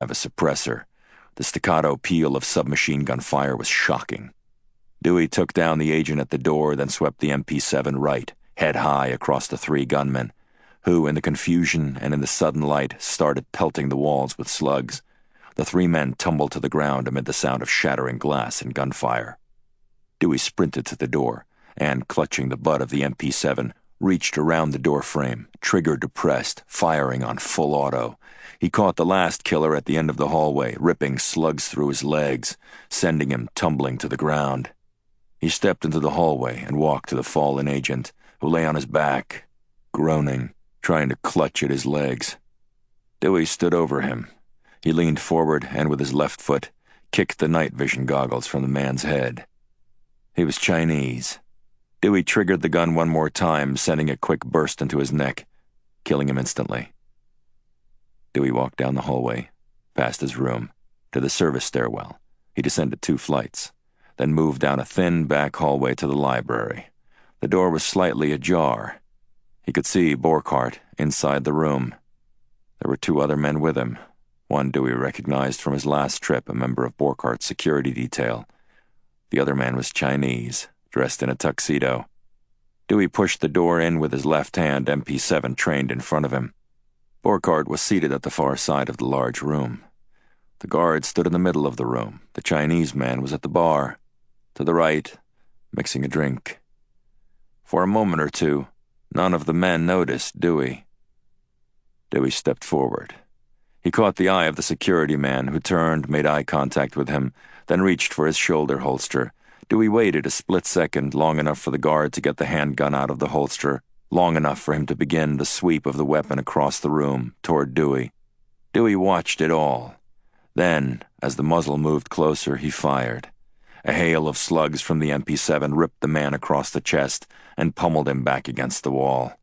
of a suppressor. The staccato peal of submachine gun fire was shocking. Dewey took down the agent at the door, then swept the MP7 right, head high across the three gunmen, who, in the confusion and in the sudden light, started pelting the walls with slugs. The three men tumbled to the ground amid the sound of shattering glass and gunfire. Dewey sprinted to the door and, clutching the butt of the MP7, reached around the door frame, trigger depressed, firing on full auto. He caught the last killer at the end of the hallway, ripping slugs through his legs, sending him tumbling to the ground. He stepped into the hallway and walked to the fallen agent, who lay on his back, groaning, trying to clutch at his legs. Dewey stood over him. He leaned forward and, with his left foot, kicked the night vision goggles from the man's head. He was Chinese. Dewey triggered the gun one more time, sending a quick burst into his neck, killing him instantly. Dewey walked down the hallway, past his room, to the service stairwell. He descended 2 flights, then moved down a thin back hallway to the library. The door was slightly ajar. He could see Borkhardt inside the room. There were 2 other men with him. One Dewey recognized from his last trip, a member of Borkhardt's security detail. The other man was Chinese, dressed in a tuxedo. Dewey pushed the door in with his left hand, MP7 trained in front of him. Borkhardt was seated at the far side of the large room. The guard stood in the middle of the room. The Chinese man was at the bar, to the right, mixing a drink. For a moment or two, none of the men noticed Dewey. Dewey stepped forward. He caught the eye of the security man, who turned, made eye contact with him, then reached for his shoulder holster. Dewey waited a split second, long enough for the guard to get the handgun out of the holster, long enough for him to begin the sweep of the weapon across the room, toward Dewey. Dewey watched it all. Then, as the muzzle moved closer, he fired. A hail of slugs from the MP7 ripped the man across the chest and pummeled him back against the wall.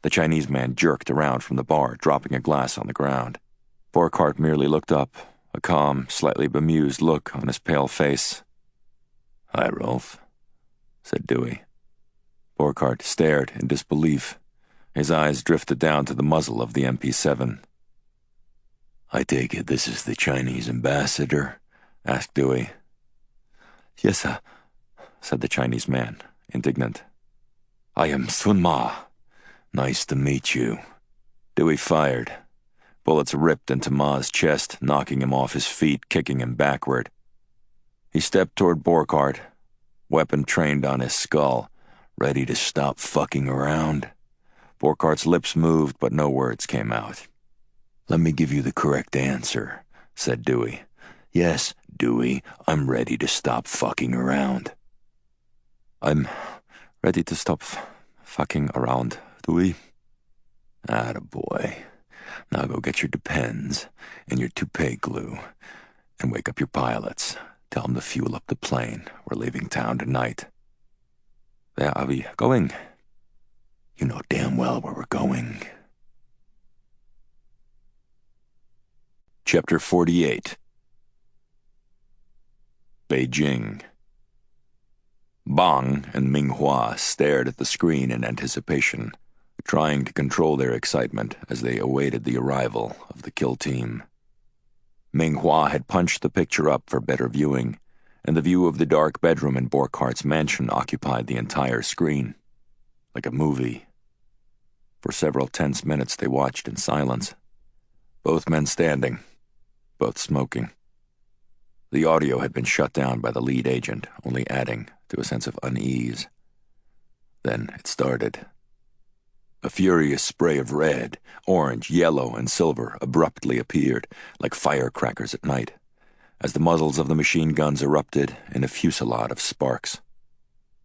The Chinese man jerked around from the bar, dropping a glass on the ground. Borkhardt merely looked up, a calm, slightly bemused look on his pale face. "Hi, Rolf," said Dewey. Borkhardt stared in disbelief. His eyes drifted down to the muzzle of the MP7. "I take it this is the Chinese ambassador?" asked Dewey. "Yes, sir," said the Chinese man, indignant. "I am Sun Ma. Nice to meet you." Dewey fired. Bullets ripped into Ma's chest, knocking him off his feet, kicking him backward. He stepped toward Borkhardt, weapon trained on his skull. "Ready to stop fucking around?" Borkhardt's lips moved, but no words came out. "Let me give you the correct answer," said Dewey. "Yes, Dewey, I'm ready to stop fucking around." "I'm ready to stop fucking around, Dewey." "Attaboy. Now go get your Depends and your toupee glue and wake up your pilots. Tell them to fuel up the plane. We're leaving town tonight." "Where are we going?" "You know damn well where we're going." Chapter 48. Beijing. Bhang and Minghua stared at the screen in anticipation, trying to control their excitement as they awaited the arrival of the kill team. Minghua had punched the picture up for better viewing, and the view of the dark bedroom in Borkhardt's mansion occupied the entire screen, like a movie. For several tense minutes they watched in silence, both men standing, both smoking. The audio had been shut down by the lead agent, only adding to a sense of unease. Then it started. A furious spray of red, orange, yellow, and silver abruptly appeared, like firecrackers at night, as the muzzles of the machine guns erupted in a fusillade of sparks.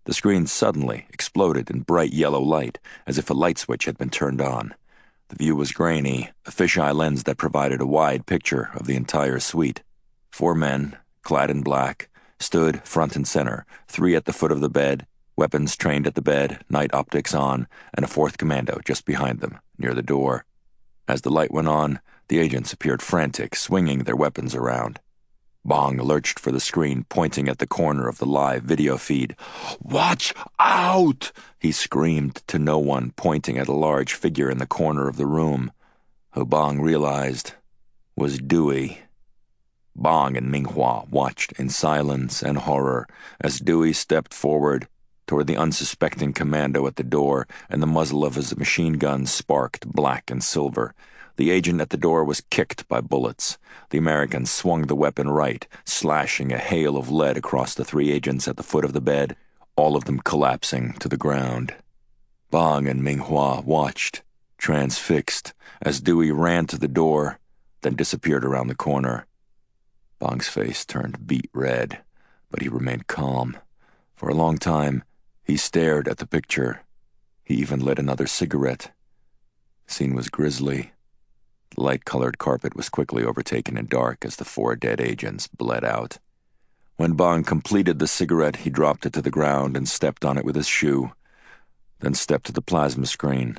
The screen suddenly exploded in bright yellow light, as if a light switch had been turned on. The view was grainy, a fisheye lens that provided a wide picture of the entire suite. 4 men, clad in black, stood front and center, 3 at the foot of the bed, weapons trained at the bed, night optics on, and a 4th commando just behind them, near the door. As the light went on, the agents appeared frantic, swinging their weapons around. Bhang lurched for the screen, pointing at the corner of the live video feed. "Watch out!" he screamed to no one, pointing at a large figure in the corner of the room, who Bhang realized was Dewey. Bhang and Minghua watched in silence and horror as Dewey stepped forward toward the unsuspecting commando at the door, and the muzzle of his machine gun sparked black and silver. The agent at the door was kicked by bullets. The American swung the weapon right, slashing a hail of lead across the three agents at the foot of the bed, all of them collapsing to the ground. Bhang and Minghua watched, transfixed, as Dewey ran to the door, then disappeared around the corner. Bhang's face turned beet red, but he remained calm. For a long time, he stared at the picture. He even lit another cigarette. The scene was grisly. The light-colored carpet was quickly overtaken in dark as the four dead agents bled out. When Bhang completed the cigarette, he dropped it to the ground and stepped on it with his shoe, then stepped to the plasma screen.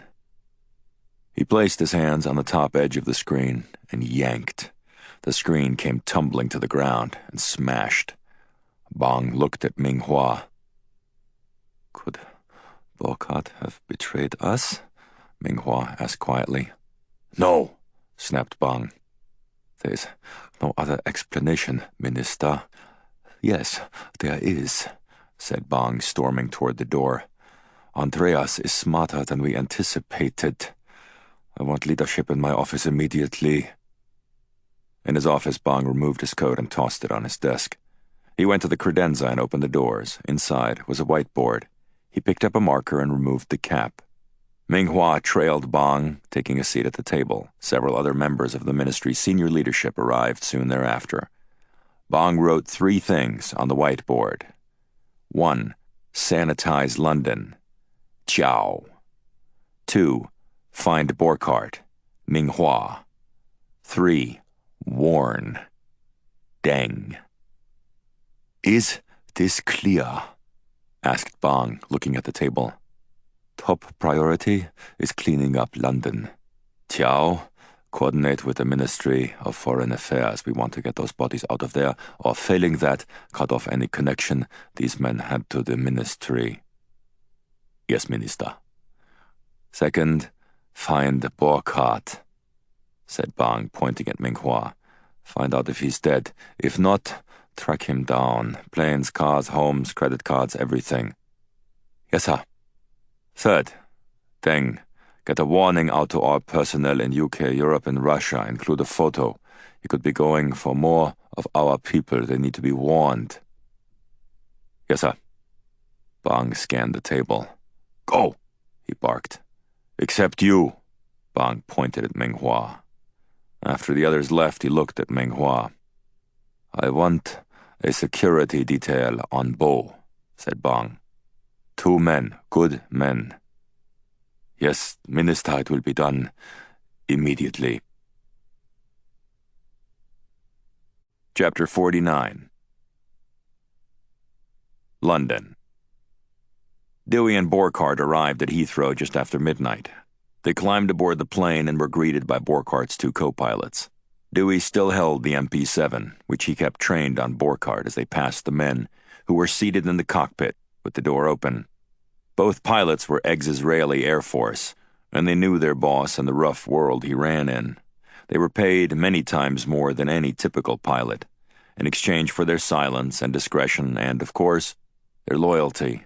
He placed his hands on the top edge of the screen and yanked. The screen came tumbling to the ground and smashed. Bhang looked at Minghua. "Could Burkhardt have betrayed us?" Minghua asked quietly. "No," snapped Bhang. "There's no other explanation, Minister." "Yes, there is," said Bhang, storming toward the door. "Andreas is smarter than we anticipated. I want leadership in my office immediately." In his office, Bhang removed his coat and tossed it on his desk. He went to the credenza and opened the doors. Inside was a whiteboard. He picked up a marker and removed the cap. Minghua trailed Bhang, taking a seat at the table. Several other members of the ministry's senior leadership arrived soon thereafter. Bhang wrote 3 things on the whiteboard. 1. Sanitize London. Ciao. 2. Find Burkhardt. Minghua. 3. Warn. Deng. "Is this clear?" asked Bhang, looking at the table. "Top priority is cleaning up London. Ciao. Coordinate with the Ministry of Foreign Affairs. We want to get those bodies out of there, or failing that, cut off any connection these men had to the ministry." "Yes, Minister." "Second, find Burkhardt," said Bhang, pointing at Minghua. "Find out if he's dead. If not, track him down. Planes, cars, homes, credit cards, everything." "Yes, sir." "Third, Deng, get a warning out to our personnel in UK, Europe, and Russia. Include a photo. He could be going for more of our people. They need to be warned." "Yes, sir." Bhang scanned the table. "Go!" he barked. "Except you." Bhang pointed at Minghua. After the others left, he looked at Minghua. "I want a security detail on Bo," said Bhang. 2 men, good men." "Yes, Minister, it will be done immediately." Chapter 49. London. Dewey and Burkhardt arrived at Heathrow just after midnight. They climbed aboard the plane and were greeted by Burkhardt's 2 co-pilots. Dewey still held the MP7, which he kept trained on Burkhardt as they passed the men, who were seated in the cockpit with the door open. Both pilots were ex-Israeli Air Force, and they knew their boss and the rough world he ran in. They were paid many times more than any typical pilot, in exchange for their silence and discretion and, of course, their loyalty.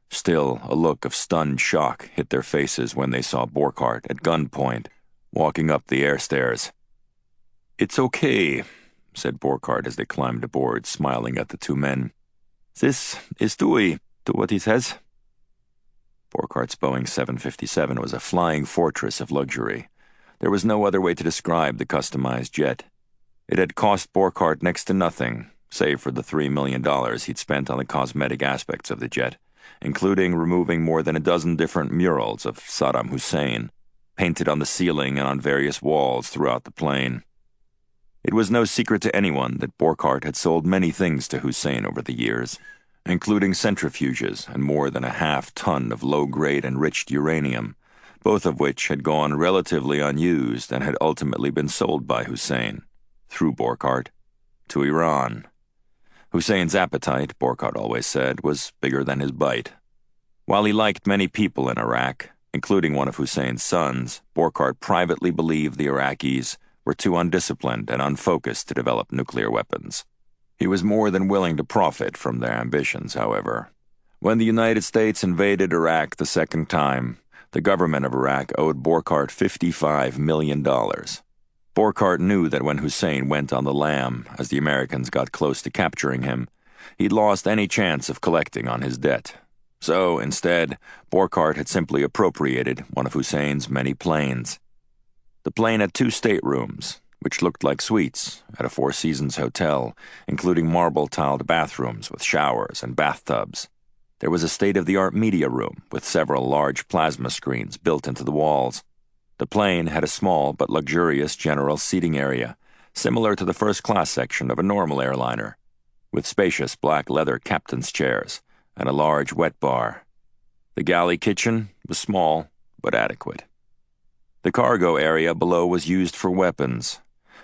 Still, a look of stunned shock hit their faces when they saw Burkhardt at gunpoint, walking up the air stairs. "It's okay," said Burkhardt as they climbed aboard, smiling at the 2 men. "This is Dewey. Do what he says." Burkhardt's Boeing 757 was a flying fortress of luxury. There was no other way to describe the customized jet. It had cost Burkhardt next to nothing, save for the $3 million he'd spent on the cosmetic aspects of the jet, including removing more than a dozen different murals of Saddam Hussein, painted on the ceiling and on various walls throughout the plane. It was no secret to anyone that Burkhardt had sold many things to Hussein over the years, including centrifuges and more than a half-ton of low-grade enriched uranium, both of which had gone relatively unused and had ultimately been sold by Hussein, through Burkhardt, to Iran. Hussein's appetite, Burkhardt always said, was bigger than his bite. While he liked many people in Iraq, including one of Hussein's sons, Burkhardt privately believed the Iraqis were too undisciplined and unfocused to develop nuclear weapons. He was more than willing to profit from their ambitions, however. When the United States invaded Iraq the second time, the government of Iraq owed Borchardt $55 million. Borchardt knew that when Hussein went on the lam, as the Americans got close to capturing him, he'd lost any chance of collecting on his debt. So, instead, Borchardt had simply appropriated one of Hussein's many planes. The plane had 2 staterooms, which looked like suites at a Four Seasons hotel, including marble-tiled bathrooms with showers and bathtubs. There was a state-of-the-art media room with several large plasma screens built into the walls. The plane had a small but luxurious general seating area, similar to the first-class section of a normal airliner, with spacious black leather captain's chairs and a large wet bar. The galley kitchen was small but adequate. The cargo area below was used for weapons.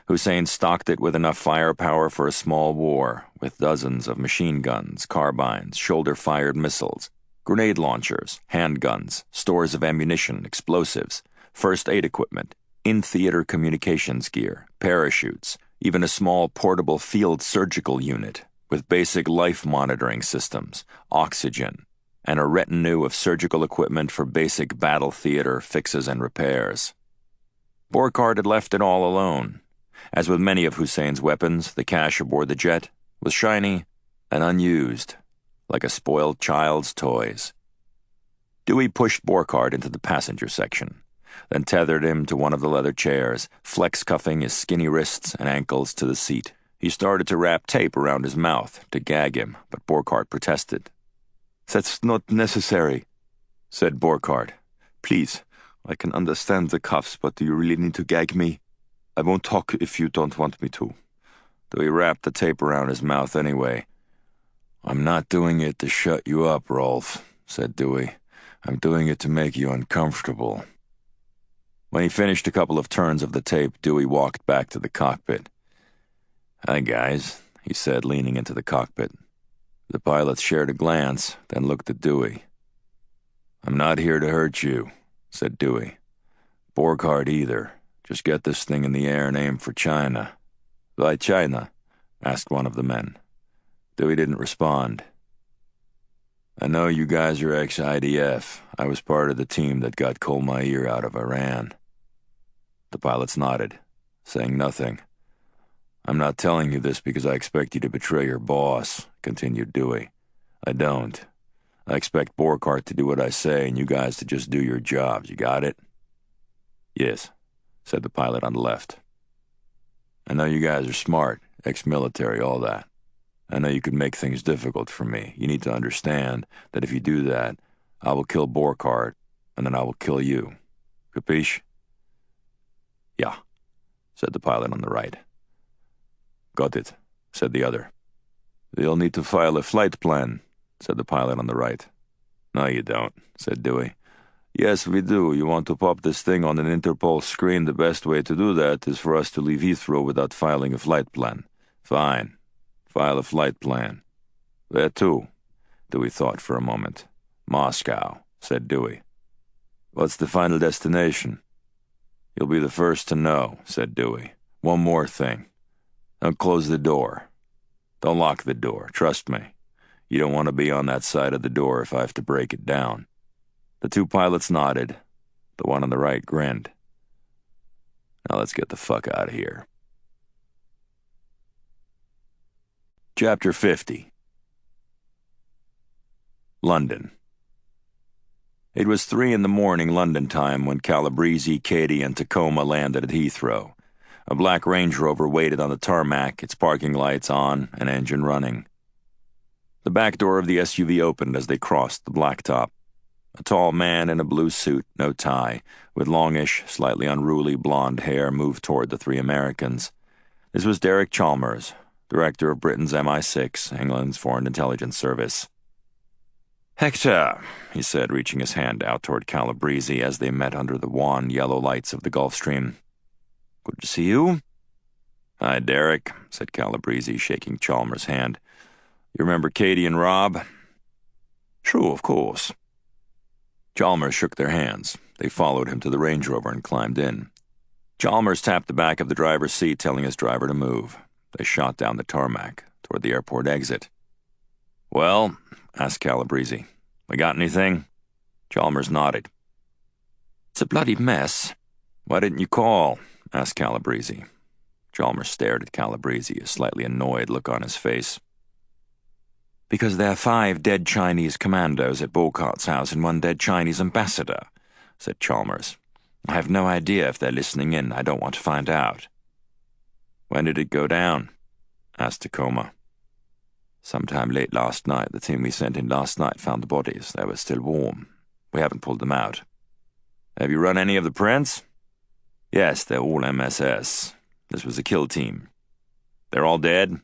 Hussein stocked it with enough firepower for a small war, with dozens of machine guns, carbines, shoulder-fired missiles, grenade launchers, handguns, stores of ammunition, explosives, first aid equipment, in-theater communications gear, parachutes, even a small portable field surgical unit with basic life monitoring systems, oxygen, and a retinue of surgical equipment for basic battle theater fixes and repairs. Borchardt had left it all alone. As with many of Hussein's weapons, the cash aboard the jet was shiny and unused, like a spoiled child's toys. Dewey pushed Borchardt into the passenger section, then tethered him to one of the leather chairs, flex-cuffing his skinny wrists and ankles to the seat. He started to wrap tape around his mouth to gag him, but Borchardt protested. "That's not necessary," said Borchardt. "Please, I can understand the cuffs, but do you really need to gag me? I won't talk if you don't want me to." Dewey wrapped the tape around his mouth anyway. "I'm not doing it to shut you up, Rolf," said Dewey. "I'm doing it to make you uncomfortable." When he finished a couple of turns of the tape, Dewey walked back to the cockpit. "Hi, guys," he said, leaning into the cockpit. The pilots shared a glance, then looked at Dewey. "I'm not here to hurt you," said Dewey. "Borchardt either. Just get this thing in the air and aim for China." "Why China?" asked one of the men. Dewey didn't respond. "I know you guys are ex-IDF. I was part of the team that got Kol Meir out of Iran." The pilots nodded, saying nothing. "I'm not telling you this because I expect you to betray your boss," continued Dewey. "I don't. I expect Borchardt to do what I say and you guys to just do your jobs. You got it?" "Yes," said the pilot on the left. "I know you guys are smart, ex-military, all that. I know you could make things difficult for me. You need to understand that if you do that, I will kill Borchardt, and then I will kill you. Capiche?" "Yeah," said the pilot on the right. "Got it," said the other. "You'll need to file a flight plan," said the pilot on the right. "No, you don't," said Dewey. "Yes, we do. You want to pop this thing on an Interpol screen? The best way to do that is for us to leave Heathrow without filing a flight plan." "Fine. File a flight plan." "Where to?" Dewey thought for a moment. "Moscow," said Dewey. "What's the final destination?" "You'll be the first to know," said Dewey. "One more thing. Don't close the door. Don't lock the door. Trust me. You don't want to be on that side of the door if I have to break it down." The 2 pilots nodded. The one on the right grinned. "Now let's get the fuck out of here." Chapter 50. London. It was 3 in the morning London time when Calabrese, Katie, and Tacoma landed at Heathrow. A black Range Rover waited on the tarmac, its parking lights on and engine running. The back door of the SUV opened as they crossed the blacktop. A tall man in a blue suit, no tie, with longish, slightly unruly blonde hair moved toward the 3 Americans. This was Derek Chalmers, director of Britain's MI6, England's Foreign Intelligence Service. "Hector," he said, reaching his hand out toward Calabrese as they met under the wan yellow lights of the Gulf Stream. "Good to see you." "Hi, Derek," said Calabrese, shaking Chalmers' hand. "You remember Katie and Rob?" "True, of course." Chalmers shook their hands. They followed him to the Range Rover and climbed in. Chalmers tapped the back of the driver's seat, telling his driver to move. They shot down the tarmac toward the airport exit. "Well," asked Calabrese, "we got anything?" Chalmers nodded. "It's a bloody mess." "Why didn't you call?" asked Calabrese. Chalmers stared at Calabrese, a slightly annoyed look on his face. "Because there are 5 dead Chinese commandos at Bocart's house and 1 dead Chinese ambassador," said Chalmers. "I have no idea if they're listening in. I don't want to find out." "When did it go down?" asked Tacoma. "Sometime late last night. The team we sent in last night found the bodies. They were still warm. We haven't pulled them out." "Have you run any of the prints?" "Yes, they're all MSS. This was a kill team." "They're all dead?"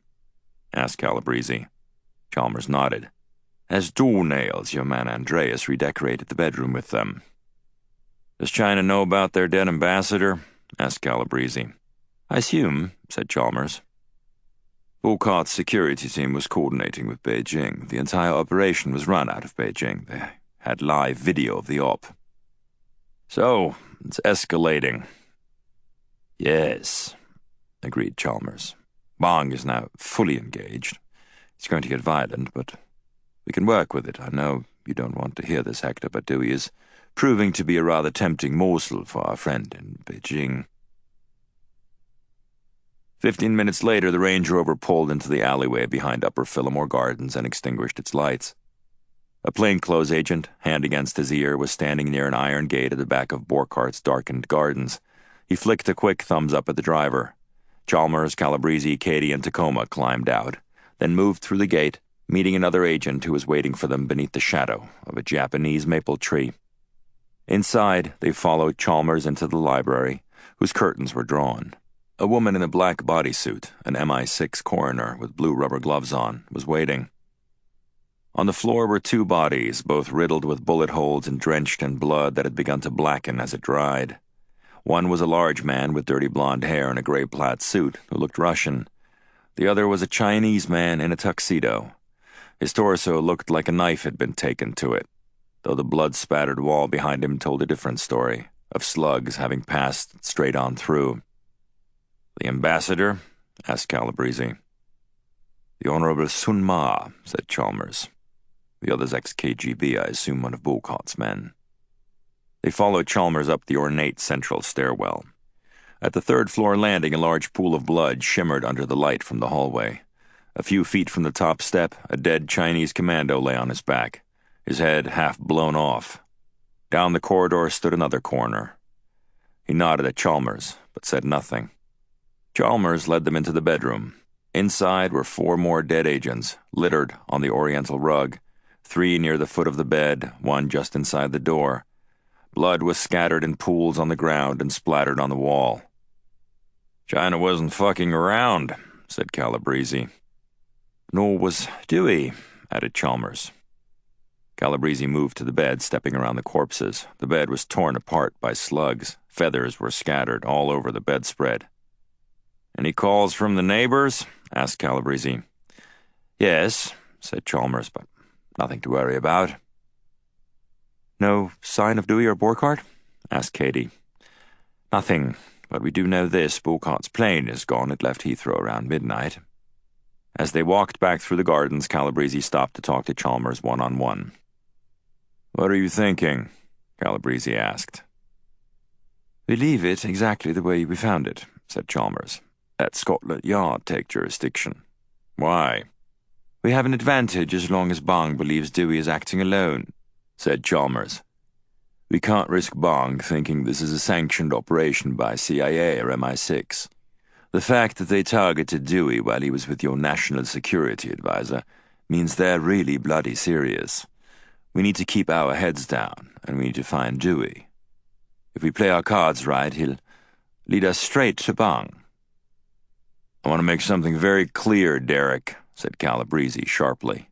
asked Calabrese. Chalmers nodded. "As doornails, your man Andreas redecorated the bedroom with them." "Does China know about their dead ambassador?" asked Calabrese. "I assume," said Chalmers. Bocart's security team was coordinating with Beijing. The entire operation was run out of Beijing. They had live video of the op. "So, it's escalating." "Yes," agreed Chalmers. "Bhang is now fully engaged. It's going to get violent, but we can work with it. I know you don't want to hear this, Hector, but Dewey is proving to be a rather tempting morsel for our friend in Beijing." 15 minutes later, the Range Rover pulled into the alleyway behind Upper Fillmore Gardens and extinguished its lights. A plainclothes agent, hand against his ear, was standing near an iron gate at the back of Borkart's darkened gardens. He flicked a quick thumbs up at the driver. Chalmers, Calabrese, Katie, and Tacoma climbed out, then moved through the gate, meeting another agent who was waiting for them beneath the shadow of a Japanese maple tree. Inside, they followed Chalmers into the library, whose curtains were drawn. A woman in a black bodysuit, an MI6 coroner with blue rubber gloves on, was waiting. On the floor were 2 bodies, both riddled with bullet holes and drenched in blood that had begun to blacken as it dried. One was a large man with dirty blonde hair and a gray plaid suit who looked Russian. The other was a Chinese man in a tuxedo. His torso looked like a knife had been taken to it, though the blood-spattered wall behind him told a different story, of slugs having passed straight on through. "The ambassador?" asked Calabrese. "The Honorable Sun Ma," said Chalmers. "The other's ex-KGB, I assume one of Bocart's men." They followed Chalmers up the ornate central stairwell. At the 3rd-floor landing, a large pool of blood shimmered under the light from the hallway. A few feet from the top step, a dead Chinese commando lay on his back, his head half blown off. Down the corridor stood another coroner. He nodded at Chalmers, but said nothing. Chalmers led them into the bedroom. Inside were 4 more dead agents, littered on the oriental rug, 3 near the foot of the bed, 1 just inside the door. Blood was scattered in pools on the ground and splattered on the wall. "China wasn't fucking around," said Calabrese. "Nor was Dewey," added Chalmers. Calabrese moved to the bed, stepping around the corpses. The bed was torn apart by slugs. Feathers were scattered all over the bedspread. "Any calls from the neighbors?" asked Calabrese. "Yes," said Chalmers, "but nothing to worry about." "No sign of Dewey or Borkart?" asked Katie. "Nothing, but we do know this. Borkart's plane is gone. It left Heathrow around midnight." As they walked back through the gardens, Calabrese stopped to talk to Chalmers one-on-one. "What are you thinking?" Calabrese asked. "We leave it exactly the way we found it," said Chalmers. "Let Scotland Yard take jurisdiction." "Why?" "We have an advantage as long as Bhang believes Dewey is acting alone," said Chalmers. "We can't risk Bhang thinking this is a sanctioned operation by CIA or MI6. The fact that they targeted Dewey while he was with your National Security Advisor means they're really bloody serious. We need to keep our heads down, and we need to find Dewey. If we play our cards right, he'll lead us straight to Bhang." "I want to make something very clear, Derek," said Calabrese sharply.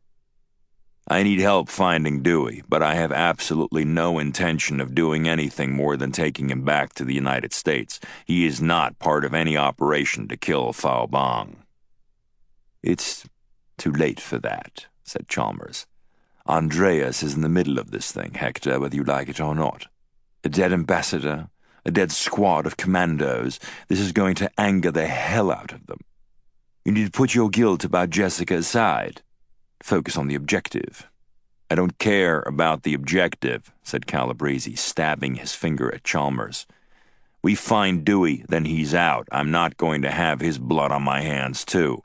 "I need help finding Dewey, but I have absolutely no intention of doing anything more than taking him back to the United States. He is not part of any operation to kill Fao Bhang." "It's too late for that," said Chalmers. "Andreas is in the middle of this thing, Hector, whether you like it or not. A dead ambassador, A dead squad of commandos. This is going to anger the hell out of them. You need to put your guilt about Jessica aside. Focus on the objective." "I don't care about the objective," said Calabrese, stabbing his finger at Chalmers. "We find Dewey, then he's out. I'm not going to have his blood on my hands, too."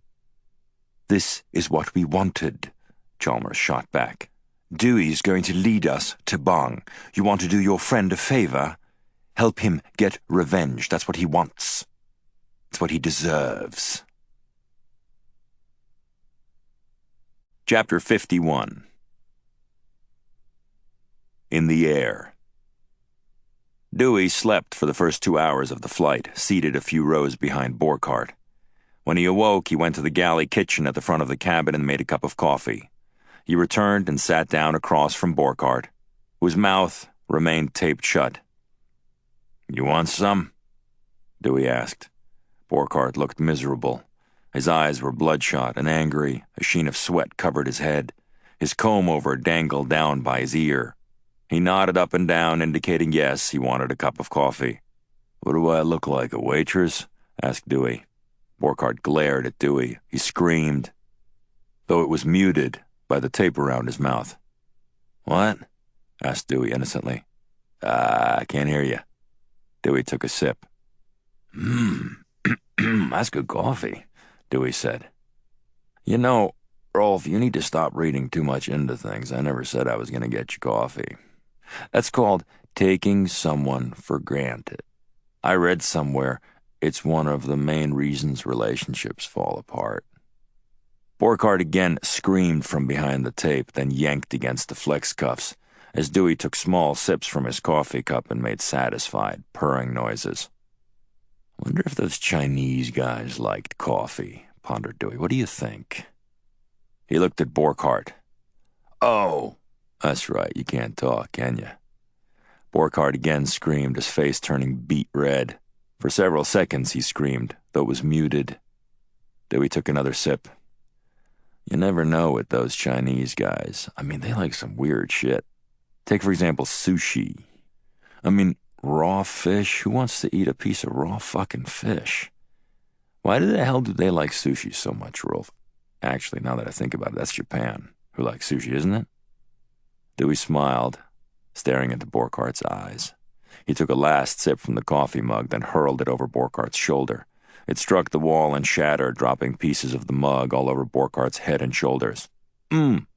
"This is what we wanted," Chalmers shot back. "Dewey's going to lead us to Bhang. You want to do your friend a favor? Help him get revenge. That's what he wants. It's what he deserves." Chapter 51. In the Air. Dewey slept for the first 2 hours of the flight, seated a few rows behind Borchardt. When he awoke, he went to the galley kitchen at the front of the cabin and made a cup of coffee. He returned and sat down across from Borchardt, whose mouth remained taped shut. "You want some?" Dewey asked. Borchardt looked miserable. His eyes were bloodshot and angry. A sheen of sweat covered his head. His comb-over dangled down by his ear. He nodded up and down, indicating yes, he wanted a cup of coffee. "What do I look like, a waitress?" asked Dewey. Borchardt glared at Dewey. He screamed, though it was muted by the tape around his mouth. "What?" asked Dewey innocently. I can't hear you." Dewey took a sip. That's good coffee," Dewey said. "You know, Rolf, you need to stop reading too much into things. I never said I was going to get you coffee. That's called taking someone for granted. I read somewhere it's one of the main reasons relationships fall apart." Borchardt again screamed from behind the tape, then yanked against the flex cuffs, as Dewey took small sips from his coffee cup and made satisfied, purring noises. "Wonder if those Chinese guys liked coffee," pondered Dewey. "What do you think?" He looked at Borchardt. "Oh, that's right, you can't talk, can you?" Borchardt again screamed, his face turning beet red. For several seconds he screamed, though it was muted. Dewey took another sip. "You never know with those Chinese guys. I mean, they like some weird shit. Take, for example, sushi. I mean, raw fish. Who wants to eat a piece of raw fucking fish? Why the hell do they like sushi so much, Rolf? Actually, now that I think about it, that's Japan who likes sushi, isn't it?" Dewey smiled, staring into Borchardt's eyes. He took a last sip from the coffee mug, then hurled it over Borchardt's shoulder. It struck the wall and shattered, dropping pieces of the mug all over Borchardt's head and shoulders.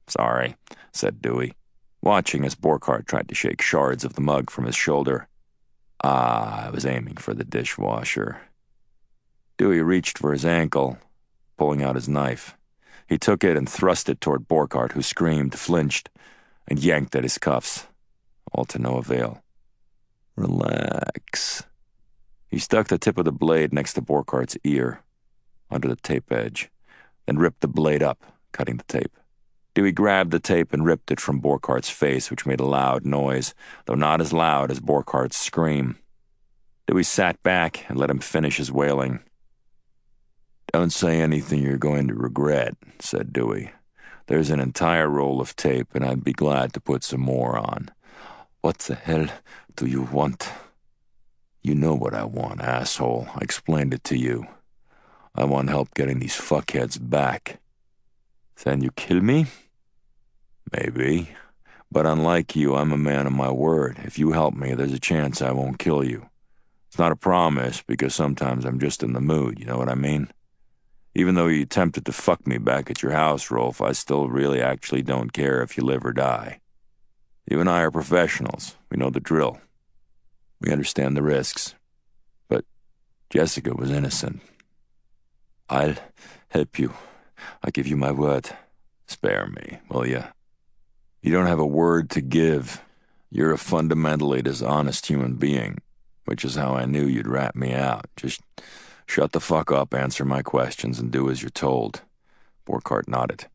Sorry," said Dewey, watching as Borchardt tried to shake shards of the mug from his shoulder. "I was aiming for the dishwasher." Dewey reached for his ankle, pulling out his knife. He took it and thrust it toward Borchardt, who screamed, flinched, and yanked at his cuffs, all to no avail. "Relax." He stuck the tip of the blade next to Borchardt's ear, under the tape edge, then ripped the blade up, cutting the tape. Dewey grabbed the tape and ripped it from Borchardt's face, which made a loud noise, though not as loud as Borchardt's scream. Dewey sat back and let him finish his wailing. "Don't say anything you're going to regret," said Dewey. "There's an entire roll of tape, and I'd be glad to put some more on." "What the hell do you want?" "You know what I want, asshole. I explained it to you. I want help getting these fuckheads back." "Then you kill me?" "Maybe. But unlike you, I'm a man of my word. If you help me, there's a chance I won't kill you. It's not a promise, because sometimes I'm just in the mood, you know what I mean? Even though you attempted to fuck me back at your house, Rolf, I still really actually don't care if you live or die. You and I are professionals. We know the drill. We understand the risks. But Jessica was innocent. I'll help you. I give you my word. Spare me, will you? You don't have a word to give. You're a fundamentally dishonest human being, which is how I knew you'd rat me out. Just shut the fuck up, answer my questions, and do as you're told." Borchardt nodded.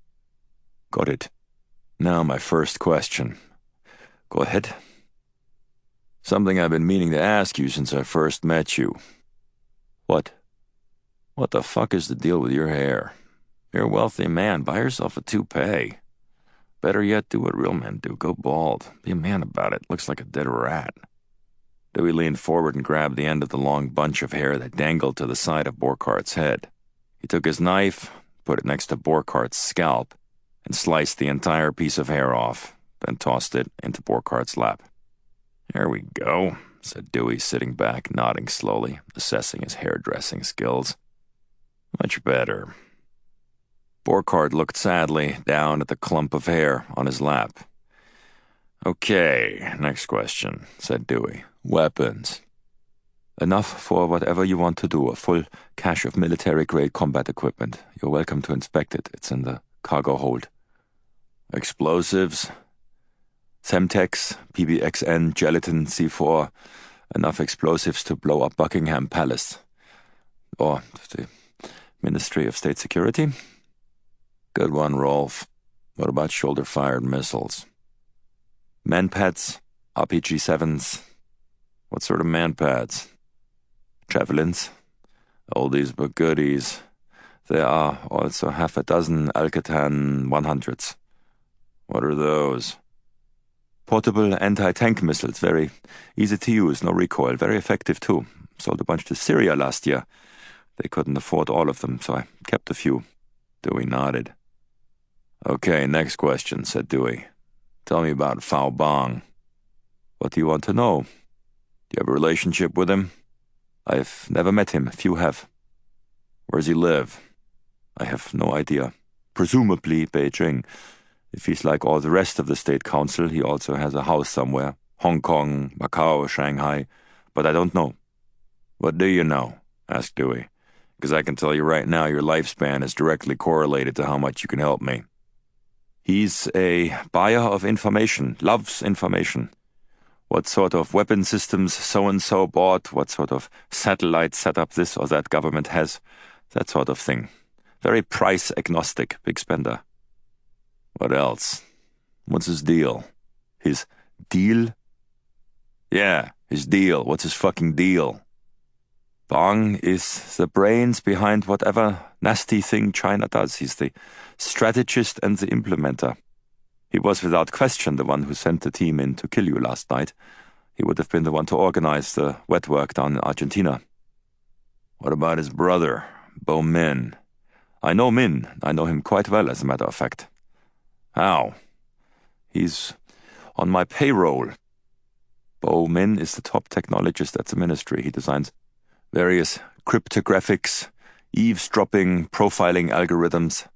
"Got it. Now my first question. Go ahead." "Something I've been meaning to ask you since I first met you." "What?" "What the fuck is the deal with your hair? You're a wealthy man. Buy yourself a toupee. Better yet, do what real men do. Go bald. Be a man about it. Looks like a dead rat." Dewey leaned forward and grabbed the end of the long bunch of hair that dangled to the side of Borkhart's head. He took his knife, put it next to Borkhart's scalp, and sliced the entire piece of hair off, then tossed it into Borkhart's lap. "There we go," said Dewey, sitting back, nodding slowly, assessing his hairdressing skills. "Much better." Borkhart looked sadly down at the clump of hair on his lap. "Okay, next question," said Dewey. "Weapons." "Enough for whatever you want to do. A full cache of military-grade combat equipment. You're welcome to inspect it. It's in the cargo hold." "Explosives?" "Semtex, PBXN, gelatin, C4. Enough explosives to blow up Buckingham Palace. Or the Ministry of State Security." "Good one, Rolf. What about shoulder-fired missiles?" "Manpads, RPG-7s. "What sort of manpads?" "Javelins. Oldies but goodies. There are also half a dozen Alcatan 100s. "What are those?" "Portable anti-tank missiles, very easy to use, no recoil, very effective too. Sold a bunch to Syria last year. They couldn't afford all of them, so I kept a few." Dewey nodded. "Okay, next question," said Dewey. "Tell me about Fao Bhang." "What do you want to know?" "Do you have a relationship with him?" "I've never met him. Few have." "Where's he live?" "I have no idea. Presumably Beijing. If he's like all the rest of the State Council, he also has a house somewhere. Hong Kong, Macau, Shanghai. But I don't know." "What do you know?" asked Dewey. "Because I can tell you right now your lifespan is directly correlated to how much you can help me." "He's a buyer of information, loves information. What sort of weapon systems so-and-so bought, what sort of satellite setup this or that government has, that sort of thing. Very price-agnostic, big spender." "What else? What's his deal?" "His deal?" "Yeah, his deal. What's his fucking deal?" "Bhang is the brains behind whatever nasty thing China does. He's the strategist and the implementer. He was without question the one who sent the team in to kill you last night. He would have been the one to organize the wet work down in Argentina." "What about his brother, Bo Min?" "I know Min. I know him quite well, as a matter of fact." "How?" "He's on my payroll." Bo Min is the top technologist at the ministry. He designs various cryptographics, eavesdropping, profiling algorithms,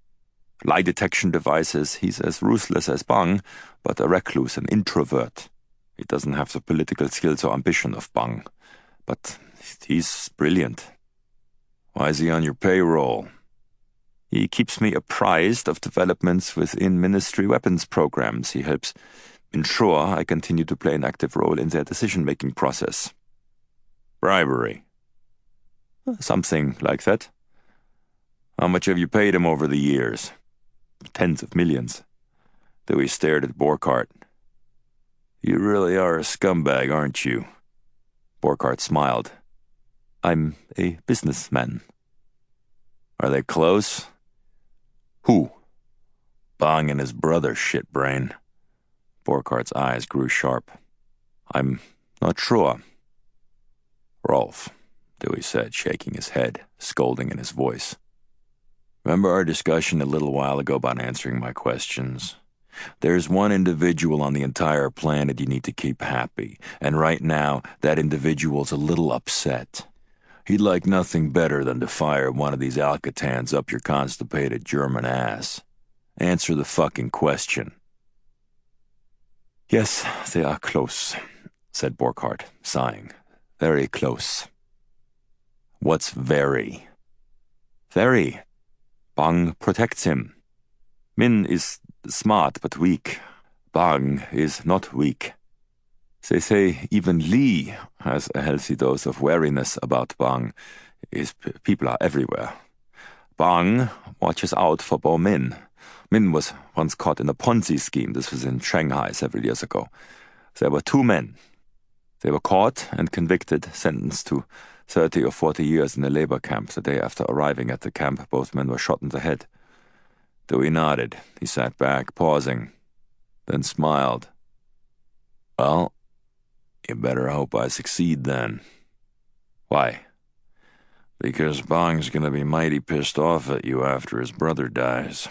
lie detection devices. He's as ruthless as Bhang, but a recluse, an introvert. He doesn't have the political skills or ambition of Bhang, but he's brilliant." "Why is he on your payroll?" "He keeps me apprised of developments within ministry weapons programs. He helps ensure I continue to play an active role in their decision-making process." "Bribery?" "Something like that." "How much have you paid him over the years?" "Tens of millions." Dewey stared at Borkhart. "You really are a scumbag, aren't you?" Borkhart smiled. "I'm a businessman." "Are they close?" "Who?" "Bhang and his brother, shitbrain." Borkhart's eyes grew sharp. "I'm not sure." "Rolf," Dewey said, shaking his head, scolding in his voice. "Remember our discussion a little while ago about answering my questions? There's one individual on the entire planet you need to keep happy, and right now, that individual's a little upset. He'd like nothing better than to fire one of these Alcatans up your constipated German ass. Answer the fucking question." "Yes, they are close," said Borkhart, sighing. "Very close." "What's very?" "Very. Bhang protects him. Min is smart but weak. Bhang is not weak. They say even Lee has a healthy dose of wariness about Bhang. His people are everywhere. Bhang watches out for Bo Min. Min was once caught in a Ponzi scheme. This was in Shanghai several years ago. There were 2 men. They were caught and convicted, sentenced to 30 or 40 years in a labor camp. The day after arriving at the camp, both men were shot in the head. Dewey nodded. He sat back, pausing, then smiled. "Well, You better hope I succeed then. Why? Because Bhang's gonna be mighty pissed off at you after his brother dies.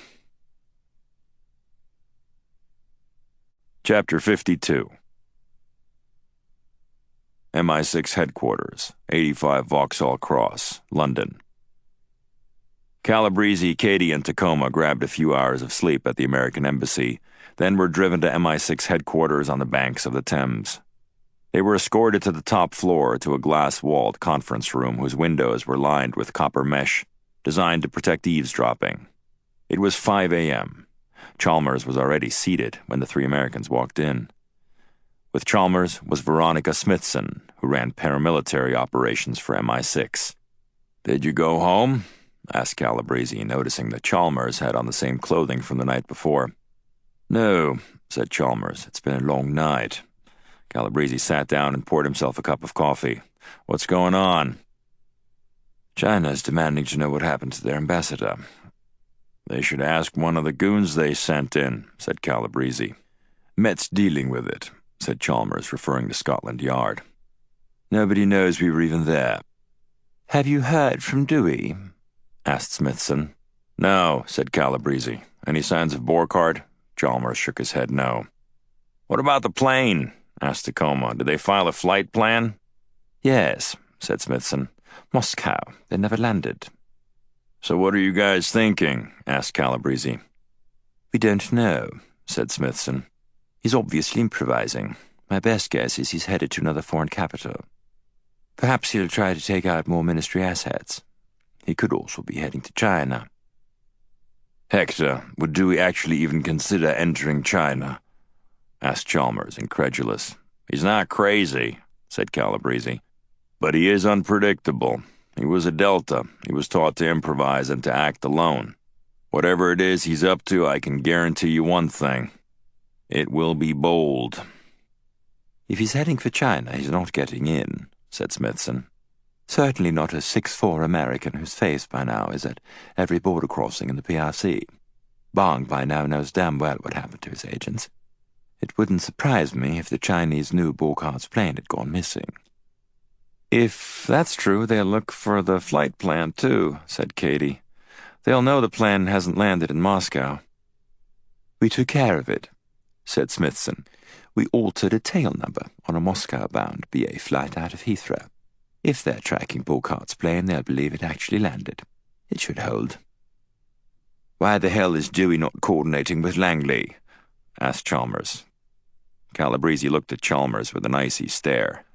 Chapter 52. MI6 Headquarters, 85 Vauxhall Cross, London. Calabrese, Katie, and Tacoma grabbed a few hours of sleep at the American Embassy, then were driven to MI6 headquarters on the banks of the Thames. They were escorted to the top floor to a glass-walled conference room whose windows were lined with copper mesh, designed to protect eavesdropping. It was 5 a.m. Chalmers was already seated when the three Americans walked in. With Chalmers was Veronica Smithson, who ran paramilitary operations for MI6. "Did you go home?" asked Calabrese, noticing that Chalmers had on the same clothing from the night before. "No," said Chalmers. "It's been a long night." Calabrese sat down and poured himself a cup of coffee. "What's going on?" "China's demanding to know what happened to their ambassador." "They should ask one of the goons they sent in," said Calabrese. "Met's dealing with it," said Chalmers, referring to Scotland Yard. "Nobody knows we were even there." "Have you heard from Dewey?" asked Smithson. "No," said Calabrese. "Any signs of Borchardt?" Chalmers shook his head no. "What about the plane?" asked Tacoma. "Did they file a flight plan?" "Yes," said Smithson. "Moscow. They never landed." "So what are you guys thinking?" asked Calabrese. "We don't know," said Smithson. "He's obviously improvising. My best guess is he's headed to another foreign capital. Perhaps he'll try to take out more ministry assets. He could also be heading to China." "Hector, would Dewey actually even consider entering China?" asked Chalmers, incredulous. "He's not crazy," said Calabrese. "But he is unpredictable. He was a Delta. He was taught to improvise and to act alone. Whatever it is he's up to, I can guarantee you one thing. It will be bold." "If he's heading for China, he's not getting in," said Smithson. "Certainly not a 6'4" American whose face by now is at every border crossing in the PRC. Bhang by now knows damn well what happened to his agents. It wouldn't surprise me if the Chinese knew Borchardt's plane had gone missing." "If that's true, they'll look for the flight plan, too," said Katie. "They'll know the plane hasn't landed in Moscow." "We took care of it," said Smithson. "We altered a tail number on a Moscow-bound BA flight out of Heathrow. If they're tracking Borchardt's plane, they'll believe it actually landed. It should hold." "Why the hell is Dewey not coordinating with Langley?" asked Chalmers. Calabrese looked at Chalmers with an icy stare.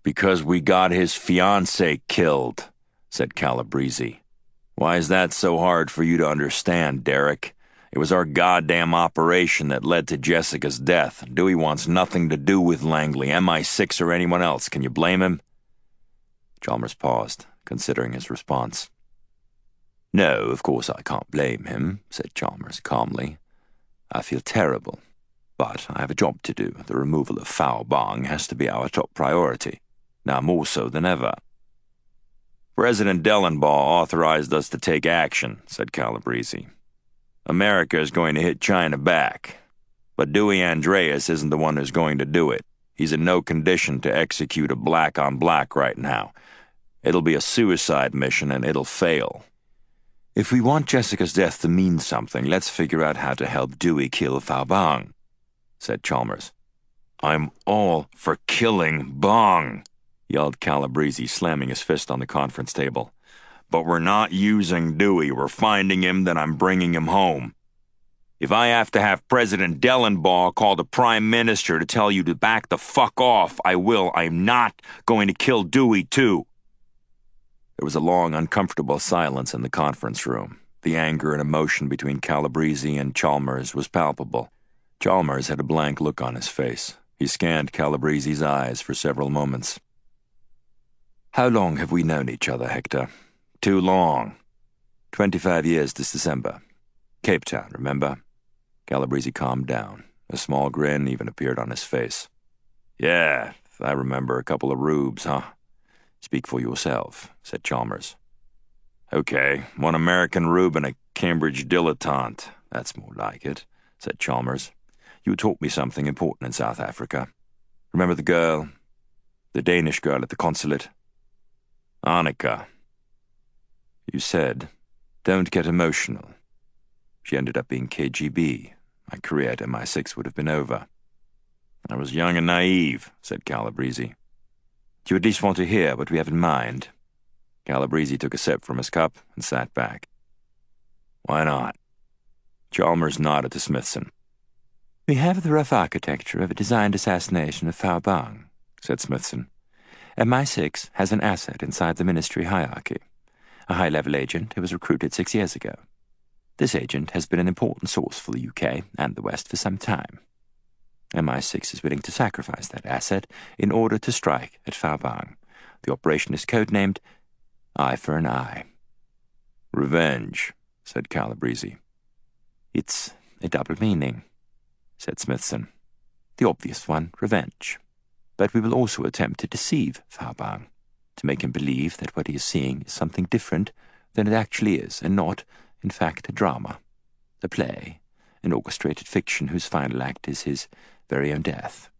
"Because we got his fiancée killed," said Calabrese. "Why is that so hard for you to understand, Derek? It was our goddamn operation that led to Jessica's death. Dewey wants nothing to do with Langley, MI6, or anyone else. Can you blame him?" Chalmers paused, considering his response. "No, of course I can't blame him," said Chalmers calmly. "I feel terrible, but I have a job to do. The removal of Fao Bhang has to be our top priority, now more so than ever." "President Dellenbaugh authorized us to take action," said Calabrese. "America is going to hit China back. But Dewey Andreas isn't the one who's going to do it. He's in no condition to execute a black-on-black right now. It'll be a suicide mission and it'll fail." "If we want Jessica's death to mean something, let's figure out how to help Dewey kill Fao Bhang," said Chalmers. "I'm all for killing Bhang," yelled Calabrese, slamming his fist on the conference table. "But we're not using Dewey. We're finding him, then I'm bringing him home. If I have to have President Dellenbaugh call the Prime Minister to tell you to back the fuck off, I will. I'm not going to kill Dewey, too." There was a long, uncomfortable silence in the conference room. The anger and emotion between Calabrese and Chalmers was palpable. Chalmers had a blank look on his face. He scanned Calabrese's eyes for several moments. "How long have we known each other, Hector?" "Too long." 25 years this December. Cape Town, remember? Calabrese calmed down. A small grin even appeared on his face. "Yeah, I remember a couple of rubes, huh?" "Speak for yourself," said Chalmers. "Okay, one American rube and a Cambridge dilettante." "That's more like it," said Chalmers. "You taught me something important in South Africa. Remember the girl? The Danish girl at the consulate. Annika. You said, don't get emotional. She ended up being KGB. My career at MI6 would have been over. I was young and naive, said Calabrese. Do you at least want to hear what we have in mind? Calabrese took a sip from his cup and sat back. Why not? Chalmers nodded to Smithson. We have the rough architecture of a designed assassination of Fao Bhang, said Smithson. MI6 has an asset inside the ministry hierarchy, a high-level agent who was recruited 6 years ago. This agent has been an important source for the UK and the West for some time. MI6 is willing to sacrifice that asset in order to strike at Fao Bhang. The operation is codenamed Eye for an Eye. Revenge, said Calabrese. It's a double meaning, said Smithson. The obvious one, revenge. But we will also attempt to deceive Fao Bhang, to make him believe that what he is seeing is something different than it actually is, and not, in fact, a drama, a play, an orchestrated fiction whose final act is his very own death.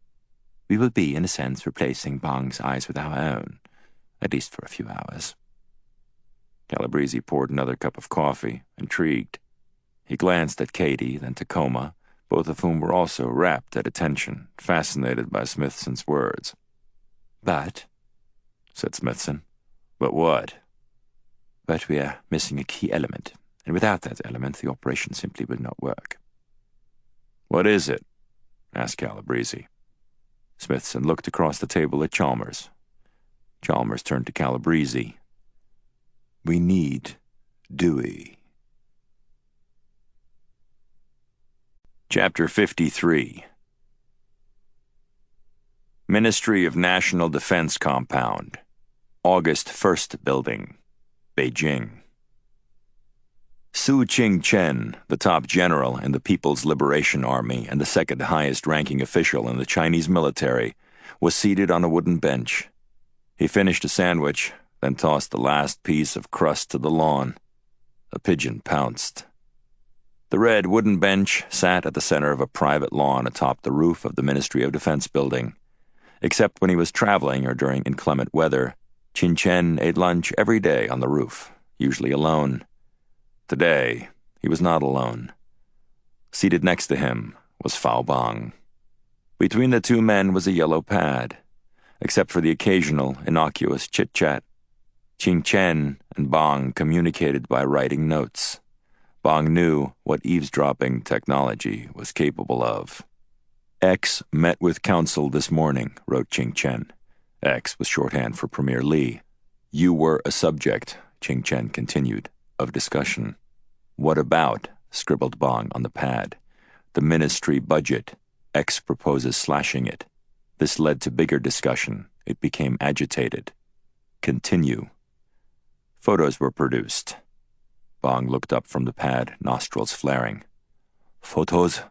We will be, in a sense, replacing Bhang's eyes with our own, at least for a few hours. Calabrese poured another cup of coffee, intrigued. He glanced at Katie, then to Coma, both of whom were also rapt at attention, fascinated by Smithson's words. But, said Smithson. But what? But we are missing a key element, and without that element the operation simply would not work. What is it? Asked Calabrese. Smithson looked across the table at Chalmers. Chalmers turned to Calabrese. We need Dewey. Chapter 53. Ministry of National Defense Compound, August 1st Building, Beijing. Su Ching-chen, the top general in the People's Liberation Army and the second highest-ranking official in the Chinese military, was seated on a wooden bench. He finished a sandwich, then tossed the last piece of crust to the lawn. A pigeon pounced. The red wooden bench sat at the center of a private lawn atop the roof of the Ministry of Defense building. Except when he was traveling or during inclement weather, Chin-chen ate lunch every day on the roof, usually alone. Today, he was not alone. Seated next to him was Fao Bhang. Between the two men was a yellow pad. Except for the occasional, innocuous chit-chat, Ching-chen and Bhang communicated by writing notes. Bhang knew what eavesdropping technology was capable of. X met with counsel this morning, wrote Ching-chen. X was shorthand for Premier Li. You were a subject, Ching-chen continued, of discussion. What about, scribbled Bhang on the pad. The ministry budget. X proposes slashing it. This led to bigger discussion. It became agitated. Continue. Photos were produced. Bhang looked up from the pad, nostrils flaring. Photos?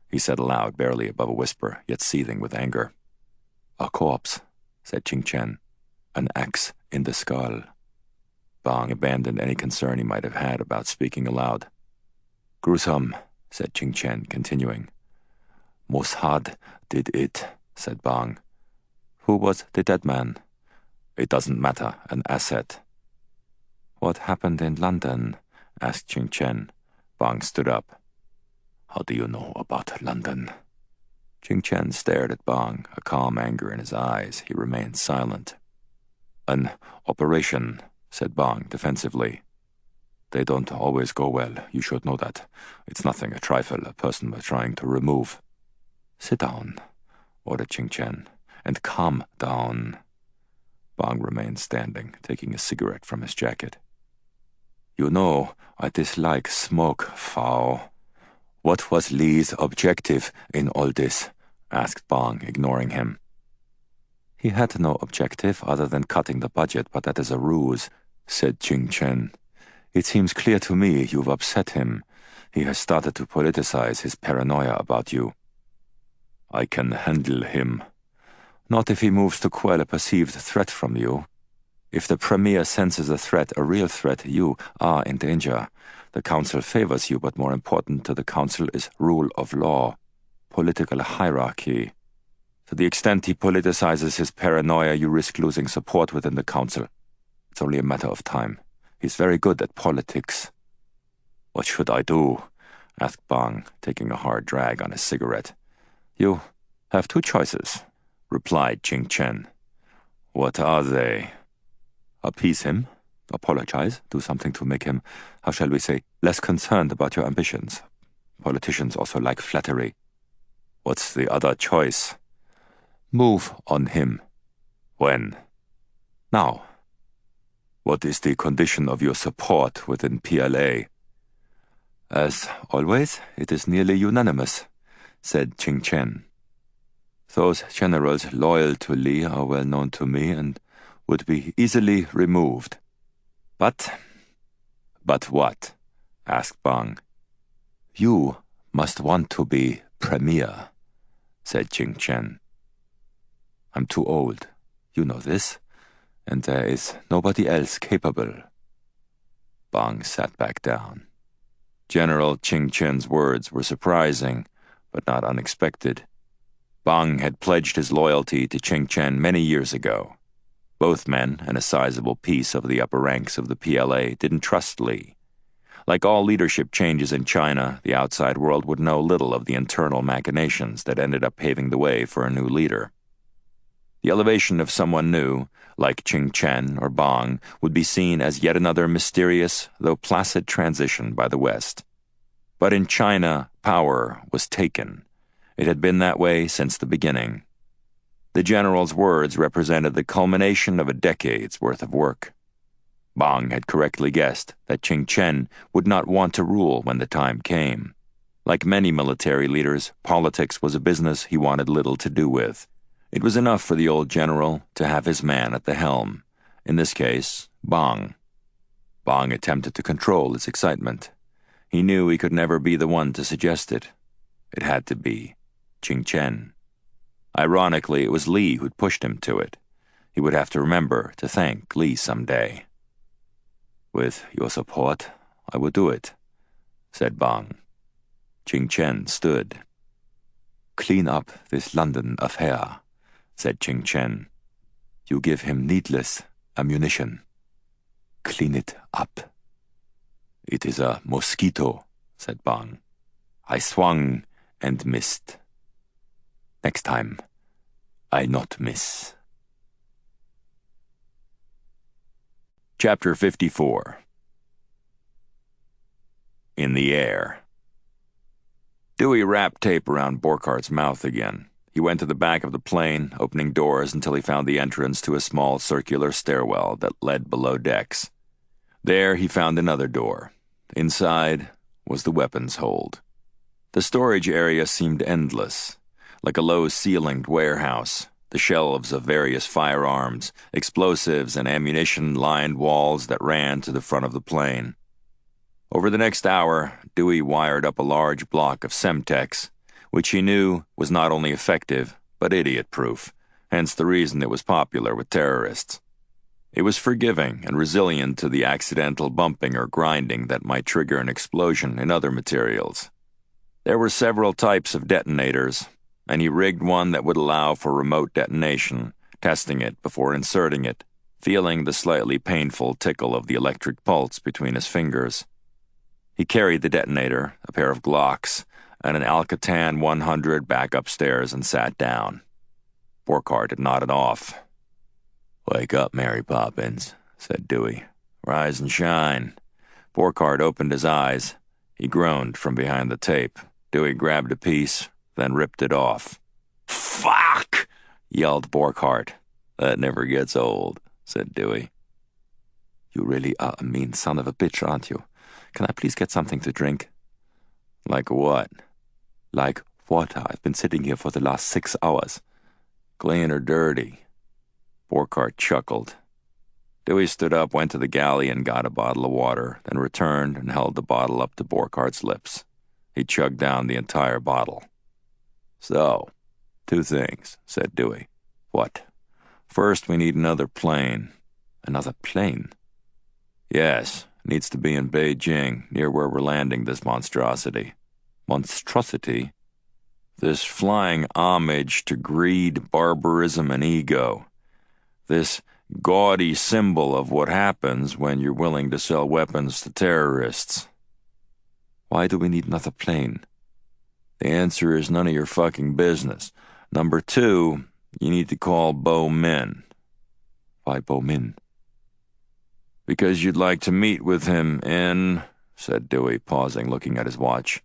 He said aloud, barely above a whisper, yet seething with anger. A corpse, said Ching-chen. An axe in the skull. Bhang abandoned any concern he might have had about speaking aloud. Gruesome, said Ching-chen, continuing. Mossad did it, said Bhang. Who was the dead man? It doesn't matter, an asset. What happened in London? Asked Ching-chen. Bhang stood up. How do you know about London? Ching-chen stared at Bhang, a calm anger in his eyes. He remained silent. An operation, said Bhang defensively. They don't always go well, you should know that. It's nothing, a trifle, a person we're trying to remove. Sit down, ordered Ching-chen, and calm down. Bhang remained standing, taking a cigarette from his jacket. You know, I dislike smoke, Fao. What was Li's objective in all this? Asked Bhang, ignoring him. He had no objective other than cutting the budget, but that is a ruse, said Ching-chen. It seems clear to me you've upset him. He has started to politicize his paranoia about you. I can handle him. Not if he moves to quell a perceived threat from you. If the Premier senses a threat, a real threat, you are in danger. The Council favors you, but more important to the Council is rule of law, political hierarchy. To the extent he politicizes his paranoia, you risk losing support within the council. It's only a matter of time. He's very good at politics." "What should I do?" asked Bhang, taking a hard drag on his cigarette. "You have two choices," replied Ching Chen. "What are they?" "Appease him, apologize, do something to make him, how shall we say, less concerned about your ambitions. Politicians also like flattery." "What's the other choice?" "Move on him." "When?" "Now." "What is the condition of your support within PLA?" "As always, it is nearly unanimous," said Ching Chen. "Those generals loyal to Li are well known to me and would be easily removed. But what?" asked Bhang. "You must want to be premier," said Ching Chen. "I'm too old, you know this, and there is nobody else capable." Bhang sat back down. General Ching Chen's words were surprising, but not unexpected. Bhang had pledged his loyalty to Ching Chen many years ago. Both men, and a sizable piece of the upper ranks of the PLA, didn't trust Li. Like all leadership changes in China, the outside world would know little of the internal machinations that ended up paving the way for a new leader. The elevation of someone new, like Ching Chen or Bhang, would be seen as yet another mysterious, though placid transition by the West. But in China, power was taken. It had been that way since the beginning. The general's words represented the culmination of a decade's worth of work. Bhang had correctly guessed that Ching Chen would not want to rule when the time came. Like many military leaders, politics was a business he wanted little to do with. It was enough for the old general to have his man at the helm, in this case, Bhang. Bhang attempted to control his excitement. He knew he could never be the one to suggest it. It had to be Ching Chen. Ironically, it was Li who'd pushed him to it. He would have to remember to thank Li someday. "With your support, I will do it," said Bhang. Ching Chen stood. "Clean up this London affair," said Ching Chen. "You give him needless ammunition. Clean it up." "It is a mosquito," said Bhang. "I swung and missed. Next time, I not miss." Chapter 54. In the Air. Dewey wrapped tape around Borchart's mouth again. He went to the back of the plane, opening doors until he found the entrance to a small circular stairwell that led below decks. There he found another door. Inside was the weapons hold. The storage area seemed endless, like a low-ceilinged warehouse. The shelves of various firearms, explosives, and ammunition lined walls that ran to the front of the plane. Over the next hour, Dewey wired up a large block of Semtex, which he knew was not only effective, but idiot-proof, hence the reason it was popular with terrorists. It was forgiving and resilient to the accidental bumping or grinding that might trigger an explosion in other materials. There were several types of detonators, and he rigged one that would allow for remote detonation, testing it before inserting it, feeling the slightly painful tickle of the electric pulse between his fingers. He carried the detonator, a pair of Glocks, and an Alcatan 100 back upstairs and sat down. Borchart had nodded off. "Wake up, Mary Poppins," said Dewey. "Rise and shine." Borchart opened his eyes. He groaned from behind the tape. Dewey grabbed a piece, then ripped it off. "Fuck!" yelled Borchart. "That never gets old," said Dewey. "You really are a mean son of a bitch, aren't you? Can I please get something to drink?" "Like what?" "Like water. I've been sitting here for the last 6 hours. "Clean or dirty?" Borchart chuckled. Dewey stood up, went to the galley, and got a bottle of water, then returned and held the bottle up to Borchart's lips. He chugged down the entire bottle. "So, 2 things," said Dewey. "What?" "First, we need another plane." "Another plane?" "Yes, needs to be in Beijing, near where we're landing this monstrosity." "Monstrosity?" This flying homage to greed, barbarism, and ego. This gaudy symbol of what happens when you're willing to sell weapons to terrorists. Why do we need another plane? The answer is none of your fucking business. Number 2, you need to call Bo Min. Why Bo Min? Because you'd like to meet with him in, said Dewey, pausing, looking at his watch,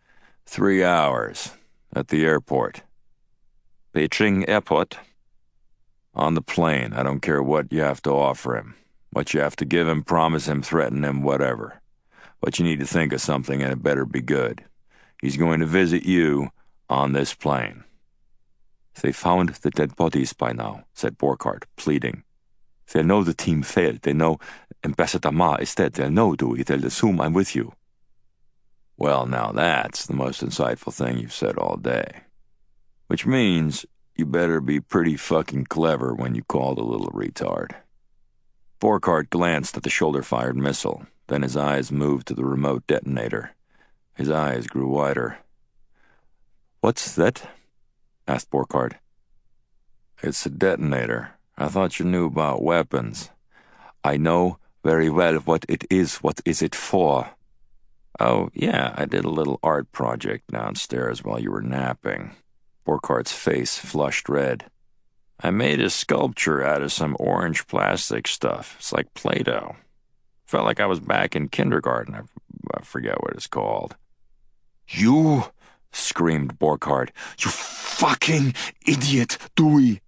3 hours, at the airport. Beijing Airport? On the plane. I don't care what you have to offer him. What you have to give him, promise him, threaten him, whatever. But you need to think of something, and it better be good. He's going to visit you on this plane. They found the dead bodies by now, said Borchardt, pleading. They'll know the team failed. They know Ambassador Ma is dead. They'll know, Dewey. They'll assume I'm with you. Well, now that's the most insightful thing you've said all day. Which means you better be pretty fucking clever when you call the little retard. Borchardt glanced at the shoulder-fired missile. Then his eyes moved to the remote detonator. His eyes grew wider. What's that? Asked Borchardt. It's a detonator. I thought you knew about weapons. I know very well what it is. What is it for? Oh, yeah, I did a little art project downstairs while you were napping. Borchardt's face flushed red. I made a sculpture out of some orange plastic stuff. It's like Play-Doh. Felt like I was back in kindergarten. I forget what it's called. You, screamed Borchardt. You fucking idiot, Dewey.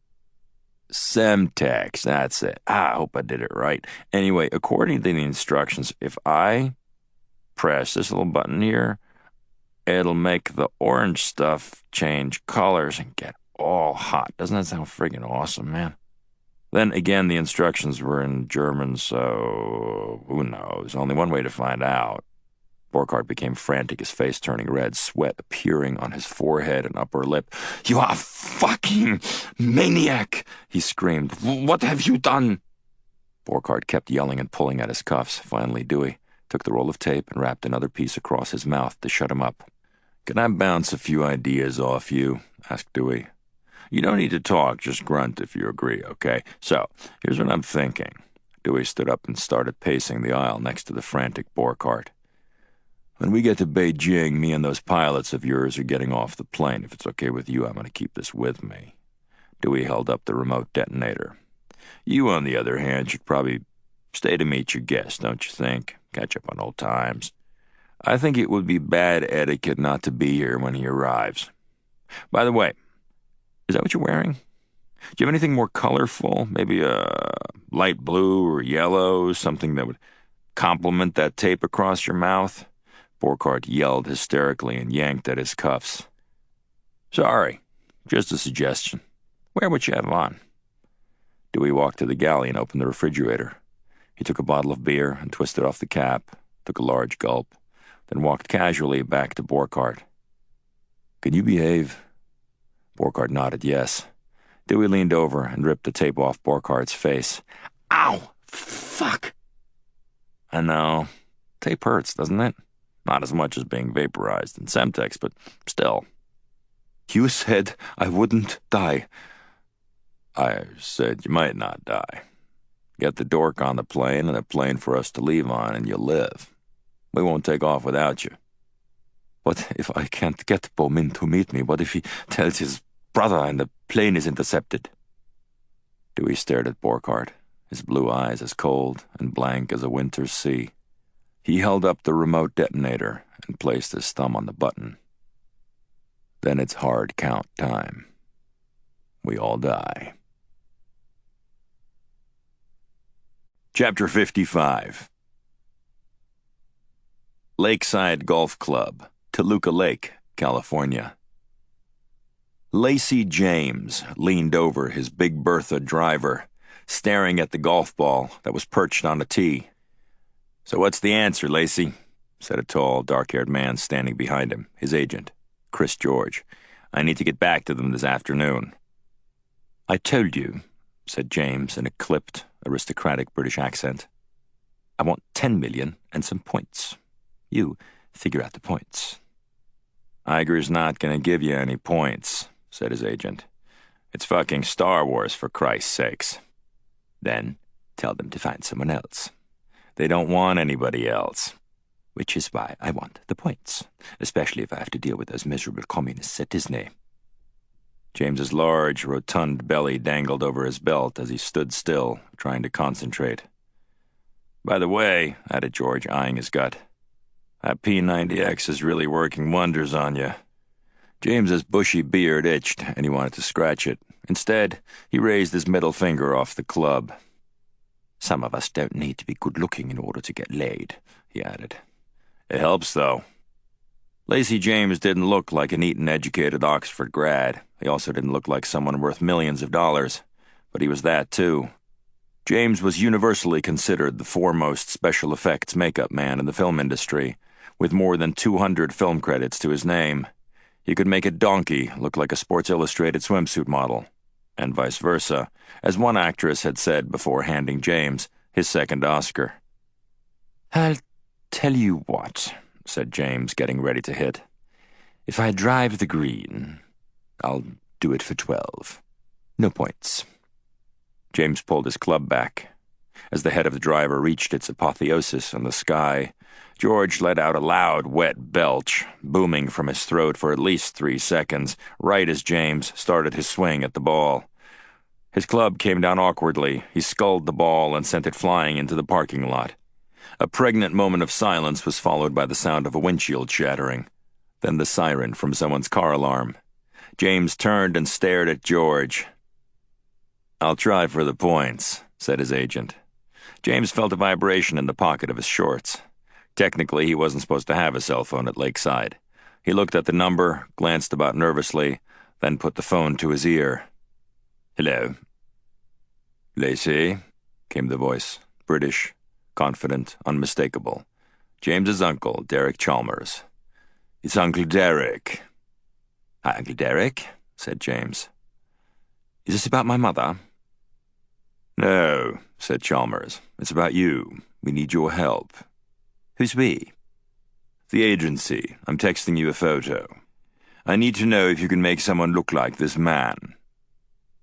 Semtex, that's it. I hope I did it right. Anyway, according to the instructions, if I press this little button here, it'll make the orange stuff change colors and get all hot. Doesn't that sound friggin' awesome, man? Then again, the instructions were in German, so who knows? Only one way to find out. Borchardt became frantic, his face turning red, sweat appearing on his forehead and upper lip. You are a fucking maniac, he screamed. What have you done? Borchardt kept yelling and pulling at his cuffs. Finally, Dewey took the roll of tape and wrapped another piece across his mouth to shut him up. Can I bounce a few ideas off you? Asked Dewey. You don't need to talk, just grunt if you agree, okay? So, here's what I'm thinking. Dewey stood up and started pacing the aisle next to the frantic Borchardt. When we get to Beijing, me and those pilots of yours are getting off the plane. If it's okay with you, I'm going to keep this with me. Dewey held up the remote detonator. You, on the other hand, should probably stay to meet your guest, don't you think? Catch up on old times. I think it would be bad etiquette not to be here when he arrives. By the way, is that what you're wearing? Do you have anything more colorful? Maybe a light blue or yellow, something that would complement that tape across your mouth? Borchardt yelled hysterically and yanked at his cuffs. Sorry, just a suggestion. Wear what you have on. Dewey walked to the galley and opened the refrigerator. He took a bottle of beer and twisted off the cap, took a large gulp, then walked casually back to Borchardt. Can you behave? Borchardt nodded yes. Dewey leaned over and ripped the tape off Borchardt's face. Ow! Fuck! I know. Tape hurts, doesn't it? Not as much as being vaporized in Semtex, but still. You said I wouldn't die. I said you might not die. Get the dork on the plane and a plane for us to leave on, and you'll live. We won't take off without you. What if I can't get Bo Min to meet me? What if he tells his brother and the plane is intercepted? Dewey stared at Borchardt, his blue eyes as cold and blank as a winter's sea. He held up the remote detonator and placed his thumb on the button. Then it's hard count time. We all die. Chapter 55. Lakeside Golf Club, Toluca Lake, California. Lacey James leaned over his Big Bertha driver, staring at the golf ball that was perched on a tee. So what's the answer, Lacey? Said a tall, dark-haired man standing behind him, his agent, Chris George. I need to get back to them this afternoon. I told you, said James in a clipped, aristocratic British accent. I want 10 million and some points. You figure out the points. Iger's not gonna give you any points, said his agent. It's fucking Star Wars, for Christ's sakes. Then tell them to find someone else. They don't want anybody else. Which is why I want the points, especially if I have to deal with those miserable communists at Disney. James's large, rotund belly dangled over his belt as he stood still, trying to concentrate. By the way, added George, eyeing his gut, that P90X is really working wonders on you. James's bushy beard itched, and he wanted to scratch it. Instead, he raised his middle finger off the club. Some of us don't need to be good-looking in order to get laid, he added. It helps, though. Lacey James didn't look like an Eton-educated Oxford grad. He also didn't look like someone worth millions of dollars. But he was that, too. James was universally considered the foremost special effects makeup man in the film industry, with more than 200 film credits to his name. He could make a donkey look like a Sports Illustrated swimsuit model, and vice versa, as one actress had said before handing James his second Oscar. "I'll tell you what," said James, getting ready to hit. "If I drive the green, I'll do it for 12. No points." James pulled his club back. As the head of the driver reached its apotheosis in the sky, George let out a loud, wet belch, booming from his throat for at least 3 seconds, right as James started his swing at the ball. His club came down awkwardly. He sculled the ball and sent it flying into the parking lot. A pregnant moment of silence was followed by the sound of a windshield shattering, then the siren from someone's car alarm. James turned and stared at George. "I'll try for the points," said his agent. James felt a vibration in the pocket of his shorts. Technically, he wasn't supposed to have a cell phone at Lakeside. He looked at the number, glanced about nervously, then put the phone to his ear. "Hello." "Lacey," came the voice, British, confident, unmistakable. "James's uncle, Derek Chalmers." "It's Uncle Derek." "Hi, Uncle Derek," said James. "Is this about my mother?" "No," said Chalmers. "It's about you. We need your help." "Who's we?" "The agency. I'm texting you a photo. I need to know if you can make someone look like this man."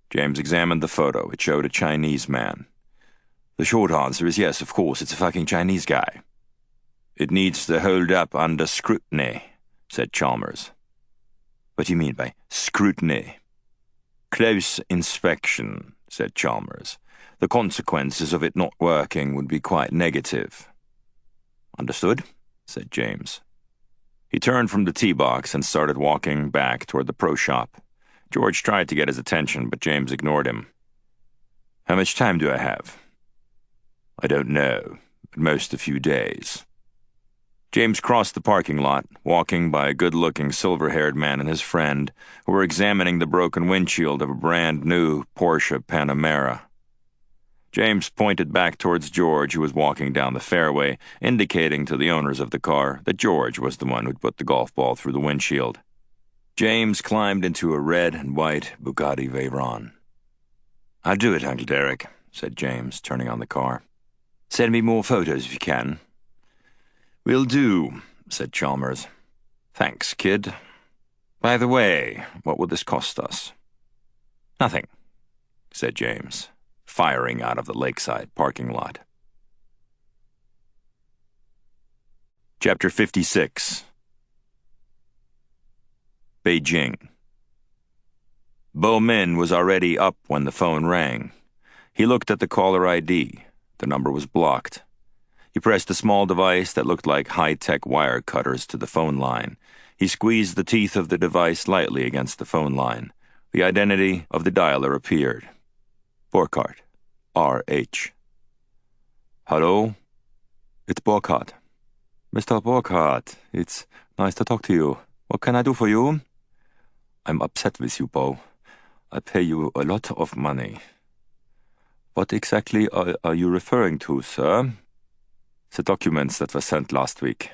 James examined the photo. It showed a Chinese man. "The short answer is yes, of course. It's a fucking Chinese guy." "It needs to hold up under scrutiny," said Chalmers. "What do you mean by scrutiny?" "Close inspection," said Chalmers. "The consequences of it not working would be quite negative." "Understood," said James. He turned from the tee box and started walking back toward the pro shop. George tried to get his attention, but James ignored him. "How much time do I have?" "I don't know. At most a few days." James crossed the parking lot, walking by a good-looking, silver-haired man and his friend, who were examining the broken windshield of a brand-new Porsche Panamera. James pointed back towards George, who was walking down the fairway, indicating to the owners of the car that George was the one who'd put the golf ball through the windshield. James climbed into a red and white Bugatti Veyron. "I'll do it, Uncle Derek," said James, turning on the car. "Send me more photos if you can." "Will do," said Chalmers. "Thanks, kid. By the way, what will this cost us?" "Nothing," said James, firing out of the lakeside parking lot. Chapter 56. Beijing. Bo Min was already up when the phone rang. He looked at the caller ID. The number was blocked. He pressed a small device that looked like high-tech wire cutters to the phone line. He squeezed the teeth of the device lightly against the phone line. The identity of the dialer appeared. Burkhardt, R.H. "Hello? It's Burkhardt." "Mr. Burkhardt, it's nice to talk to you. What can I do for you?" "I'm upset with you, Bo. I pay you a lot of money." "What exactly are you referring to, sir?" "The documents that were sent last week."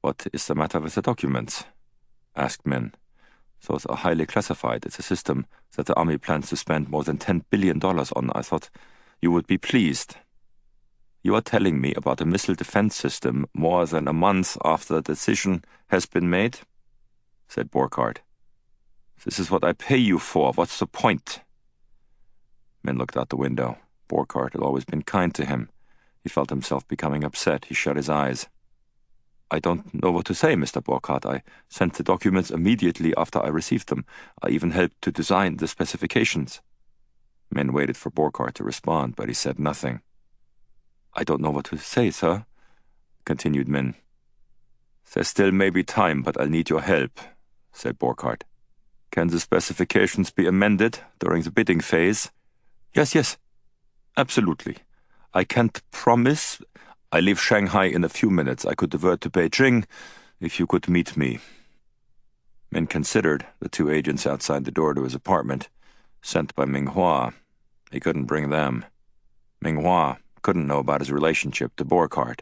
"What is the matter with the documents?" asked Min. "Those are highly classified. It's a system that the Army plans to spend more than $10 billion on. I thought you would be pleased." "You are telling me about a missile defense system more than a month after the decision has been made?" said Borchardt. "This is what I pay you for. What's the point?" Min looked out the window. Borchardt had always been kind to him. He felt himself becoming upset. He shut his eyes. "I don't know what to say, Mr. Borchardt. I sent the documents immediately after I received them. I even helped to design the specifications." Min waited for Borchardt to respond, but he said nothing. "I don't know what to say, sir," continued Min. "There still may be time, but I'll need your help," said Borchardt. "Can the specifications be amended during the bidding phase?" Yes, absolutely. I can't promise. I leave Shanghai in a few minutes. I could divert to Beijing if you could meet me." Min considered the two agents outside the door to his apartment, sent by Minghua. He couldn't bring them. Minghua couldn't know about his relationship to Borchardt.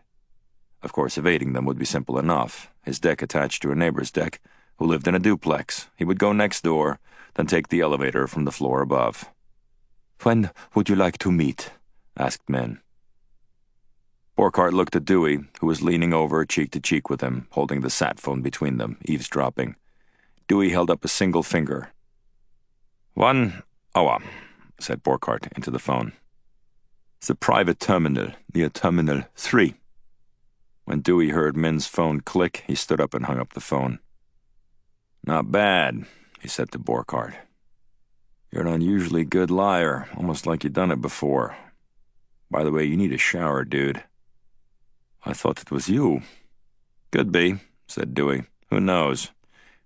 Of course, evading them would be simple enough. His deck attached to a neighbor's deck, who lived in a duplex. He would go next door, then take the elevator from the floor above. "When would you like to meet?" asked Min. Borchardt looked at Dewey, who was leaning over cheek to cheek with him, holding the sat phone between them, eavesdropping. Dewey held up a single finger. 1 hour, said Borchardt into the phone. "The private terminal, near Terminal 3. When Dewey heard Min's phone click, he stood up and hung up the phone. "Not bad," he said to Borchardt. "You're an unusually good liar, almost like you've done it before. By the way, you need a shower, dude." "I thought it was you." "Could be," said Dewey. "Who knows?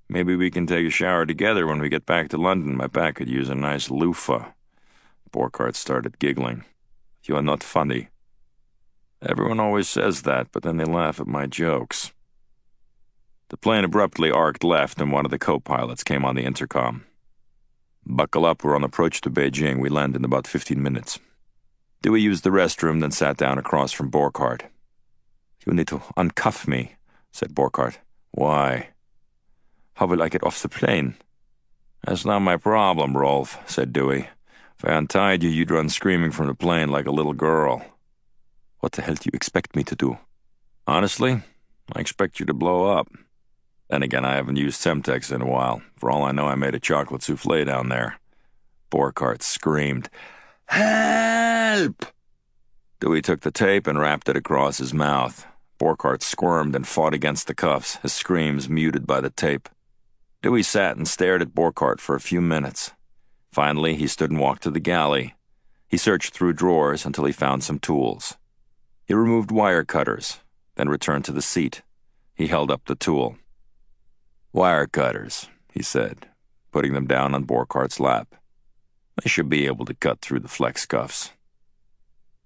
Maybe we can take a shower together when we get back to London. My back could use a nice loofah." Borchardt started giggling. "You are not funny." "Everyone always says that, but then they laugh at my jokes." The plane abruptly arced left, and one of the co-pilots came on the intercom. "Buckle up, we're on approach to Beijing. We land in about 15 minutes. Dewey used the restroom, then sat down across from Borchardt. "You need to uncuff me," said Borchardt. "Why?" "How will I get off the plane?" "That's not my problem, Rolf," said Dewey. "If I untied you, you'd run screaming from the plane like a little girl." "What the hell do you expect me to do?" "Honestly, I expect you to blow up. Then again, I haven't used Semtex in a while. For all I know, I made a chocolate souffle down there." Borchardt screamed, "Help!" Dewey took the tape and wrapped it across his mouth. Borchardt squirmed and fought against the cuffs, his screams muted by the tape. Dewey sat and stared at Borchardt for a few minutes. Finally, he stood and walked to the galley. He searched through drawers until he found some tools. He removed wire cutters, then returned to the seat. He held up the tool. "Wire cutters," he said, putting them down on Borchardt's lap. "They should be able to cut through the flex cuffs."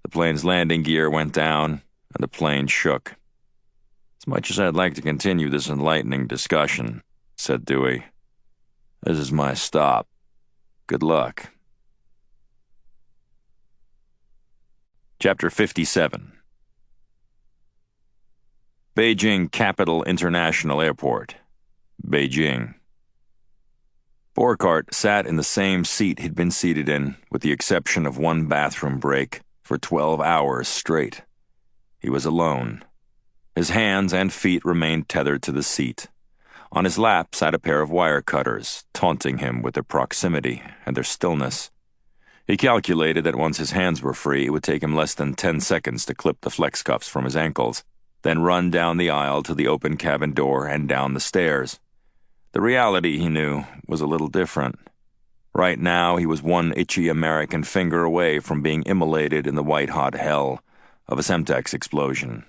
The plane's landing gear went down, and the plane shook. "As much as I'd like to continue this enlightening discussion," said Dewey, "this is my stop. Good luck." Chapter 57. Beijing Capital International Airport. Beijing. Borchardt sat in the same seat he'd been seated in, with the exception of one bathroom break, for 12 hours straight. He was alone. His hands and feet remained tethered to the seat. On his lap sat a pair of wire cutters, taunting him with their proximity and their stillness. He calculated that once his hands were free, it would take him less than 10 seconds to clip the flex cuffs from his ankles, then run down the aisle to the open cabin door and down the stairs. The reality, he knew, was a little different. Right now, he was one itchy American finger away from being immolated in the white-hot hell of a Semtex explosion.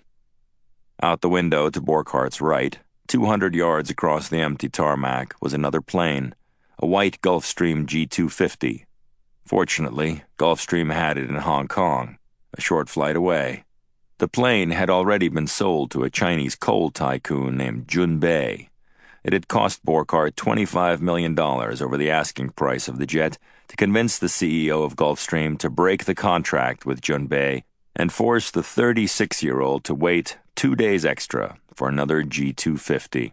Out the window to Borchardt's right, 200 yards across the empty tarmac, was another plane, a white Gulfstream G250. Fortunately, Gulfstream had it in Hong Kong, a short flight away. The plane had already been sold to a Chinese coal tycoon named Junbei. It had cost Borchardt $25 million over the asking price of the jet to convince the CEO of Gulfstream to break the contract with Junbei and force the 36-year-old to wait 2 days extra for another G250.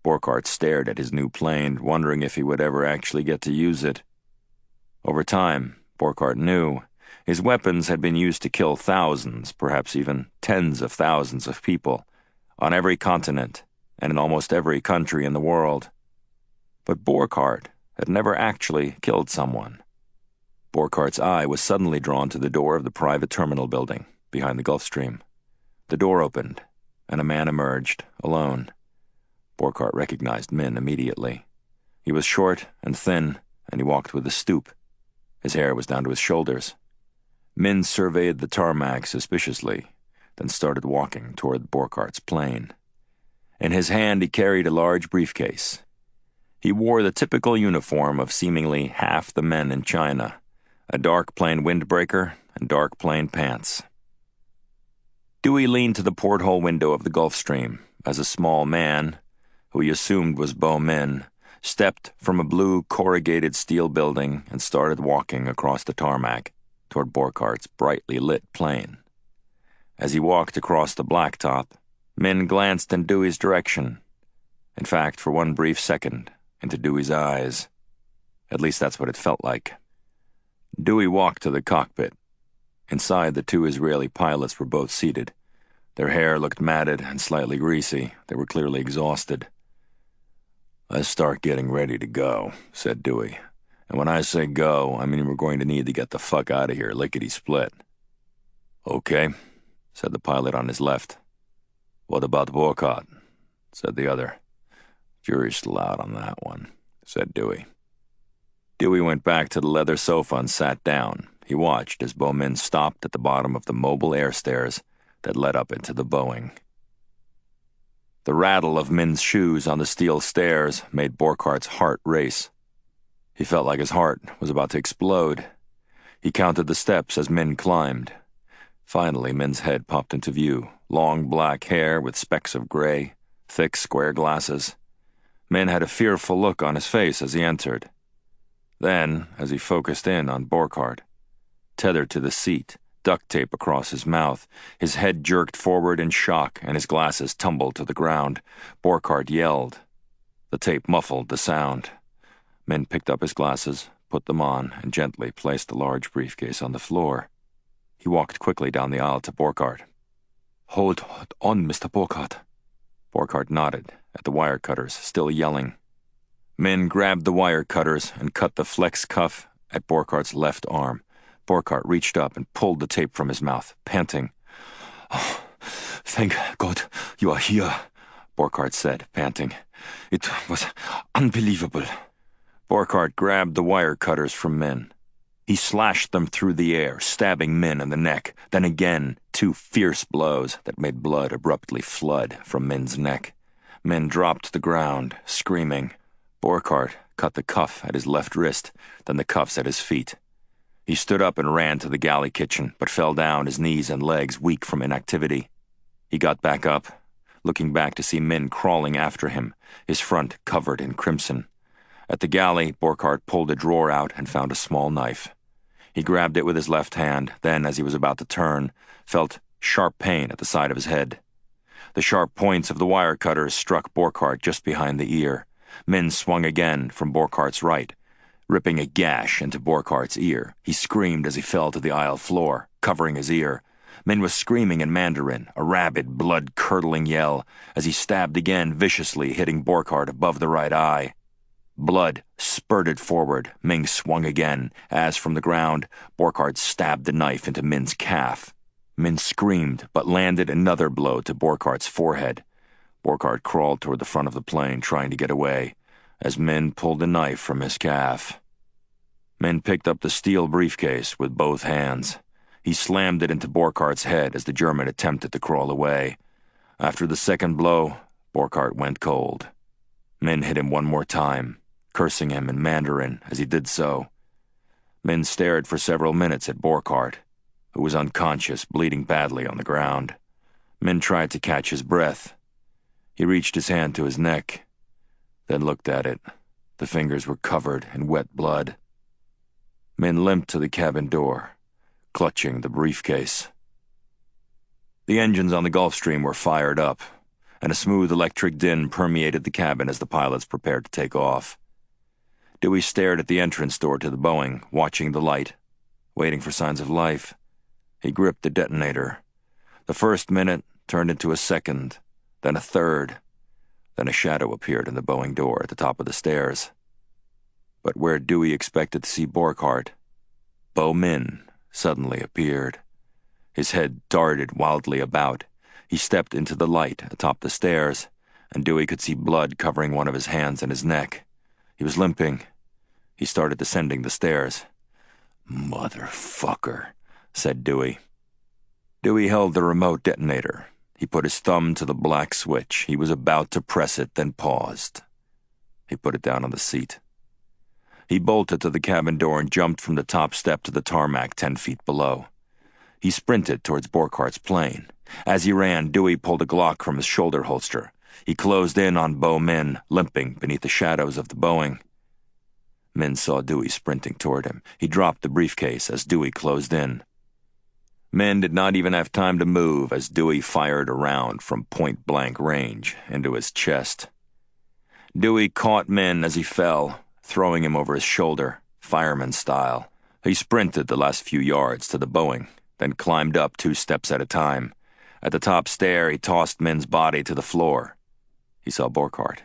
Borchardt stared at his new plane, wondering if he would ever actually get to use it. Over time, Borchardt knew, his weapons had been used to kill thousands, perhaps even tens of thousands of people, on every continent, and in almost every country in the world. But Borchardt had never actually killed someone. Borchardt's eye was suddenly drawn to the door of the private terminal building behind the Gulf Stream. The door opened, and a man emerged, alone. Borchardt recognized Min immediately. He was short and thin, and he walked with a stoop. His hair was down to his shoulders. Min surveyed the tarmac suspiciously, then started walking toward Borchardt's plane. In his hand he carried a large briefcase. He wore the typical uniform of seemingly half the men in China, a dark plain windbreaker and dark plain pants. Dewey leaned to the porthole window of the Gulf Stream as a small man, who he assumed was Bo Min, stepped from a blue corrugated steel building and started walking across the tarmac toward Borchardt's brightly lit plane. As he walked across the blacktop, Min glanced in Dewey's direction. In fact, for one brief second, into Dewey's eyes. At least that's what it felt like. Dewey walked to the cockpit. Inside, the two Israeli pilots were both seated. Their hair looked matted and slightly greasy. They were clearly exhausted. "Let's start getting ready to go," said Dewey. "And when I say go, I mean we're going to need to get the fuck out of here, lickety-split." "Okay," said the pilot on his left. "What about Borchardt?" said the other. "Jury's still out on that one," said Dewey. Dewey went back to the leather sofa and sat down. He watched as Bo Min stopped at the bottom of the mobile air stairs that led up into the Boeing. The rattle of Min's shoes on the steel stairs made Borchardt's heart race. He felt like his heart was about to explode. He counted the steps as Min climbed. Finally, Min's head popped into view, long black hair with specks of gray, thick square glasses. Min had a fearful look on his face as he entered. Then, as he focused in on Borchardt, tethered to the seat, duct tape across his mouth, his head jerked forward in shock and his glasses tumbled to the ground, Borchardt yelled. The tape muffled the sound. Min picked up his glasses, put them on, and gently placed the large briefcase on the floor. He walked quickly down the aisle to Borchardt. "Hold on, Mr. Borchardt." Borchardt nodded at the wire cutters, still yelling. Min grabbed the wire cutters and cut the flex cuff at Borchardt's left arm. Borchardt reached up and pulled the tape from his mouth, panting. "Oh, thank God you are here," Borchardt said, panting. "It was unbelievable." Borchardt grabbed the wire cutters from Min. He slashed them through the air, stabbing Min in the neck, then again 2 fierce blows that made blood abruptly flood from Min's neck. Min dropped to the ground, screaming. Borchardt cut the cuff at his left wrist, then the cuffs at his feet. He stood up and ran to the galley kitchen, but fell down, his knees and legs weak from inactivity. He got back up, looking back to see Min crawling after him, his front covered in crimson. At the galley, Borchardt pulled a drawer out and found a small knife. He grabbed it with his left hand, then, as he was about to turn, felt sharp pain at the side of his head. The sharp points of the wire cutters struck Borchardt just behind the ear. Min swung again from Borchardt's right, ripping a gash into Borchardt's ear. He screamed as he fell to the aisle floor, covering his ear. Min was screaming in Mandarin, a rabid, blood-curdling yell, as he stabbed again viciously, hitting Borchardt above the right eye. Blood spurted forward. Ming swung again, as from the ground, Borchardt stabbed the knife into Min's calf. Min screamed, but landed another blow to Borchardt's forehead. Borchardt crawled toward the front of the plane, trying to get away, as Min pulled the knife from his calf. Min picked up the steel briefcase with both hands. He slammed it into Borchardt's head as the German attempted to crawl away. After the second blow, Borchardt went cold. Min hit him one more time, cursing him in Mandarin as he did so. Min stared for several minutes at Borchardt, who was unconscious, bleeding badly on the ground. Min tried to catch his breath. He reached his hand to his neck, then looked at it. The fingers were covered in wet blood. Min limped to the cabin door, clutching the briefcase. The engines on the Gulfstream were fired up, and a smooth electric din permeated the cabin as the pilots prepared to take off. Dewey stared at the entrance door to the Boeing, watching the light, waiting for signs of life. He gripped the detonator. The first minute turned into a second, then a third. Then a shadow appeared in the bowing door at the top of the stairs. But where Dewey expected to see Borchardt, Bo Min suddenly appeared. His head darted wildly about. He stepped into the light atop the stairs, and Dewey could see blood covering one of his hands and his neck. He was limping. He started descending the stairs. "Motherfucker," said Dewey. Dewey held the remote detonator. He put his thumb to the black switch. He was about to press it, then paused. He put it down on the seat. He bolted to the cabin door and jumped from the top step to the tarmac 10 feet below. He sprinted towards Borchardt's plane. As he ran, Dewey pulled a Glock from his shoulder holster. He closed in on Bo Min, limping beneath the shadows of the Boeing. Min saw Dewey sprinting toward him. He dropped the briefcase as Dewey closed in. Min did not even have time to move as Dewey fired a round from point-blank range into his chest. Dewey caught Min as he fell, throwing him over his shoulder, fireman style. He sprinted the last few yards to the Boeing, then climbed up 2 steps at a time. At the top stair, he tossed Min's body to the floor. He saw Borchardt.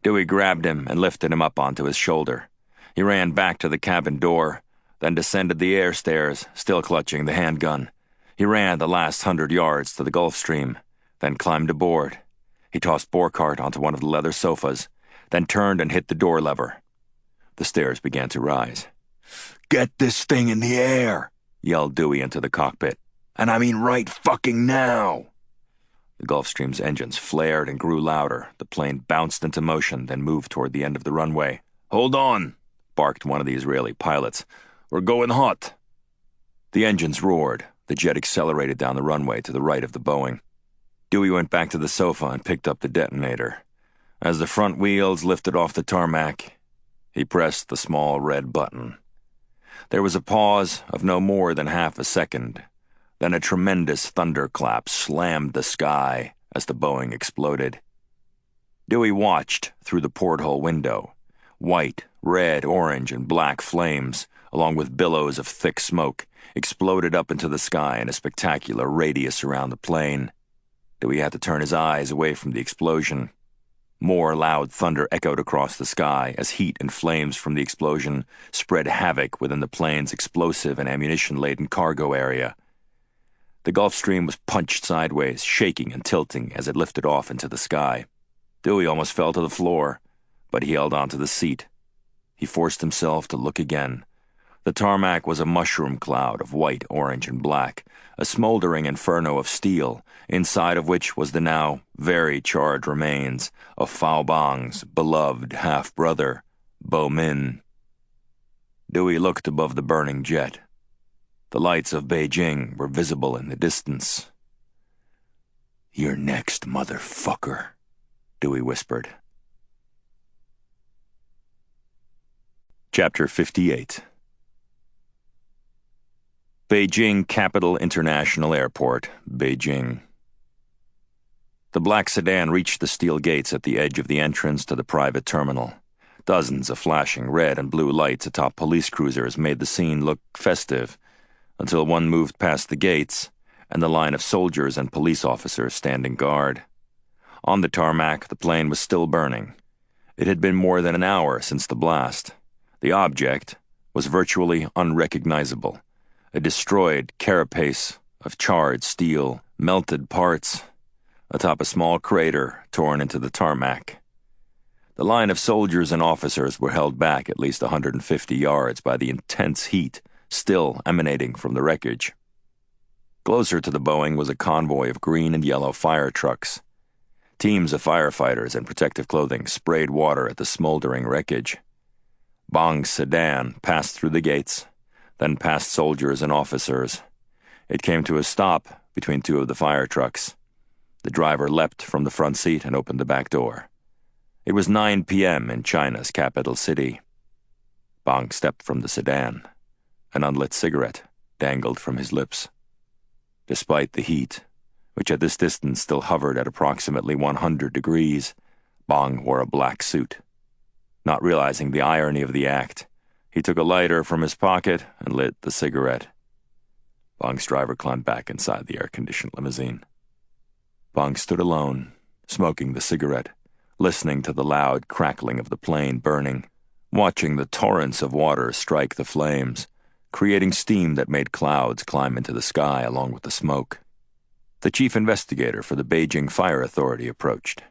Dewey grabbed him and lifted him up onto his shoulder. He ran back to the cabin door, then descended the air stairs, still clutching the handgun. He ran the last 100 yards to the Gulf Stream, then climbed aboard. He tossed Borchardt onto one of the leather sofas, then turned and hit the door lever. The stairs began to rise. "Get this thing in the air!" yelled Dewey into the cockpit. "And I mean right fucking now!" The Gulfstream's engines flared and grew louder. The plane bounced into motion, then moved toward the end of the runway. "Hold on!" barked one of the Israeli pilots. "We're going hot!" The engines roared. The jet accelerated down the runway to the right of the Boeing. Dewey went back to the sofa and picked up the detonator. As the front wheels lifted off the tarmac, he pressed the small red button. There was a pause of no more than half a second. Then a tremendous thunderclap slammed the sky as the Boeing exploded. Dewey watched through the porthole window. White, red, orange, and black flames, along with billows of thick smoke, exploded up into the sky in a spectacular radius around the plane. Dewey had to turn his eyes away from the explosion. More loud thunder echoed across the sky as heat and flames from the explosion spread havoc within the plane's explosive and ammunition-laden cargo area. The Gulfstream was punched sideways, shaking and tilting as it lifted off into the sky. Dewey almost fell to the floor, but he held onto the seat. He forced himself to look again. The tarmac was a mushroom cloud of white, orange, and black, a smoldering inferno of steel, inside of which was the now very charred remains of Fao Bhang's beloved half-brother, Bo Min. Dewey looked above the burning jet. The lights of Beijing were visible in the distance. "You're next, motherfucker," Dewey whispered. Chapter 58. Beijing Capital International Airport, Beijing. The black sedan reached the steel gates at the edge of the entrance to the private terminal. Dozens of flashing red and blue lights atop police cruisers made the scene look festive, until one moved past the gates and the line of soldiers and police officers standing guard. On the tarmac, the plane was still burning. It had been more than an hour since the blast. The object was virtually unrecognizable. A destroyed carapace of charred steel, melted parts, atop a small crater torn into the tarmac. The line of soldiers and officers were held back at least 150 yards by the intense heat still emanating from the wreckage. Closer to the Boeing was a convoy of green and yellow fire trucks. Teams of firefighters in protective clothing sprayed water at the smoldering wreckage. Bhang's sedan passed through the gates, then past soldiers and officers. It came to a stop between 2 of the fire trucks. The driver leapt from the front seat and opened the back door. It was 9 p.m. in China's capital city. Bhang stepped from the sedan. An unlit cigarette dangled from his lips. Despite the heat, which at this distance still hovered at approximately 100 degrees, Bhang wore a black suit. Not realizing the irony of the act, he took a lighter from his pocket and lit the cigarette. Bhang's driver climbed back inside the air-conditioned limousine. Bhang stood alone, smoking the cigarette, listening to the loud crackling of the plane burning, watching the torrents of water strike the flames, creating steam that made clouds climb into the sky along with the smoke. The chief investigator for the Beijing Fire Authority approached.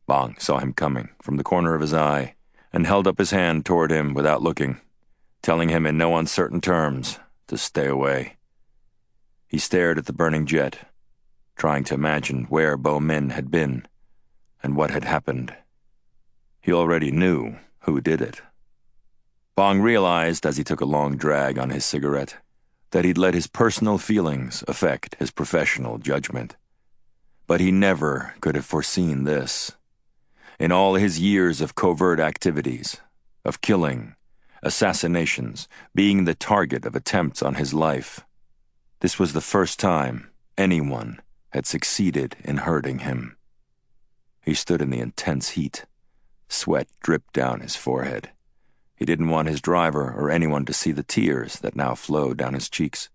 Bhang saw him coming from the corner of his eye and held up his hand toward him without looking, telling him in no uncertain terms to stay away. He stared at the burning jet, trying to imagine where Bo Min had been and what had happened. He already knew who did it. Bhang realized as he took a long drag on his cigarette that he'd let his personal feelings affect his professional judgment. But he never could have foreseen this. In all his years of covert activities, of killing, assassinations, being the target of attempts on his life, this was the first time anyone had succeeded in hurting him. He stood in the intense heat. Sweat dripped down his forehead. He didn't want his driver or anyone to see the tears that now flowed down his cheeks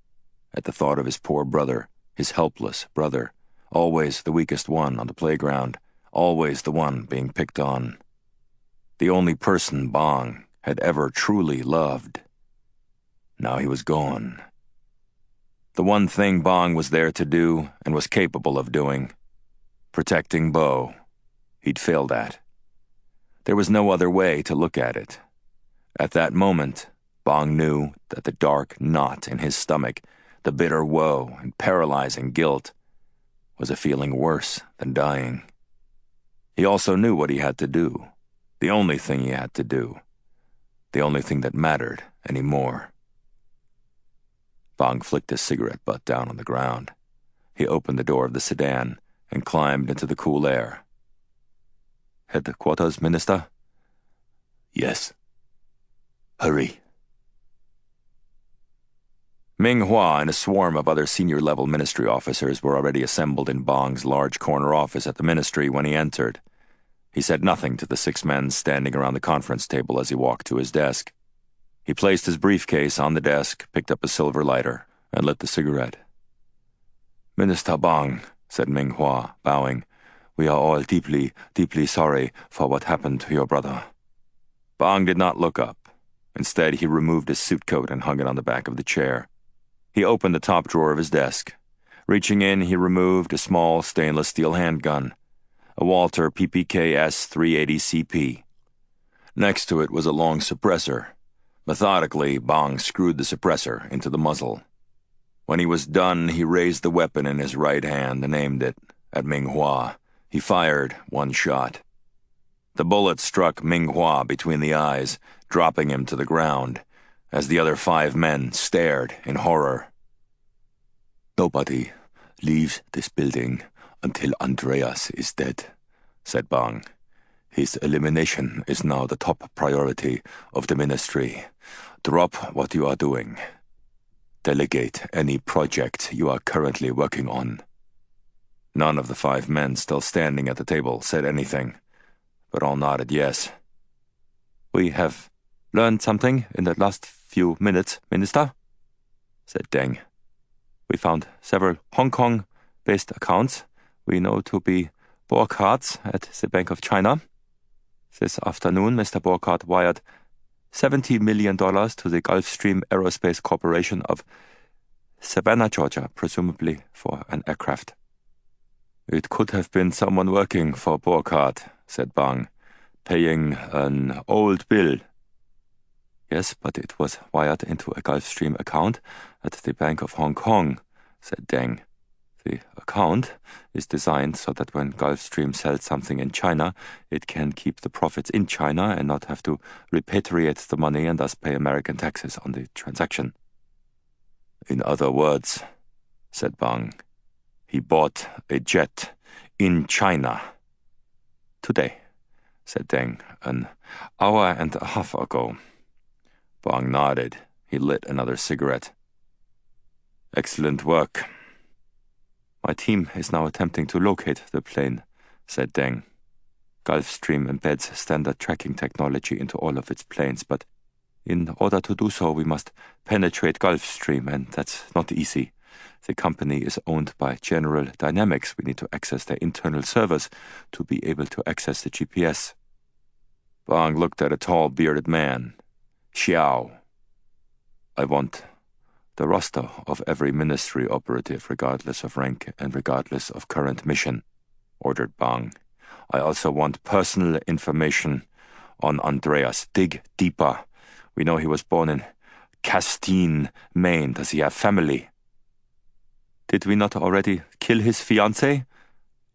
at the thought of his poor brother, his helpless brother, always the weakest one on the playground, always the one being picked on. The only person Bhang had ever truly loved. Now he was gone. The one thing Bhang was there to do and was capable of doing, protecting Bo, he'd failed at. There was no other way to look at it. At that moment, Bhang knew that the dark knot in his stomach, the bitter woe and paralyzing guilt, was a feeling worse than dying. He also knew what he had to do, the only thing he had to do, the only thing that mattered anymore. Bhang flicked his cigarette butt down on the ground. He opened the door of the sedan and climbed into the cool air. "Headquarters, Minister?" "Yes. Hurry." Ming Hua and a swarm of other senior-level ministry officers were already assembled in Bhang's large corner office at the ministry when he entered. He said nothing to the 6 men standing around the conference table as he walked to his desk. He placed his briefcase on the desk, picked up a silver lighter, and lit the cigarette. "Minister Bhang," said Ming Hua, bowing, "we are all deeply, deeply sorry for what happened to your brother." Bhang did not look up. Instead, he removed his suit coat and hung it on the back of the chair. He opened the top drawer of his desk. Reaching in, he removed a small stainless steel handgun, a Walter PPK-S 380 CP. Next to it was a long suppressor. Methodically, Bhang screwed the suppressor into the muzzle. When he was done, he raised the weapon in his right hand and aimed it at Ming Hua. He fired one shot. The bullet struck Ming Hua between the eyes, dropping him to the ground, as the other 5 men stared in horror. "Nobody leaves this building until Andreas is dead," said Bhang. "His elimination is now the top priority of the ministry. Drop what you are doing. Delegate any project you are currently working on." None of the 5 men still standing at the table said anything, but all nodded yes. "We have learned something in the last few minutes, Minister," said Deng. "We found several Hong Kong-based accounts we know to be Burkhardt's at the Bank of China. This afternoon, Mr. Burkhardt wired $70 million to the Gulfstream Aerospace Corporation of Savannah, Georgia, presumably for an aircraft." "It could have been someone working for Burkhardt," said Bhang, "paying an old bill." "Yes, but it was wired into a Gulfstream account at the Bank of Hong Kong," said Deng. "The account is designed so that when Gulfstream sells something in China, it can keep the profits in China and not have to repatriate the money and thus pay American taxes on the transaction." "In other words," said Bhang, "he bought a jet in China." "Today," said Deng, "an hour and a half ago." Bhang nodded. He lit another cigarette. "Excellent work." "My team is now attempting to locate the plane," said Deng. "Gulfstream embeds standard tracking technology into all of its planes, but in order to do so we must penetrate Gulfstream, and that's not easy. The company is owned by General Dynamics. We need to access their internal servers to be able to access the GPS. Bhang looked at a tall, bearded man. Xiao. I want the roster of every ministry operative, regardless of rank and regardless of current mission, ordered Bhang. I also want personal information on Andreas. Dig deeper. We know he was born in Castine, Maine. Does he have family? Did we not already kill his fiancée?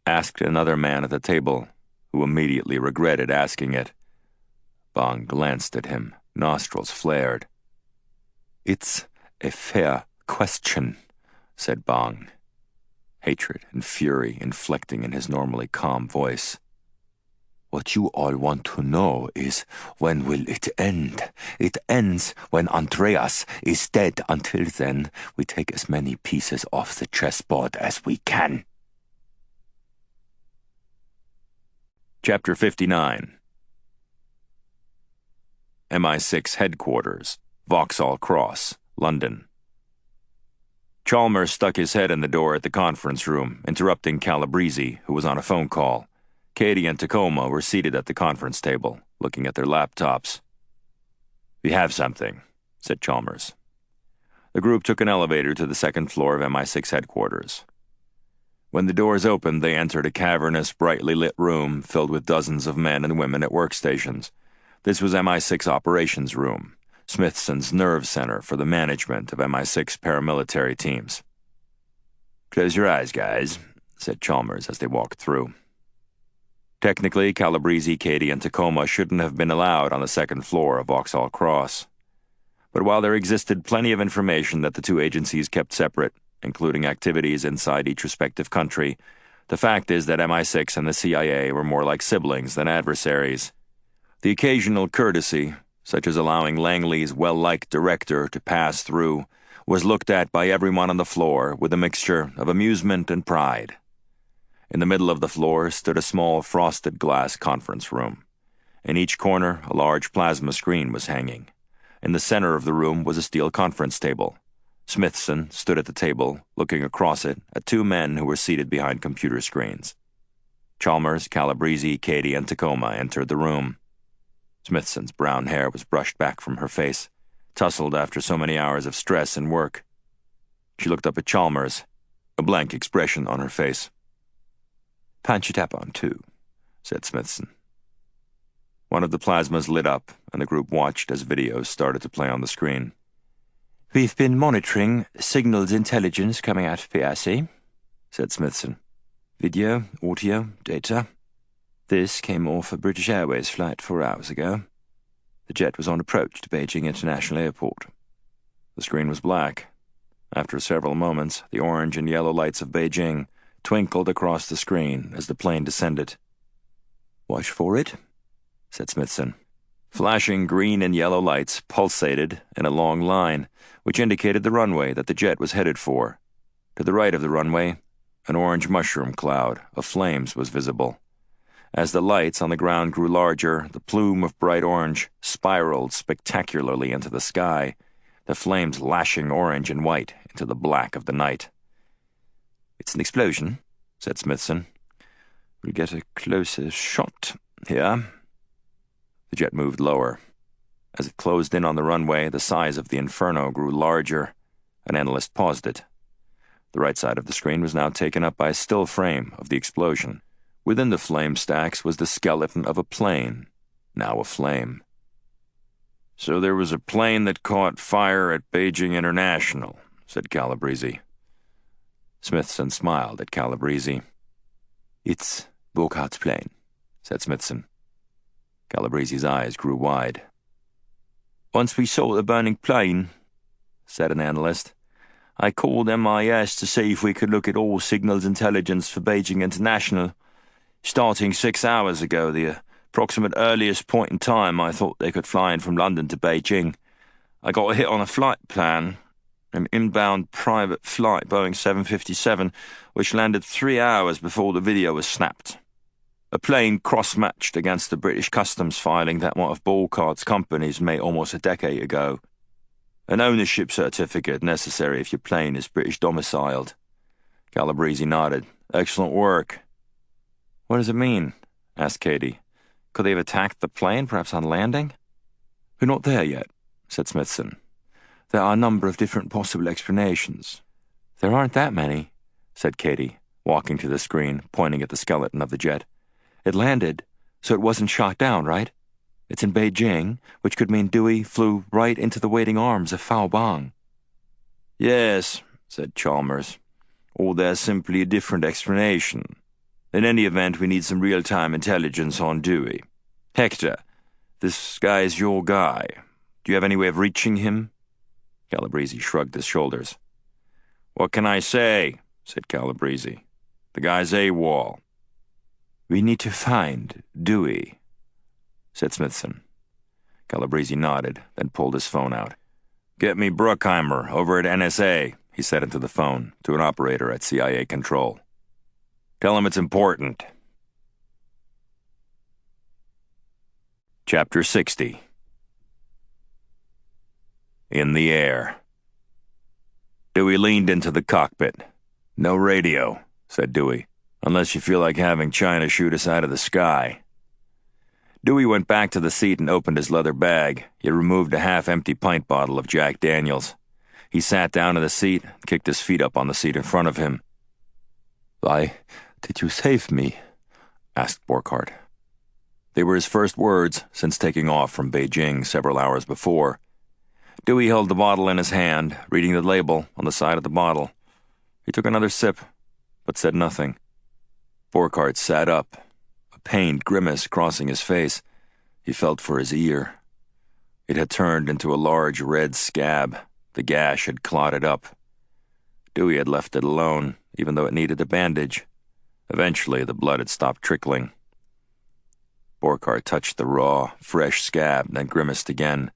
Asked another man at the table, who immediately regretted asking it. Bhang glanced at him, nostrils flared. It's a fair question, said Bhang, hatred and fury inflecting in his normally calm voice. What you all want to know is, when will it end? It ends when Andreas is dead. Until then, we take as many pieces off the chessboard as we can. Chapter 59. MI6 Headquarters, Vauxhall Cross, London. Chalmers stuck his head in the door at the conference room, interrupting Calabrese, who was on a phone call. Katie and Tacoma were seated at the conference table, looking at their laptops. "We have something," said Chalmers. The group took an elevator to the second floor of MI6 headquarters. When the doors opened, they entered a cavernous, brightly lit room filled with dozens of men and women at workstations. This was MI6 Operations Room, Smithson's nerve center for the management of MI6 paramilitary teams. "Close your eyes, guys," said Chalmers as they walked through. Technically, Calabrese, Katie, and Tacoma shouldn't have been allowed on the second floor of Vauxhall Cross. But while there existed plenty of information that the two agencies kept separate, including activities inside each respective country, the fact is that MI6 and the CIA were more like siblings than adversaries. The occasional courtesy, such as allowing Langley's well-liked director to pass through, was looked at by everyone on the floor with a mixture of amusement and pride. In the middle of the floor stood a small frosted glass conference room. In each corner, a large plasma screen was hanging. In the center of the room was a steel conference table. Smithson stood at the table, looking across it at two men who were seated behind computer screens. Chalmers, Calabrese, Katie, and Tacoma entered the room. Smithson's brown hair was brushed back from her face, tousled after so many hours of stress and work. She looked up at Chalmers, a blank expression on her face. "Punch it up on two," said Smithson. One of the plasmas lit up, and the group watched as videos started to play on the screen. "We've been monitoring signals intelligence coming out of PRC," said Smithson. "Video, audio, data. This came off a British Airways flight 4 hours ago. The jet was on approach to Beijing International Airport." The screen was black. After several moments, the orange and yellow lights of Beijing twinkled across the screen as the plane descended. "Watch for it," said Smithson. Flashing green and yellow lights pulsated in a long line, which indicated the runway that the jet was headed for. To the right of the runway, an orange mushroom cloud of flames was visible. As the lights on the ground grew larger, the plume of bright orange spiraled spectacularly into the sky, the flames lashing orange and white into the black of the night. "It's an explosion," said Smithson. "We'll get a closer shot here." The jet moved lower. As it closed in on the runway, the size of the inferno grew larger. An analyst paused it. The right side of the screen was now taken up by a still frame of the explosion. Within the flame stacks was the skeleton of a plane, now aflame. "So there was a plane that caught fire at Beijing International," said Calabrese. Smithson smiled at Calabrese. "It's Burkhardt's plane," said Smithson. Calabrese's eyes grew wide. "Once we saw the burning plane," said an analyst, "I called MIS to see if we could look at all signals intelligence for Beijing International. Starting 6 hours ago, the approximate earliest point in time I thought they could fly in from London to Beijing. I got a hit on a flight plan, an inbound private flight, Boeing 757, which landed 3 hours before the video was snapped. A plane cross-matched against the British customs filing that one of Burkhardt's companies made almost a decade ago. An ownership certificate necessary if your plane is British domiciled. Calabrese nodded. Excellent work. What does it mean? Asked Katie. Could they have attacked the plane, perhaps on landing? We're not there yet, said Smithson. There are a number of different possible explanations. There aren't that many, said Katie, walking to the screen, pointing at the skeleton of the jet. It landed, so it wasn't shot down, right? It's in Beijing, which could mean Dewey flew right into the waiting arms of Fao Bhang. Yes, said Chalmers. Or there's simply a different explanation. In any event, we need some real-time intelligence on Dewey. Hector, this guy is your guy. Do you have any way of reaching him? Calabrese shrugged his shoulders. What can I say? Said Calabrese. The guy's AWOL. We need to find Dewey, said Smithson. Calabrese nodded, then pulled his phone out. Get me Bruckheimer over at NSA, he said into the phone to an operator at CIA control. Tell him it's important. Chapter 60. In the air. Dewey leaned into the cockpit. No radio, said Dewey, unless you feel like having China shoot us out of the sky. Dewey went back to the seat and opened his leather bag. He removed a half-empty pint bottle of Jack Daniels. He sat down in the seat and kicked his feet up on the seat in front of him. Why did you save me? Asked Borchardt. They were his first words since taking off from Beijing several hours before. Dewey held the bottle in his hand, reading the label on the side of the bottle. He took another sip, but said nothing. Borchardt sat up, a pained grimace crossing his face. He felt for his ear. It had turned into a large red scab. The gash had clotted up. Dewey had left it alone, even though it needed a bandage. Eventually, the blood had stopped trickling. Borchardt touched the raw, fresh scab, then grimaced again.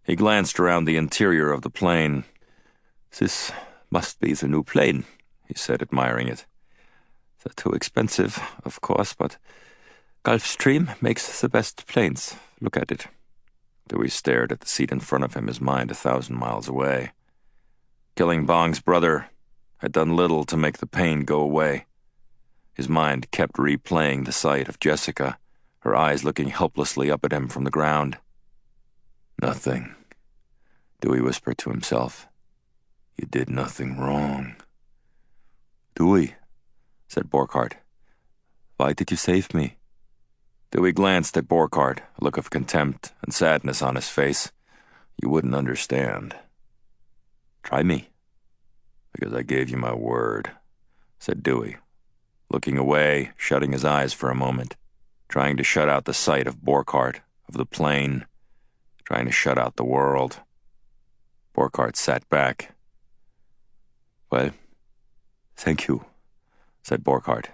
He glanced around the interior of the plane. This must be the new plane, he said, admiring it. They're too expensive, of course, but Gulfstream makes the best planes. Look at it. Dewey stared at the seat in front of him, his mind 1,000 miles away. Killing Bhang's brother had done little to make the pain go away. His mind kept replaying the sight of Jessica, her eyes looking helplessly up at him from the ground. Nothing, Dewey whispered to himself. You did nothing wrong. Dewey, said Borchardt. Why did you save me? Dewey glanced at Borchardt, a look of contempt and sadness on his face. You wouldn't understand. Try me. Because I gave you my word, said Dewey, looking away, shutting his eyes for a moment, trying to shut out the sight of Borchardt, of the plane, trying to shut out the world. Borchardt sat back. Well, thank you, said Borchardt.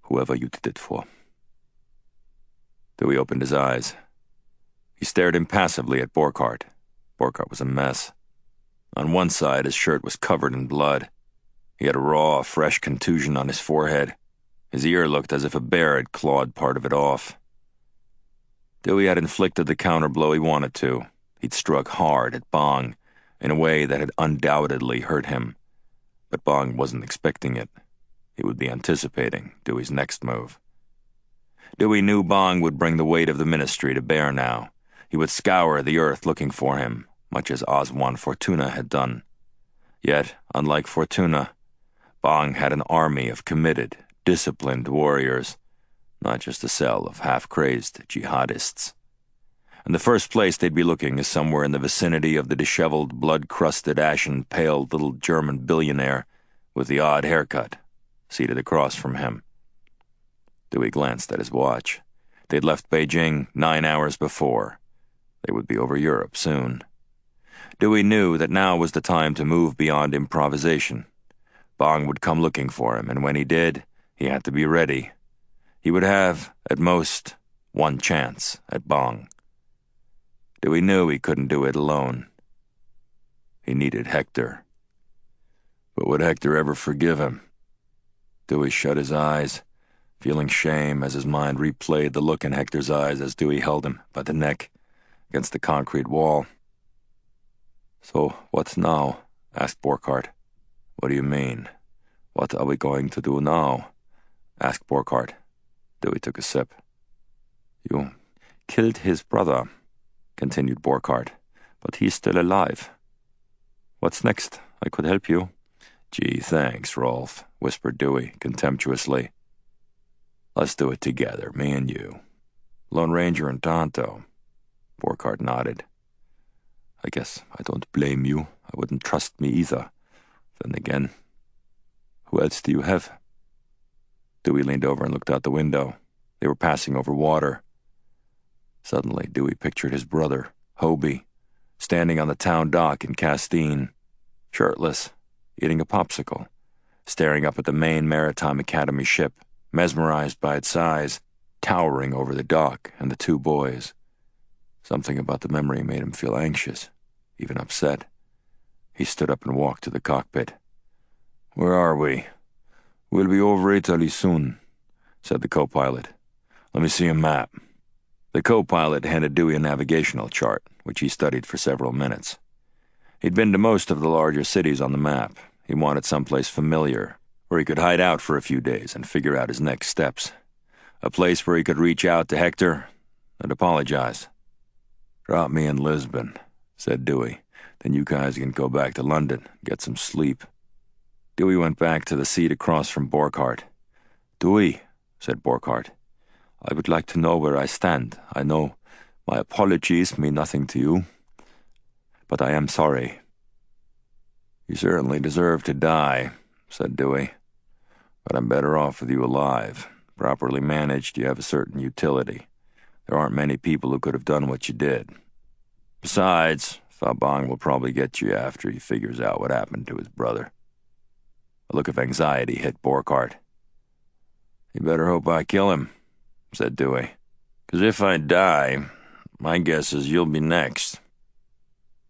Whoever you did it for. Dewey opened his eyes. He stared impassively at Borchardt. Borchardt was a mess. On one side, his shirt was covered in blood. He had a raw, fresh contusion on his forehead. His ear looked as if a bear had clawed part of it off. Dewey had inflicted the counterblow he wanted to. He'd struck hard at Bhang, in a way that had undoubtedly hurt him. But Bhang wasn't expecting it. He would be anticipating Dewey's next move. Dewey knew Bhang would bring the weight of the ministry to bear now. He would scour the earth looking for him, much as Oswan Fortuna had done. Yet, unlike Fortuna, Bhang had an army of committed, disciplined warriors, not just a cell of half-crazed jihadists. In the first place they'd be looking is somewhere in the vicinity of the disheveled, blood-crusted, ashen-pale little German billionaire with the odd haircut, seated across from him. Dewey glanced at his watch. They'd left Beijing 9 hours before. They would be over Europe soon. Dewey knew that now was the time to move beyond improvisation. Bhang would come looking for him, and when he did, he had to be ready. He would have, at most, one chance at Bhang. Dewey knew he couldn't do it alone. He needed Hector. But would Hector ever forgive him? Dewey shut his eyes, feeling shame as his mind replayed the look in Hector's eyes as Dewey held him by the neck against the concrete wall. "So, what now?" asked Borchardt. "What do you mean? What are we going to do now?" asked Borchardt. Dewey took a sip. "You killed his brother," continued Borchardt, "but he's still alive. What's next? I could help you." "Gee, thanks, Rolf," whispered Dewey contemptuously. "Let's do it together, me and you. Lone Ranger and Tonto." Borchardt nodded. "I guess I don't blame you. I wouldn't trust me either. Then again, who else do you have?" Dewey leaned over and looked out the window. They were passing over water. Suddenly, Dewey pictured his brother, Hobie, standing on the town dock in Castine, shirtless, eating a popsicle, staring up at the main Maritime Academy ship, mesmerized by its size, towering over the dock and the two boys. Something about the memory made him feel anxious, even upset. He stood up and walked to the cockpit. "Where are we?" "We'll be over Italy soon," said the co-pilot. "Let me see a map." The co-pilot handed Dewey a navigational chart, which he studied for several minutes. He'd been to most of the larger cities on the map. He wanted someplace familiar, where he could hide out for a few days and figure out his next steps. A place where he could reach out to Hector and apologize. "Drop me in Lisbon," said Dewey. "Then you guys can go back to London, get some sleep." Dewey went back to the seat across from Borchardt. "Dewey," said Borchardt, "I would like to know where I stand. I know my apologies mean nothing to you, but I am sorry." "You certainly deserve to die," said Dewey. "But I'm better off with you alive. Properly managed, you have a certain utility. There aren't many people who could have done what you did. Besides, Fao Bhang will probably get you after he figures out what happened to his brother." A look of anxiety hit Borchardt. "You better hope I kill him," said Dewey. "'Cause if I die, my guess is you'll be next.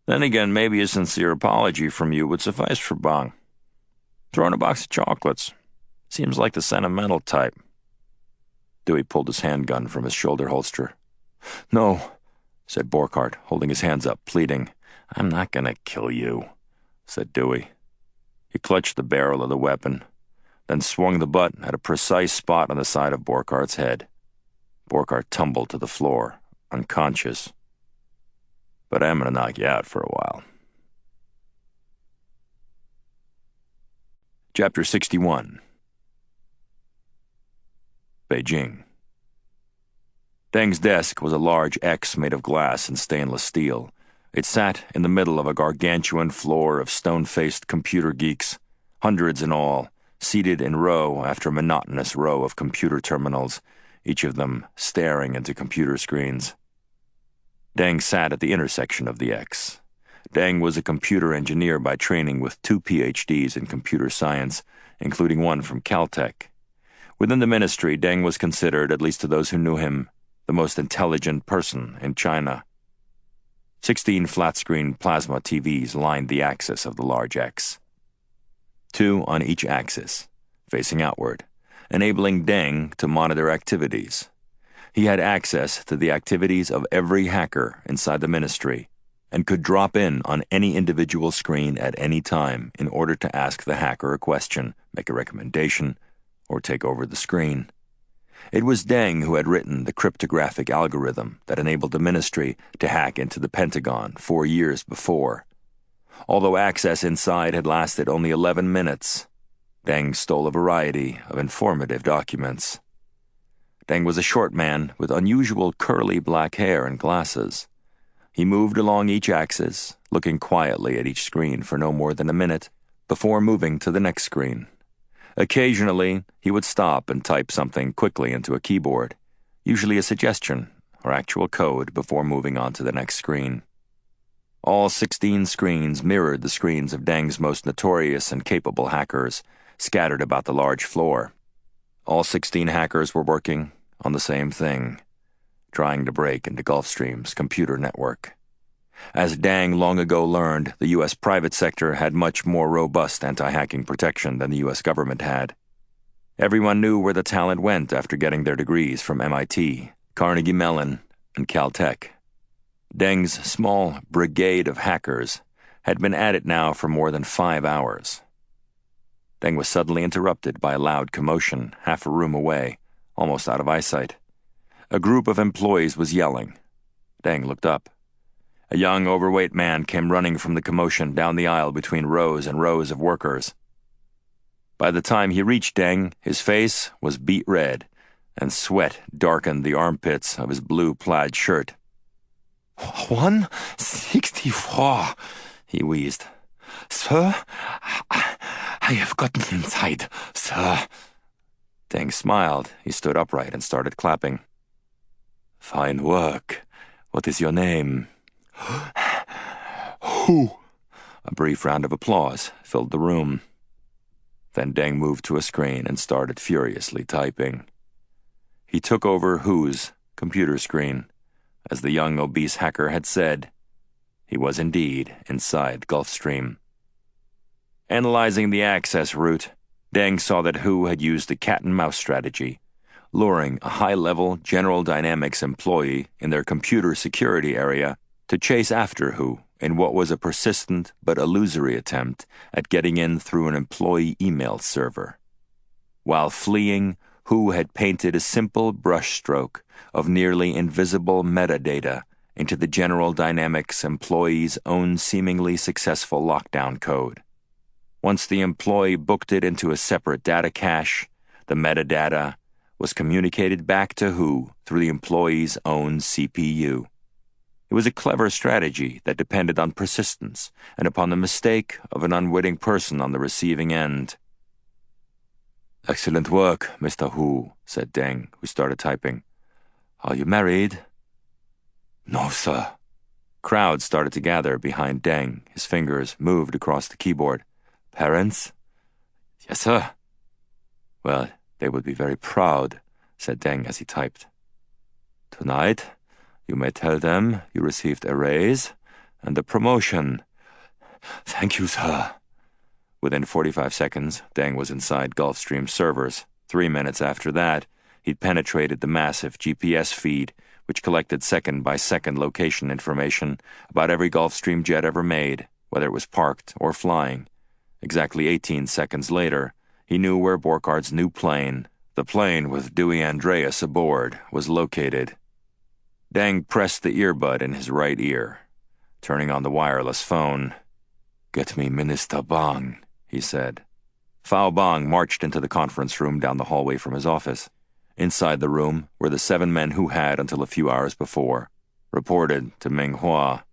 Then again, maybe a sincere apology from you would suffice for Bhang. Throw in a box of chocolates. Seems like the sentimental type." Dewey pulled his handgun from his shoulder holster. "No," said Borchardt, holding his hands up, pleading. "I'm not gonna kill you," said Dewey. He clutched the barrel of the weapon, then swung the butt at a precise spot on the side of Borchardt's head. Borchardt tumbled to the floor, unconscious. "But I'm gonna knock you out for a while." Chapter 61. Beijing. Deng's desk was a large X made of glass and stainless steel. It sat in the middle of a gargantuan floor of stone-faced computer geeks, hundreds in all, seated in row after monotonous row of computer terminals, each of them staring into computer screens. Deng sat at the intersection of the X. Deng was a computer engineer by training with 2 PhDs in computer science, including one from Caltech. Within the ministry, Deng was considered, at least to those who knew him, the most intelligent person in China. 16 flat-screen plasma TVs lined the axis of the large X. 2 on each axis, facing outward, enabling Deng to monitor activities. He had access to the activities of every hacker inside the ministry and could drop in on any individual screen at any time in order to ask the hacker a question, make a recommendation, or take over the screen. It was Deng who had written the cryptographic algorithm that enabled the ministry to hack into the Pentagon 4 years before. Although access inside had lasted only 11 minutes, Deng stole a variety of informative documents. Deng was a short man with unusual curly black hair and glasses. He moved along each axis, looking quietly at each screen for no more than a minute before moving to the next screen. Occasionally, he would stop and type something quickly into a keyboard, usually a suggestion or actual code before moving on to the next screen. All 16 screens mirrored the screens of Deng's most notorious and capable hackers, scattered about the large floor. All 16 hackers were working on the same thing, trying to break into Gulfstream's computer network. As Deng long ago learned, the U.S. private sector had much more robust anti-hacking protection than the U.S. government had. Everyone knew where the talent went after getting their degrees from MIT, Carnegie Mellon, and Caltech. Deng's small brigade of hackers had been at it now for more than 5 hours. Deng was suddenly interrupted by a loud commotion half a room away, almost out of eyesight. A group of employees was yelling. Deng looked up. A young, overweight man came running from the commotion down the aisle between rows and rows of workers. By the time he reached Deng, his face was beet red, and sweat darkened the armpits of his blue plaid shirt. 164, he wheezed. Sir, I have gotten inside, sir. Deng smiled. He stood upright and started clapping. Fine work. What is your name? Who? A brief round of applause filled the room. Then Deng moved to a screen and started furiously typing. He took over Who's computer screen. As the young, obese hacker had said, he was indeed inside Gulfstream. Analyzing the access route, Deng saw that Who had used a cat-and-mouse strategy, luring a high-level General Dynamics employee in their computer security area to chase after Who in what was a persistent but illusory attempt at getting in through an employee email server. While fleeing, Who had painted a simple brushstroke of nearly invisible metadata into the General Dynamics employee's own seemingly successful lockdown code. Once the employee booked it into a separate data cache, the metadata was communicated back to Who through the employee's own CPU. It was a clever strategy that depended on persistence and upon the mistake of an unwitting person on the receiving end. Excellent work, Mr. Who, said Deng, who started typing. Are you married? No, sir. Crowds started to gather behind Deng. His fingers moved across the keyboard. Parents? Yes, sir. Well, they would be very proud, said Deng as he typed. Tonight, you may tell them you received a raise and a promotion. Thank you, sir. Within 45 seconds, Deng was inside Gulfstream servers. 3 minutes after that, he'd penetrated the massive GPS feed, which collected second-by-second location information about every Gulfstream jet ever made, whether it was parked or flying. Exactly 18 seconds later, he knew where Borchart's new plane, the plane with Dewey Andreas aboard, was located. Deng pressed the earbud in his right ear. Turning on the wireless phone, "Get me Minister Bhang," he said. Fao Bhang marched into the conference room down the hallway from his office. Inside the room were the 7 men who had, until a few hours before, reported to Ming Hua.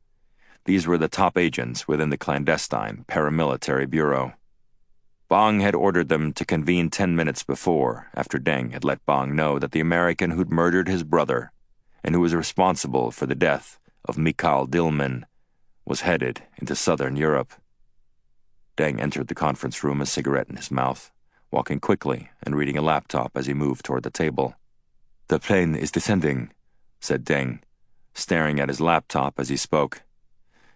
These were the top agents within the clandestine paramilitary bureau. Bhang had ordered them to convene 10 minutes before, after Deng had let Bhang know that the American who'd murdered his brother and who was responsible for the death of Mikhail Dillman was headed into southern Europe. Deng entered the conference room, a cigarette in his mouth, walking quickly and reading a laptop as he moved toward the table. The plane is descending, said Deng, staring at his laptop as he spoke.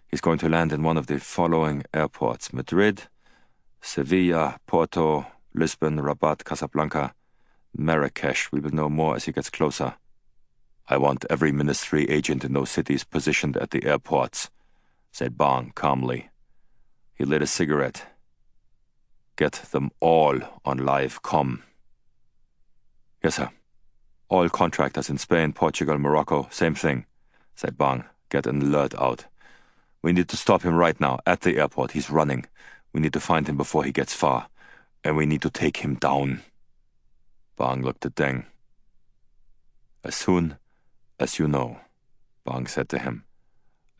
He's going to land in one of the following airports: Madrid, Sevilla, Porto, Lisbon, Rabat, Casablanca, Marrakesh. We will know more as he gets closer. I want every ministry agent in those cities positioned at the airports, said Bhang calmly. He lit a cigarette. Get them all on live comm. Yes, sir. All contractors in Spain, Portugal, Morocco, same thing, said Bhang. Get an alert out. We need to stop him right now, at the airport. He's running. We need to find him before he gets far. And we need to take him down. Bhang looked at Deng. As soon as you know, Bhang said to him.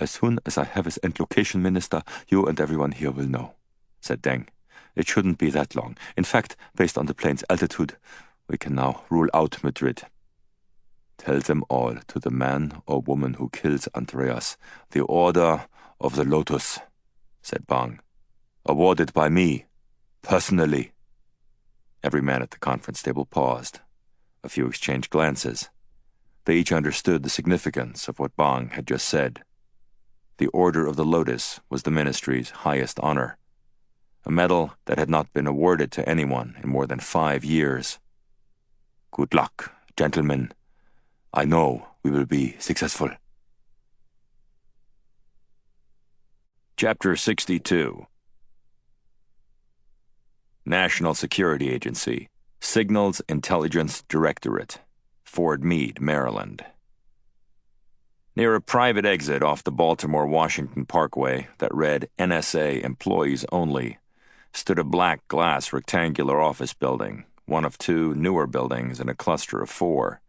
As soon as I have his end location, Minister, you and everyone here will know, said Deng. It shouldn't be that long. In fact, based on the plane's altitude, we can now rule out Madrid. Tell them all to the man or woman who kills Andreas, the Order of the Lotus, said Bhang. Awarded by me, personally. Every man at the conference table paused. A few exchanged glances. They each understood the significance of what Bhang had just said. The Order of the Lotus was the ministry's highest honor, a medal that had not been awarded to anyone in more than 5 years. Good luck, gentlemen. I know we will be successful. Chapter 62. National Security Agency, Signals Intelligence Directorate, Fort Meade, Maryland. Near a private exit off the Baltimore-Washington Parkway that read NSA Employees Only, stood a black glass rectangular office building, one of two newer buildings in a cluster of four.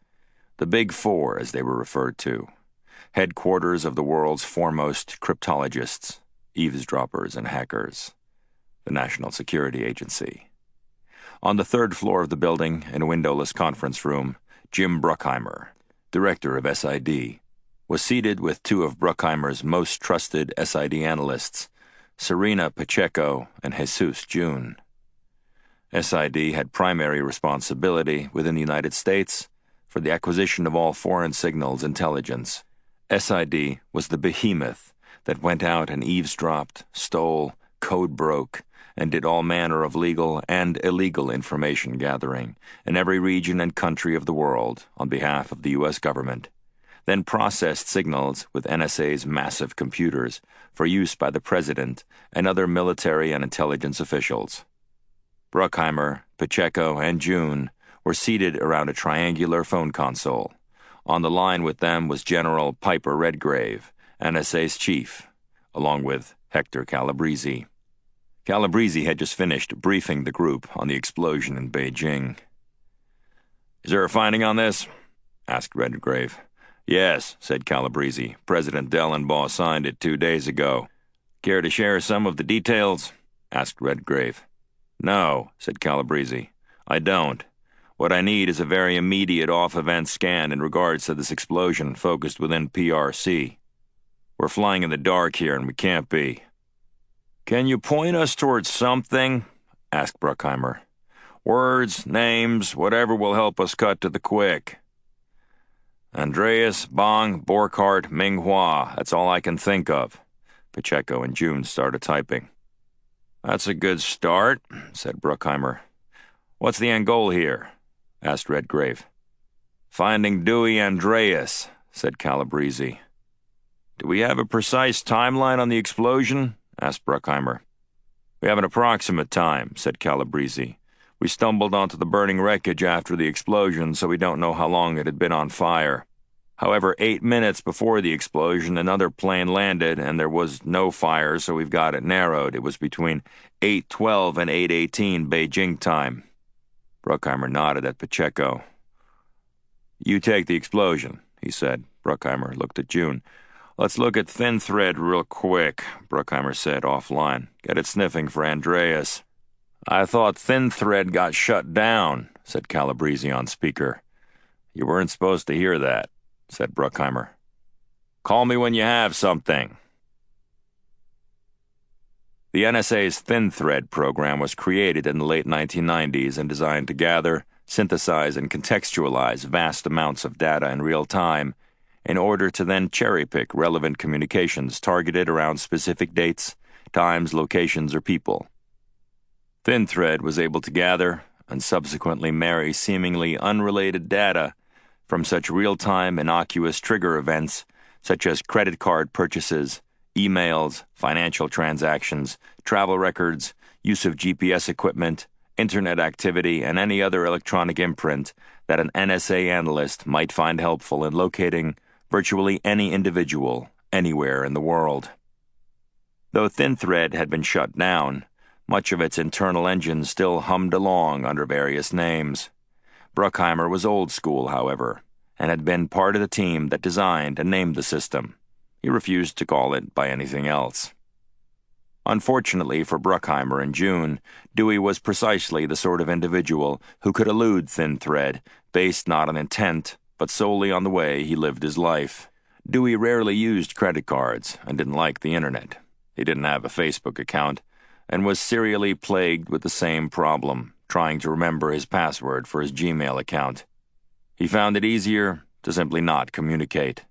The Big Four, as they were referred to. Headquarters of the world's foremost cryptologists, eavesdroppers, and hackers. The National Security Agency. On the third floor of the building, in a windowless conference room, Jim Bruckheimer, director of SID, was seated with two of Bruckheimer's most trusted SID analysts, Serena Pacheco and Jesus June. SID had primary responsibility within the United States for the acquisition of all foreign signals intelligence. SID was the behemoth that went out and eavesdropped, stole, code broke, and did all manner of legal and illegal information gathering in every region and country of the world on behalf of the U.S. government, then processed signals with NSA's massive computers for use by the President and other military and intelligence officials. Bruckheimer, Pacheco, and June were seated around a triangular phone console. On the line with them was General Piper Redgrave, NSA's chief, along with Hector Calabrese. Calabrese had just finished briefing the group on the explosion in Beijing. "Is there a finding on this?" asked Redgrave. "Yes," said Calabrese. "President Dellenbaugh signed it 2 days ago." "Care to share some of the details?" asked Redgrave. "No," said Calabrese. "I don't. What I need is a very immediate off-event scan in regards to this explosion focused within PRC. We're flying in the dark here and we can't be." "Can you point us towards something?" asked Bruckheimer. "Words, names, whatever will help us cut to the quick." "Andreas, Bhang, Borchardt, Minghua, that's all I can think of." Pacheco and June started typing. "That's a good start," said Bruckheimer. "What's the end goal here?" asked Redgrave. "Finding Dewey Andreas," said Calabrese. "Do we have a precise timeline on the explosion?" asked Bruckheimer. "We have an approximate time," said Calabrese. "We stumbled onto the burning wreckage after the explosion, so we don't know how long it had been on fire. However, 8 minutes before the explosion, another plane landed, and there was no fire, so we've got it narrowed. It was between 8:12 and 8:18 Beijing time." Bruckheimer nodded at Pacheco. "You take the explosion," he said. Bruckheimer looked at June. "Let's look at Thin Thread real quick," Bruckheimer said offline. "Get it sniffing for Andreas." "I thought Thin Thread got shut down," said Calabrese on speaker. "You weren't supposed to hear that," said Bruckheimer. "Call me when you have something." The NSA's Thin Thread program was created in the late 1990s and designed to gather, synthesize, and contextualize vast amounts of data in real time in order to then cherry-pick relevant communications targeted around specific dates, times, locations, or people. Thin Thread was able to gather and subsequently marry seemingly unrelated data from such real-time innocuous trigger events such as credit card purchases, emails, financial transactions, travel records, use of GPS equipment, internet activity, and any other electronic imprint that an NSA analyst might find helpful in locating virtually any individual anywhere in the world. Though Thin Thread had been shut down, much of its internal engine still hummed along under various names. Bruckheimer was old school, however, and had been part of the team that designed and named the system. He refused to call it by anything else. Unfortunately for Bruckheimer and June, Dewey was precisely the sort of individual who could elude Thin Thread, based not on intent, but solely on the way he lived his life. Dewey rarely used credit cards and didn't like the internet. He didn't have a Facebook account and was serially plagued with the same problem, trying to remember his password for his Gmail account. He found it easier to simply not communicate.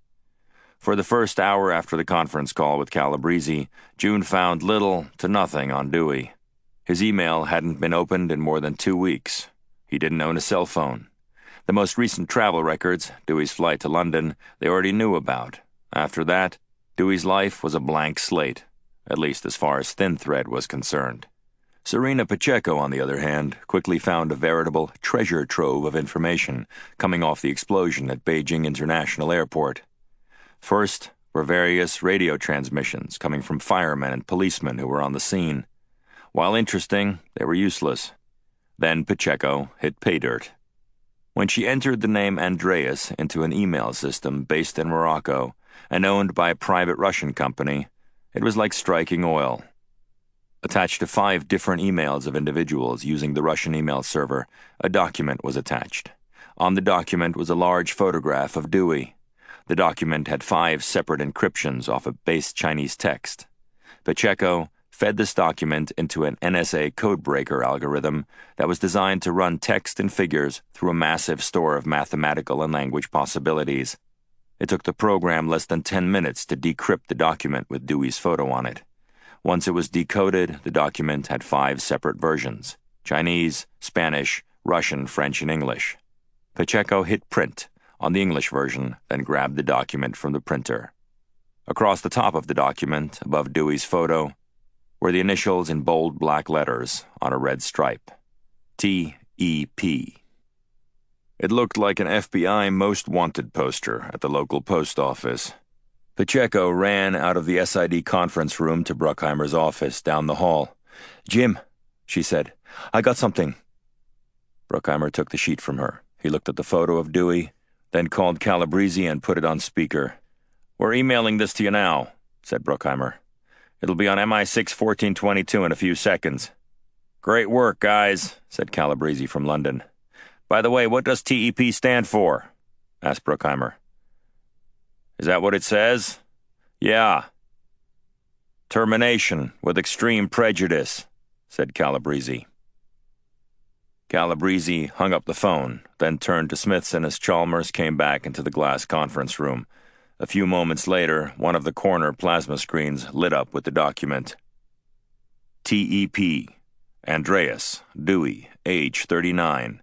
For the first hour after the conference call with Calabrese, June found little to nothing on Dewey. His email hadn't been opened in more than 2 weeks. He didn't own a cell phone. The most recent travel records, Dewey's flight to London, they already knew about. After that, Dewey's life was a blank slate, at least as far as Thin Thread was concerned. Serena Pacheco, on the other hand, quickly found a veritable treasure trove of information coming off the explosion at Beijing International Airport. First were various radio transmissions coming from firemen and policemen who were on the scene. While interesting, they were useless. Then Pacheco hit pay dirt. When she entered the name Andreas into an email system based in Morocco and owned by a private Russian company, it was like striking oil. Attached to 5 different emails of individuals using the Russian email server, a document was attached. On the document was a large photograph of Dewey. The document had 5 separate encryptions off a base Chinese text. Pacheco fed this document into an NSA codebreaker algorithm that was designed to run text and figures through a massive store of mathematical and language possibilities. It took the program less than 10 minutes to decrypt the document with Dewey's photo on it. Once it was decoded, the document had 5 separate versions: Chinese, Spanish, Russian, French, and English. Pacheco hit print on the English version, then grabbed the document from the printer. Across the top of the document, above Dewey's photo, were the initials in bold black letters on a red stripe: T.E.P. It looked like an FBI Most Wanted poster at the local post office. Pacheco ran out of the SID conference room to Bruckheimer's office down the hall. "Jim," she said, "I got something." Bruckheimer took the sheet from her. He looked at the photo of Dewey, then called Calabrese and put it on speaker. "We're emailing this to you now," said Bruckheimer. "It'll be on MI6 1422 in a few seconds." "Great work, guys," said Calabrese from London. "By the way, what does TEP stand for?" asked Bruckheimer. "Is that what it says?" "Yeah." "Termination with extreme prejudice," said Calabrese. Calabrese hung up the phone, then turned to Smithson as Chalmers came back into the glass conference room. A few moments later, one of the corner plasma screens lit up with the document. TEP, Andreas, Dewey, age 39,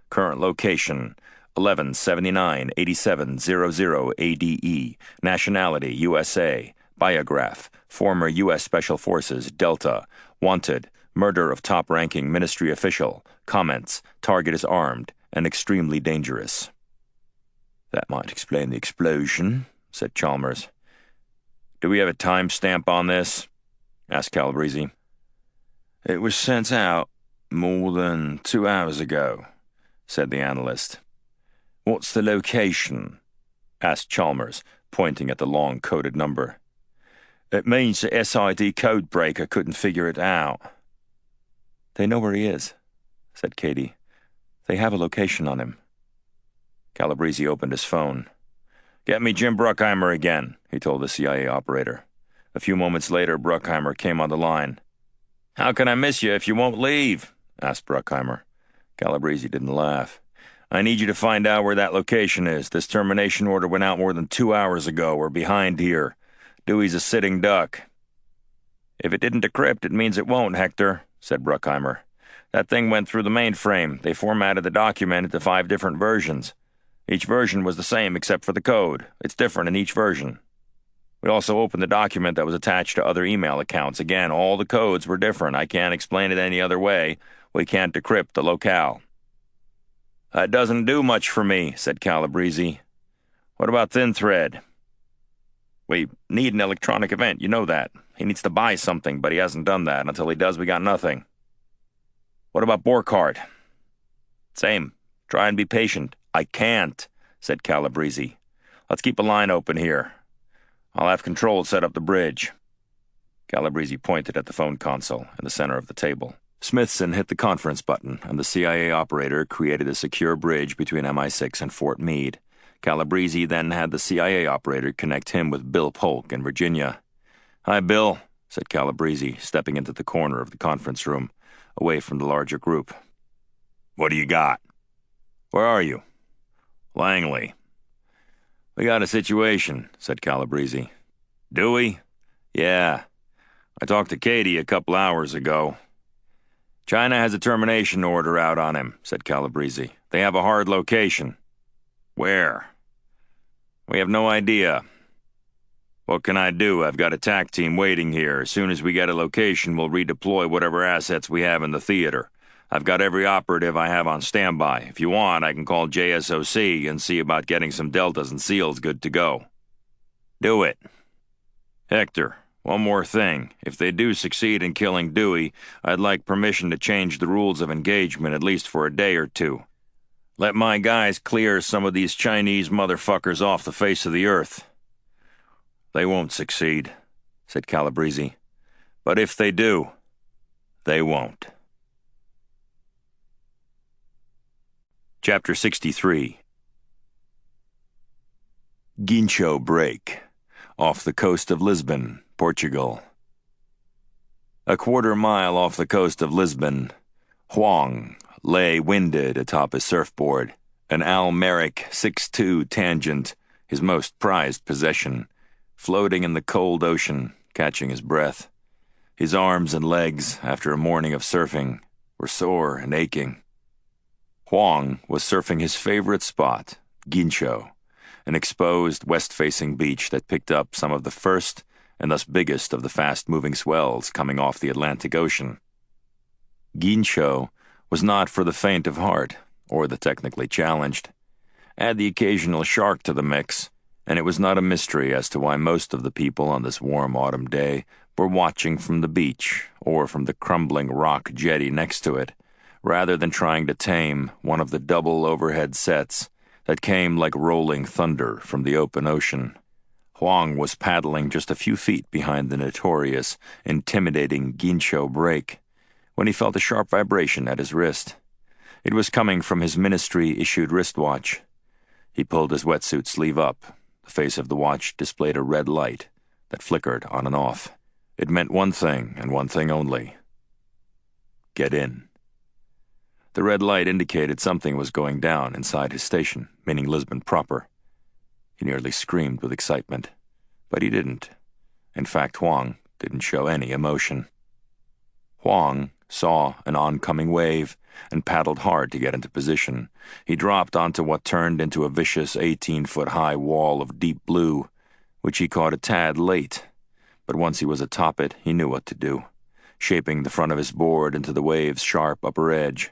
current location, 1179-8700 ADE, nationality USA, biograph, former U.S. Special Forces, Delta, wanted, murder of top-ranking ministry official, comments, target is armed and extremely dangerous. "That might explain the explosion," said Chalmers. "Do we have a timestamp on this?" asked Calabrese. "It was sent out more than 2 hours ago," said the analyst. "What's the location?" asked Chalmers, pointing at the long coded number. "It means the SID codebreaker couldn't figure it out." "They know where he is," said Katie. "They have a location on him." Calabrese opened his phone. "Get me Jim Bruckheimer again," he told the CIA operator. A few moments later, Bruckheimer came on the line. "How can I miss you if you won't leave?" asked Bruckheimer. Calabrese didn't laugh. "I need you to find out where that location is. This termination order went out more than 2 hours ago. We're behind here. Dewey's a sitting duck." "If it didn't decrypt, it means it won't, Hector," said Bruckheimer. "That thing went through the mainframe. They formatted the document into 5 different versions. Each version was the same except for the code. It's different in each version. We also opened the document that was attached to other email accounts. Again, all the codes were different. I can't explain it any other way. We can't decrypt the locale." "That doesn't do much for me," said Calabrese. "What about Thin Thread?" "We need an electronic event, you know that. He needs to buy something, but he hasn't done that. Until he does, we got nothing." "What about Borchardt?" "Same. Try and be patient." "I can't," said Calabrese. "Let's keep a line open here. I'll have control set up the bridge." Calabrese pointed at the phone console in the center of the table. Smithson hit the conference button, and the CIA operator created a secure bridge between MI6 and Fort Meade. Calabrese then had the CIA operator connect him with Bill Polk in Virginia. "Hi, Bill," said Calabrese, stepping into the corner of the conference room, away from the larger group. "What do you got?" "Where are you?" "Langley." "We got a situation," said Calabrese. "Dewey?" "Yeah. I talked to Katie a couple hours ago." "China has a termination order out on him," said Calabrese. "They have a hard location." "Where?" "We have no idea." What can I do? I've got a TAC team waiting here. As soon as we get a location, we'll redeploy whatever assets we have in the theater. I've got every operative I have on standby. If you want, I can call JSOC and see about getting some Deltas and SEALs good to go. Do it. Hector, one more thing. If they do succeed in killing Dewey, I'd like permission to change the rules of engagement at least for a day or two. Let my guys clear some of these Chinese motherfuckers off the face of the earth. They won't succeed, said Calabrese. But if they do, they won't. Chapter 63. Guincho Break, off the coast of Lisbon, Portugal. A quarter-mile off the coast of Lisbon, Huang lay winded atop his surfboard, an Al-Merrick 6'2" Tangent, his most prized possession, floating in the cold ocean, catching his breath. His arms and legs, after a morning of surfing, were sore and aching. Huang was surfing his favorite spot, Guincho, an exposed west-facing beach that picked up some of the first and thus biggest of the fast-moving swells coming off the Atlantic Ocean. Guincho was not for the faint of heart, or the technically challenged. Add the occasional shark to the mix, and it was not a mystery as to why most of the people on this warm autumn day were watching from the beach or from the crumbling rock jetty next to it, rather than trying to tame one of the double overhead sets that came like rolling thunder from the open ocean. Huang was paddling just a few feet behind the notorious, intimidating Guincho Break when he felt a sharp vibration at his wrist. It was coming from his ministry-issued wristwatch. He pulled his wetsuit sleeve up. The face of the watch displayed a red light that flickered on and off. It meant one thing and one thing only. Get in. The red light indicated something was going down inside his station, meaning Lisbon proper. He nearly screamed with excitement, but he didn't. In fact, Huang didn't show any emotion. Huang saw an oncoming wave and paddled hard to get into position. He dropped onto what turned into a vicious 18-foot-high wall of deep blue, which he caught a tad late. But once he was atop it, he knew what to do, shaping the front of his board into the wave's sharp upper edge.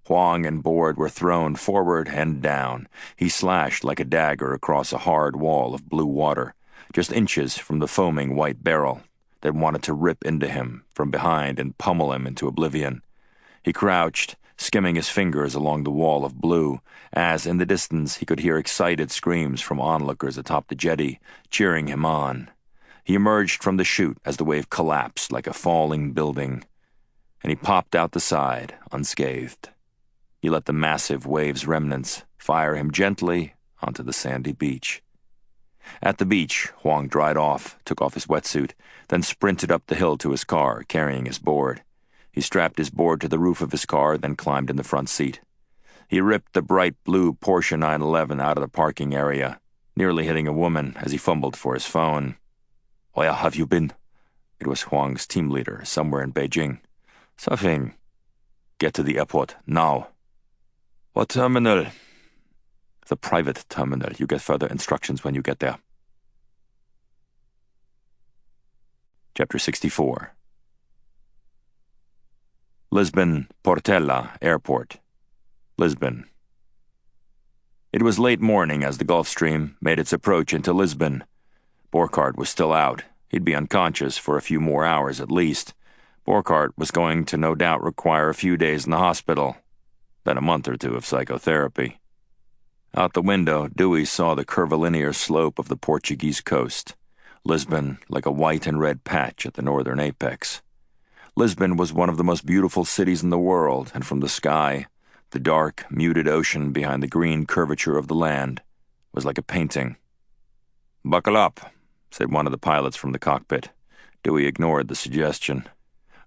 Huang and board were thrown forward and down. He slashed like a dagger across a hard wall of blue water, just inches from the foaming white barrel that wanted to rip into him from behind and pummel him into oblivion. He crouched, skimming his fingers along the wall of blue, as in the distance he could hear excited screams from onlookers atop the jetty, cheering him on. He emerged from the chute as the wave collapsed like a falling building, and he popped out the side, unscathed. He let the massive wave's remnants fire him gently onto the sandy beach. At the beach, Huang dried off, took off his wetsuit, then sprinted up the hill to his car, carrying his board. He strapped his board to the roof of his car, then climbed in the front seat. He ripped the bright blue Porsche 911 out of the parking area, nearly hitting a woman as he fumbled for his phone. "Where have you been?" It was Huang's team leader, somewhere in Beijing. "Surfing." "Get to the airport, now." "What terminal?" "The private terminal. You get further instructions when you get there." Chapter 64. Lisbon Portela Airport, Lisbon. It was late morning as the Gulf Stream made its approach into Lisbon. Borchardt was still out. He'd be unconscious for a few more hours at least. Borchardt was going to no doubt require a few days in the hospital, then a month or two of psychotherapy. Out the window, Dewey saw the curvilinear slope of the Portuguese coast, Lisbon like a white and red patch at the northern apex. Lisbon was one of the most beautiful cities in the world, and from the sky, the dark, muted ocean behind the green curvature of the land was like a painting. "Buckle up," said one of the pilots from the cockpit. Dewey ignored the suggestion.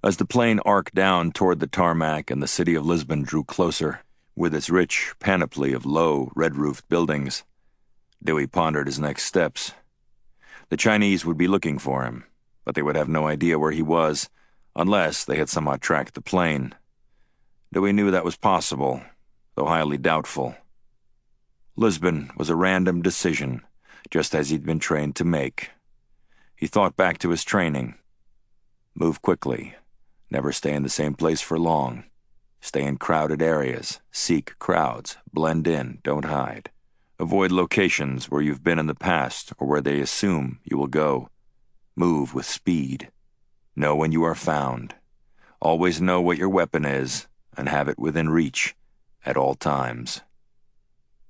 As the plane arced down toward the tarmac and the city of Lisbon drew closer, with its rich panoply of low, red-roofed buildings, Dewey pondered his next steps. The Chinese would be looking for him, but they would have no idea where he was unless they had somehow tracked the plane. Dewey knew that was possible, though highly doubtful. Lisbon was a random decision, just as he'd been trained to make. He thought back to his training. Move quickly. Never stay in the same place for long. Stay in crowded areas. Seek crowds. Blend in. Don't hide. Avoid locations where you've been in the past or where they assume you will go. Move with speed. Know when you are found. Always know what your weapon is and have it within reach at all times.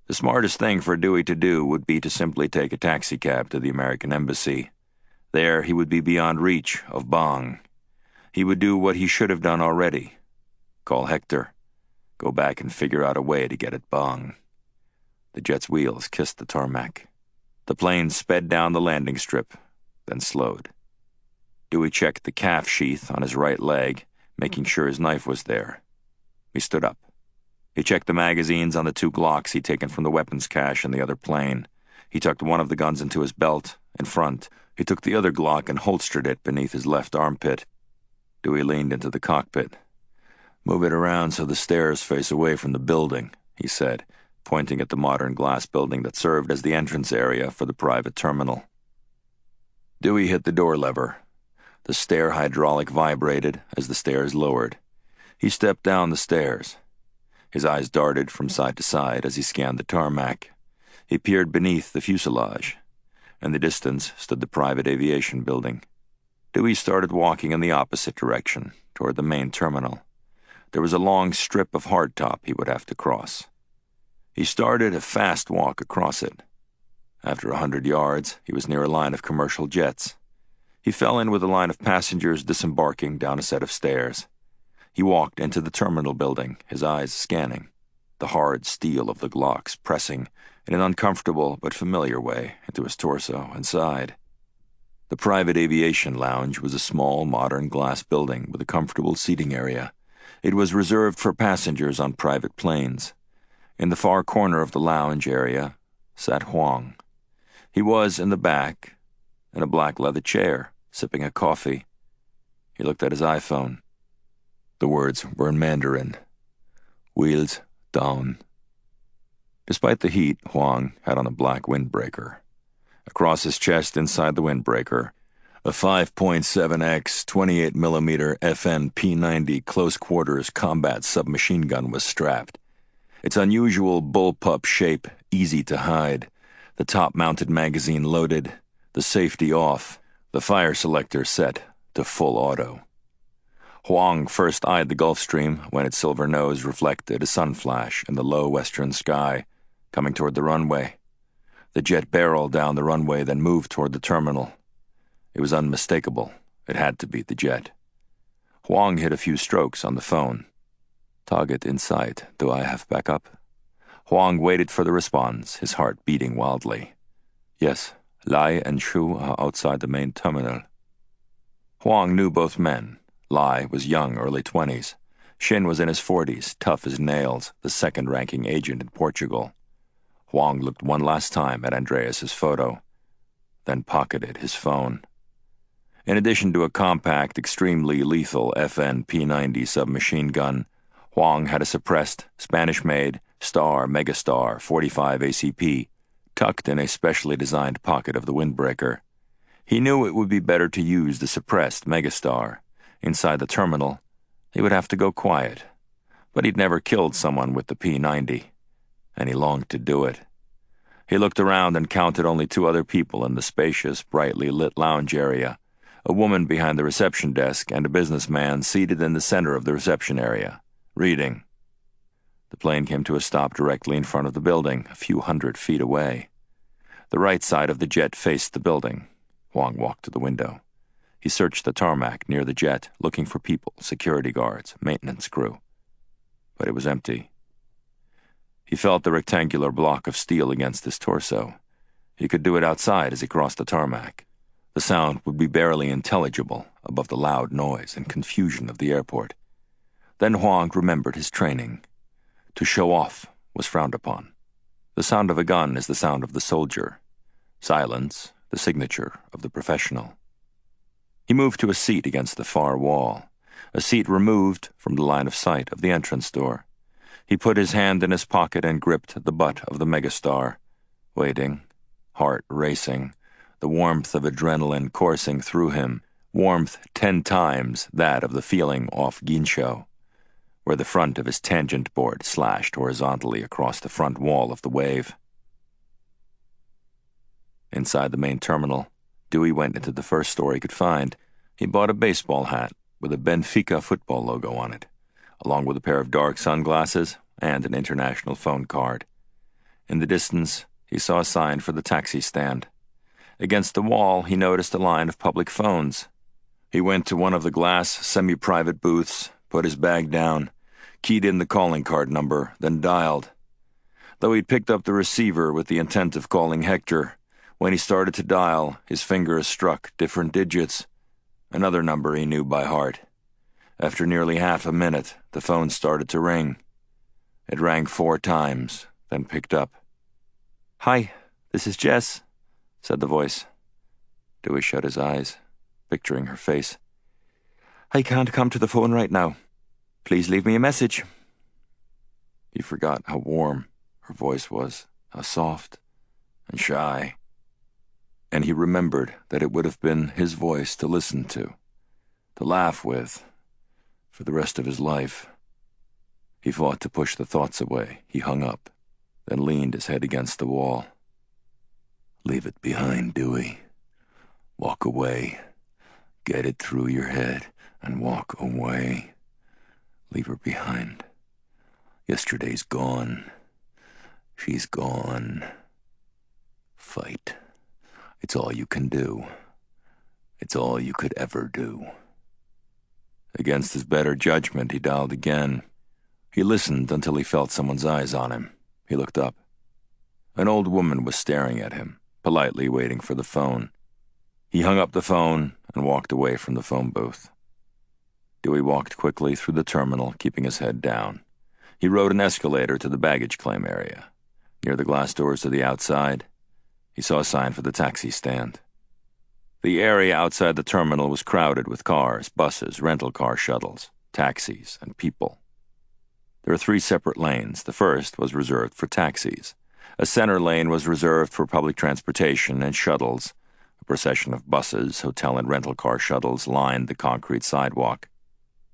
The smartest thing for Dewey to do would be to simply take a taxicab to the American embassy. There he would be beyond reach of Bhang. He would do what he should have done already. Call Hector. Go back and figure out a way to get at Bhang. The jet's wheels kissed the tarmac. The plane sped down the landing strip, then slowed. Dewey checked the calf sheath on his right leg, making sure his knife was there. He stood up. He checked the magazines on the 2 Glocks he'd taken from the weapons cache in the other plane. He tucked one of the guns into his belt, in front. He took the other Glock and holstered it beneath his left armpit. Dewey leaned into the cockpit. "Move it around so the stairs face away from the building," he said, pointing at the modern glass building that served as the entrance area for the private terminal. Dewey hit the door lever. The stair hydraulic vibrated as the stairs lowered. He stepped down the stairs. His eyes darted from side to side as he scanned the tarmac. He peered beneath the fuselage. In the distance stood the private aviation building. Dewey started walking in the opposite direction, toward the main terminal. There was a long strip of hardtop he would have to cross. He started a fast walk across it. After 100 yards, he was near a line of commercial jets. He fell in with a line of passengers disembarking down a set of stairs. He walked into the terminal building, his eyes scanning, the hard steel of the Glocks pressing in an uncomfortable but familiar way into his torso and side. The private aviation lounge was a small, modern glass building with a comfortable seating area. It was reserved for passengers on private planes. In the far corner of the lounge area sat Huang. He was in the back, in a black leather chair, sipping a coffee. He looked at his iPhone. The words were in Mandarin. Wheels down. Despite the heat, Huang had on a black windbreaker. Across his chest inside the windbreaker, a 5.7x 28mm FN P90 close-quarters combat submachine gun was strapped. Its unusual bullpup shape easy to hide, the top-mounted magazine loaded, the safety off, the fire selector set to full auto. Huang first eyed the Gulf Stream when its silver nose reflected a sun flash in the low western sky, coming toward the runway. The jet barreled down the runway, then moved toward the terminal. It was unmistakable. It had to be the jet. Huang hit a few strokes on the phone. Target in sight. Do I have backup? Huang waited for the response, his heart beating wildly. Yes, Lai and Shu are outside the main terminal. Huang knew both men. Lai was young, early 20s. Shin was in his 40s, tough as nails, the second-ranking agent in Portugal. Huang looked one last time at Andreas's photo, then pocketed his phone. In addition to a compact, extremely lethal FN P90 submachine gun, Huang had a suppressed, Spanish-made Star Megastar 45 ACP tucked in a specially designed pocket of the windbreaker. He knew it would be better to use the suppressed Megastar. Inside the terminal, he would have to go quiet, but he'd never killed someone with the P90, and he longed to do it. He looked around and counted only 2 other people in the spacious, brightly lit lounge area, a woman behind the reception desk and a businessman seated in the center of the reception area, reading. The plane came to a stop directly in front of the building, a few 100 feet away. The right side of the jet faced the building. Huang walked to the window. He searched the tarmac near the jet, looking for people, security guards, maintenance crew. But it was empty. He felt the rectangular block of steel against his torso. He could do it outside as he crossed the tarmac. The sound would be barely intelligible above the loud noise and confusion of the airport. Then Huang remembered his training. To show off was frowned upon. The sound of a gun is the sound of the soldier. Silence, the signature of the professional. He moved to a seat against the far wall, a seat removed from the line of sight of the entrance door. He put his hand in his pocket and gripped the butt of the Megastar, waiting, heart racing, the warmth of adrenaline coursing through him, warmth 10 times that of the feeling off Ginsho, where the front of his tangent board slashed horizontally across the front wall of the wave. Inside the main terminal, Dewey went into the first store he could find. He bought a baseball hat with a Benfica football logo on it, along with a pair of dark sunglasses and an international phone card. In the distance, he saw a sign for the taxi stand. Against the wall, he noticed a line of public phones. He went to one of the glass, semi-private booths, put his bag down, keyed in the calling card number, then dialed. Though he'd picked up the receiver with the intent of calling Hector, when he started to dial, his fingers struck different digits, another number he knew by heart. After nearly half a minute, the phone started to ring. It rang 4 times, then picked up. "Hi, this is Jess," said the voice. Dewey shut his eyes, picturing her face. "I can't come to the phone right now. Please leave me a message." He forgot how warm her voice was, how soft and shy. And he remembered that it would have been his voice to listen to laugh with, for the rest of his life. He fought to push the thoughts away. He hung up, then leaned his head against the wall. "Leave it behind, Dewey. Walk away. Get it through your head and walk away. Leave her behind. Yesterday's gone. She's gone. Fight. It's all you can do. It's all you could ever do." Against his better judgment, he dialed again. He listened until he felt someone's eyes on him. He looked up. An old woman was staring at him, politely waiting for the phone. He hung up the phone and walked away from the phone booth. Dewey walked quickly through the terminal, keeping his head down. He rode an escalator to the baggage claim area. Near the glass doors to the outside, he saw a sign for the taxi stand. The area outside the terminal was crowded with cars, buses, rental car shuttles, taxis, and people. There were 3 separate lanes. The first was reserved for taxis. A center lane was reserved for public transportation and shuttles. A procession of buses, hotel and rental car shuttles lined the concrete sidewalk.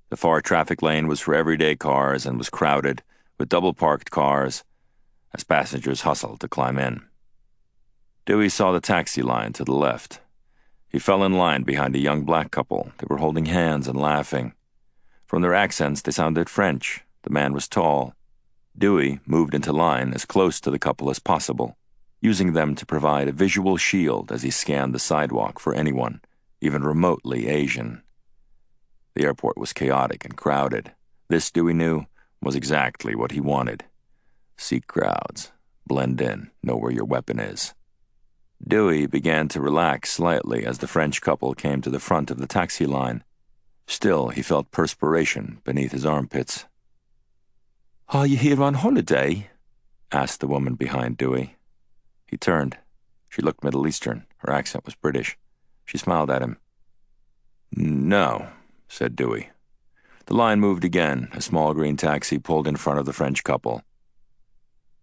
The far traffic lane was for everyday cars and was crowded with double-parked cars as passengers hustled to climb in. Dewey saw the taxi line to the left. He fell in line behind a young black couple. They were holding hands and laughing. From their accents, they sounded French. The man was tall. Dewey moved into line as close to the couple as possible, using them to provide a visual shield as he scanned the sidewalk for anyone, even remotely Asian. The airport was chaotic and crowded. This, Dewey knew, was exactly what he wanted. See crowds, blend in, know where your weapon is. Dewey began to relax slightly as the French couple came to the front of the taxi line. Still, he felt perspiration beneath his armpits. "Are you here on holiday?" asked the woman behind Dewey. He turned. She looked Middle Eastern. Her accent was British. She smiled at him. "No," said Dewey. The line moved again. A small green taxi pulled in front of the French couple.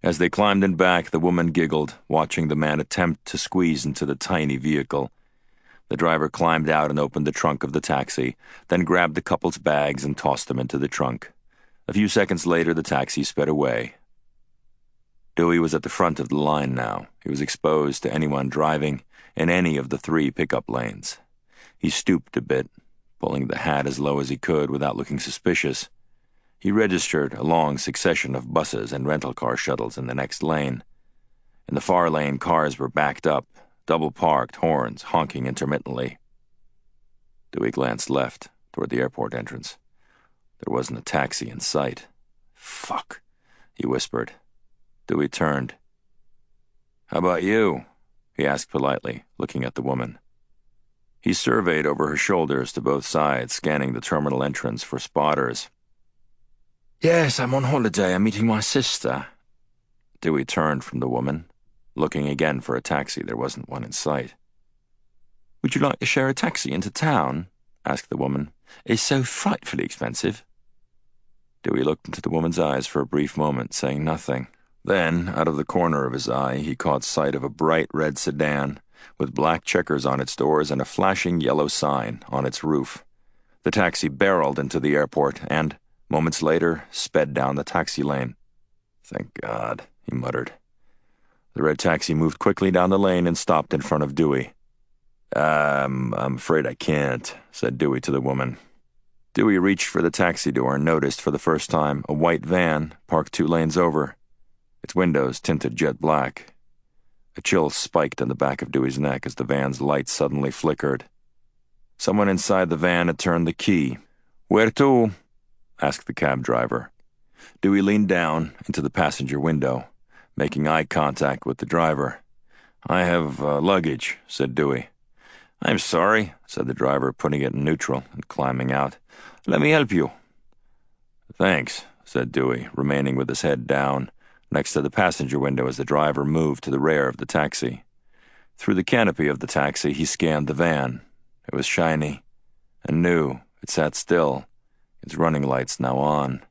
As they climbed in back, the woman giggled, watching the man attempt to squeeze into the tiny vehicle. The driver climbed out and opened the trunk of the taxi, then grabbed the couple's bags and tossed them into the trunk. A few seconds later, the taxi sped away. Dewey was at the front of the line now. He was exposed to anyone driving in any of the 3 pickup lanes. He stooped a bit, pulling the hat as low as he could without looking suspicious. He registered a long succession of buses and rental car shuttles in the next lane. In the far lane, cars were backed up, double-parked, horns honking intermittently. Dewey glanced left, toward the airport entrance. There wasn't a taxi in sight. "Fuck," he whispered. Dewey turned. "How about you?" he asked politely, looking at the woman. He surveyed over her shoulders to both sides, scanning the terminal entrance for spotters. "Yes, I'm on holiday. I'm meeting my sister." Dewey turned from the woman, looking again for a taxi. There wasn't one in sight. "Would you like to share a taxi into town?" asked the woman. "It's so frightfully expensive." Dewey looked into the woman's eyes for a brief moment, saying nothing. Then, out of the corner of his eye, he caught sight of a bright red sedan with black checkers on its doors and a flashing yellow sign on its roof. The taxi barreled into the airport and, moments later, sped down the taxi lane. "Thank God," he muttered. The red taxi moved quickly down the lane and stopped in front of Dewey. I'm afraid I can't," said Dewey to the woman. Dewey reached for the taxi door and noticed for the first time a white van parked 2 lanes over, its windows tinted jet black. A chill spiked in the back of Dewey's neck as the van's lights suddenly flickered. Someone inside the van had turned the key. "Where to?" asked the cab driver. Dewey leaned down into the passenger window, making eye contact with the driver. "I have luggage," said Dewey. "I'm sorry," said the driver, putting it in neutral and climbing out. "Let me help you." "Thanks," said Dewey, remaining with his head down, next to the passenger window as the driver moved to the rear of the taxi. Through the canopy of the taxi, he scanned the van. It was shiny and new. It sat still, its running lights now on.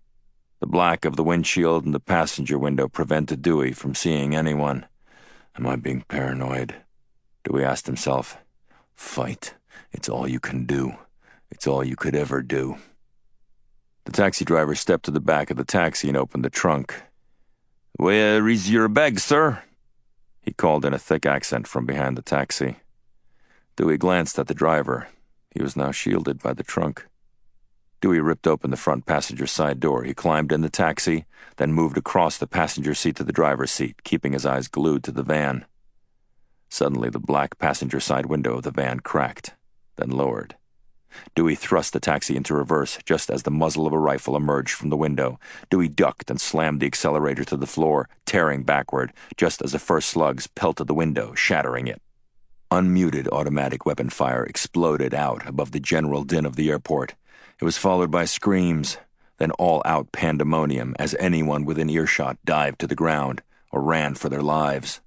The black of the windshield and the passenger window prevented Dewey from seeing anyone. "Am I being paranoid?" Dewey asked himself. "Fight. It's all you can do. It's all you could ever do." The taxi driver stepped to the back of the taxi and opened the trunk. "Where is your bag, sir?" he called in a thick accent from behind the taxi. Dewey glanced at the driver. He was now shielded by the trunk. Dewey ripped open the front passenger side door. He climbed in the taxi, then moved across the passenger seat to the driver's seat, keeping his eyes glued to the van. Suddenly, the black passenger side window of the van cracked, then lowered. Dewey thrust the taxi into reverse just as the muzzle of a rifle emerged from the window. Dewey ducked and slammed the accelerator to the floor, tearing backward, just as the first slugs pelted the window, shattering it. Unmuted automatic weapon fire exploded out above the general din of the airport. It was followed by screams, then all-out pandemonium as anyone within earshot dived to the ground or ran for their lives.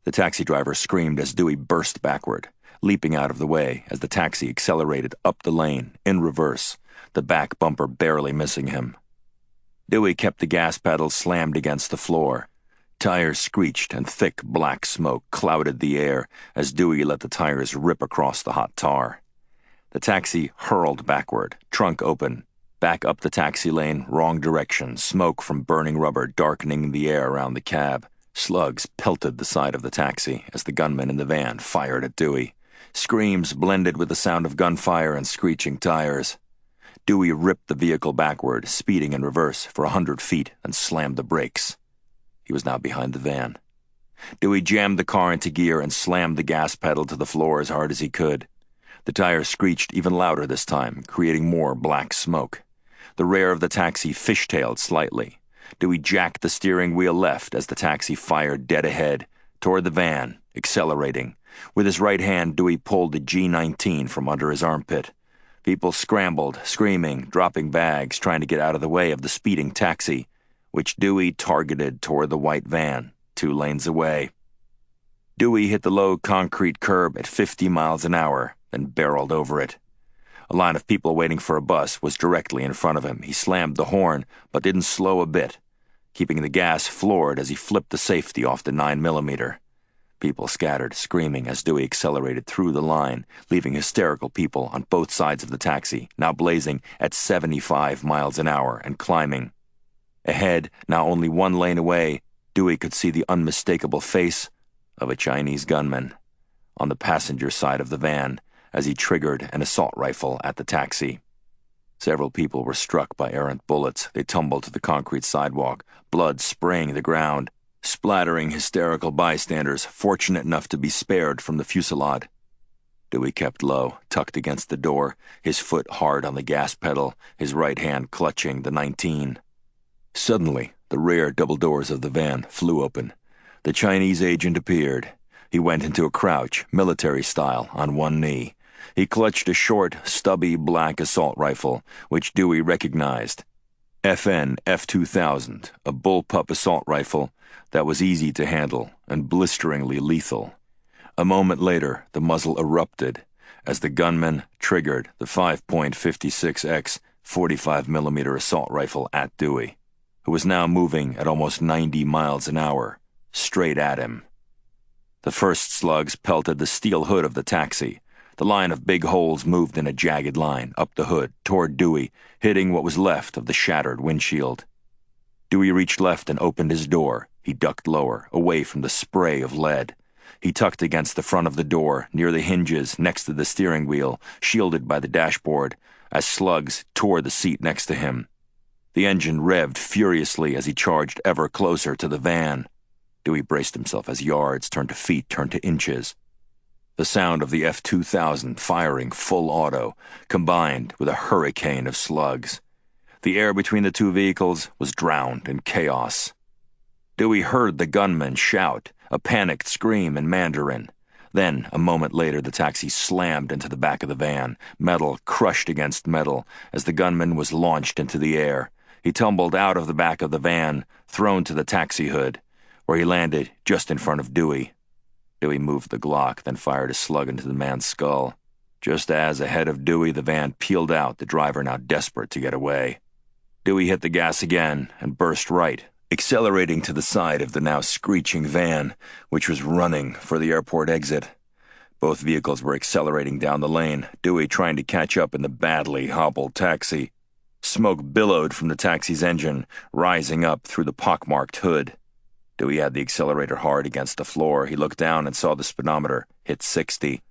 The taxi driver screamed as Dewey burst backward, leaping out of the way as the taxi accelerated up the lane, in reverse, the back bumper barely missing him. Dewey kept the gas pedal slammed against the floor. Tires screeched and thick black smoke clouded the air as Dewey let the tires rip across the hot tar. The taxi hurled backward, trunk open, back up the taxi lane, wrong direction, smoke from burning rubber darkening the air around the cab. Slugs pelted the side of the taxi as the gunman in the van fired at Dewey. Screams blended with the sound of gunfire and screeching tires. Dewey ripped the vehicle backward, speeding in reverse for 100 feet, and slammed the brakes. He was now behind the van. Dewey jammed the car into gear and slammed the gas pedal to the floor as hard as he could. The tires screeched even louder this time, creating more black smoke. The rear of the taxi fishtailed slightly. Dewey jacked the steering wheel left as the taxi fired dead ahead, toward the van, accelerating. With his right hand, Dewey pulled the G-19 from under his armpit. People scrambled, screaming, dropping bags, trying to get out of the way of the speeding taxi, which Dewey targeted toward the white van, 2 lanes away. Dewey hit the low concrete curb at 50 miles an hour, then barreled over it. A line of people waiting for a bus was directly in front of him. He slammed the horn, but didn't slow a bit, keeping the gas floored as he flipped the safety off the 9mm. People scattered, screaming as Dewey accelerated through the line, leaving hysterical people on both sides of the taxi, now blazing at 75 miles an hour and climbing. Ahead, now only 1 lane away, Dewey could see the unmistakable face of a Chinese gunman on the passenger side of the van as he triggered an assault rifle at the taxi. Several people were struck by errant bullets. They tumbled to the concrete sidewalk, blood spraying the ground, splattering hysterical bystanders fortunate enough to be spared from the fusillade. Dewey kept low, tucked against the door, his foot hard on the gas pedal, his right hand clutching the 19. Suddenly, the rear double doors of the van flew open. The Chinese agent appeared. He went into a crouch, military style, on one knee. He clutched a short, stubby black assault rifle, which Dewey recognized. FN F-2000, a bullpup assault rifle that was easy to handle and blisteringly lethal. A moment later, the muzzle erupted as the gunman triggered the 5.56x 45mm assault rifle at Dewey, who was now moving at almost 90 miles an hour, straight at him. The first slugs pelted the steel hood of the taxi. The line of big holes moved in a jagged line, up the hood, toward Dewey, hitting what was left of the shattered windshield. Dewey reached left and opened his door. He ducked lower, away from the spray of lead. He tucked against the front of the door, near the hinges, next to the steering wheel, shielded by the dashboard, as slugs tore the seat next to him. The engine revved furiously as he charged ever closer to the van. Dewey braced himself as yards turned to feet, turned to inches. The sound of the F-2000 firing full auto, combined with a hurricane of slugs. The air between the two vehicles was drowned in chaos. Dewey heard the gunman shout, a panicked scream in Mandarin. Then, a moment later, the taxi slammed into the back of the van, metal crushed against metal, as the gunman was launched into the air. He tumbled out of the back of the van, thrown to the taxi hood, where he landed just in front of Dewey. Dewey moved the Glock, then fired a slug into the man's skull. Just as, ahead of Dewey, the van peeled out, the driver now desperate to get away. Dewey hit the gas again and burst right, accelerating to the side of the now screeching van, which was running for the airport exit. Both vehicles were accelerating down the lane, Dewey trying to catch up in the badly hobbled taxi. Smoke billowed from the taxi's engine, rising up through the pockmarked hood. Dewey had the accelerator hard against the floor. He looked down and saw the speedometer hit 60.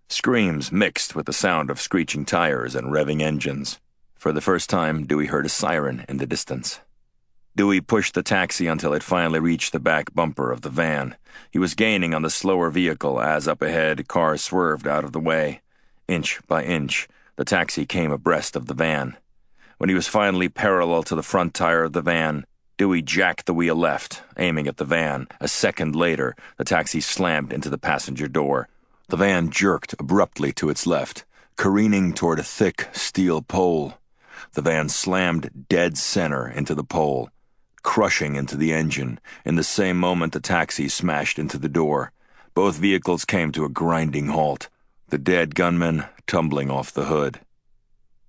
Screams mixed with the sound of screeching tires and revving engines. For the first time, Dewey heard a siren in the distance. Dewey pushed the taxi until it finally reached the back bumper of the van. He was gaining on the slower vehicle as, up ahead, cars swerved out of the way. Inch by inch, the taxi came abreast of the van. When he was finally parallel to the front tire of the van, Dewey jacked the wheel left, aiming at the van. A second later, the taxi slammed into the passenger door. The van jerked abruptly to its left, careening toward a thick steel pole. The van slammed dead center into the pole, crushing into the engine. In the same moment, the taxi smashed into the door. Both vehicles came to a grinding halt, the dead gunman tumbling off the hood.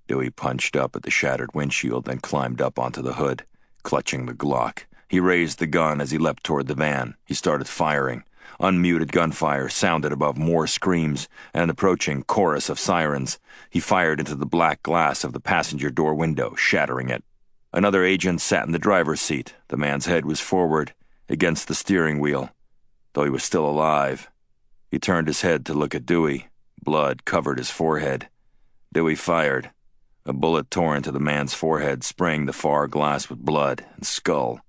Dewey punched up at the shattered windshield, then climbed up onto the hood, clutching the Glock. He raised the gun as he leapt toward the van. He started firing. Unmuted gunfire sounded above more screams and an approaching chorus of sirens. He fired into the black glass of the passenger door window, shattering it. Another agent sat in the driver's seat. The man's head was forward, against the steering wheel. Though he was still alive, he turned his head to look at Dewey. Blood covered his forehead. Dewey fired. A bullet tore into the man's forehead, spraying the far glass with blood and skull.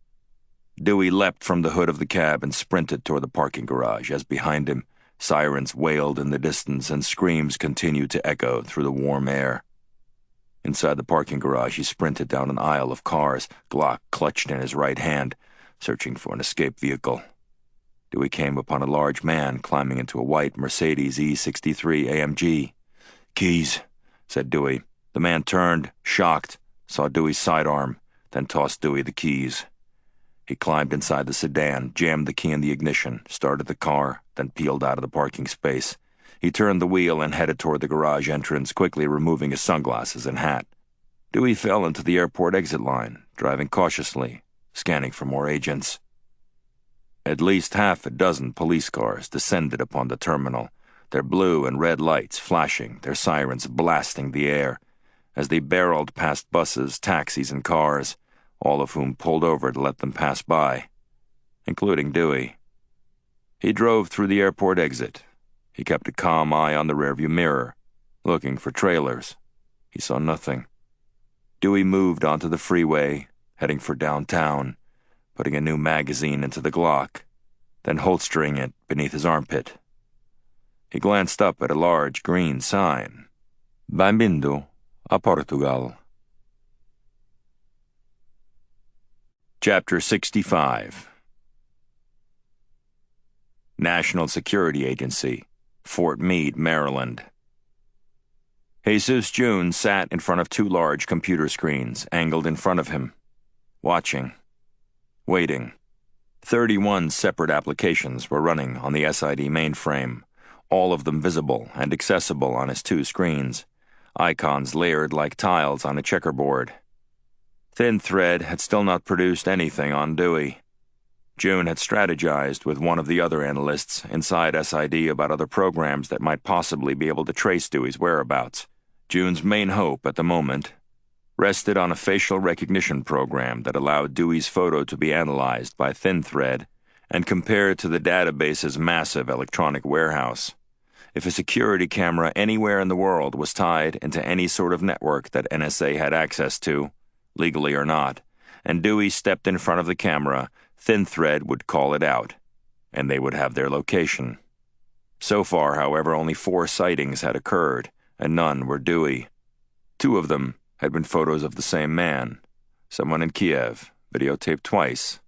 Dewey leapt from the hood of the cab and sprinted toward the parking garage as behind him, sirens wailed in the distance and screams continued to echo through the warm air. Inside the parking garage, he sprinted down an aisle of cars, Glock clutched in his right hand, searching for an escape vehicle. Dewey came upon a large man climbing into a white Mercedes E63 AMG. "Keys," said Dewey. The man turned, shocked, saw Dewey's sidearm, then tossed Dewey the keys. He climbed inside the sedan, jammed the key in the ignition, started the car, then peeled out of the parking space. He turned the wheel and headed toward the garage entrance, quickly removing his sunglasses and hat. Dewey fell into the airport exit line, driving cautiously, scanning for more agents. At least half a dozen police cars descended upon the terminal, their blue and red lights flashing, their sirens blasting the air, as they barreled past buses, taxis, and cars, all of whom pulled over to let them pass by, including Dewey. He drove through the airport exit. He kept a calm eye on the rearview mirror, looking for trailers. He saw nothing. Dewey moved onto the freeway, heading for downtown, putting a new magazine into the Glock, then holstering it beneath his armpit. He glanced up at a large green sign. "Bem-vindo a Portugal." Chapter 65. National Security Agency, Fort Meade, Maryland. Jesus June sat in front of two large computer screens angled in front of him, watching, waiting. 31 separate applications were running on the SID mainframe, all of them visible and accessible on his two screens, icons layered like tiles on a checkerboard. Thin Thread had still not produced anything on Dewey. June had strategized with one of the other analysts inside SID about other programs that might possibly be able to trace Dewey's whereabouts. June's main hope at the moment rested on a facial recognition program that allowed Dewey's photo to be analyzed by thin thread and compared to the database's massive electronic warehouse. If a security camera anywhere in the world was tied into any sort of network that NSA had access to, legally or not, and Dewey stepped in front of the camera, thin thread would call it out, and they would have their location. So far, however, only 4 sightings had occurred, and none were Dewey. 2 of them had been photos of the same man, someone in Kiev, videotaped twice,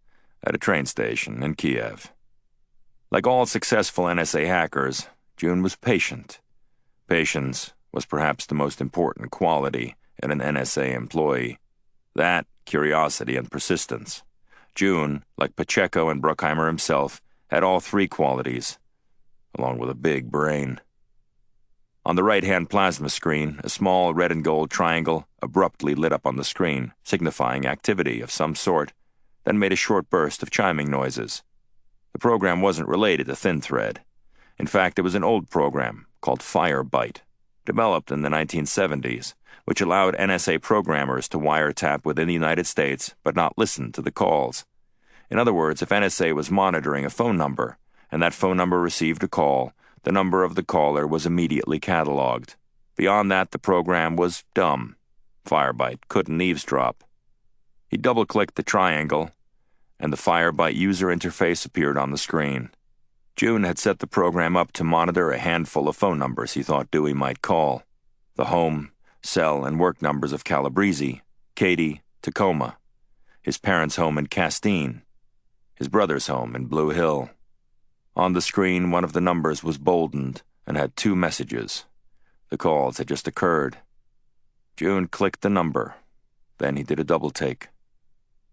at a train station in Kiev. Like all successful NSA hackers, June was patient. Patience was perhaps the most important quality in an NSA employee. That, curiosity, and persistence. June, like Pacheco and Bruckheimer himself, had all 3 qualities, along with a big brain. On the right-hand plasma screen, a small red and gold triangle abruptly lit up on the screen, signifying activity of some sort, then made a short burst of chiming noises. The program wasn't related to Thin Thread. In fact, it was an old program called Firebite, developed in the 1970s, which allowed NSA programmers to wiretap within the United States but not listen to the calls. In other words, if NSA was monitoring a phone number, and that phone number received a call, the number of the caller was immediately cataloged. Beyond that, the program was dumb. Firebite couldn't eavesdrop. He double-clicked the triangle, and the Firebite user interface appeared on the screen. June had set the program up to monitor a handful of phone numbers he thought Dewey might call. The home, cell, and work numbers of Calabrese, Katy, Tacoma, his parents' home in Castine, his brother's home in Blue Hill. On the screen, one of the numbers was boldened and had 2 messages. The calls had just occurred. June clicked the number. Then he did a double take.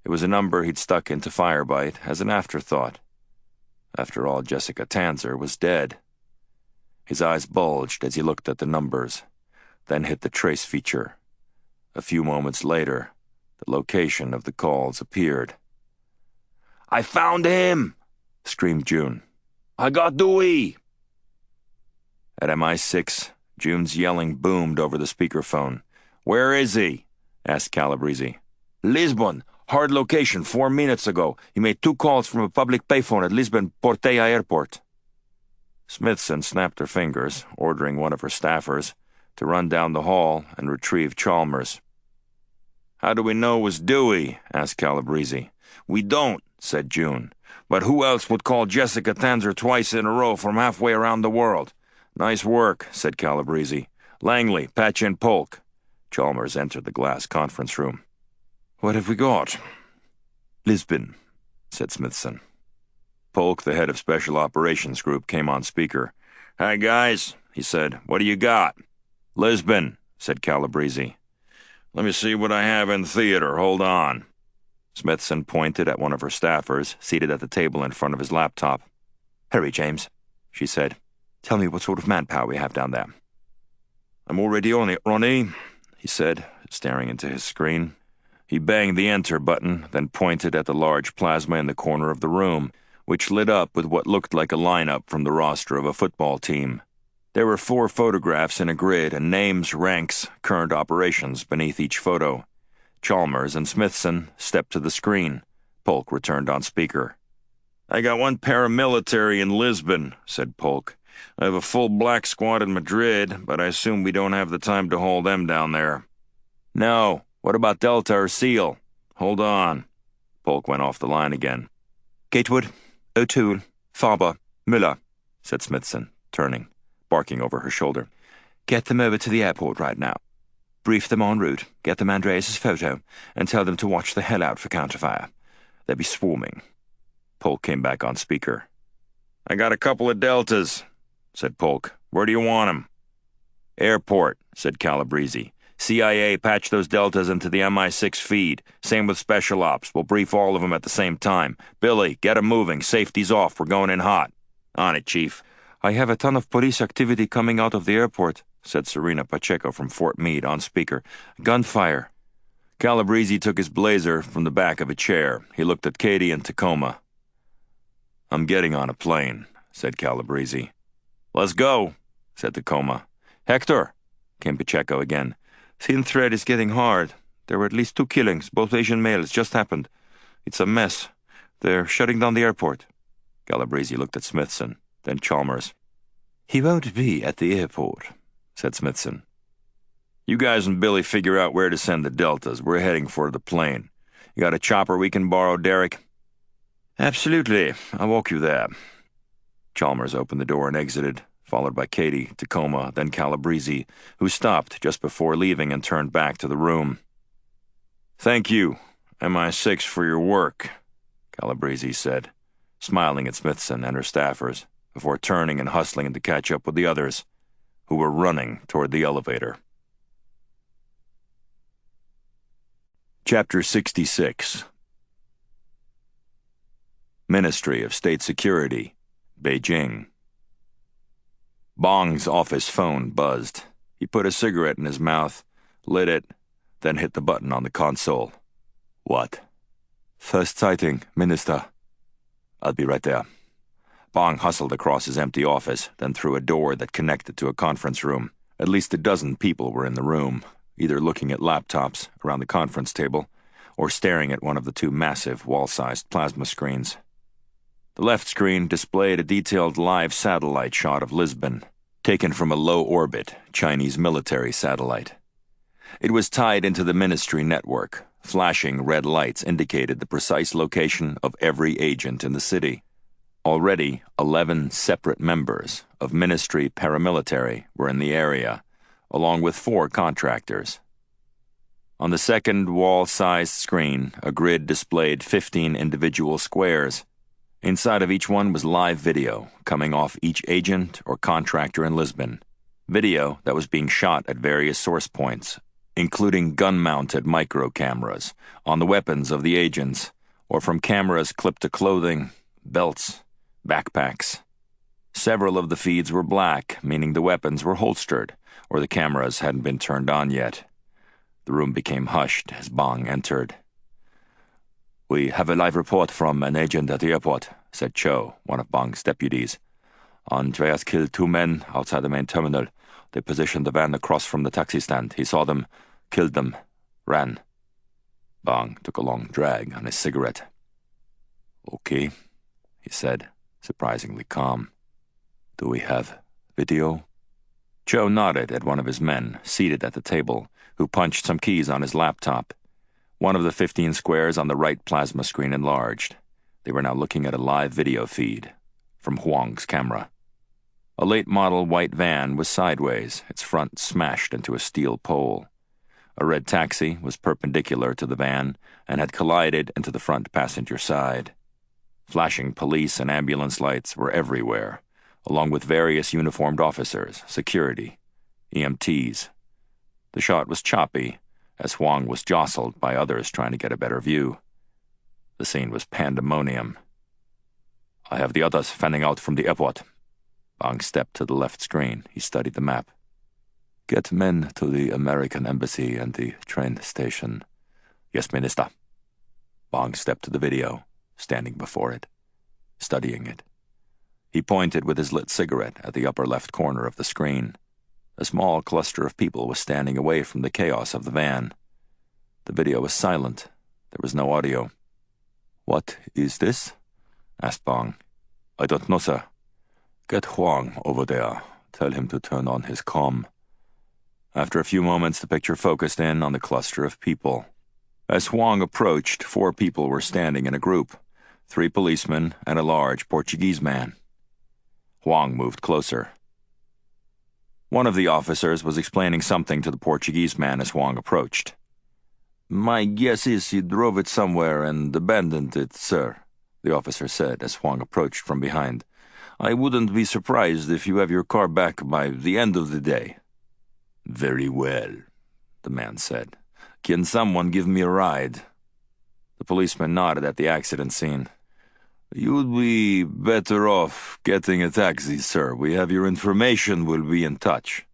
It was a number he'd stuck into Firebite as an afterthought. After all, Jessica Tanzer was dead. His eyes bulged as he looked at the numbers, then hit the trace feature. A few moments later, the location of the calls appeared. "I found him!" screamed June. "I got Dewey!" At MI6, June's yelling boomed over the speakerphone. "Where is he?" asked Calabrese. "Lisbon. Hard location 4 minutes ago. He made 2 calls from a public payphone at Lisbon Portella Airport." Smithson snapped her fingers, ordering one of her staffers to run down the hall and retrieve Chalmers. "How do we know it was Dewey?" asked Calabrese. "We don't," said June. "But who else would call Jessica Tanzer twice in a row from halfway around the world?" "Nice work," said Calabrese. "Langley, patch in Polk." Chalmers entered the glass conference room. "What have we got?" "Lisbon," said Smithson. Polk, the head of Special Operations Group, came on speaker. "Hi, guys," he said. "What do you got?" "Lisbon," said Calabrese. "Let me see what I have in theater. Hold on." Smithson pointed at one of her staffers, seated at the table in front of his laptop. "Hurry, James," she said. "Tell me what sort of manpower we have down there." "I'm already on it, Ronnie," he said, staring into his screen. He banged the enter button, then pointed at the large plasma in the corner of the room, which lit up with what looked like a lineup from the roster of a football team. There were 4 photographs in a grid and names, ranks, current operations beneath each photo. Chalmers and Smithson stepped to the screen. Polk returned on speaker. "I got 1 paramilitary in Lisbon," said Polk. "I have a full black squad in Madrid, but I assume we don't have the time to hold them down there." "No. What about Delta or SEAL?" "Hold on." Polk went off the line again. "Gatewood, O'Toole, Faber, Müller," said Smithson, turning, barking over her shoulder. "Get them over to the airport right now. Brief them en route, get them Andreas' photo, and tell them to watch the hell out for counterfire. They'll be swarming." Polk came back on speaker. "I got a couple of Deltas," said Polk. "Where do you want them?" "Airport," said Calabrese. "CIA, patch those Deltas into the MI6 feed. Same with Special Ops. We'll brief all of them at the same time. Billy, get 'em moving. Safety's off. We're going in hot." "On it, Chief." "I have a ton of police activity coming out of the airport," said Serena Pacheco from Fort Meade on speaker. "Gunfire." Calabrese took his blazer from the back of a chair. He looked at Katy and Tacoma. "I'm getting on a plane," said Calabrese. "Let's go," said Tacoma. "Hector," came Pacheco again. "Thin thread is getting hard. There were at least 2 killings, both Asian males, just happened. It's a mess. They're shutting down the airport." Calabrese looked at Smithson, then Chalmers. "He won't be at the airport," said Smithson. "You guys and Billy figure out where to send the Deltas. We're heading for the plane. You got a chopper we can borrow, Derek?" "Absolutely. I'll walk you there." Chalmers opened the door and exited, followed by Katie, Tacoma, then Calabrese, who stopped just before leaving and turned back to the room. "Thank you, MI6, for your work," Calabrese said, smiling at Smithson and her staffers, before turning and hustling to catch up with the others, who were running toward the elevator. Chapter 66. Ministry of State Security, Beijing. Bhang's office phone buzzed. He put a cigarette in his mouth, lit it, then hit the button on the console. "What?" "First sighting, Minister." "I'll be right there." Bhang hustled across his empty office, then through a door that connected to a conference room. At least a dozen people were in the room, either looking at laptops around the conference table or staring at one of the 2 massive wall-sized plasma screens. The left screen displayed a detailed live satellite shot of Lisbon, taken from a low-orbit Chinese military satellite. It was tied into the ministry network. Flashing red lights indicated the precise location of every agent in the city. Already, 11 separate members of ministry paramilitary were in the area, along with 4 contractors. On the second wall-sized screen, a grid displayed 15 individual squares. Inside of each one was live video coming off each agent or contractor in Lisbon. Video that was being shot at various source points, including gun-mounted micro cameras on the weapons of the agents, or from cameras clipped to clothing, belts, backpacks. Several of the feeds were black, meaning the weapons were holstered, or the cameras hadn't been turned on yet. The room became hushed as Bhang entered. "We have a live report from an agent at the airport," said Cho, one of Bhang's deputies. "Andreas killed 2 men outside the main terminal. They positioned the van across from the taxi stand. He saw them, killed them, ran." Bhang took a long drag on his cigarette. "Okay," he said, surprisingly calm. "Do we have video?" Cho nodded at one of his men, seated at the table, who punched some keys on his laptop. One of the 15 squares on the right plasma screen enlarged. They were now looking at a live video feed from Huang's camera. A late-model white van was sideways, its front smashed into a steel pole. A red taxi was perpendicular to the van and had collided into the front passenger side. Flashing police and ambulance lights were everywhere, along with various uniformed officers, security, EMTs. The shot was choppy, as Huang was jostled by others trying to get a better view. The scene was pandemonium. "I have the others fanning out from the airport." Bhang stepped to the left screen. He studied the map. "Get men to the American embassy and the train station." "Yes, Minister." Bhang stepped to the video, standing before it, studying it. He pointed with his lit cigarette at the upper left corner of the screen. A small cluster of people was standing away from the chaos of the van. The video was silent. There was no audio. "What is this?" asked Bhang. "I don't know, sir. Get Huang over there. Tell him to turn on his comm." After a few moments, the picture focused in on the cluster of people. As Huang approached, 4 people were standing in a group, 3 policemen and a large Portuguese man. Huang moved closer. One of the officers was explaining something to the Portuguese man as Huang approached. "My guess is he drove it somewhere and abandoned it, sir," the officer said as Huang approached from behind. "I wouldn't be surprised if you have your car back by the end of the day." "Very well," the man said. "Can someone give me a ride?" The policeman nodded at the accident scene. "You'd be better off getting a taxi, sir. We have your information. We'll be in touch."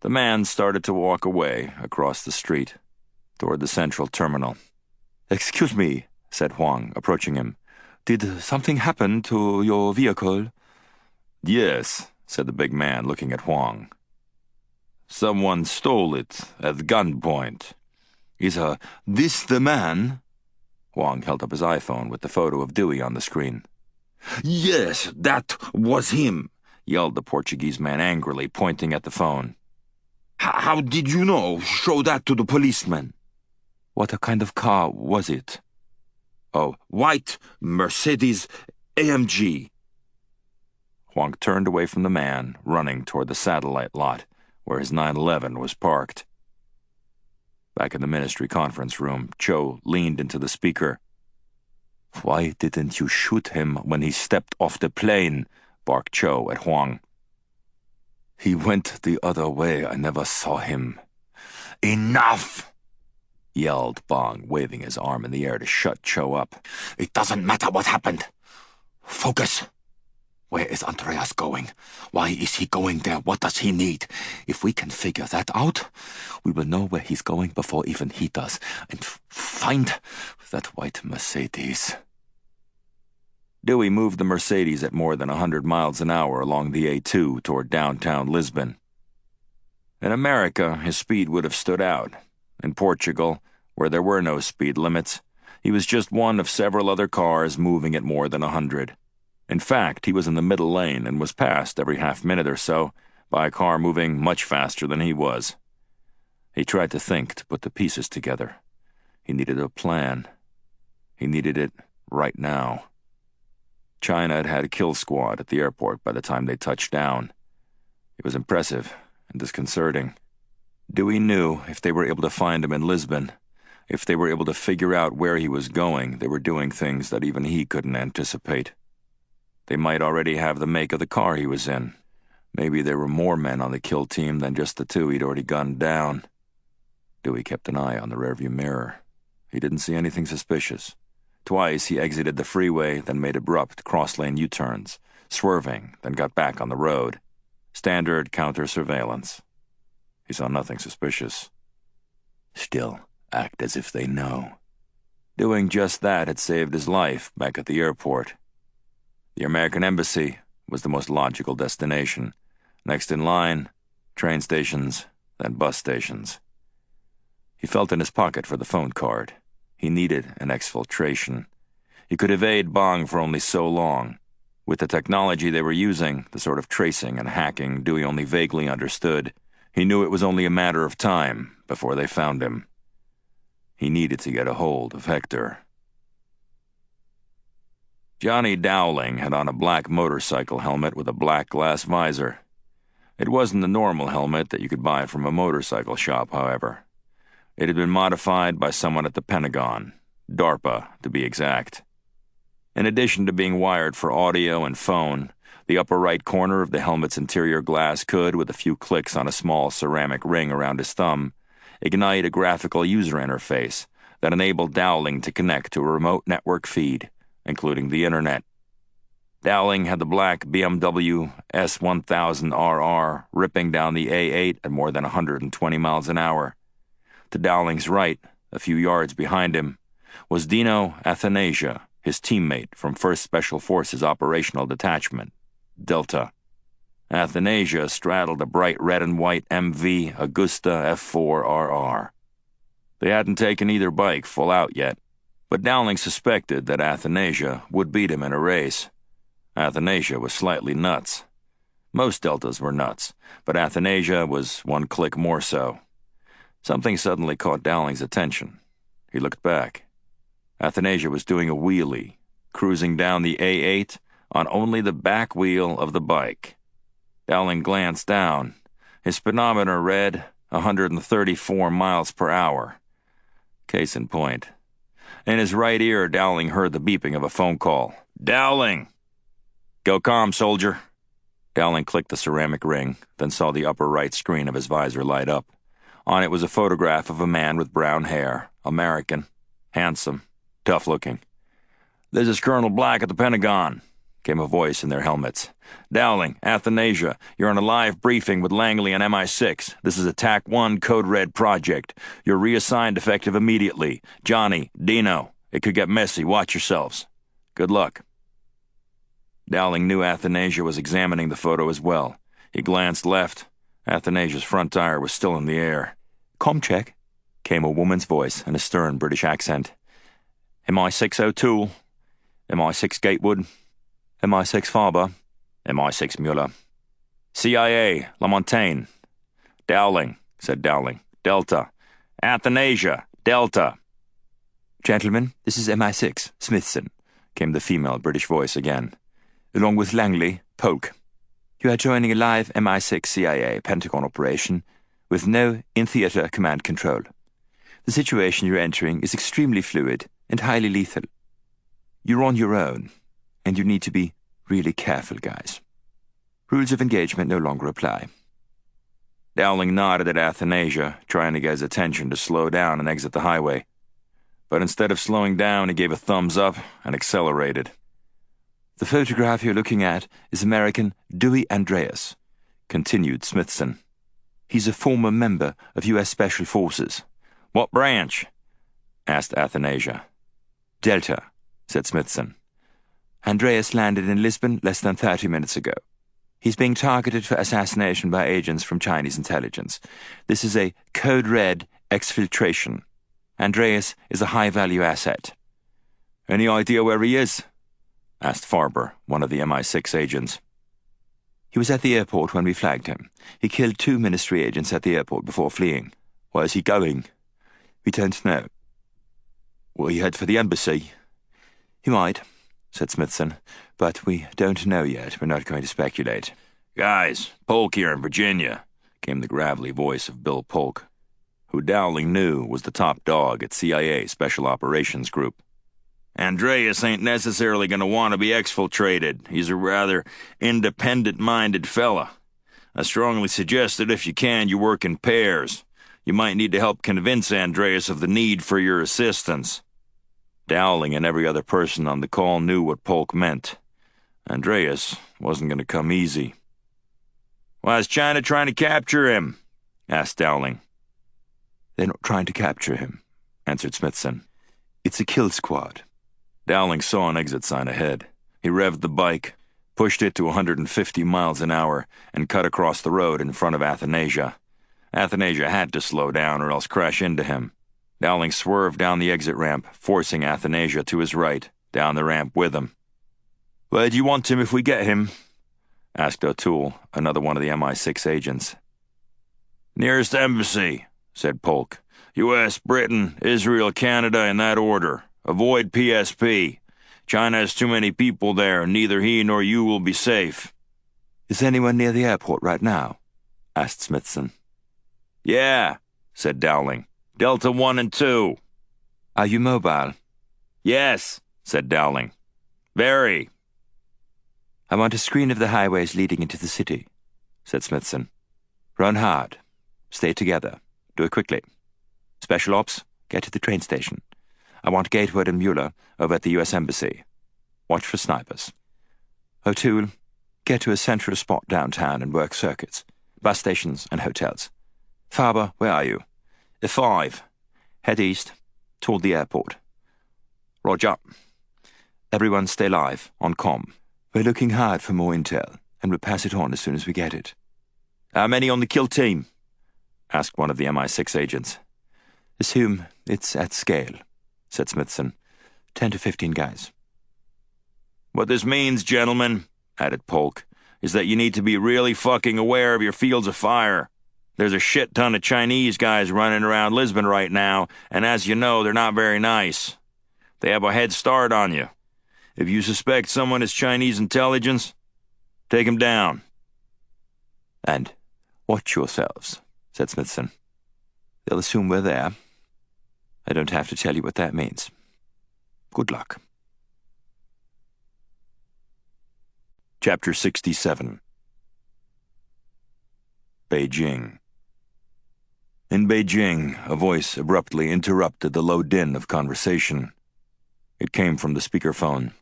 The man started to walk away across the street, toward the central terminal. "Excuse me," said Huang, approaching him. Did something happen to your vehicle? Yes, said the big man, looking at Huang. Someone stole it at gunpoint. Is this the man? Huang held up his iPhone with the photo of Dewey on the screen. Yes, that was him, yelled the Portuguese man angrily, pointing at the phone. How did you know? Show that to the policeman. What kind of car was it? Oh, white Mercedes AMG. Huang turned away from the man, running toward the satellite lot, where his 911 was parked. Back in the ministry conference room, Cho leaned into the speaker. Why didn't you shoot him when he stepped off the plane? Barked Cho at Huang. He went the other way. I never saw him. Enough! Yelled Bhang, waving his arm in the air to shut Cho up. It doesn't matter what happened. Focus. Where is Andreas going? Why is he going there? What does he need? If we can figure that out, we will know where he's going before even he does, and find that white Mercedes. Dewey moved the Mercedes at more than 100 miles an hour along the A2 toward downtown Lisbon. In America, his speed would have stood out. In Portugal, where there were no speed limits, he was just one of several other cars moving at more than 100. In fact, he was in the middle lane and was passed every half-minute or so by a car moving much faster than he was. He tried to think, to put the pieces together. He needed a plan. He needed it right now. China had had a kill squad at the airport by the time they touched down. It was impressive and disconcerting. Dewey knew if they were able to find him in Lisbon, if they were able to figure out where he was going, they were doing things that even he couldn't anticipate. They might already have the make of the car he was in. Maybe there were more men on the kill team than just the two he'd already gunned down. Dewey kept an eye on the rearview mirror. He didn't see anything suspicious. Twice he exited the freeway, then made abrupt cross-lane U-turns, swerving, then got back on the road. Standard counter-surveillance. He saw nothing suspicious. Still, act as if they know. Doing just that had saved his life back at the airport. The American Embassy was the most logical destination. Next in line, train stations, then bus stations. He felt in his pocket for the phone card. He needed an exfiltration. He could evade Bhang for only so long. With the technology they were using, the sort of tracing and hacking Dewey only vaguely understood, he knew it was only a matter of time before they found him. He needed to get a hold of Hector. Johnny Dowling had on a black motorcycle helmet with a black glass visor. It wasn't the normal helmet that you could buy from a motorcycle shop, however. It had been modified by someone at the Pentagon, DARPA to be exact. In addition to being wired for audio and phone, the upper right corner of the helmet's interior glass could, with a few clicks on a small ceramic ring around his thumb, ignite a graphical user interface that enabled Dowling to connect to a remote network feed, including the internet. Dowling had the black BMW S1000RR ripping down the A8 at more than 120 miles an hour. To Dowling's right, a few yards behind him, was Dino Athanasia, his teammate from 1st Special Forces Operational Detachment, Delta. Athanasia straddled a bright red and white MV Augusta F4RR. They hadn't taken either bike full out yet, but Dowling suspected that Athanasia would beat him in a race. Athanasia was slightly nuts. Most Deltas were nuts, but Athanasia was one click more so. Something suddenly caught Dowling's attention. He looked back. Athanasia was doing a wheelie, cruising down the A8 on only the back wheel of the bike. Dowling glanced down. His speedometer read 134 miles per hour. Case in point. In his right ear, Dowling heard the beeping of a phone call. "Dowling!" "Go calm, soldier." Dowling clicked the ceramic ring, then saw the upper right screen of his visor light up. On it was a photograph of a man with brown hair, American, handsome, tough-looking. "This is Colonel Black at the Pentagon," came a voice in their helmets. "Dowling, Athanasia, you're on a live briefing with Langley on MI6. This is a TAC 1 Code Red project. You're reassigned effective immediately. Johnny, Dino, it could get messy. Watch yourselves." Good luck. Dowling knew Athanasia was examining the photo as well. He glanced left. Athanasia's front tire was still in the air. "Com check," came a woman's voice in a stern British accent. MI6 O'Toole. MI6 Gatewood. MI6 Faber. MI6 Mueller. CIA, LaMontagne. Dowling, said Dowling. Delta. Athanasia, Delta. "Gentlemen, this is MI6, Smithson," came the female British voice again. "Along with Langley, Polk. You are joining a live MI6 CIA Pentagon operation with no in-theater command control. The situation you're entering is extremely fluid and highly lethal. You're on your own, and you need to be really careful, guys. Rules of engagement no longer apply." Dowling nodded at Athanasia, trying to get his attention to slow down and exit the highway. But instead of slowing down, he gave a thumbs up and accelerated. "The photograph you're looking at is American Dewey Andreas," continued Smithson. "He's a former member of U.S. Special Forces." "What branch?" asked Athanasia. "Delta," said Smithson. "Andreas landed in Lisbon less than 30 minutes ago. He's being targeted for assassination by agents from Chinese intelligence. This is a code red exfiltration. Andreas is a high-value asset." "Any idea where he is?" asked Farber, one of the MI6 agents. "He was at the airport when we flagged him. He killed 2 ministry agents at the airport before fleeing." "Where is he going?" "We don't know." "Will he head for the embassy?" "He might," said Smithson, "but we don't know yet. We're not going to speculate." "Guys, Polk here in Virginia," came the gravelly voice of Bill Polk, who Dowling knew was the top dog at CIA Special Operations Group. "Andreas ain't necessarily going to want to be exfiltrated. He's a rather independent-minded fella. I strongly suggest that if you can, you work in pairs. You might need to help convince Andreas of the need for your assistance." Dowling and every other person on the call knew what Polk meant. Andreas wasn't going to come easy. "Why is China trying to capture him?" asked Dowling. "They're not trying to capture him," answered Smithson. "It's a kill squad." Dowling saw an exit sign ahead. He revved the bike, pushed it to 150 miles an hour, and cut across the road in front of Athanasia. Athanasia had to slow down or else crash into him. Dowling swerved down the exit ramp, forcing Athanasia to his right, down the ramp with him. "Where do you want him if we get him?" asked O'Toole, another one of the MI6 agents. "Nearest embassy," said Polk. U.S., Britain, Israel, Canada, in that order. Avoid PSP. China has too many people there, and neither he nor you will be safe." "Is anyone near the airport right now?" asked Smithson. "Yeah," said Dowling. "Delta 1 and 2. "Are you mobile?" "Yes," said Dowling. "Very." "I want a screen of the highways leading into the city," said Smithson. "Run hard. Stay together. Do it quickly. Special Ops, get to the train station. I want Gatewood and Mueller over at the U.S. Embassy. Watch for snipers. O'Toole, get to a central spot downtown and work circuits, bus stations and hotels. Faber, where are you?" "5. Head east, toward the airport." "Roger." "Everyone stay live, on comm. We're looking hard for more intel, and we'll pass it on as soon as we get it." "How many on the kill team?" asked one of the MI6 agents. "Assume it's at scale," said Smithson. 10 to 15 guys. "What this means, gentlemen," added Polk, "is that you need to be really fucking aware of your fields of fire. There's a shit ton of Chinese guys running around Lisbon right now, and as you know, they're not very nice. They have a head start on you. If you suspect someone is Chinese intelligence, take him down." "And watch yourselves," said Smithson. "They'll assume we're there. I don't have to tell you what that means. Good luck." Chapter 67. Beijing. In Beijing, a voice abruptly interrupted the low din of conversation. It came from the speakerphone.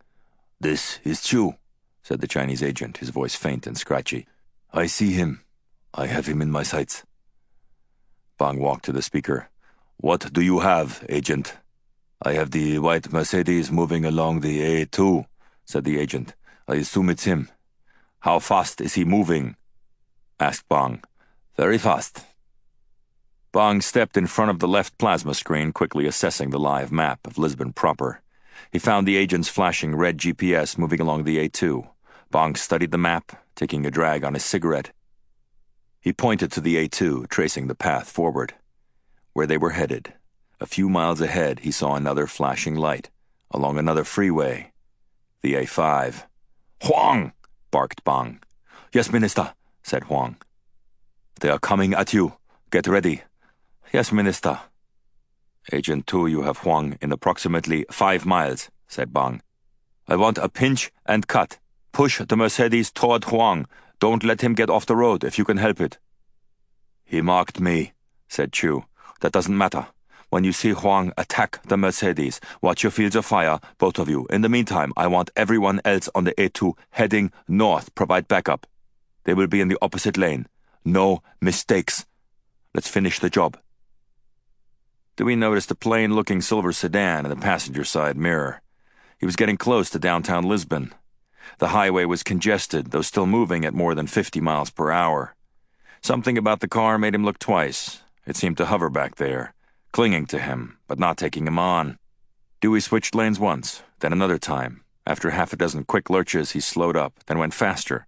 "This is Chu," said the Chinese agent, his voice faint and scratchy. "I see him. I have him in my sights." Bhang walked to the speaker. "What do you have, agent?" I have the white Mercedes moving along the A2, said the agent. I assume it's him. How fast is he moving? Asked Bhang. Very fast. Bhang stepped in front of the left plasma screen, quickly assessing the live map of Lisbon proper. He found the agent's flashing red GPS moving along the A2. Bhang studied the map, taking a drag on his cigarette. He pointed to the A2, tracing the path forward. Where they were headed. A few miles ahead, he saw another flashing light, along another freeway. The A5. Huang! Barked Bhang. Yes, Minister, said Huang. They are coming at you. Get ready. Yes, Minister. Agent 2, you have Huang in approximately 5 miles, said Bhang. I want a pinch and cut. Push the Mercedes toward Huang. Don't let him get off the road if you can help it. He marked me, said Chu. That doesn't matter. When you see Huang attack the Mercedes, watch your fields of fire, both of you. In the meantime, I want everyone else on the A2 heading north provide backup. They will be in the opposite lane. No mistakes. Let's finish the job. Dewey noticed a plain-looking silver sedan in the passenger side mirror. He was getting close to downtown Lisbon. The highway was congested, though still moving at more than 50 miles per hour. Something about the car made him look twice. It seemed to hover back there, clinging to him, but not taking him on. Dewey switched lanes once, then another time. After half a dozen quick lurches, he slowed up, then went faster.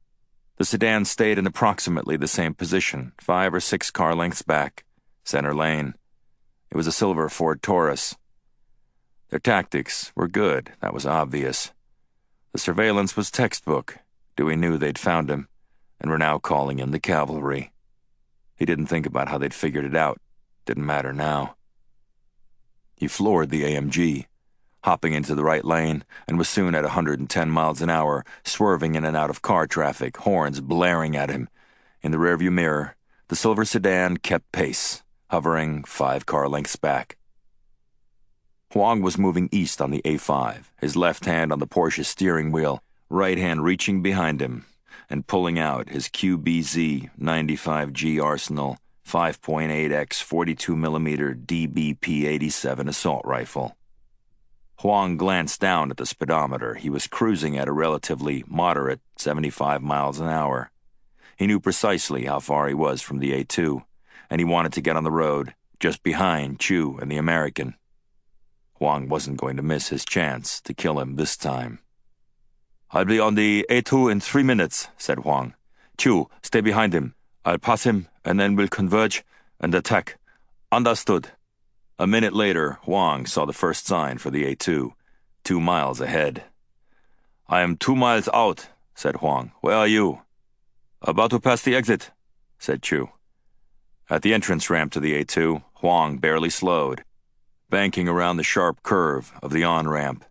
The sedan stayed in approximately the same position, 5 or 6 car lengths back, center lane. It was a silver Ford Taurus. Their tactics were good, that was obvious. The surveillance was textbook. Dewey knew they'd found him, and were now calling in the cavalry. He didn't think about how they'd figured it out. Didn't matter now. He floored the AMG, hopping into the right lane, and was soon at 110 miles an hour, swerving in and out of car traffic, horns blaring at him. In the rearview mirror, the silver sedan kept pace, hovering 5 car lengths back. Huang was moving east on the A5, his left hand on the Porsche's steering wheel, right hand reaching behind him, and pulling out his QBZ 95G Arsenal 5.8x 42mm DBP-87 assault rifle. Huang glanced down at the speedometer. He was cruising at a relatively moderate 75 miles an hour. He knew precisely how far he was from the A2, and he wanted to get on the road, just behind Chu and the American. Huang wasn't going to miss his chance to kill him this time. I'll be on the A2 in 3 minutes, said Huang. Chu, stay behind him. I'll pass him, and then we'll converge and attack. Understood. A minute later, Huang saw the first sign for the A2, 2 miles ahead. I am 2 miles out, said Huang. Where are you? About to pass the exit, said Chu. At the entrance ramp to the A2, Huang barely slowed, banking around the sharp curve of the on-ramp.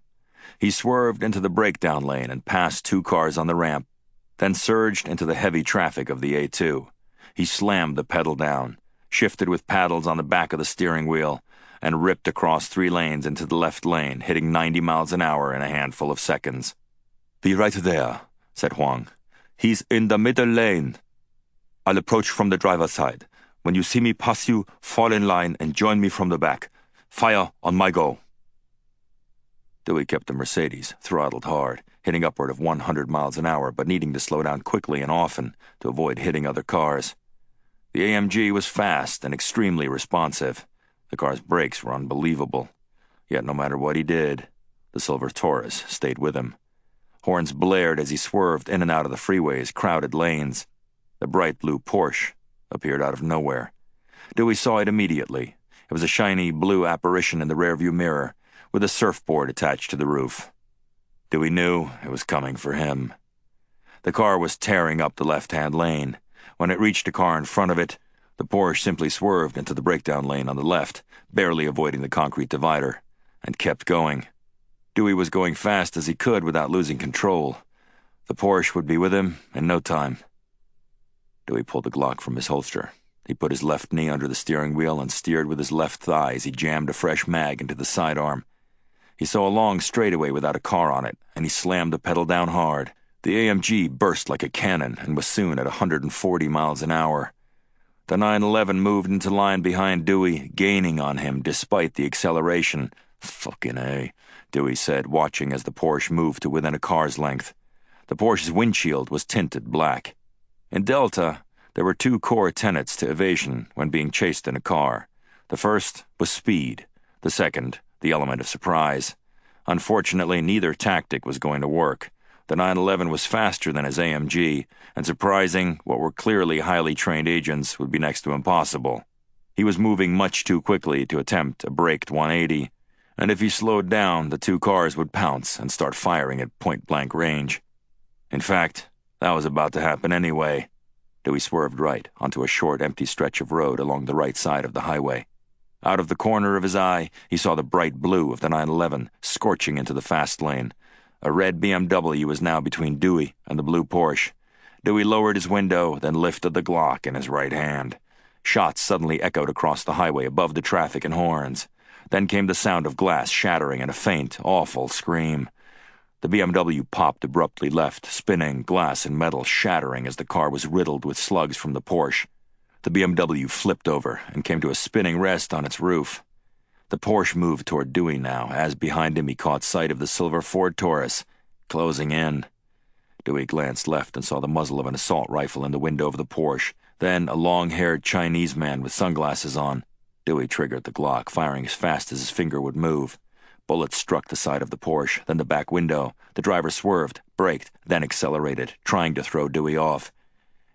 He swerved into the breakdown lane and passed 2 cars on the ramp, then surged into the heavy traffic of the A2. He slammed the pedal down, shifted with paddles on the back of the steering wheel, and ripped across 3 lanes into the left lane, hitting 90 miles an hour in a handful of seconds. Be right there, said Huang. He's in the middle lane. I'll approach from the driver's side. When you see me pass you, fall in line and join me from the back. Fire on my go. Dewey kept the Mercedes throttled hard, hitting upward of 100 miles an hour, but needing to slow down quickly and often to avoid hitting other cars. The AMG was fast and extremely responsive. The car's brakes were unbelievable. Yet no matter what he did, the silver Taurus stayed with him. Horns blared as he swerved in and out of the freeway's crowded lanes. The bright blue Porsche appeared out of nowhere. Dewey saw it immediately. It was a shiny blue apparition in the rearview mirror, with a surfboard attached to the roof. Dewey knew it was coming for him. The car was tearing up the left-hand lane. When it reached a car in front of it, the Porsche simply swerved into the breakdown lane on the left, barely avoiding the concrete divider, and kept going. Dewey was going fast as he could without losing control. The Porsche would be with him in no time. Dewey pulled the Glock from his holster. He put his left knee under the steering wheel and steered with his left thigh as he jammed a fresh mag into the sidearm. He saw a long straightaway without a car on it, and he slammed the pedal down hard. The AMG burst like a cannon and was soon at 140 miles an hour. The 911 moved into line behind Dewey, gaining on him despite the acceleration, "Fucking A," Dewey said, watching as the Porsche moved to within a car's length. The Porsche's windshield was tinted black. In Delta, there were two core tenets to evasion when being chased in a car. The first was speed. The second, the element of surprise. Unfortunately, neither tactic was going to work. The 911 was faster than his AMG, and surprising what were clearly highly trained agents would be next to impossible. He was moving much too quickly to attempt a braked 180, and if he slowed down, the two cars would pounce and start firing at point-blank range. In fact, that was about to happen anyway. Dewey swerved right onto a short, empty stretch of road along the right side of the highway. Out of the corner of his eye, he saw the bright blue of the 911 scorching into the fast lane. A red BMW was now between Dewey and the blue Porsche. Dewey lowered his window, then lifted the Glock in his right hand. Shots suddenly echoed across the highway above the traffic and horns. Then came the sound of glass shattering and a faint, awful scream. The BMW popped abruptly left, spinning, glass and metal shattering as the car was riddled with slugs from the Porsche. The BMW flipped over and came to a spinning rest on its roof. The Porsche moved toward Dewey now, as behind him he caught sight of the silver Ford Taurus, closing in. Dewey glanced left and saw the muzzle of an assault rifle in the window of the Porsche, then a long-haired Chinese man with sunglasses on. Dewey triggered the Glock, firing as fast as his finger would move. Bullets struck the side of the Porsche, then the back window. The driver swerved, braked, then accelerated, trying to throw Dewey off.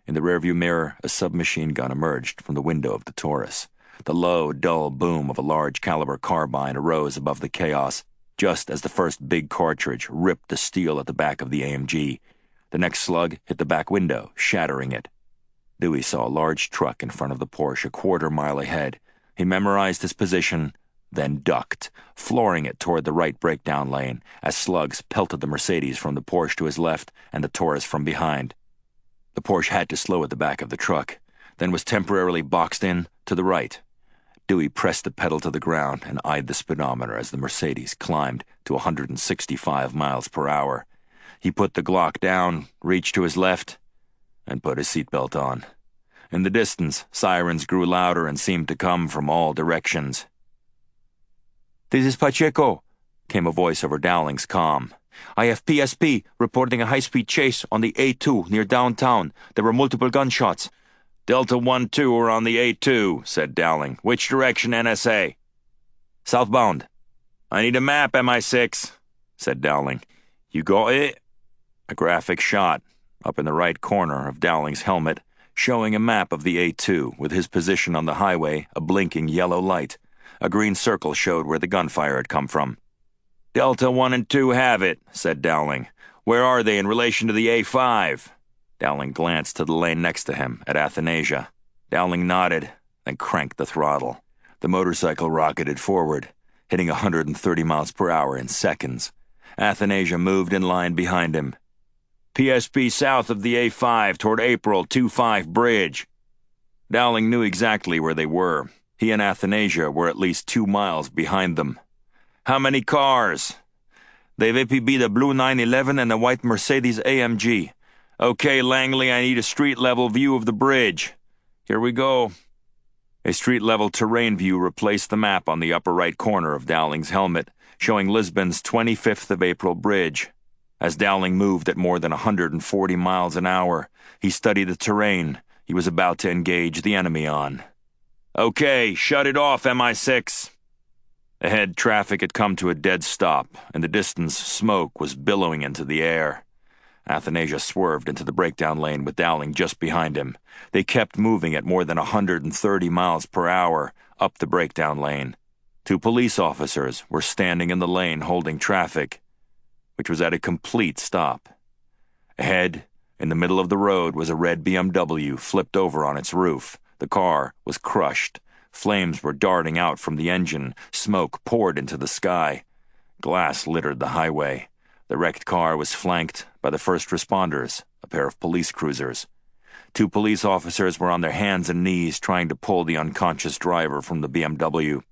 In the rearview mirror, a submachine gun emerged from the window of the Taurus. The low, dull boom of a large-caliber carbine arose above the chaos, just as the first big cartridge ripped the steel at the back of the AMG. The next slug hit the back window, shattering it. Dewey saw a large truck in front of the Porsche a quarter-mile ahead. He memorized his position, then ducked, flooring it toward the right breakdown lane as slugs pelted the Mercedes from the Porsche to his left and the Taurus from behind. The Porsche had to slow at the back of the truck, then was temporarily boxed in to the right. Dewey pressed the pedal to the ground and eyed the speedometer as the Mercedes climbed to 165 miles per hour. He put the Glock down, reached to his left, and put his seatbelt on. In the distance, sirens grew louder and seemed to come from all directions. "This is Pacheco," came a voice over Dowling's comm. "I have PSP reporting a high-speed chase on the A2 near downtown. There were multiple gunshots." "Delta 1-2 are on the A2, said Dowling. "Which direction, NSA?" "Southbound." "I need a map, MI6, said Dowling. "You got it?" A graphic shot, up in the right corner of Dowling's helmet, showing a map of the A2 with his position on the highway, a blinking yellow light. A green circle showed where the gunfire had come from. "Delta 1 and 2 have it," said Dowling. "Where are they in relation to the A5? Dowling glanced to the lane next to him, at Athanasia. Dowling nodded, then cranked the throttle. The motorcycle rocketed forward, hitting 130 miles per hour in seconds. Athanasia moved in line behind him. "PSP south of the A5 toward April 25 Bridge." Dowling knew exactly where they were. He and Athanasia were at least 2 miles behind them. "How many cars?" "They've APB the blue 911 and the white Mercedes AMG. Okay, Langley, I need a street-level view of the bridge. Here we go." A street-level terrain view replaced the map on the upper right corner of Dowling's helmet, showing Lisbon's 25th of April bridge. As Dowling moved at more than 140 miles an hour, he studied the terrain he was about to engage the enemy on. "Okay, shut it off, MI6. Ahead, traffic had come to a dead stop. In the distance, smoke was billowing into the air. Athanasia swerved into the breakdown lane with Dowling just behind him. They kept moving at more than 130 miles per hour up the breakdown lane. 2 police officers were standing in the lane holding traffic, which was at a complete stop. Ahead, in the middle of the road, was a red BMW flipped over on its roof. The car was crushed. Flames were darting out from the engine. Smoke poured into the sky. Glass littered the highway. The wrecked car was flanked by the first responders, a pair of police cruisers. 2 police officers were on their hands and knees trying to pull the unconscious driver from the BMW.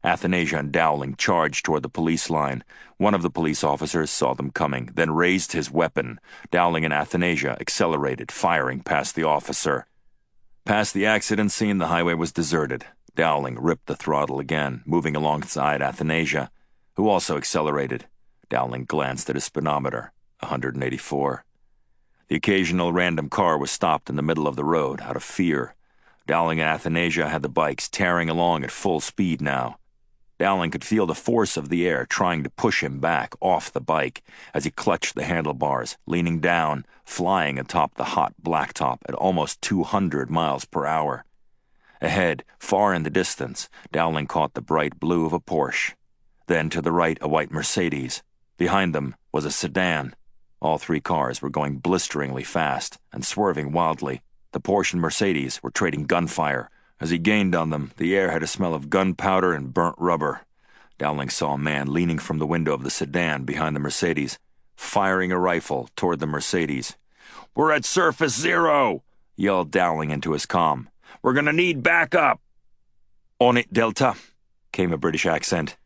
Athanasia and Dowling charged toward the police line. One of the police officers saw them coming, then raised his weapon. Dowling and Athanasia accelerated, firing past the officer. Past the accident scene, the highway was deserted. Dowling ripped the throttle again, moving alongside Athanasia, who also accelerated. Dowling glanced at his speedometer, 184. The occasional random car was stopped in the middle of the road, out of fear. Dowling and Athanasia had the bikes tearing along at full speed now. Dowling could feel the force of the air trying to push him back off the bike as he clutched the handlebars, leaning down, flying atop the hot blacktop at almost 200 miles per hour. Ahead, far in the distance, Dowling caught the bright blue of a Porsche. Then to the right, a white Mercedes. Behind them was a sedan. All three cars were going blisteringly fast and swerving wildly. The Porsche and Mercedes were trading gunfire. As he gained on them, the air had a smell of gunpowder and burnt rubber. Dowling saw a man leaning from the window of the sedan behind the Mercedes, firing a rifle toward the Mercedes. "We're at surface zero!" yelled Dowling into his comm. "We're gonna need backup!" "On it, Delta," came a British accent.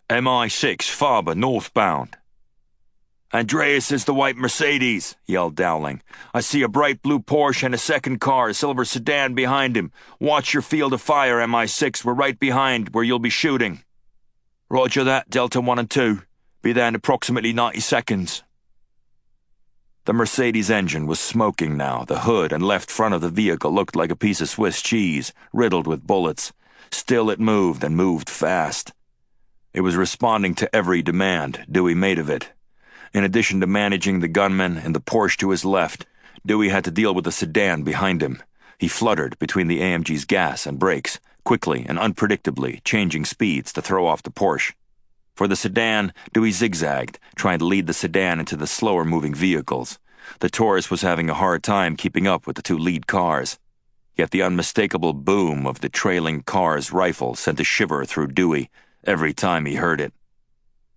"MI6, Faber, northbound." "Andreas is the white Mercedes," yelled Dowling. "I see a bright blue Porsche and a second car, a silver sedan behind him. Watch your field of fire, MI6. We're right behind where you'll be shooting." "Roger that, Delta 1 and 2. Be there in approximately 90 seconds. The Mercedes engine was smoking now. The hood and left front of the vehicle looked like a piece of Swiss cheese, riddled with bullets. Still it moved, and moved fast. It was responding to every demand Dewey made of it. In addition to managing the gunman and the Porsche to his left, Dewey had to deal with the sedan behind him. He fluttered between the AMG's gas and brakes, quickly and unpredictably changing speeds to throw off the Porsche. For the sedan, Dewey zigzagged, trying to lead the sedan into the slower-moving vehicles. The Taurus was having a hard time keeping up with the two lead cars. Yet the unmistakable boom of the trailing car's rifle sent a shiver through Dewey every time he heard it.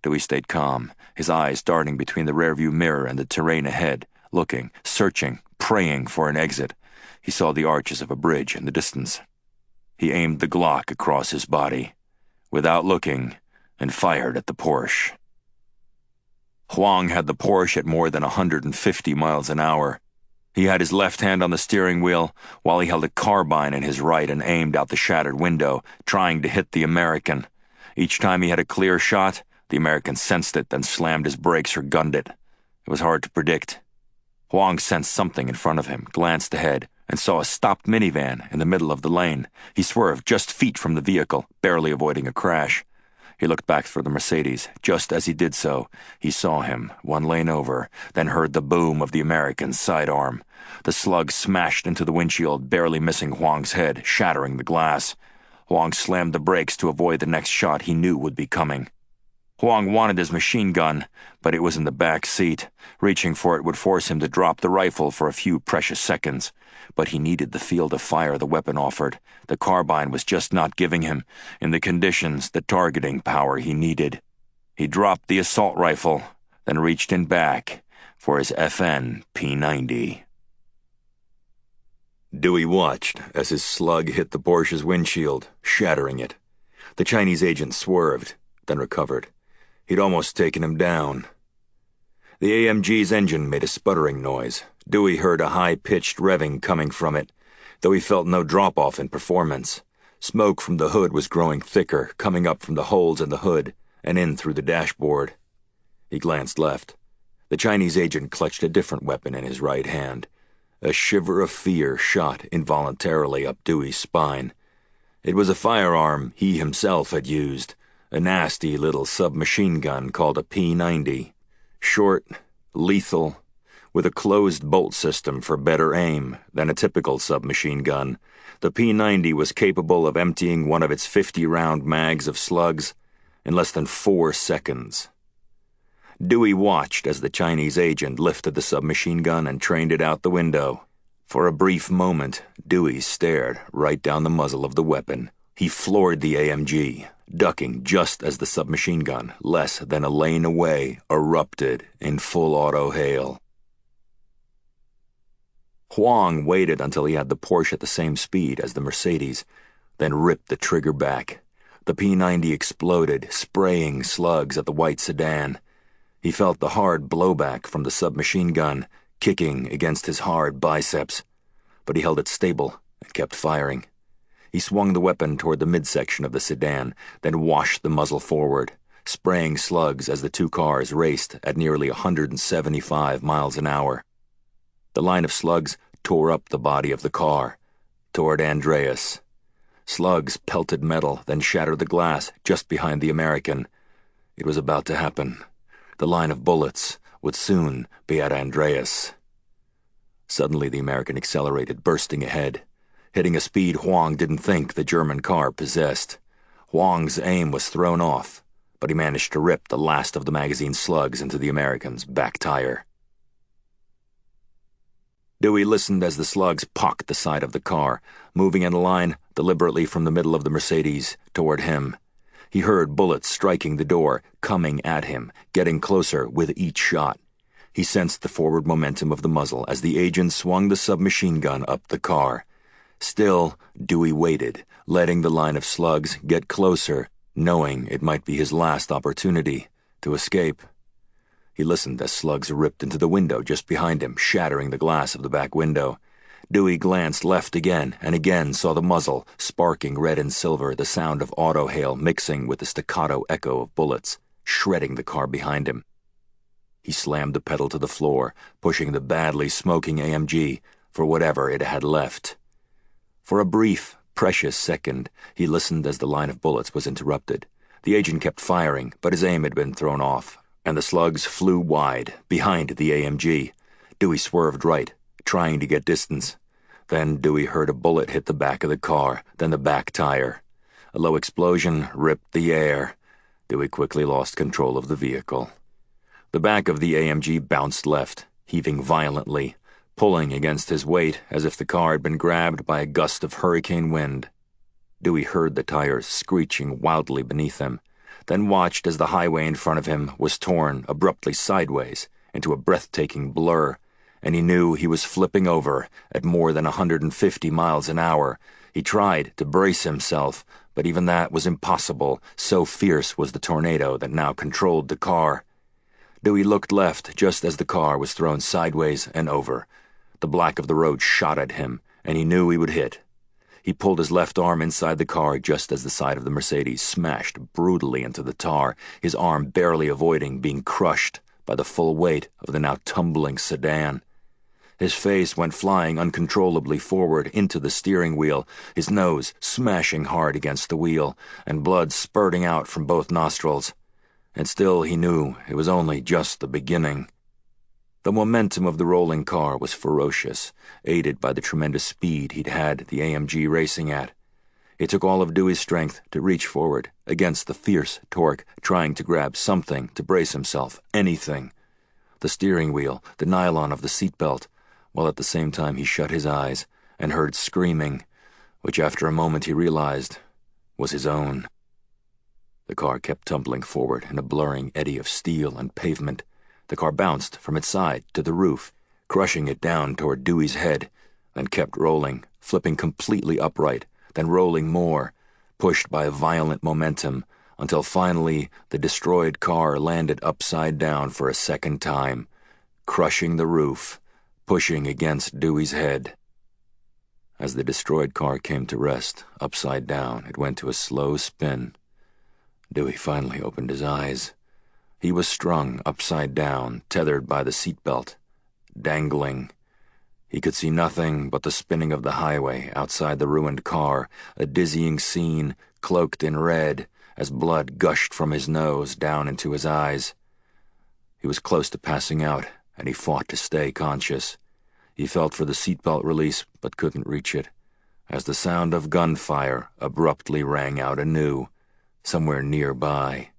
Dewey stayed calm, his eyes darting between the rearview mirror and the terrain ahead, looking, searching, praying for an exit. He saw the arches of a bridge in the distance. He aimed the Glock across his body, without looking, and fired at the Porsche. Huang had the Porsche at more than 150 miles an hour. He had his left hand on the steering wheel while he held a carbine in his right and aimed out the shattered window, trying to hit the American. Each time he had a clear shot, the American sensed it, then slammed his brakes or gunned it. It was hard to predict. Huang sensed something in front of him, glanced ahead, and saw a stopped minivan in the middle of the lane. He swerved just feet from the vehicle, barely avoiding a crash. He looked back for the Mercedes. Just as he did so, he saw him, one lane over, then heard the boom of the American's sidearm. The slug smashed into the windshield, barely missing Huang's head, shattering the glass. Huang slammed the brakes to avoid the next shot he knew would be coming. Huang wanted his machine gun, but it was in the back seat. Reaching for it would force him to drop the rifle for a few precious seconds. But he needed the field of fire the weapon offered. The carbine was just not giving him, in the conditions, the targeting power he needed. He dropped the assault rifle, then reached in back for his FN P90. Dewey watched as his slug hit the Porsche's windshield, shattering it. The Chinese agent swerved, then recovered. He'd almost taken him down. The AMG's engine made a sputtering noise. Dewey heard a high-pitched revving coming from it, though he felt no drop-off in performance. Smoke from the hood was growing thicker, coming up from the holes in the hood and in through the dashboard. He glanced left. The Chinese agent clutched a different weapon in his right hand. A shiver of fear shot involuntarily up Dewey's spine. It was a firearm he himself had used, a nasty little submachine gun called a P90. Short, lethal, with a closed bolt system for better aim than a typical submachine gun. The P90 was capable of emptying one of its 50-round mags of slugs in less than 4 seconds. Dewey watched as the Chinese agent lifted the submachine gun and trained it out the window. For a brief moment, Dewey stared right down the muzzle of the weapon. He floored the AMG, ducking just as the submachine gun, less than a lane away, erupted in full auto hail. Huang waited until he had the Porsche at the same speed as the Mercedes, then ripped the trigger back. The P90 exploded, spraying slugs at the white sedan. He felt the hard blowback from the submachine gun kicking against his hard biceps, but he held it stable and kept firing. He swung the weapon toward the midsection of the sedan, then washed the muzzle forward, spraying slugs as the two cars raced at nearly 175 miles an hour. The line of slugs tore up the body of the car, toward Andreas. Slugs pelted metal, then shattered the glass just behind the American. It was about to happen. The line of bullets would soon be at Andreas. Suddenly the American accelerated, bursting ahead, hitting a speed Huang didn't think the German car possessed. Huang's aim was thrown off, but he managed to rip the last of the magazine's slugs into the American's back tire. Dewey listened as the slugs pocked the side of the car, moving in a line deliberately from the middle of the Mercedes toward him. He heard bullets striking the door, coming at him, getting closer with each shot. He sensed the forward momentum of the muzzle as the agent swung the submachine gun up the car. Still, Dewey waited, letting the line of slugs get closer, knowing it might be his last opportunity to escape. He listened as slugs ripped into the window just behind him, shattering the glass of the back window. Dewey glanced left again and again saw the muzzle, sparking red and silver, the sound of auto hail mixing with the staccato echo of bullets, shredding the car behind him. He slammed the pedal to the floor, pushing the badly smoking AMG for whatever it had left. For a brief, precious second, he listened as the line of bullets was interrupted. The agent kept firing, but his aim had been thrown off, and the slugs flew wide, behind the AMG. Dewey swerved right, trying to get distance. Then Dewey heard a bullet hit the back of the car, then the back tire. A low explosion ripped the air. Dewey quickly lost control of the vehicle. The back of the AMG bounced left, heaving violently, pulling against his weight as if the car had been grabbed by a gust of hurricane wind. Dewey heard the tires screeching wildly beneath him, then watched as the highway in front of him was torn abruptly sideways into a breathtaking blur, and he knew he was flipping over at more than 150 miles an hour. He tried to brace himself, but even that was impossible, so fierce was the tornado that now controlled the car. Dewey looked left just as the car was thrown sideways and over. The black of the road shot at him, and he knew he would hit. He pulled his left arm inside the car just as the side of the Mercedes smashed brutally into the tar, his arm barely avoiding being crushed by the full weight of the now tumbling sedan. His face went flying uncontrollably forward into the steering wheel, his nose smashing hard against the wheel, and blood spurting out from both nostrils. And still he knew it was only just the beginning. The momentum of the rolling car was ferocious, aided by the tremendous speed he'd had the AMG racing at. It took all of Dewey's strength to reach forward against the fierce torque, trying to grab something to brace himself, anything. The steering wheel, the nylon of the seatbelt, while at the same time he shut his eyes and heard screaming, which after a moment he realized was his own. The car kept tumbling forward in a blurring eddy of steel and pavement. The car bounced from its side to the roof, crushing it down toward Dewey's head, then kept rolling, flipping completely upright, then rolling more, pushed by a violent momentum, until finally the destroyed car landed upside down for a second time, crushing the roof, pushing against Dewey's head. As the destroyed car came to rest, upside down, it went to a slow spin. Dewey finally opened his eyes. He was strung upside down, tethered by the seatbelt, dangling. He could see nothing but the spinning of the highway outside the ruined car, a dizzying scene cloaked in red as blood gushed from his nose down into his eyes. He was close to passing out, and he fought to stay conscious. He felt for the seatbelt release but couldn't reach it, as the sound of gunfire abruptly rang out anew, somewhere nearby.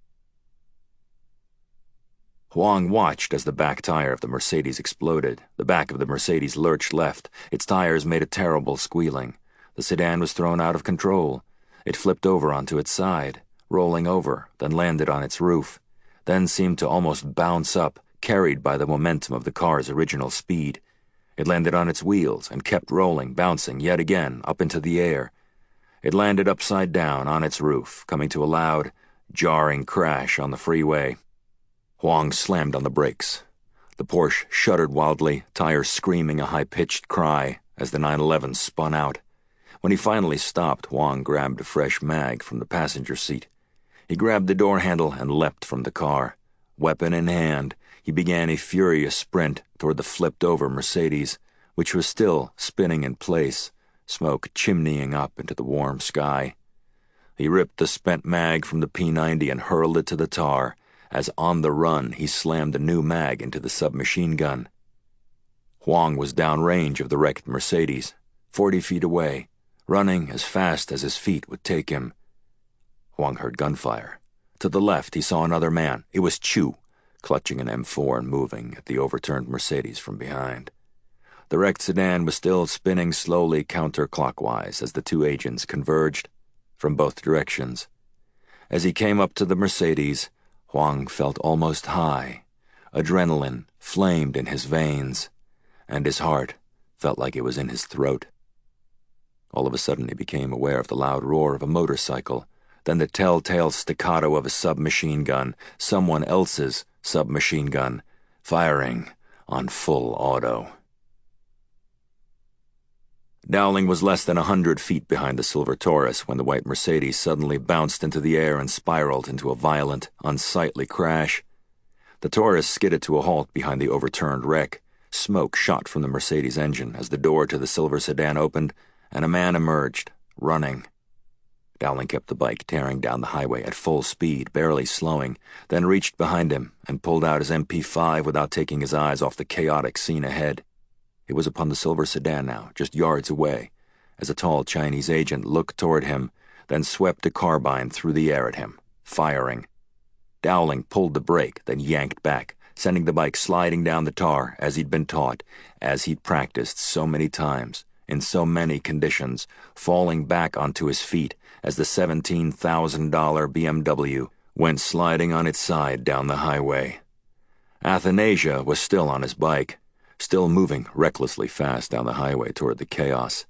Huang watched as the back tire of the Mercedes exploded. The back of the Mercedes lurched left. Its tires made a terrible squealing. The sedan was thrown out of control. It flipped over onto its side, rolling over, then landed on its roof, then seemed to almost bounce up, carried by the momentum of the car's original speed. It landed on its wheels and kept rolling, bouncing yet again up into the air. It landed upside down on its roof, coming to a loud, jarring crash on the freeway. Huang slammed on the brakes. The Porsche shuddered wildly, tires screaming a high-pitched cry as the 911 spun out. When he finally stopped, Huang grabbed a fresh mag from the passenger seat. He grabbed the door handle and leapt from the car. Weapon in hand, he began a furious sprint toward the flipped-over Mercedes, which was still spinning in place, smoke chimneying up into the warm sky. He ripped the spent mag from the P-90 and hurled it to the tar, as on the run he slammed a new mag into the submachine gun. Huang was downrange of the wrecked Mercedes, 40 feet away, running as fast as his feet would take him. Huang heard gunfire. To the left he saw another man. It was Chu, clutching an M4 and moving at the overturned Mercedes from behind. The wrecked sedan was still spinning slowly counterclockwise as the two agents converged from both directions. As he came up to the Mercedes, Huang felt almost high. Adrenaline flamed in his veins, and his heart felt like it was in his throat. All of a sudden he became aware of the loud roar of a motorcycle, then the telltale staccato of a submachine gun, someone else's submachine gun, firing on full auto. Dowling was less than 100 feet behind the silver Taurus when the white Mercedes suddenly bounced into the air and spiraled into a violent, unsightly crash. The Taurus skidded to a halt behind the overturned wreck. Smoke shot from the Mercedes engine as the door to the silver sedan opened, and a man emerged, running. Dowling kept the bike tearing down the highway at full speed, barely slowing, then reached behind him and pulled out his MP5 without taking his eyes off the chaotic scene ahead. It was upon the silver sedan now, just yards away, as a tall Chinese agent looked toward him, then swept a carbine through the air at him, firing. Dowling pulled the brake, then yanked back, sending the bike sliding down the tar as he'd been taught, as he'd practiced so many times, in so many conditions, falling back onto his feet as the $17,000 BMW went sliding on its side down the highway. Athanasia was still on his bike, still moving recklessly fast down the highway toward the chaos.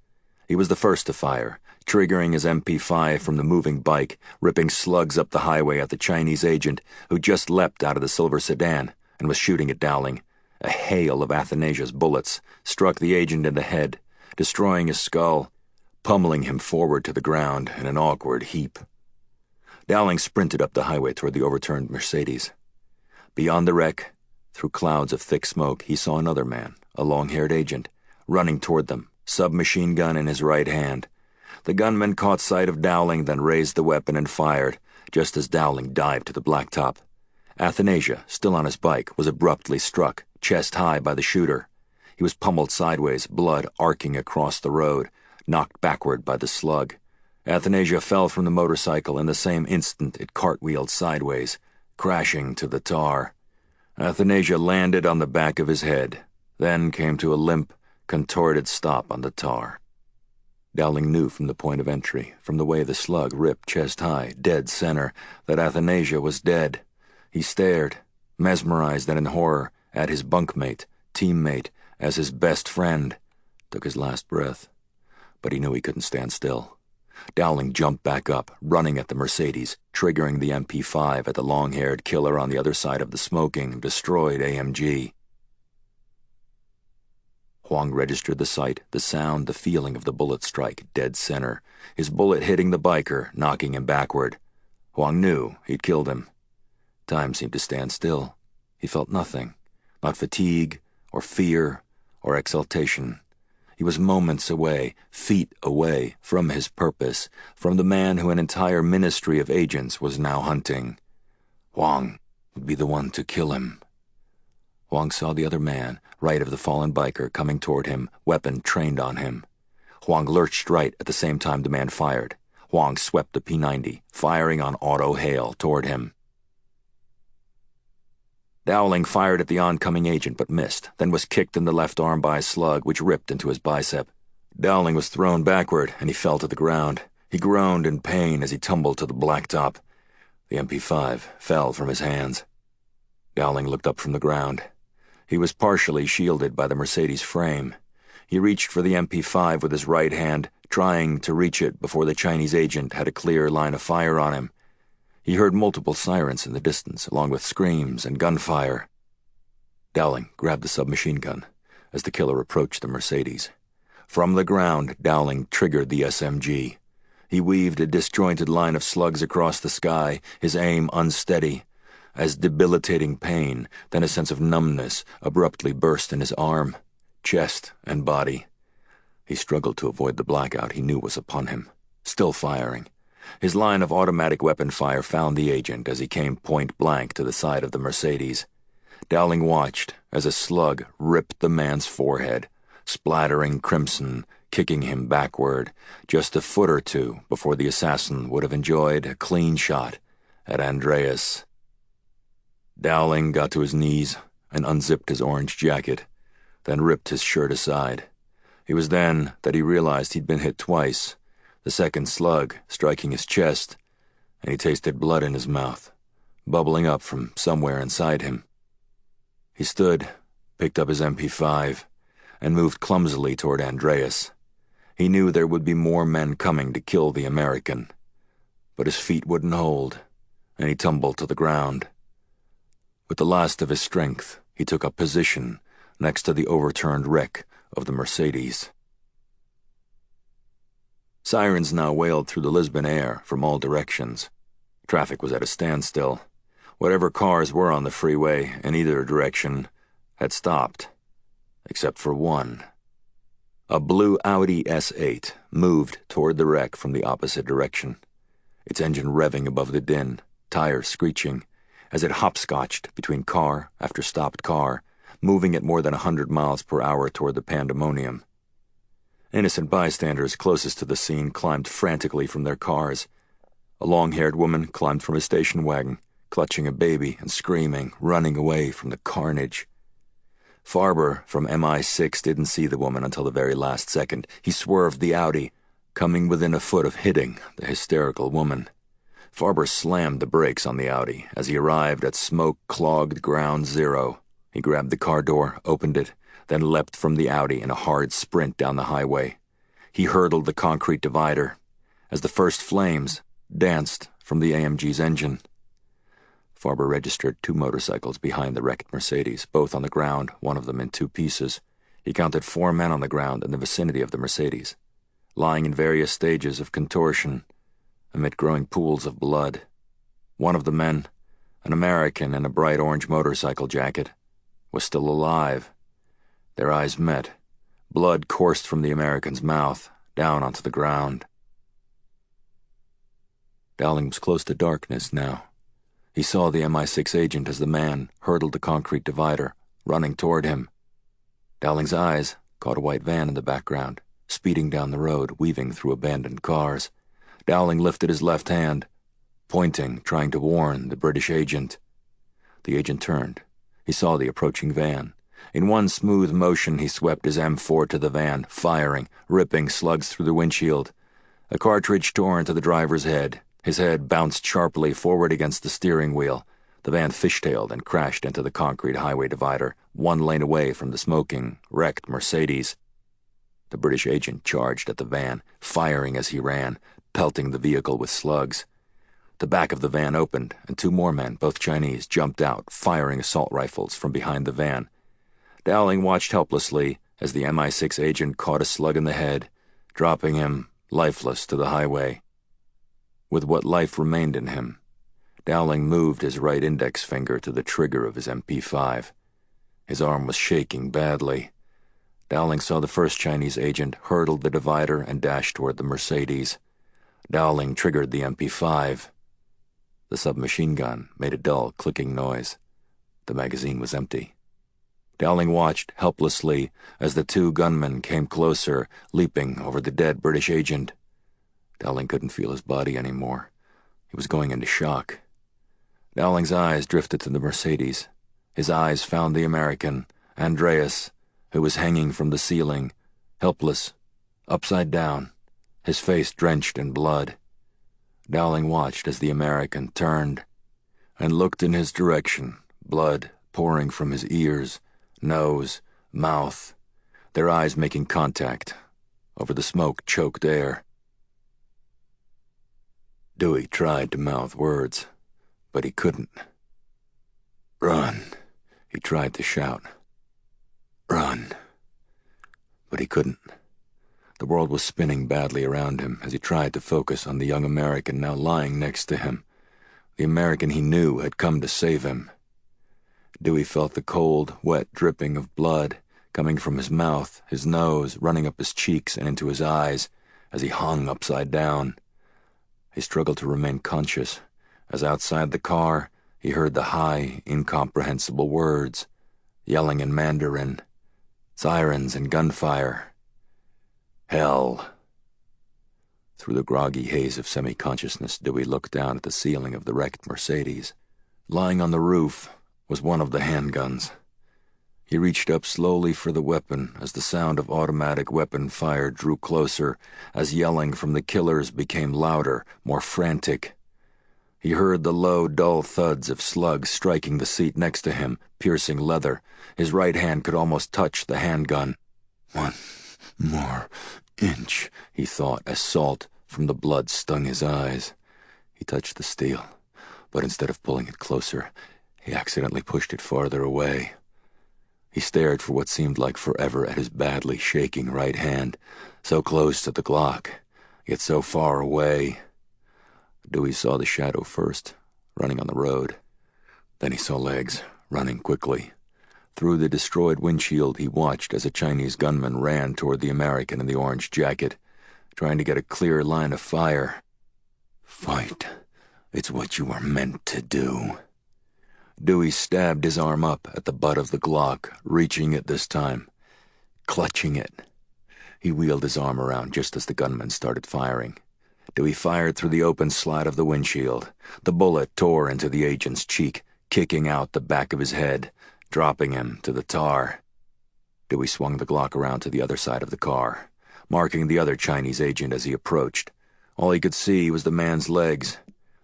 He was the first to fire, triggering his MP5 from the moving bike, ripping slugs up the highway at the Chinese agent who just leapt out of the silver sedan and was shooting at Dowling. A hail of Athanasia's bullets struck the agent in the head, destroying his skull, pummeling him forward to the ground in an awkward heap. Dowling sprinted up the highway toward the overturned Mercedes. Beyond the wreck, through clouds of thick smoke, he saw another man, a long-haired agent, running toward them, submachine gun in his right hand. The gunman caught sight of Dowling, then raised the weapon and fired, just as Dowling dived to the blacktop. Athanasia, still on his bike, was abruptly struck, chest high, by the shooter. He was pummeled sideways, blood arcing across the road, knocked backward by the slug. Athanasia fell from the motorcycle in the same instant it cartwheeled sideways, crashing to the tar. Athanasia landed on the back of his head, then came to a limp, contorted stop on the tar. Dowling knew from the point of entry, from the way the slug ripped chest high, dead center, that Athanasia was dead. He stared, mesmerized and in horror, at his bunkmate, teammate, as his best friend, took his last breath. But he knew he couldn't stand still. Dowling jumped back up, running at the Mercedes, triggering the MP5 at the long-haired killer on the other side of the smoking, destroyed AMG. Huang registered the sight, the sound, the feeling of the bullet strike, dead center, his bullet hitting the biker, knocking him backward. Huang knew he'd killed him. Time seemed to stand still. He felt nothing, not fatigue, or fear, or exultation. He was moments away, feet away, from his purpose, from the man who an entire ministry of agents was now hunting. Huang would be the one to kill him. Huang saw the other man, right of the fallen biker, coming toward him, weapon trained on him. Huang lurched right at the same time the man fired. Huang swept the P-90, firing on auto hail toward him. Dowling fired at the oncoming agent but missed, then was kicked in the left arm by a slug which ripped into his bicep. Dowling was thrown backward and he fell to the ground. He groaned in pain as he tumbled to the blacktop. The MP5 fell from his hands. Dowling looked up from the ground. He was partially shielded by the Mercedes frame. He reached for the MP5 with his right hand, trying to reach it before the Chinese agent had a clear line of fire on him. He heard multiple sirens in the distance, along with screams and gunfire. Dowling grabbed the submachine gun as the killer approached the Mercedes. From the ground, Dowling triggered the SMG. He weaved a disjointed line of slugs across the sky, his aim unsteady, as debilitating pain, then a sense of numbness, abruptly burst in his arm, chest, and body. He struggled to avoid the blackout he knew was upon him, still firing. His line of automatic weapon fire found the agent as he came point-blank to the side of the Mercedes. Dowling watched as a slug ripped the man's forehead, splattering crimson, kicking him backward, just a foot or two before the assassin would have enjoyed a clean shot at Andreas. Dowling got to his knees and unzipped his orange jacket, then ripped his shirt aside. It was then that he realized he'd been hit twice, the second slug striking his chest, and he tasted blood in his mouth, bubbling up from somewhere inside him. He stood, picked up his MP5, and moved clumsily toward Andreas. He knew there would be more men coming to kill the American, but his feet wouldn't hold, and he tumbled to the ground. With the last of his strength, he took up position next to the overturned wreck of the Mercedes. Sirens now wailed through the Lisbon air from all directions. Traffic was at a standstill. Whatever cars were on the freeway in either direction had stopped, except for one. A blue Audi S8 moved toward the wreck from the opposite direction, its engine revving above the din, tires screeching, as it hopscotched between car after stopped car, moving at more than 100 miles per hour toward the pandemonium. Innocent bystanders closest to the scene climbed frantically from their cars. A long-haired woman climbed from a station wagon, clutching a baby and screaming, running away from the carnage. Farber from MI6 didn't see the woman until the very last second. He swerved the Audi, coming within a foot of hitting the hysterical woman. Farber slammed the brakes on the Audi as he arrived at smoke-clogged ground zero. He grabbed the car door, opened it, then leapt from the Audi in a hard sprint down the highway. He hurdled the concrete divider as the first flames danced from the AMG's engine. Farber registered 2 motorcycles behind the wrecked Mercedes, both on the ground, one of them in 2 pieces. He counted 4 men on the ground in the vicinity of the Mercedes, lying in various stages of contortion amid growing pools of blood. One of the men, an American in a bright orange motorcycle jacket, was still alive. Their eyes met. Blood coursed from the American's mouth, down onto the ground. Dowling was close to darkness now. He saw the MI6 agent as the man hurdled the concrete divider, running toward him. Dowling's eyes caught a white van in the background, speeding down the road, weaving through abandoned cars. Dowling lifted his left hand, pointing, trying to warn the British agent. The agent turned. He saw the approaching van. In one smooth motion, he swept his M4 to the van, firing, ripping slugs through the windshield. A cartridge tore into the driver's head. His head bounced sharply forward against the steering wheel. The van fishtailed and crashed into the concrete highway divider, 1 lane away from the smoking, wrecked Mercedes. The British agent charged at the van, firing as he ran, pelting the vehicle with slugs. The back of the van opened, and 2 more men, both Chinese, jumped out, firing assault rifles from behind the van. Dowling watched helplessly as the MI6 agent caught a slug in the head, dropping him, lifeless, to the highway. With what life remained in him, Dowling moved his right index finger to the trigger of his MP5. His arm was shaking badly. Dowling saw the first Chinese agent hurdle the divider and dash toward the Mercedes. Dowling triggered the MP5. The submachine gun made a dull, clicking noise. The magazine was empty. Dowling watched helplessly as the 2 gunmen came closer, leaping over the dead British agent. Dowling couldn't feel his body anymore. He was going into shock. Dowling's eyes drifted to the Mercedes. His eyes found the American, Andreas, who was hanging from the ceiling, helpless, upside down, his face drenched in blood. Dowling watched as the American turned and looked in his direction, blood pouring from his ears, nose, mouth, their eyes making contact over the smoke-choked air. Dewey tried to mouth words, but he couldn't. "Run," he tried to shout. "Run," but he couldn't. The world was spinning badly around him as he tried to focus on the young American now lying next to him. The American he knew had come to save him. Dewey felt the cold, wet dripping of blood coming from his mouth, his nose, running up his cheeks and into his eyes as he hung upside down. He struggled to remain conscious as outside the car he heard the high, incomprehensible words, yelling in Mandarin, sirens and gunfire. Hell. Through the groggy haze of semi-consciousness, Dewey looked down at the ceiling of the wrecked Mercedes. Lying on the roof was one of the handguns. He reached up slowly for the weapon as the sound of automatic weapon fire drew closer, as yelling from the killers became louder, more frantic. He heard the low, dull thuds of slugs striking the seat next to him, piercing leather. His right hand could almost touch the handgun. 1 more inch, he thought, as salt from the blood stung his eyes. He touched the steel, but instead of pulling it closer, he accidentally pushed it farther away. He stared for what seemed like forever at his badly shaking right hand, so close to the Glock, yet so far away. Dewey saw the shadow first, running on the road. Then he saw legs, running quickly. Through the destroyed windshield, he watched as a Chinese gunman ran toward the American in the orange jacket, trying to get a clear line of fire. Fight. It's what you are meant to do. Dewey stabbed his arm up at the butt of the Glock, reaching it this time, clutching it. He wheeled his arm around just as the gunman started firing. Dewey fired through the open slat of the windshield. The bullet tore into the agent's cheek, kicking out the back of his head, dropping him to the tar. Dewey swung the Glock around to the other side of the car, marking the other Chinese agent as he approached. All he could see was the man's legs.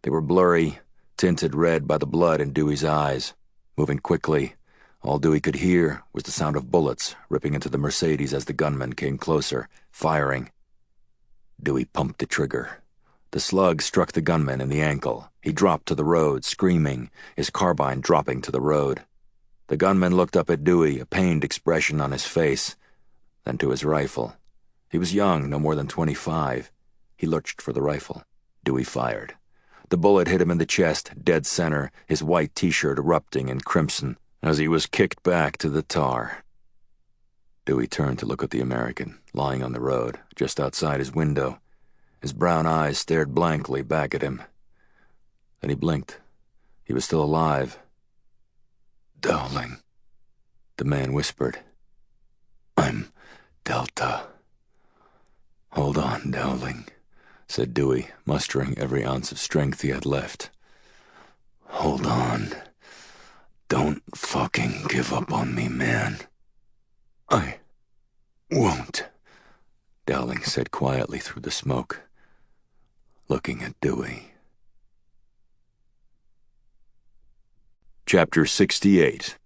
They were blurry, tinted red by the blood in Dewey's eyes. Moving quickly, all Dewey could hear was the sound of bullets ripping into the Mercedes as the gunman came closer, firing. Dewey pumped the trigger. The slug struck the gunman in the ankle. He dropped to the road, screaming, his carbine dropping to the road. The gunman looked up at Dewey, a pained expression on his face, then to his rifle. He was young, no more than 25. He lurched for the rifle. Dewey fired. The bullet hit him in the chest, dead center, his white T-shirt erupting in crimson as he was kicked back to the tar. Dewey turned to look at the American, lying on the road, just outside his window. His brown eyes stared blankly back at him. Then he blinked. He was still alive. "Dowling," the man whispered. "I'm Delta." "Hold on, Dowling," said Dewey, mustering every ounce of strength he had left. "Hold on. Don't fucking give up on me, man." "I won't," Dowling said quietly through the smoke, looking at Dewey. Chapter 68.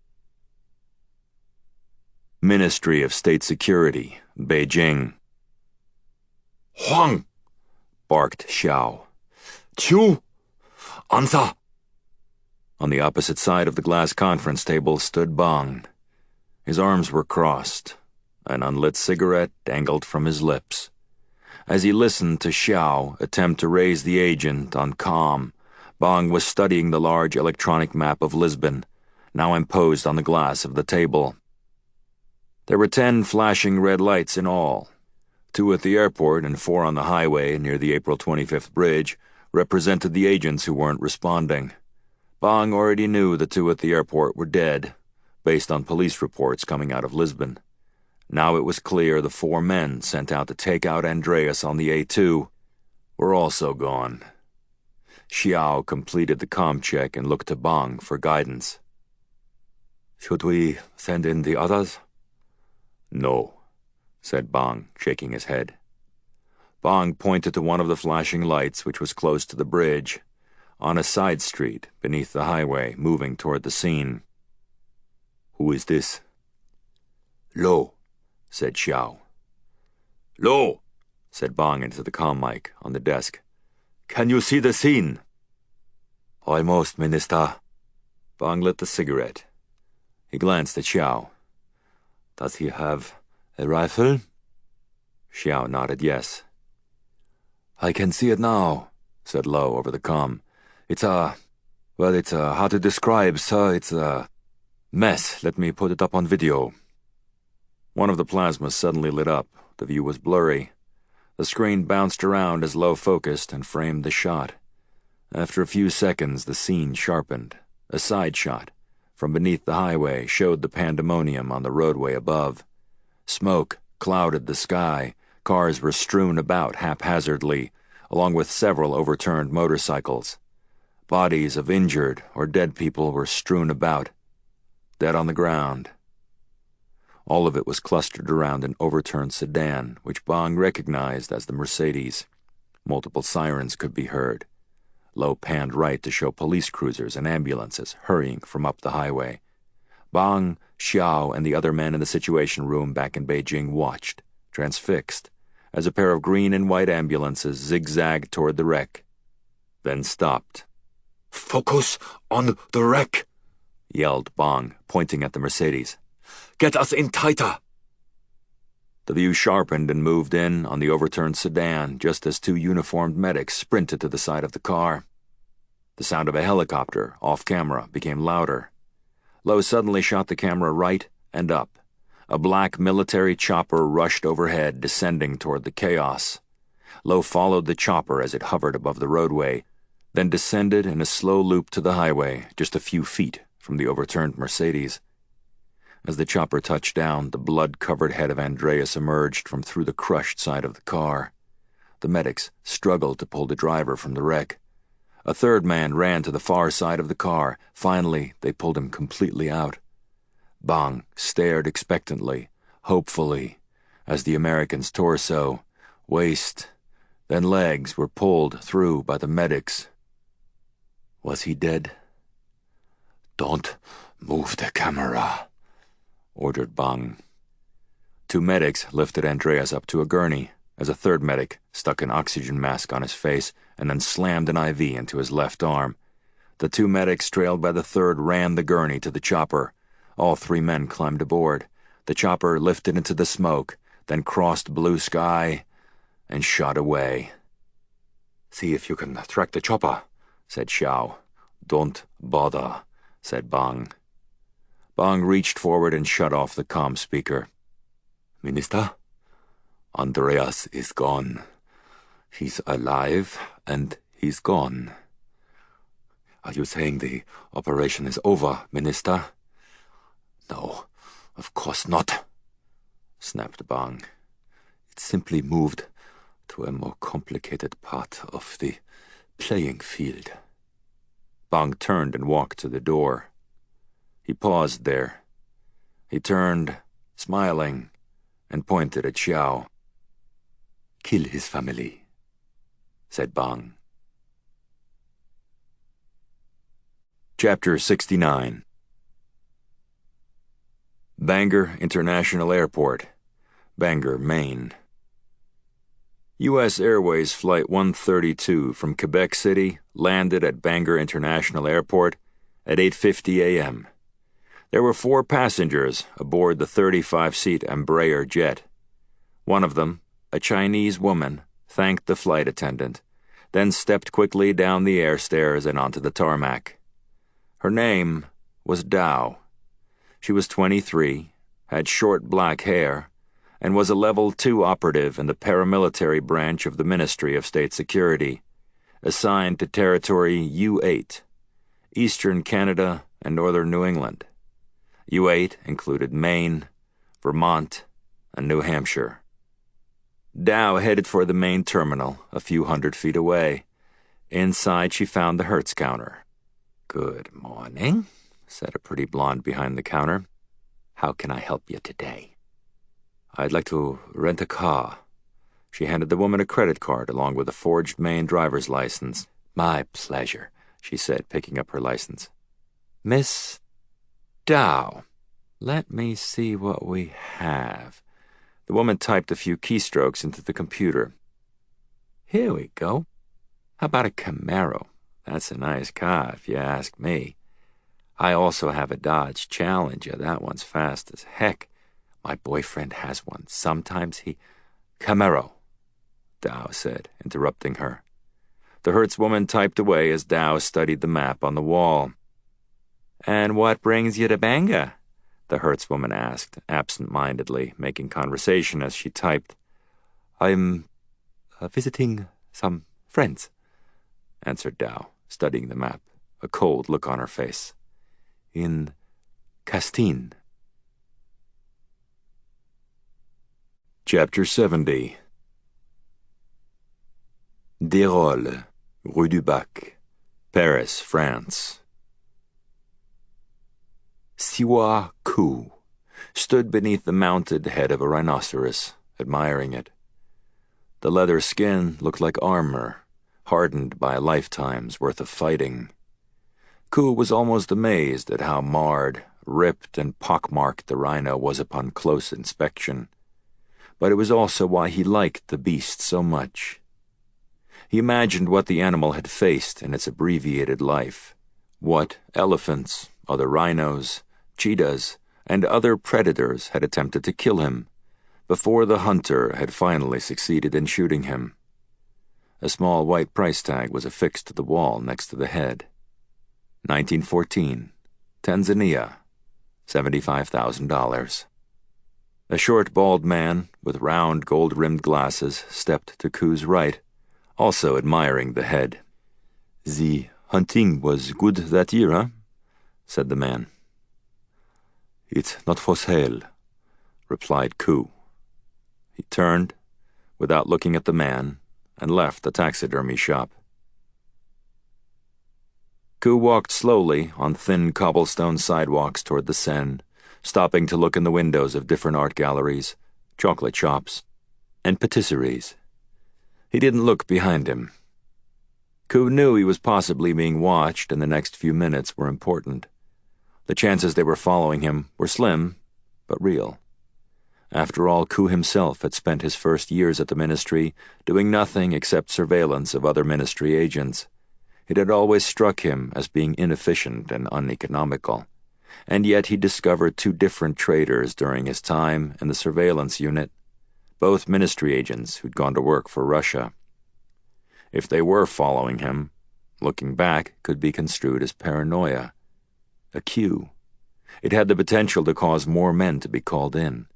Ministry of State Security, Beijing. "Huang!" barked Xiao. "Chu! Answer!" On the opposite side of the glass conference table stood Bhang. His arms were crossed. An unlit cigarette dangled from his lips. As he listened to Xiao attempt to raise the agent on comm, Bhang was studying the large electronic map of Lisbon, now imposed on the glass of the table. There were 10 flashing red lights in all. 2 at the airport and 4 on the highway near the April 25th bridge represented the agents who weren't responding. Bhang already knew the 2 at the airport were dead, based on police reports coming out of Lisbon. Now it was clear the 4 men sent out to take out Andreas on the A2 were also gone. Xiao completed the comm check and looked to Bhang for guidance. "Should we send in the others?" "No," said Bhang, shaking his head. Bhang pointed to one of the flashing lights, which was close to the bridge, on a side street beneath the highway, moving toward the scene. "Who is this?" "Lo," said Xiao. "Lo," said Bhang into the comm mic on the desk. "Can you see the scene?" "Almost, Minister." Bhang lit the cigarette. He glanced at Xiao. "Does he have a rifle?" Xiao nodded yes. "I can see it now," said Lo over the comm. It's hard to describe, sir. It's a mess. Let me put it up on video." One of the plasmas suddenly lit up. The view was blurry. The screen bounced around as Lo focused and framed the shot. After a few seconds, the scene sharpened. A side shot, from beneath the highway, showed the pandemonium on the roadway above. Smoke clouded the sky. Cars were strewn about haphazardly, along with several overturned motorcycles. Bodies of injured or dead people were strewn about, dead on the ground. All of it was clustered around an overturned sedan, which Bhang recognized as the Mercedes. Multiple sirens could be heard. Lo panned right to show police cruisers and ambulances hurrying from up the highway. Bhang, Xiao, and the other men in the Situation Room back in Beijing watched, transfixed, as a pair of green and white ambulances zigzagged toward the wreck, then stopped. "Focus on the wreck," yelled Bhang, pointing at the Mercedes. "Get us in tighter." The view sharpened and moved in on the overturned sedan just as two uniformed medics sprinted to the side of the car. The sound of a helicopter, off camera, became louder. Lo suddenly shot the camera right and up. A black military chopper rushed overhead, descending toward the chaos. Lo followed the chopper as it hovered above the roadway, then descended in a slow loop to the highway, just a few feet from the overturned Mercedes. As the chopper touched down, the blood-covered head of Andreas emerged from through the crushed side of the car. The medics struggled to pull the driver from the wreck. A third man ran to the far side of the car. Finally, they pulled him completely out. Bhang stared expectantly, hopefully, as the American's torso, waist, then legs were pulled through by the medics. Was he dead? "Don't move the camera," ordered Bhang. Two medics lifted Andreas up to a gurney, as a third medic stuck an oxygen mask on his face and then slammed an IV into his left arm. The two medics, trailed by the third, ran the gurney to the chopper. All three men climbed aboard. The chopper lifted into the smoke, then crossed blue sky and shot away. "See if you can track the chopper," said Xiao. "Don't bother," said Bhang. Bhang reached forward and shut off the comm speaker. "Minister, Andreas is gone. He's alive, and he's gone. Are you saying the operation is over, Minister?" "No, of course not," snapped Bhang. "It simply moved to a more complicated part of the playing field." Bhang turned and walked to the door. He paused there. He turned, smiling, and pointed at Xiao. "Kill his family," said Bhang. Chapter 69. Bangor International Airport, Bangor, Maine. U.S. Airways Flight 132 from Quebec City landed at Bangor International Airport at 8:50 a.m. There were 4 passengers aboard the 35-seat Embraer jet. One of them, a Chinese woman, thanked the flight attendant, then stepped quickly down the air stairs and onto the tarmac. Her name was Dao. She was 23, had short black hair, and was a Level 2 operative in the paramilitary branch of the Ministry of State Security, assigned to Territory U-8, Eastern Canada and Northern New England. U-8 included Maine, Vermont, and New Hampshire. Dao headed for the main terminal, a few hundred feet away. Inside, she found the Hertz counter. "Good morning," said a pretty blonde behind the counter. "How can I help you today?" "I'd like to rent a car." She handed the woman a credit card along with a forged Maine driver's license. "My pleasure," she said, picking up her license. "Miss Dao, let me see what we have." The woman typed a few keystrokes into the computer. "Here we go. How about a Camaro? That's a nice car, if you ask me. I also have a Dodge Challenger. That one's fast as heck. My boyfriend has one. Sometimes he..." Camaro, Dow said, interrupting her. The herdswoman typed away as Dow studied the map on the wall. "And what brings you to Banga?" the herdswoman asked, absent-mindedly, making conversation as she typed. "I'm visiting some friends," answered Dow, studying the map, a cold look on her face. "In Castine." Chapter 70. Desrolles, Rue du Bac, Paris, France. Siwa Ku stood beneath the mounted head of a rhinoceros, admiring it. The leather skin looked like armor, hardened by a lifetime's worth of fighting. Ku was almost amazed at how marred, ripped, and pockmarked the rhino was upon close inspection. But it was also why he liked the beast so much. He imagined what the animal had faced in its abbreviated life, what elephants, other rhinos, cheetahs, and other predators had attempted to kill him, before the hunter had finally succeeded in shooting him. A small white price tag was affixed to the wall next to the head. 1914, Tanzania, $75,000. A short, bald man with round, gold-rimmed glasses stepped to Ku's right, also admiring the head. "The hunting was good that year, huh?" said the man. "It's not for sale," replied Ku. He turned, without looking at the man, and left the taxidermy shop. Ku walked slowly on thin cobblestone sidewalks toward the Seine, stopping to look in the windows of different art galleries, chocolate shops, and patisseries. He didn't look behind him. Ku knew he was possibly being watched, and the next few minutes were important. The chances they were following him were slim, but real. After all, Ku himself had spent his first years at the ministry doing nothing except surveillance of other ministry agents. It had always struck him as being inefficient and uneconomical, and yet he discovered two different traitors during his time in the surveillance unit, both ministry agents who'd gone to work for Russia. If they were following him, looking back could be construed as paranoia. A cue. It had the potential to cause more men to be called in.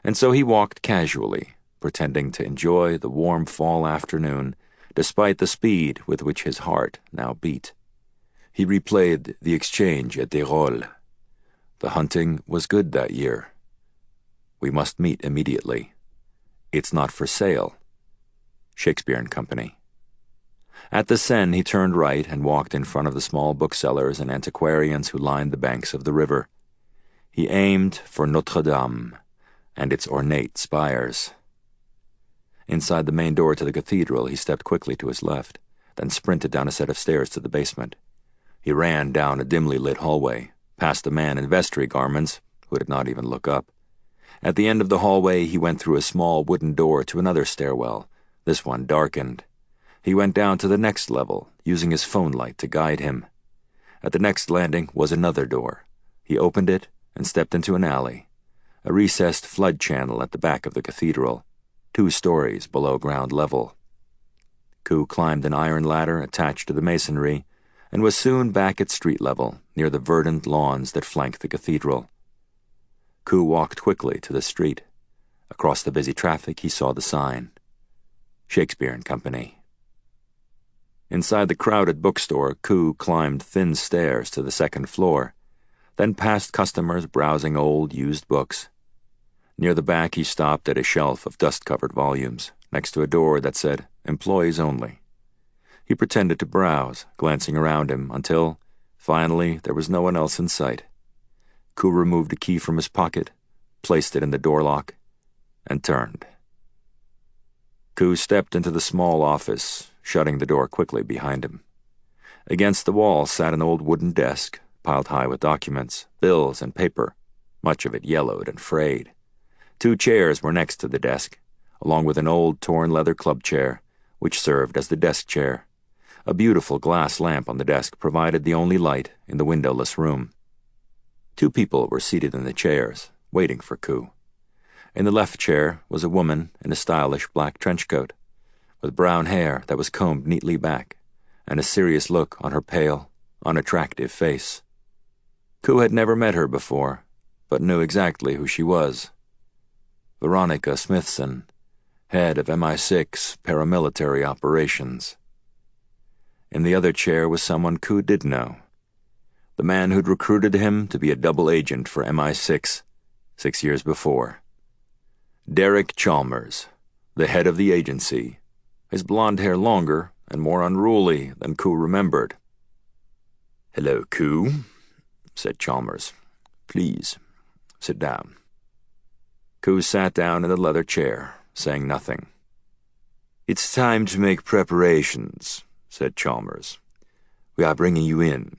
And so he walked casually, pretending to enjoy the warm fall afternoon, despite the speed with which his heart now beat. He replayed the exchange at Desrolles. The hunting was good that year. We must meet immediately. It's not for sale. Shakespeare and Company. At the Seine, he turned right and walked in front of the small booksellers and antiquarians who lined the banks of the river. He aimed for Notre Dame and its ornate spires. Inside the main door to the cathedral, he stepped quickly to his left, then sprinted down a set of stairs to the basement. He ran down a dimly lit hallway, past a man in vestry garments who did not even look up. At the end of the hallway, he went through a small wooden door to another stairwell, this one darkened. He went down to the next level, using his phone light to guide him. At the next landing was another door. He opened it and stepped into an alley, a recessed flood channel at the back of the cathedral, 2 stories below ground level. Ku climbed an iron ladder attached to the masonry and was soon back at street level, near the verdant lawns that flanked the cathedral. Ku walked quickly to the street. Across the busy traffic, he saw the sign. Shakespeare and Company. Inside the crowded bookstore, Ku climbed thin stairs to the second floor, then past customers browsing old, used books. Near the back, he stopped at a shelf of dust-covered volumes, next to a door that said, "Employees Only." He pretended to browse, glancing around him, until, finally, there was no one else in sight. Ku removed a key from his pocket, placed it in the door lock, and turned. Ku stepped into the small office, shutting the door quickly behind him. Against the wall sat an old wooden desk, piled high with documents, bills, and paper, much of it yellowed and frayed. 2 chairs were next to the desk, along with an old torn leather club chair, which served as the desk chair. A beautiful glass lamp on the desk provided the only light in the windowless room. 2 people were seated in the chairs, waiting for Ku. In the left chair was a woman in a stylish black trench coat, with brown hair that was combed neatly back, and a serious look on her pale, unattractive face. Coe had never met her before, but knew exactly who she was. Veronica Smithson, head of MI6 paramilitary operations. In the other chair was someone Coe did know, the man who'd recruited him to be a double agent for MI6 6 years before. Derek Chalmers, the head of the agency, his blonde hair longer and more unruly than Coe remembered. "Hello, Coe," said Chalmers. "Please, sit down." Coe sat down in the leather chair, saying nothing. "It's time to make preparations," said Chalmers. "We are bringing you in."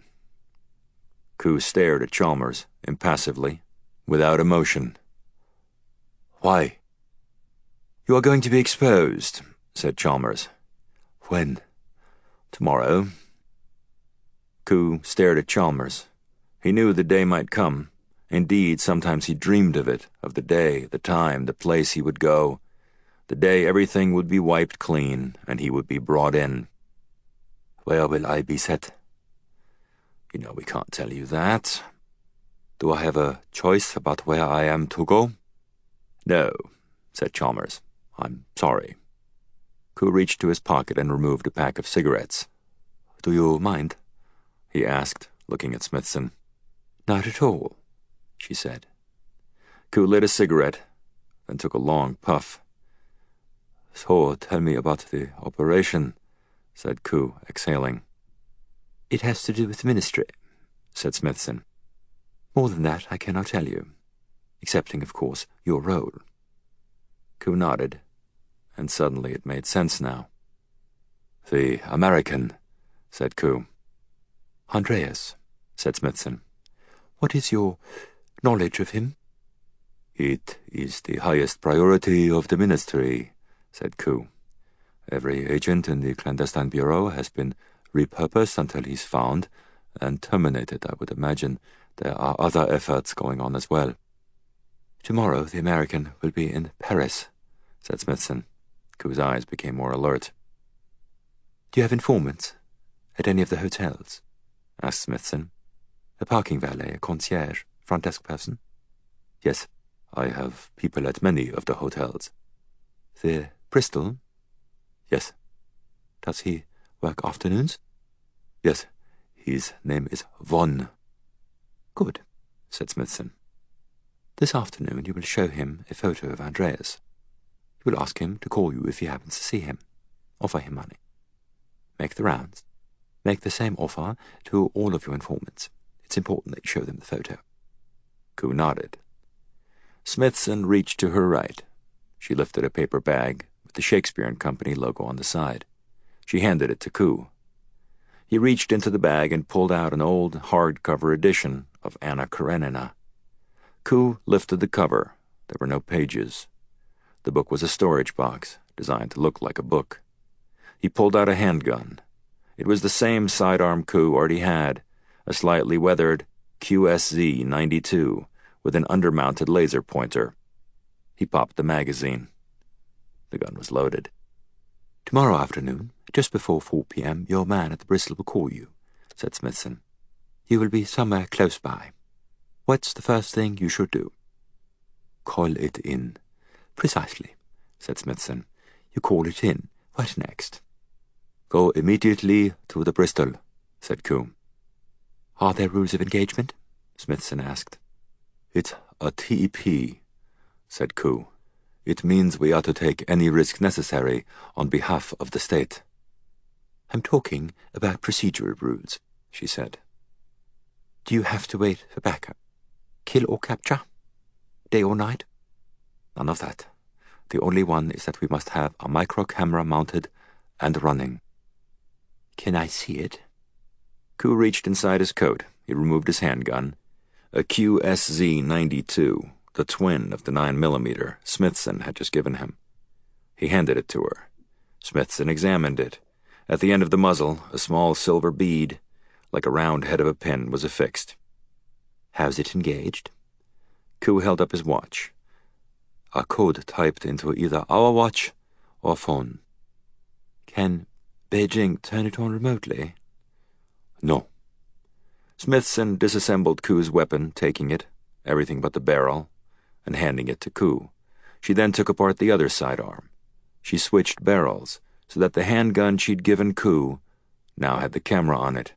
Coe stared at Chalmers, impassively, without emotion. "Why?" "You are going to be exposed," said Chalmers. "When?" "Tomorrow." Coe stared at Chalmers. He knew the day might come. Indeed, sometimes he dreamed of it, of the day, the time, the place he would go, the day everything would be wiped clean and he would be brought in. "Where will I be set?" "You know we can't tell you that." "Do I have a choice about where I am to go?" "No," said Chalmers. "I'm sorry." Coe reached to his pocket and removed a pack of cigarettes. "Do you mind?" he asked, looking at Smithson. "Not at all," she said. Coe lit a cigarette, then took a long puff. "So tell me about the operation," said Coe, exhaling. "It has to do with the ministry," said Smithson. "More than that I cannot tell you, excepting, of course, your role." Coe nodded, and suddenly it made sense now. "The American," said Coe. "Andreas," said Smithson. "What is your knowledge of him?" "It is the highest priority of the ministry," said Coe. "Every agent in the clandestine bureau has been repurposed until he's found and terminated. I would imagine there are other efforts going on as well." "Tomorrow the American will be in Paris," said Smithson. Coe's eyes became more alert. "Do you have informants at any of the hotels?" asked Smithson. "A parking valet, a concierge, front desk person?" "Yes, I have people at many of the hotels." "The Bristol?" "Yes." "Does he work afternoons?" "Yes, his name is Von." "Good," said Smithson. "This afternoon you will show him a photo of Andreas. You will ask him to call you if he happens to see him. Offer him money. Make the rounds. Make the same offer to all of your informants. It's important that you show them the photo." Coe nodded. Smithson reached to her right. She lifted a paper bag with the Shakespeare & Company logo on the side. She handed it to Coe. He reached into the bag and pulled out an old hardcover edition of Anna Karenina. Coe lifted the cover. There were no pages. The book was a storage box, designed to look like a book. He pulled out a handgun. It was the same sidearm Coe already had, a slightly weathered QSZ-92 with an undermounted laser pointer. He popped the magazine. The gun was loaded. "Tomorrow afternoon, just before 4 p.m., your man at the Bristol will call you," said Smithson. "You will be somewhere close by. What's the first thing you should do?" "Call it in." "Precisely," said Smithson. "You call it in. What next?" "Go immediately to the Bristol," said Coe. "Are there rules of engagement?" Smithson asked. "It's a TEP," said Coe. "It means we are to take any risk necessary on behalf of the state." "I'm talking about procedural rules," she said. "Do you have to wait for backup? Kill or capture? Day or night?" "None of that. The only one is that we must have a micro camera mounted and running." "Can I see it?" Coe reached inside his coat. He removed his handgun, a QSZ-92, the twin of the 9mm Smithson had just given him. He handed it to her. Smithson examined it. At the end of the muzzle, a small silver bead, like a round head of a pin, was affixed. "How's it engaged?" Coe held up his watch. A code typed into either our watch or phone. Can Beijing turn it on remotely? No. Smithson disassembled Koo's weapon, taking it, everything but the barrel, and handing it to Koo. She then took apart the other sidearm. She switched barrels, so that the handgun she'd given Koo now had the camera on it.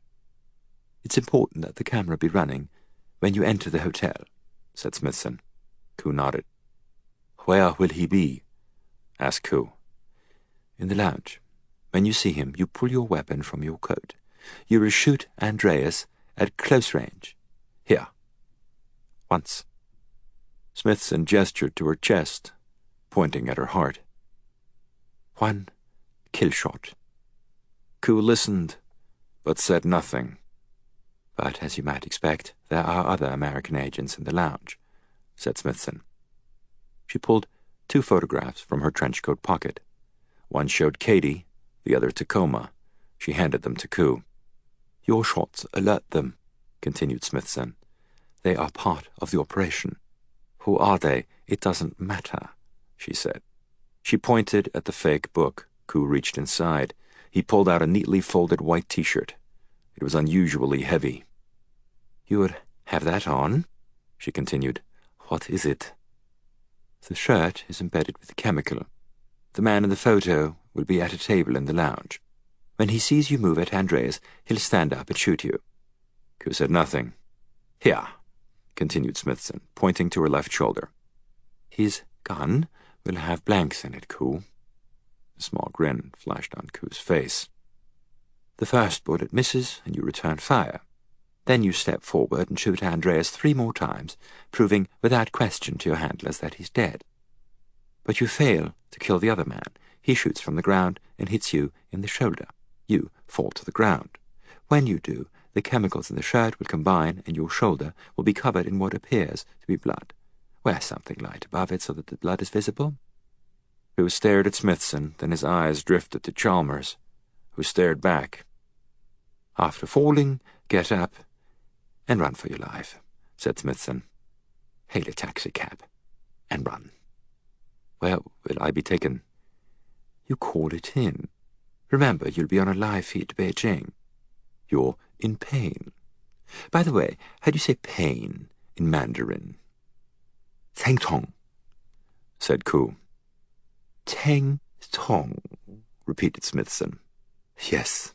It's important that the camera be running when you enter the hotel, said Smithson. Koo nodded. Where will he be? Asked Koo. In the lounge. When you see him, you pull your weapon from your coat. You will shoot Andreas at close range. Here. Once. Smithson gestured to her chest, pointing at her heart. 1 kill shot. Koo listened, but said nothing. But as you might expect, there are other American agents in the lounge, said Smithson. She pulled 2 photographs from her trenchcoat pocket. One showed Katie, the other Tacoma. She handed them to Koo. Your shots alert them, continued Smithson. They are part of the operation. Who are they? It doesn't matter, she said. She pointed at the fake book. Koo reached inside. He pulled out a neatly folded white T-shirt. It was unusually heavy. You would have that on? She continued. What is it? The shirt is embedded with a chemical. The man in the photo will be at a table in the lounge. When he sees you move at Andreas, he'll stand up and shoot you. Koo said nothing. Here, continued Smithson, pointing to her left shoulder. His gun will have blanks in it, Koo. A small grin flashed on Koo's face. The first bullet misses, and you return fire. Then you step forward and shoot Andreas 3 more times, proving without question to your handlers that he's dead. But you fail to kill the other man. He shoots from the ground and hits you in the shoulder. You fall to the ground. When you do, the chemicals in the shirt will combine and your shoulder will be covered in what appears to be blood. Wear something light above it so that the blood is visible. Koo stared at Smithson, then his eyes drifted to Chalmers, who stared back. After falling, get up and run for your life, said Smithson. Hail a taxicab and run. Where will I be taken? You call it in. Remember, you'll be on a live feed to Beijing. You're in pain. By the way, how do you say pain in Mandarin? Tang tong, said Koo. Tang tong, repeated Smithson. Yes.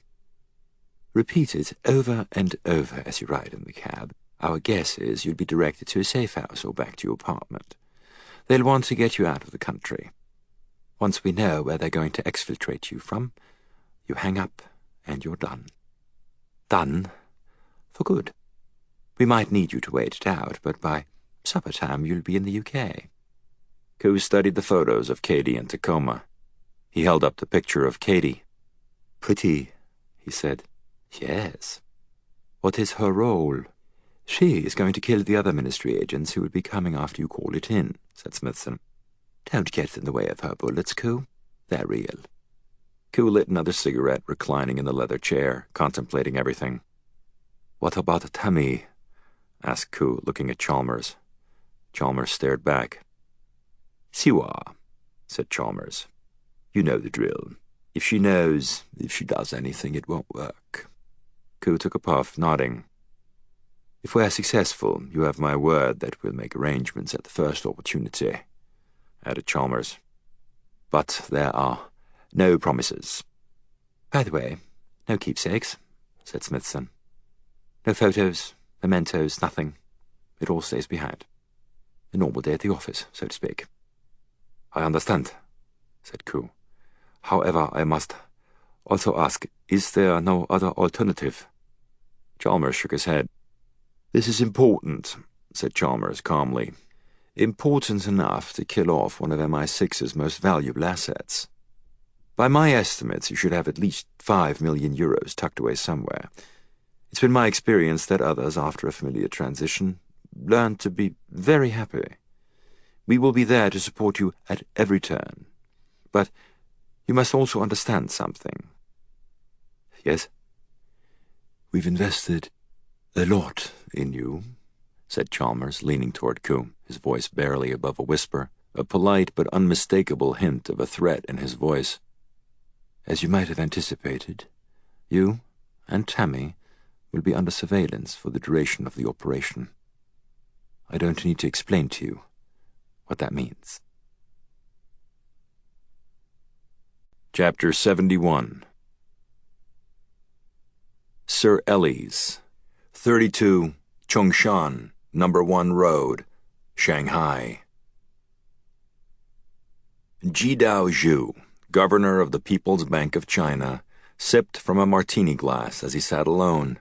Repeat it over and over as you ride in the cab. Our guess is you'll be directed to a safe house or back to your apartment. They'll want to get you out of the country. Once we know where they're going to exfiltrate you from, you hang up and you're done. Done for good. We might need you to wait it out, but by supper time you'll be in the UK. Koo studied the photos of Katie and Tacoma. He held up the picture of Katie. Pretty, he said. Yes. What is her role? She is going to kill the other ministry agents who will be coming after you call it in, said Smithson. Don't get in the way of her bullets, Koo. They're real. Koo lit another cigarette, reclining in the leather chair, contemplating everything. What about Tammy? Asked Koo, looking at Chalmers. Chalmers stared back. Siwa, said Chalmers. You know the drill. If she knows, if she does anything, it won't work. Koo took a puff, nodding. If we're successful, you have my word that we'll make arrangements at the first opportunity, added Chalmers. But there are no promises. By the way, no keepsakes, said Smithson. No photos, mementos, nothing. It all stays behind. A normal day at the office, so to speak. I understand, said Koo. However, I must also ask, is there no other alternative? Chalmers shook his head. This is important, said Chalmers calmly. Important enough to kill off one of MI6's most valuable assets. By my estimates, you should have at least 5 million euros tucked away somewhere. It's been my experience that others, after a familiar transition, learn to be very happy. We will be there to support you at every turn. But you must also understand something. Yes? We've invested a lot in you, said Chalmers, leaning toward Koo, his voice barely above a whisper, a polite but unmistakable hint of a threat in his voice. As you might have anticipated, you and Tammy will be under surveillance for the duration of the operation. I don't need to explain to you what that means. Chapter 71. Sir Ellie's, 32 Chongshan, No. 1 Road, Shanghai. Jidao Zhu, governor of the People's Bank of China, sipped from a martini glass as he sat alone,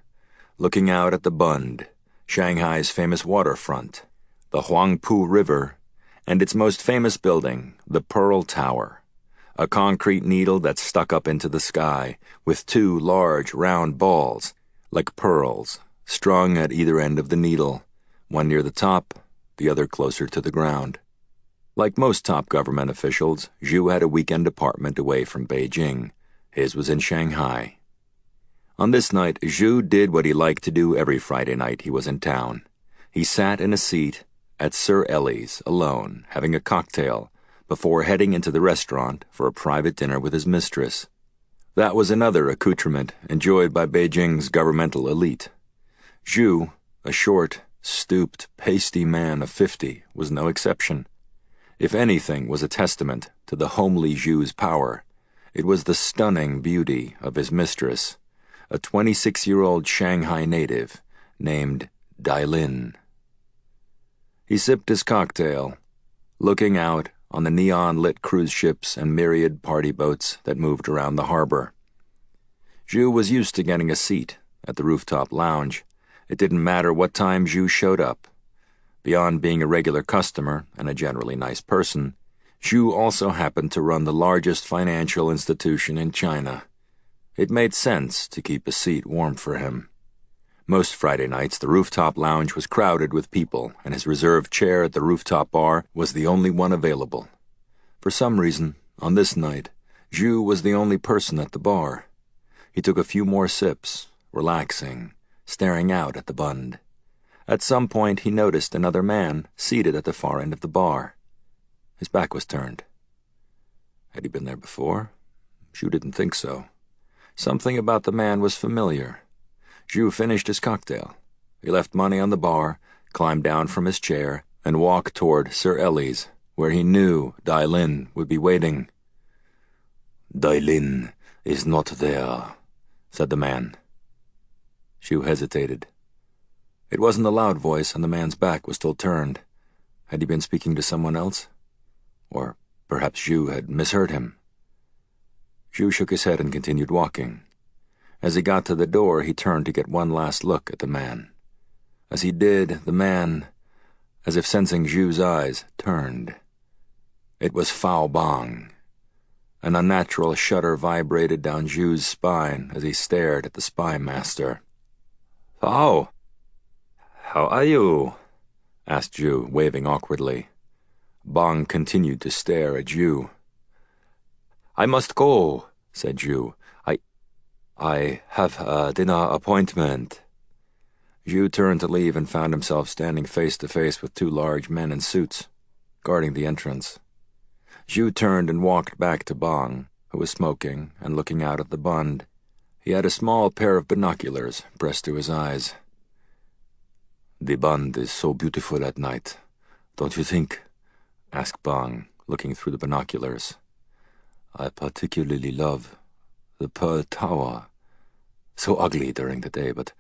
looking out at the Bund, Shanghai's famous waterfront, the Huangpu River, and its most famous building, the Pearl Tower, a concrete needle that stuck up into the sky, with two large round balls, like pearls, strung at either end of the needle, one near the top, the other closer to the ground. Like most top government officials, Zhu had a weekend apartment away from Beijing. His was in Shanghai. On this night, Zhu did what he liked to do every Friday night he was in town. He sat in a seat at Sir Ellie's, alone, having a cocktail, before heading into the restaurant for a private dinner with his mistress. That was another accoutrement enjoyed by Beijing's governmental elite. Zhu, a short, stooped, pasty man of 50, was no exception. If anything was a testament to the homely Zhu's power, it was the stunning beauty of his mistress, a 26-year-old Shanghai native named Dailin. He sipped his cocktail, looking out on the neon-lit cruise ships and myriad party boats that moved around the harbor. Zhu was used to getting a seat at the rooftop lounge. It didn't matter what time Zhu showed up. Beyond being a regular customer and a generally nice person, Zhu also happened to run the largest financial institution in China. It made sense to keep a seat warm for him. Most Friday nights, the rooftop lounge was crowded with people, and his reserved chair at the rooftop bar was the only one available. For some reason, on this night, Zhu was the only person at the bar. He took a few more sips, relaxing, staring out at the Bund. At some point, he noticed another man seated at the far end of the bar. His back was turned. Had he been there before? Zhu didn't think so. Something about the man was familiar. Zhu finished his cocktail. He left money on the bar, climbed down from his chair, and walked toward Sir Ellie's, where he knew Dailin would be waiting. Dailin is not there, said the man. Zhu hesitated. It wasn't a loud voice, and the man's back was still turned. Had he been speaking to someone else? Or perhaps Zhu had misheard him. Zhu shook his head and continued walking. As he got to the door, he turned to get one last look at the man. As he did, the man, as if sensing Zhu's eyes, turned. It was Fao Bhang. An unnatural shudder vibrated down Zhu's spine as he stared at the spy master. "Fao, how are you?" asked Zhu, waving awkwardly. Bhang continued to stare at Zhu. "I must go," said Zhu. I have a dinner appointment." Zhu turned to leave and found himself standing face to face with two large men in suits, guarding the entrance. Zhu turned and walked back to Bhang, who was smoking and looking out at the Bund. He had a small pair of binoculars pressed to his eyes. "The Bund is so beautiful at night, don't you think?" asked Bhang, looking through the binoculars. "I particularly love the Pearl Tower. So ugly during the day, but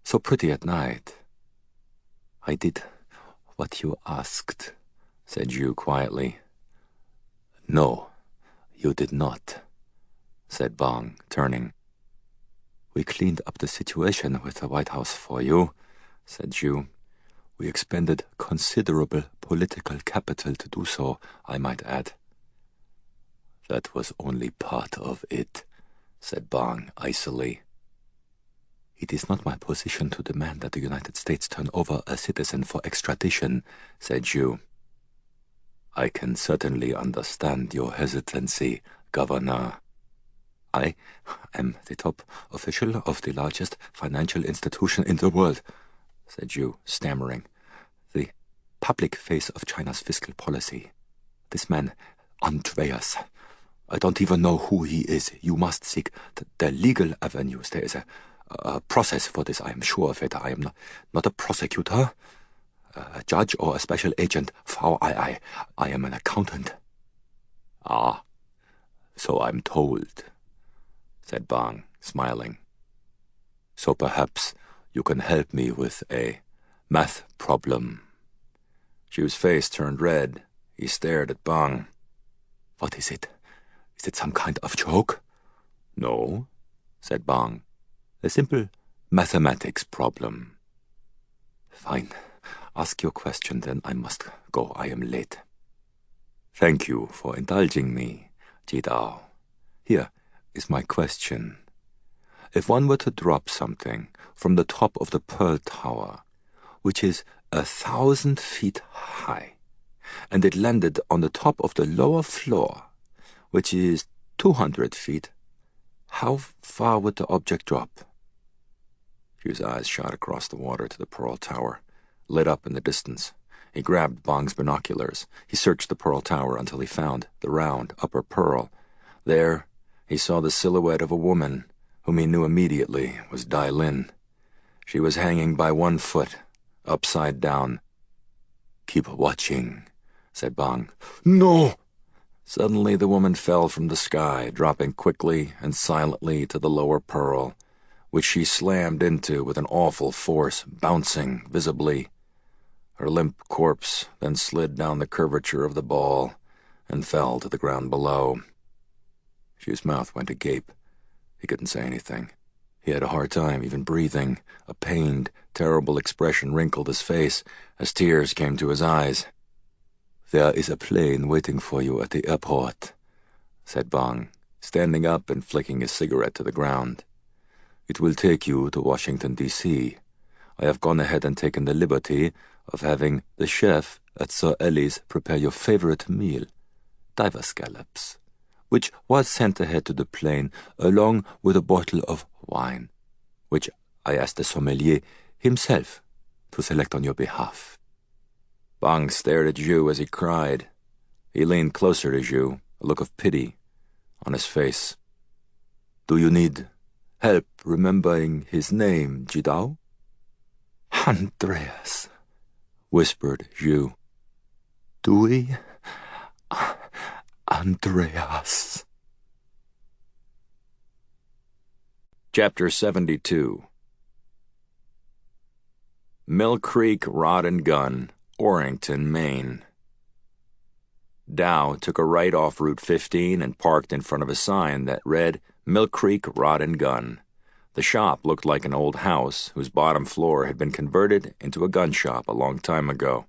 so pretty at night." "I did what you asked," said Zhu quietly. "No, you did not," said Bhang, turning. "We cleaned up the situation with the White House for you," said Zhu. "We expended considerable political capital to do so, I might add." "That was only part of it," said Bhang icily. "It is not my position to demand that the United States turn over a citizen for extradition," said Zhu. "I can certainly understand your hesitancy, Governor." "I am the top official of the largest financial institution in the world," said Zhu, stammering. "The public face of China's fiscal policy. This man, Andreas, I don't even know who he is. You must seek the legal avenues. There is a process for this, I am sure of it. I am not a prosecutor, a judge, or a special agent. Fao, I am an accountant. Ah, so I'm told, said Bhang, smiling. So perhaps you can help me with a math problem. Xu's face turned red. He stared at Bhang. What is it? Is it some kind of joke? No, said Bhang. A simple mathematics problem. Fine. Ask your question, then I must go. I am late. Thank you for indulging me, Jidao. Here is my question. If one were to drop something from the top of the Pearl Tower, which is 1,000 feet high, and it landed on the top of the lower floor, which is 200 feet, how far would the object drop? Xu's eyes shot across the water to the Pearl Tower, lit up in the distance. He grabbed Bhang's binoculars. He searched the Pearl Tower until he found the round upper pearl. There, he saw the silhouette of a woman, whom he knew immediately was Dai Lin. She was hanging by one foot, upside down. Keep watching, said Bhang. No! Suddenly the woman fell from the sky, dropping quickly and silently to the lower pearl, which she slammed into with an awful force, bouncing visibly. Her limp corpse then slid down the curvature of the ball and fell to the ground below. Xu's mouth went agape. He couldn't say anything. He had a hard time even breathing. A pained, terrible expression wrinkled his face as tears came to his eyes. There is a plane waiting for you at the airport, said Bhang, standing up and flicking his cigarette to the ground. It will take you to Washington, D.C. I have gone ahead and taken the liberty of having the chef at Sir Ellie's prepare your favorite meal, diver scallops, which was sent ahead to the plane along with a bottle of wine, which I asked the sommelier himself to select on your behalf. Bhang stared at Xu as he cried. He leaned closer to Xu, a look of pity on his face. Do you need help remembering his name, Jidao? Andreas, whispered Xu. Dewey Andreas. Chapter 72. Mill Creek Rod and Gun, Orrington, Maine. Dow took a right off Route 15 and parked in front of a sign that read Mill Creek Rod and Gun. The shop looked like an old house whose bottom floor had been converted into a gun shop a long time ago.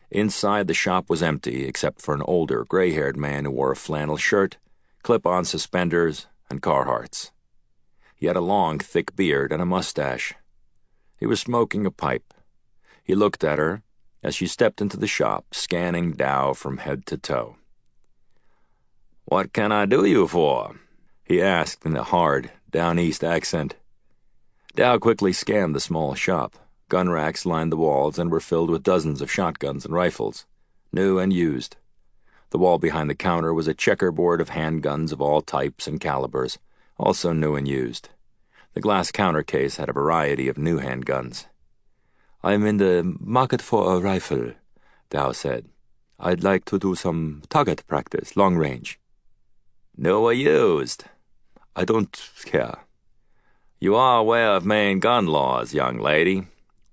Inside, the shop was empty except for an older, gray-haired man who wore a flannel shirt, clip-on suspenders, and Carhartts. He had a long, thick beard and a mustache. He was smoking a pipe. He looked at her as she stepped into the shop, scanning Dow from head to toe. "What can I do you for?" he asked in a hard, down-east accent. Dow quickly scanned the small shop. Gun racks lined the walls and were filled with dozens of shotguns and rifles, new and used. The wall behind the counter was a checkerboard of handguns of all types and calibers, also new and used. The glass counter case had a variety of new handguns. "I'm in the market for a rifle," Dow said. "I'd like to do some target practice, long range." "New or used?" "I don't care." "You are aware of Maine gun laws, young lady?"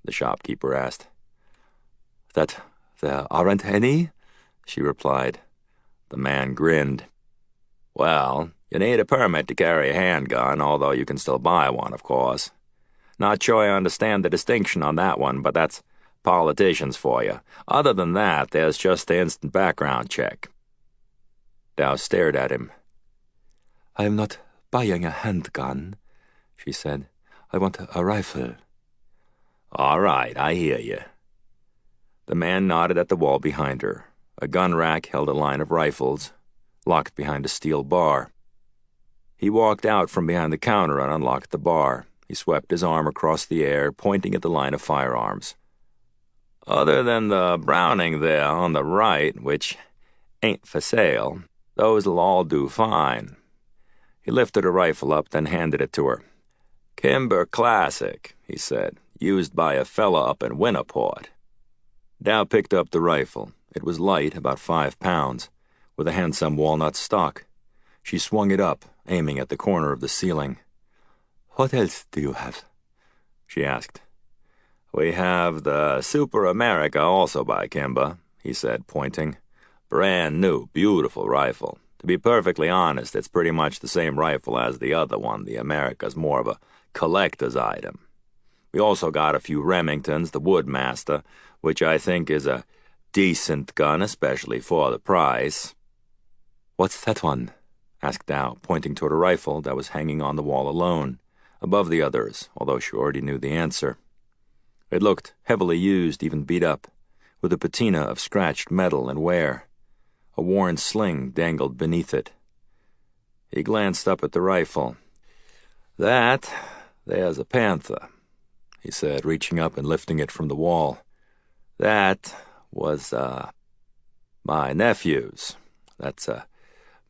the shopkeeper asked. "That there aren't any?" she replied. The man grinned. "Well, you need a permit to carry a handgun, although you can still buy one, of course. Not sure I understand the distinction on that one, but that's politicians for you. Other than that, there's just the instant background check." Dow stared at him. "I'm not buying a handgun," she said. "I want a rifle." "All right, I hear you." The man nodded at the wall behind her. A gun rack held a line of rifles, locked behind a steel bar. He walked out from behind the counter and unlocked the bar. He swept his arm across the air, pointing at the line of firearms. "Other than the Browning there on the right, which Ain't for sale. Those'll all do fine." He lifted a rifle up, then handed it to her. "Kimber Classic," he said, "used by a fella up in Winniport." Dow picked up the rifle. It was light, about 5 pounds, with a handsome walnut stock. She swung it up, aiming at the corner of the ceiling. "What else do you have?" she asked. "We have the Super America also by Kimber," he said, pointing. "Brand new, beautiful rifle. To be perfectly honest, it's pretty much the same rifle as the other one. The America's more of a collector's item. We also got a few Remingtons, the Woodmaster, which I think is a decent gun, especially for the price." "What's that one?" asked Dow, pointing toward a rifle that was hanging on the wall alone, above the others, although she already knew the answer. It looked heavily used, even beat up, with a patina of scratched metal and wear. A worn sling dangled beneath it. He glanced up at the rifle. "There's a Panther," he said, reaching up and lifting it from the wall. "That was, my nephew's. That's a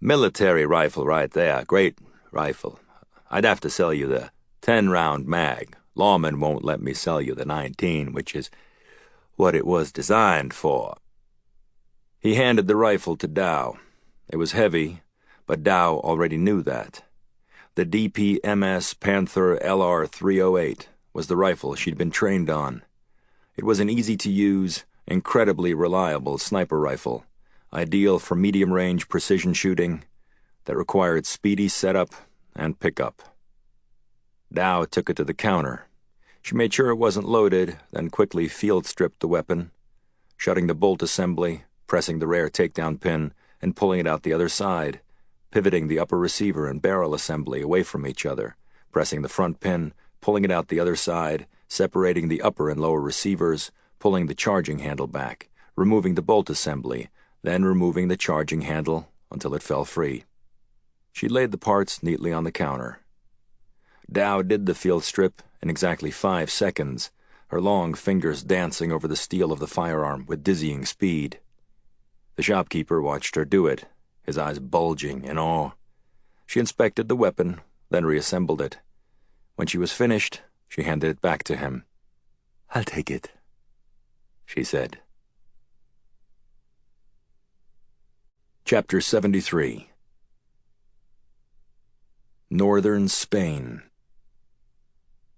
military rifle right there. Great rifle. I'd have to sell you the 10-round mag. Lawman won't let me sell you the 19, which is what it was designed for." He handed the rifle to Dow. It was heavy, but Dow already knew that. The DPMS Panther LR-308 was the rifle she'd been trained on. It was an easy-to-use, incredibly reliable sniper rifle, ideal for medium-range precision shooting that required speedy setup and pickup. Dow took it to the counter. She made sure it wasn't loaded, then quickly field-stripped the weapon, shutting the bolt assembly, pressing the rear takedown pin, and pulling it out the other side, pivoting the upper receiver and barrel assembly away from each other, pressing the front pin, pulling it out the other side, separating the upper and lower receivers, pulling the charging handle back, removing the bolt assembly, then removing the charging handle until it fell free. She laid the parts neatly on the counter. Dow did the field strip in exactly 5 seconds, her long fingers dancing over the steel of the firearm with dizzying speed. The shopkeeper watched her do it, his eyes bulging in awe. She inspected the weapon, then reassembled it. When she was finished, she handed it back to him. "I'll take it," she said. Chapter 73. Northern Spain.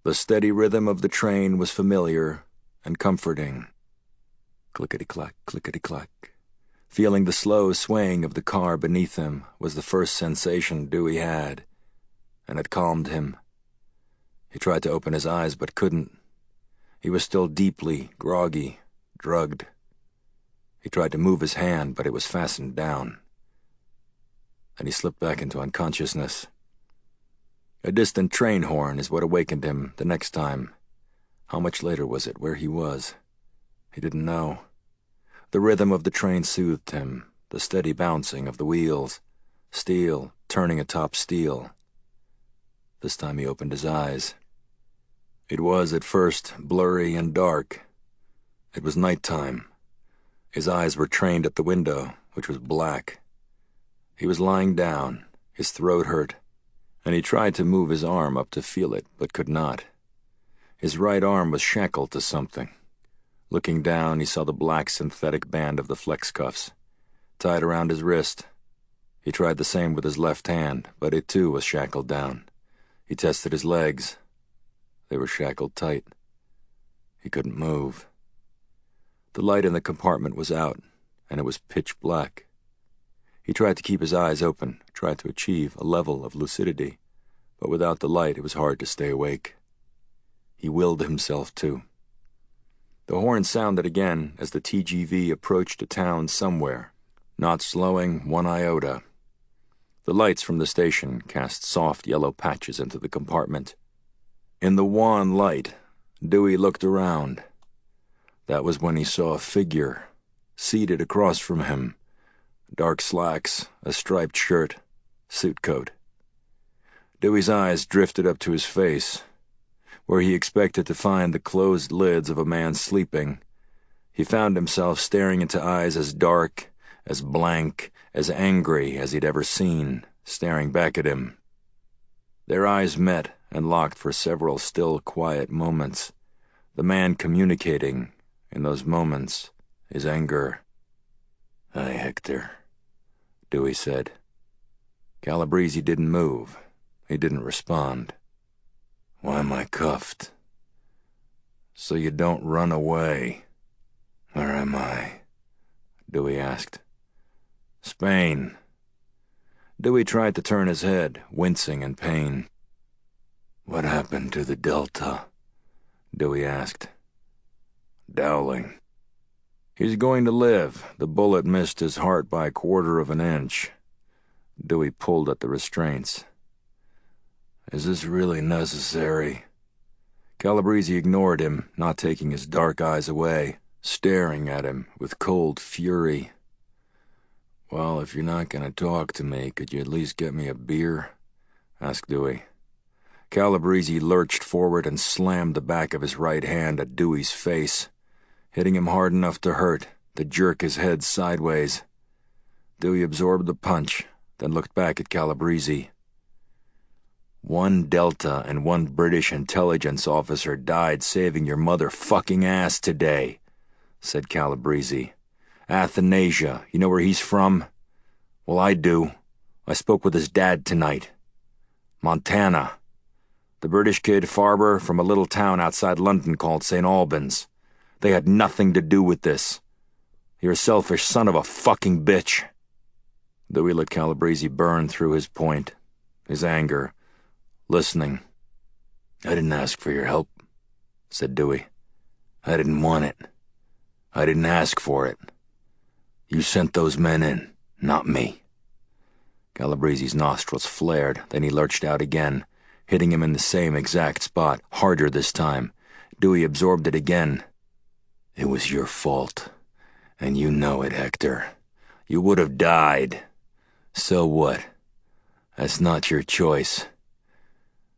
The steady rhythm of the train was familiar and comforting. Clickety-clack, clickety-clack. Feeling the slow swaying of the car beneath him was the first sensation Dewey had, and it calmed him. He tried to open his eyes but couldn't. He was still deeply groggy, drugged. He tried to move his hand, but it was fastened down. Then he slipped back into unconsciousness. A distant train horn is what awakened him the next time. How much later was it, where he was? He didn't know. The rhythm of the train soothed him, the steady bouncing of the wheels, steel turning atop steel. This time he opened his eyes. It was at first blurry and dark. It was nighttime. His eyes were trained at the window, which was black. He was lying down, his throat hurt, and he tried to move his arm up to feel it, but could not. His right arm was shackled to something. Looking down, he saw the black synthetic band of the flex cuffs, tied around his wrist. He tried the same with his left hand, but it too was shackled down. He tested his legs. They were shackled tight. He couldn't move. The light in the compartment was out, and it was pitch black. He tried to keep his eyes open, tried to achieve a level of lucidity, but without the light it was hard to stay awake. He willed himself to. The horn sounded again as the TGV approached a town somewhere, not slowing one iota. The lights from the station cast soft yellow patches into the compartment. In the wan light, Dewey looked around. That was when he saw a figure, seated across from him. Dark slacks, a striped shirt, suit coat. Dewey's eyes drifted up to his face, where he expected to find the closed lids of a man sleeping. He found himself staring into eyes as dark as blank, as angry as he'd ever seen, staring back at him. Their eyes met and locked for several still, quiet moments. The man communicating, in those moments, his anger. "Hi, Hector," Dewey said. Calabrese didn't move. He didn't respond. "Why am I cuffed?" "So you don't run away." "Where am I?" Dewey asked. "Spain." Dewey tried to turn his head, wincing in pain. "What happened to the Delta?" Dewey asked. "Dowling. He's going to live. The bullet missed his heart by 1/4 of an inch." Dewey pulled at the restraints. "Is this really necessary?" Calabrese ignored him, not taking his dark eyes away, staring at him with cold fury. "Well, if you're not going to talk to me, could you at least get me a beer?" asked Dewey. Calabrese lurched forward and slammed the back of his right hand at Dewey's face, hitting him hard enough to hurt, to jerk his head sideways. Dewey absorbed the punch, then looked back at Calabrese. "1 Delta and 1 British intelligence officer died saving your motherfucking ass today," said Calabrese. "Athanasia, you know where he's from?" "Well, I do. I spoke with his dad tonight." "Montana. The British kid Farber from a little town outside London called St. Albans. They had nothing to do with this. You're a selfish son of a fucking bitch." Dewey let Calabrese burn through his point, his anger, listening. "I didn't ask for your help," said Dewey. "I didn't want it. I didn't ask for it. You sent those men in, not me." Calabrese's nostrils flared, then he lurched out again, hitting him in the same exact spot, harder this time. Dewey absorbed it again. "It was your fault, and you know it, Hector. You would have died. So what? That's not your choice.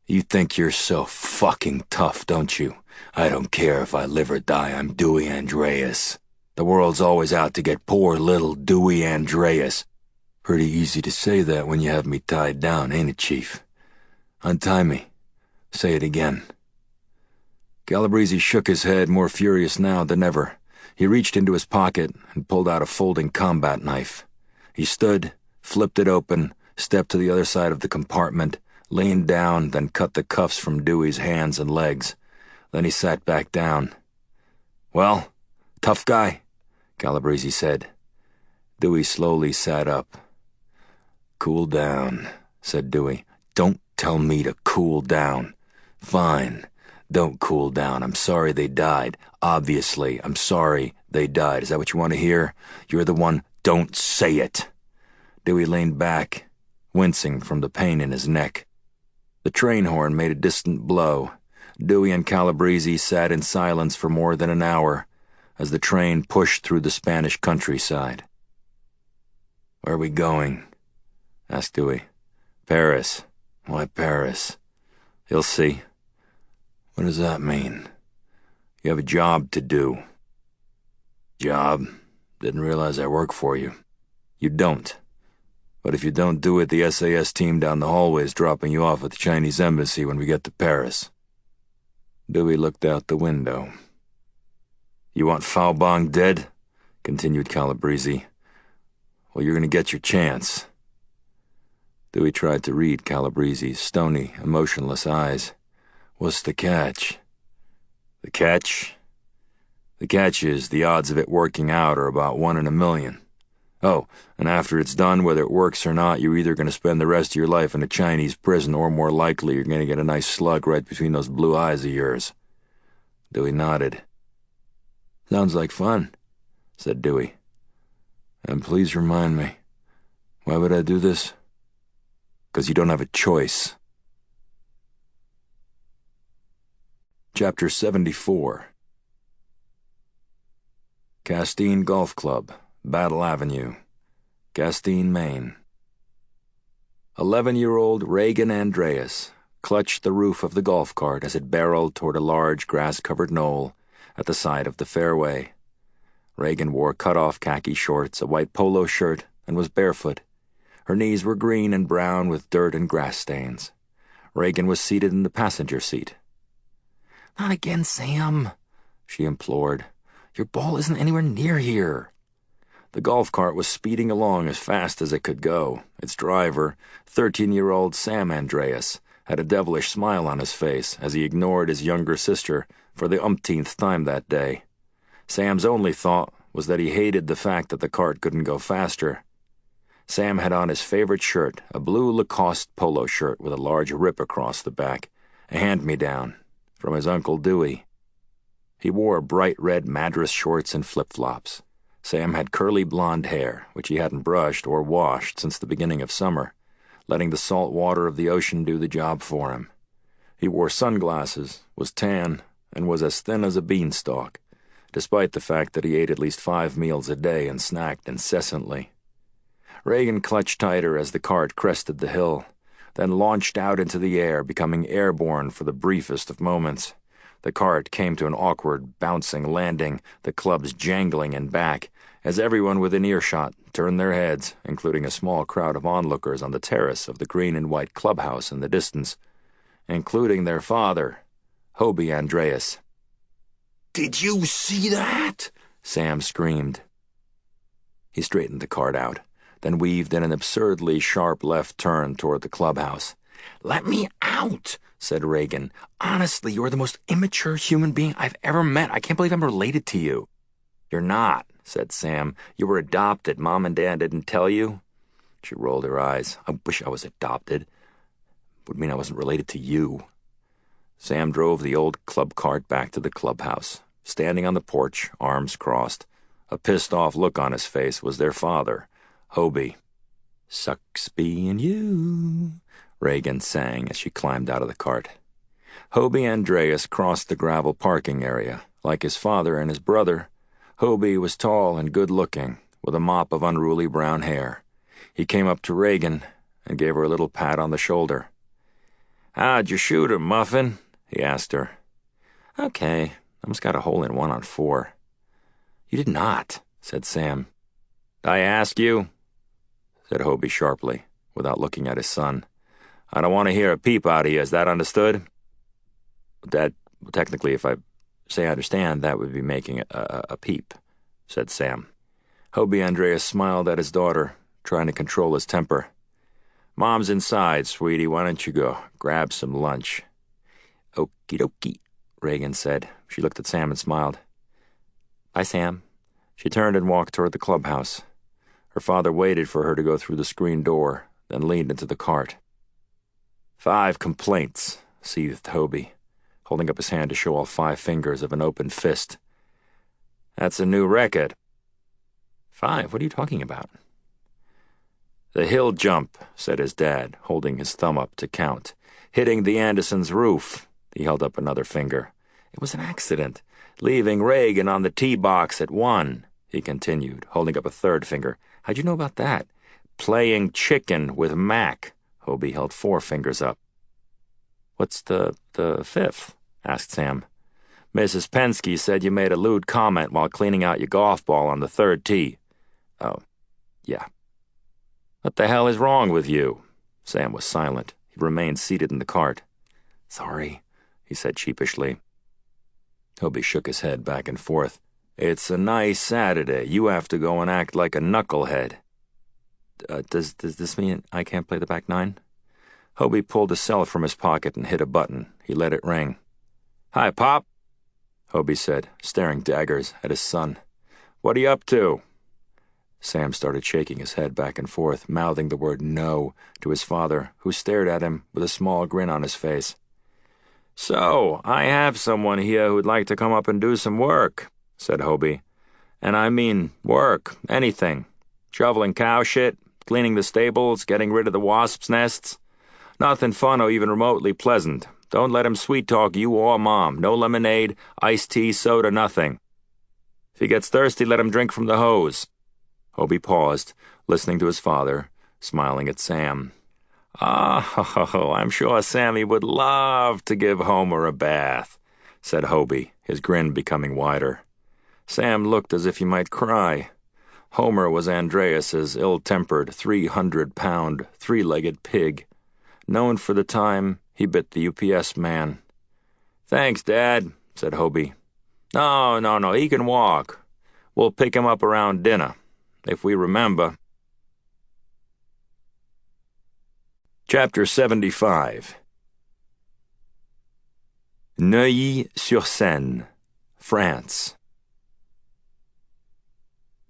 You think you're so fucking tough, don't you? I don't care if I live or die, I'm Dewey Andreas. The world's always out to get poor little Dewey Andreas. Pretty easy to say that when you have me tied down, ain't it, Chief? Untie me. Say it again." Calabrese shook his head, more furious now than ever. He reached into his pocket and pulled out a folding combat knife. He stood, flipped it open, stepped to the other side of the compartment, leaned down, then cut the cuffs from Dewey's hands and legs. Then he sat back down. "Well, tough guy?" Calabrese said. Dewey slowly sat up. "Cool down," said Dewey. "Don't tell me to cool down." "Fine. Don't cool down. I'm sorry they died. Obviously, I'm sorry they died. Is that what you want to hear? You're the one. Don't say it." Dewey leaned back, wincing from the pain in his neck. The train horn made a distant blow. Dewey and Calabrese sat in silence for more than an hour as the train pushed through the Spanish countryside. "Where are we going?" asked Dewey. "Paris." "Why Paris?" "You'll see." "What does that mean?" "You have a job to do." "Job? Didn't realize I work for you." "You don't. But if you don't do it, the SAS team down the hallway is dropping you off at the Chinese embassy when we get to Paris." Dewey looked out the window. "You want Fao Bhang dead?" continued Calabrese. "Well, you're going to get your chance." Dewey tried to read Calabrese's stony, emotionless eyes. "What's the catch?" "The catch? The catch is the odds of it working out are about 1 in a million. Oh, and after it's done, whether it works or not, you're either going to spend the rest of your life in a Chinese prison or more likely you're going to get a nice slug right between those blue eyes of yours." Dewey nodded. "Sounds like fun," said Dewey. "And please remind me, why would I do this?" "'Cause you don't have a choice." Chapter 74. Castine Golf Club, Battle Avenue, Castine, Maine. 11-year-old Reagan Andreas clutched the roof of the golf cart as it barreled toward a large grass-covered knoll at the side of the fairway. Reagan wore cut-off khaki shorts, a white polo shirt, and was barefoot. Her knees were green and brown with dirt and grass stains. Reagan was seated in the passenger seat. "Not again, Sam," she implored. "Your ball isn't anywhere near here." The golf cart was speeding along as fast as it could go. Its driver, 13-year-old Sam Andreas, had a devilish smile on his face as he ignored his younger sister for the umpteenth time that day. Sam's only thought was that he hated the fact that the cart couldn't go faster. Sam had on his favorite shirt, a blue Lacoste polo shirt with a large rip across the back, a hand-me-down from his Uncle Dewey. He wore bright red Madras shorts and flip-flops. Sam had curly blonde hair, which he hadn't brushed or washed since the beginning of summer, letting the salt water of the ocean do the job for him. He wore sunglasses, was tan, and was as thin as a beanstalk, despite the fact that he ate at least 5 meals a day and snacked incessantly. Reagan clutched tighter as the cart crested the hill, then launched out into the air, becoming airborne for the briefest of moments. The cart came to an awkward, bouncing landing, the clubs jangling and back, as everyone within earshot turned their heads, including a small crowd of onlookers on the terrace of the green and white clubhouse in the distance, including their father, Dewey Andreas. "Did you see that?" Sam screamed. He straightened the cart out, then weaved in an absurdly sharp left turn toward the clubhouse. "Let me out," said Reagan. "Honestly, you're the most immature human being I've ever met. I can't believe I'm related to you." "You're not," said Sam. "You were adopted. Mom and Dad didn't tell you?" She rolled her eyes. "I wish I was adopted. Would mean I wasn't related to you." Sam drove the old club cart back to the clubhouse. Standing on the porch, arms crossed, a pissed-off look on his face, was their father, Dewey. "Sucks being you," Reagan sang as she climbed out of the cart. Dewey Andreas crossed the gravel parking area. Like his father and his brother, Dewey was tall and good-looking, with a mop of unruly brown hair. He came up to Reagan and gave her a little pat on the shoulder. "How'd you shoot him, Muffin?" he asked her. "Okay. Almost got a hole-in-one on 4. "You did not," said Sam. "I ask you?" said Dewey sharply, without looking at his son. "I don't want to hear a peep out of you. Is that understood?" "Dad, technically, if I say I understand, that would be making a peep," said Sam. Dewey Andreas smiled at his daughter, trying to control his temper. "Mom's inside, sweetie. Why don't you go grab some lunch?" "Okie dokie," Reagan said. She looked at Sam and smiled. "Bye, Sam." She turned and walked toward the clubhouse. Her father waited for her to go through the screen door, then leaned into the cart. 5 complaints, seethed Dewey, holding up his hand to show all 5 fingers of an open fist. "That's a new record." 5? What are you talking about?" "The hill jump," said his dad, holding his thumb up to count. "Hitting the Andersons' roof." He held up another finger. "It was an accident. Leaving Reagan on the tee box at 1, he continued, holding up a 3rd finger. "How'd you know about that?" "Playing chicken with Mac." Dewey held 4 fingers up. "What's the 5th?" asked Sam. "Mrs. Penske said you made a lewd comment while cleaning out your golf ball on the 3rd tee." "Oh, yeah." "What the hell is wrong with you?" Sam was silent. He remained seated in the cart. "Sorry," he said sheepishly. Dewey shook his head back and forth. "It's a nice Saturday. You have to go and act like a knucklehead." Does this mean I can't play the back 9? Dewey pulled a cell from his pocket and hit a button. He let it ring. "Hi, Pop," Dewey said, staring daggers at his son. "What are you up to?" Sam started shaking his head back and forth, mouthing the word no to his father, who stared at him with a small grin on his face. "So, I have someone here who'd like to come up and do some work," said Dewey. "And I mean work, anything. Shoveling cow shit, cleaning the stables, getting rid of the wasps' nests. Nothing fun or even remotely pleasant. Don't let him sweet-talk you or Mom. No lemonade, iced tea, soda, nothing. If he gets thirsty, let him drink from the hose." Dewey paused, listening to his father, smiling at Sam. "Oh, I'm sure Sammy would love to give Homer a bath," said Dewey, his grin becoming wider. Sam looked as if he might cry. Homer was Andreas's ill-tempered, 300-pound, three-legged pig, known for the time he bit the UPS man. "Thanks, Dad," said Hobie. No, he can walk. We'll pick him up around dinner, if we remember." Chapter 75. Neuilly-sur-Seine, France.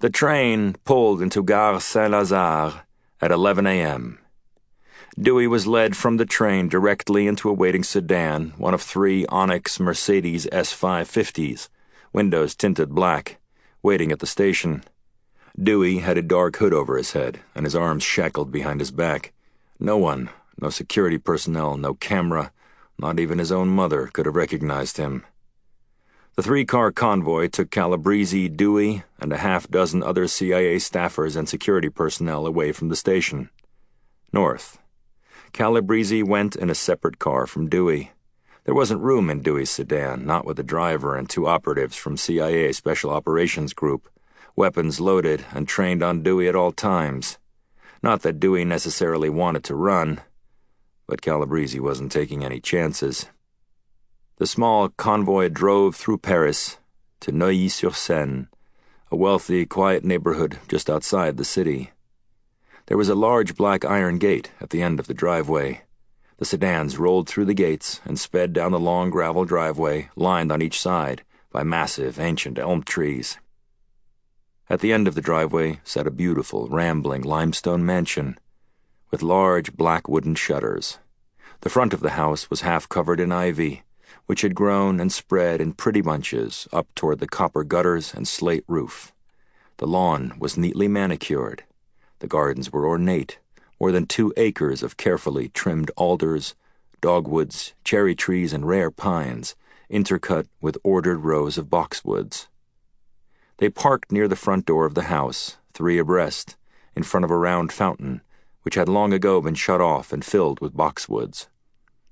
The train pulled into Gare Saint-Lazare at 11 a.m. Dewey was led from the train directly into a waiting sedan, one of 3 Onyx Mercedes S550s, windows tinted black, waiting at the station. Dewey had a dark hood over his head and his arms shackled behind his back. No one, no security personnel, no camera, not even his own mother could have recognized him. The 3-car convoy took Calabrese, Dewey, and a half-dozen other CIA staffers and security personnel away from the station. North. Calabrese went in a separate car from Dewey. There wasn't room in Dewey's sedan, not with the driver and 2 operatives from CIA Special Operations Group, weapons loaded and trained on Dewey at all times. Not that Dewey necessarily wanted to run, but Calabrese wasn't taking any chances. The small convoy drove through Paris to Neuilly-sur-Seine, a wealthy, quiet neighborhood just outside the city. There was a large black iron gate at the end of the driveway. The sedans rolled through the gates and sped down the long gravel driveway, lined on each side by massive, ancient elm trees. At the end of the driveway sat a beautiful, rambling limestone mansion with large black wooden shutters. The front of the house was half covered in ivy, which had grown and spread in pretty bunches up toward the copper gutters and slate roof. The lawn was neatly manicured. The gardens were ornate, more than 2 acres of carefully trimmed alders, dogwoods, cherry trees, and rare pines, intercut with ordered rows of boxwoods. They parked near the front door of the house, 3 abreast, in front of a round fountain, which had long ago been shut off and filled with boxwoods.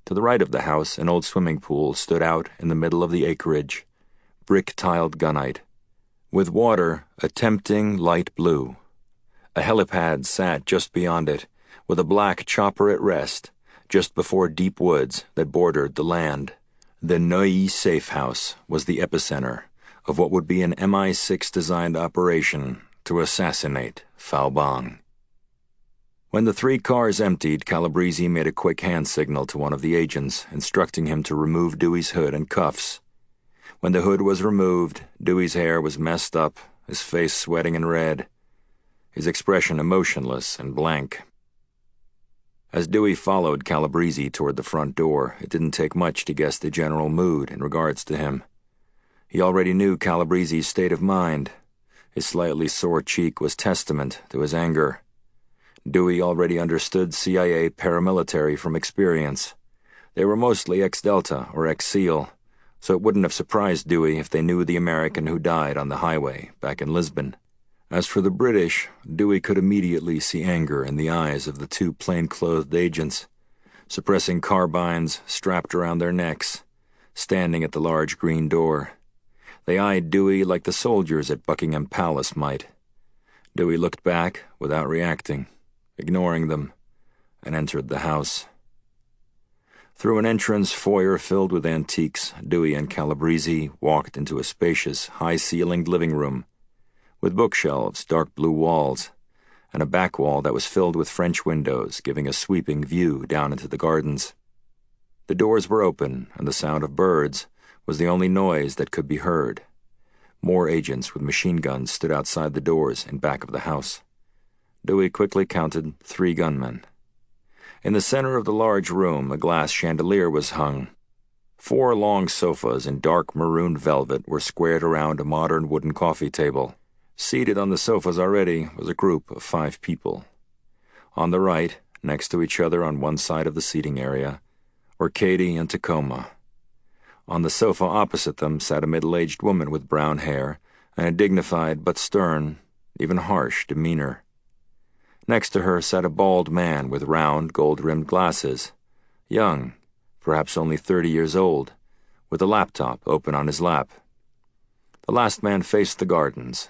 To the right of the house, an old swimming pool stood out in the middle of the acreage, brick-tiled gunite, with water a tempting light blue. A helipad sat just beyond it, with a black chopper at rest, just before deep woods that bordered the land. The Neuilly safe house was the epicenter of what would be an MI6-designed operation to assassinate Fao Bhang. When the 3 cars emptied, Calabrese made a quick hand signal to one of the agents, instructing him to remove Dewey's hood and cuffs. When the hood was removed, Dewey's hair was messed up, his face sweating and red, his expression emotionless and blank. As Dewey followed Calabrese toward the front door, it didn't take much to guess the general mood in regards to him. He already knew Calabrese's state of mind. His slightly sore cheek was testament to his anger. Dewey already understood CIA paramilitary from experience. They were mostly ex-Delta or ex-SEAL, so it wouldn't have surprised Dewey if they knew the American who died on the highway back in Lisbon. As for the British, Dewey could immediately see anger in the eyes of the 2 plain-clothed agents, suppressing carbines strapped around their necks, standing at the large green door. They eyed Dewey like the soldiers at Buckingham Palace might. Dewey looked back without reacting, ignoring them, and entered the house. Through an entrance foyer filled with antiques, Dewey and Calabrese walked into a spacious, high-ceilinged living room, with bookshelves, dark blue walls, and a back wall that was filled with French windows giving a sweeping view down into the gardens. The doors were open, and the sound of birds was the only noise that could be heard. More agents with machine guns stood outside the doors in back of the house. Dewey quickly counted 3 gunmen. In the center of the large room, a glass chandelier was hung. 4 long sofas in dark maroon velvet were squared around a modern wooden coffee table. Seated on the sofas already was a group of 5 people. On the right, next to each other on one side of the seating area, were Katie and Tacoma. On the sofa opposite them sat a middle-aged woman with brown hair and a dignified but stern, even harsh demeanor. Next to her sat a bald man with round, gold-rimmed glasses, young, perhaps only 30 years old, with a laptop open on his lap. The last man faced the gardens,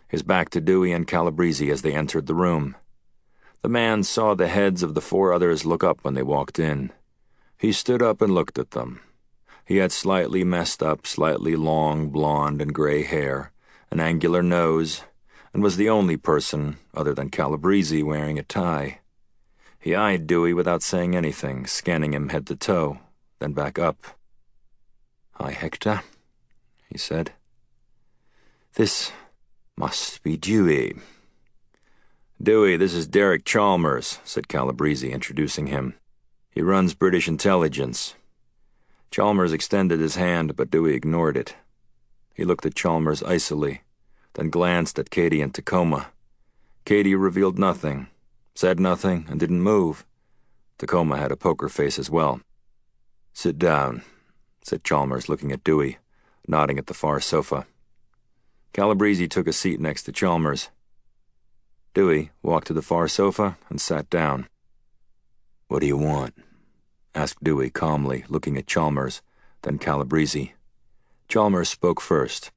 his back to Dewey and Calabrese as they entered the room. The man saw the heads of the four others look up when they walked in. He stood up and looked at them. He had slightly messed up, slightly long, blonde and gray hair, an angular nose, and was the only person, other than Calabrese, wearing a tie. He eyed Dewey without saying anything, scanning him head to toe, then back up. "Hi, Hector," he said. "This must be Dewey." "Dewey, this is Derek Chalmers," said Calabrese, introducing him. "He runs British intelligence." Chalmers extended his hand, but Dewey ignored it. He looked at Chalmers icily, then glanced at Katie and Tacoma. Katie revealed nothing, said nothing, and didn't move. Tacoma had a poker face as well. "Sit down," said Chalmers, looking at Dewey, nodding at the far sofa. Calabrese took a seat next to Chalmers. Dewey walked to the far sofa and sat down. "What do you want?" asked Dewey calmly, looking at Chalmers, then Calabrese. Chalmers spoke first.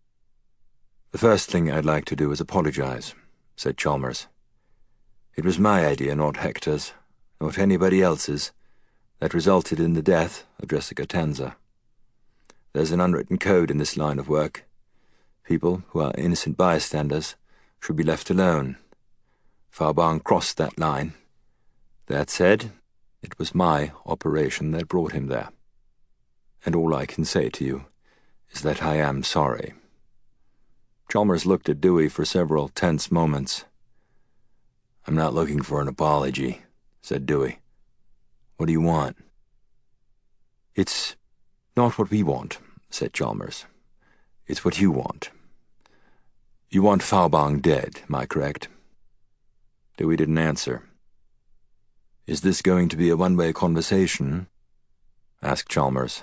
"The first thing I'd like to do is apologize," said Chalmers. "It was my idea, not Hector's, not anybody else's, that resulted in the death of Jessica Tanzer. There's an unwritten code in this line of work. People who are innocent bystanders should be left alone. Fao Bhang crossed that line. That said, it was my operation that brought him there. And all I can say to you is that I am sorry." Chalmers looked at Dewey for several tense moments. "I'm not looking for an apology," said Dewey. "What do you want?" "It's not what we want," said Chalmers. "It's what you want. You want Fao Bhang dead, am I correct?" Dewey didn't answer. "Is this going to be a one-way conversation?" asked Chalmers.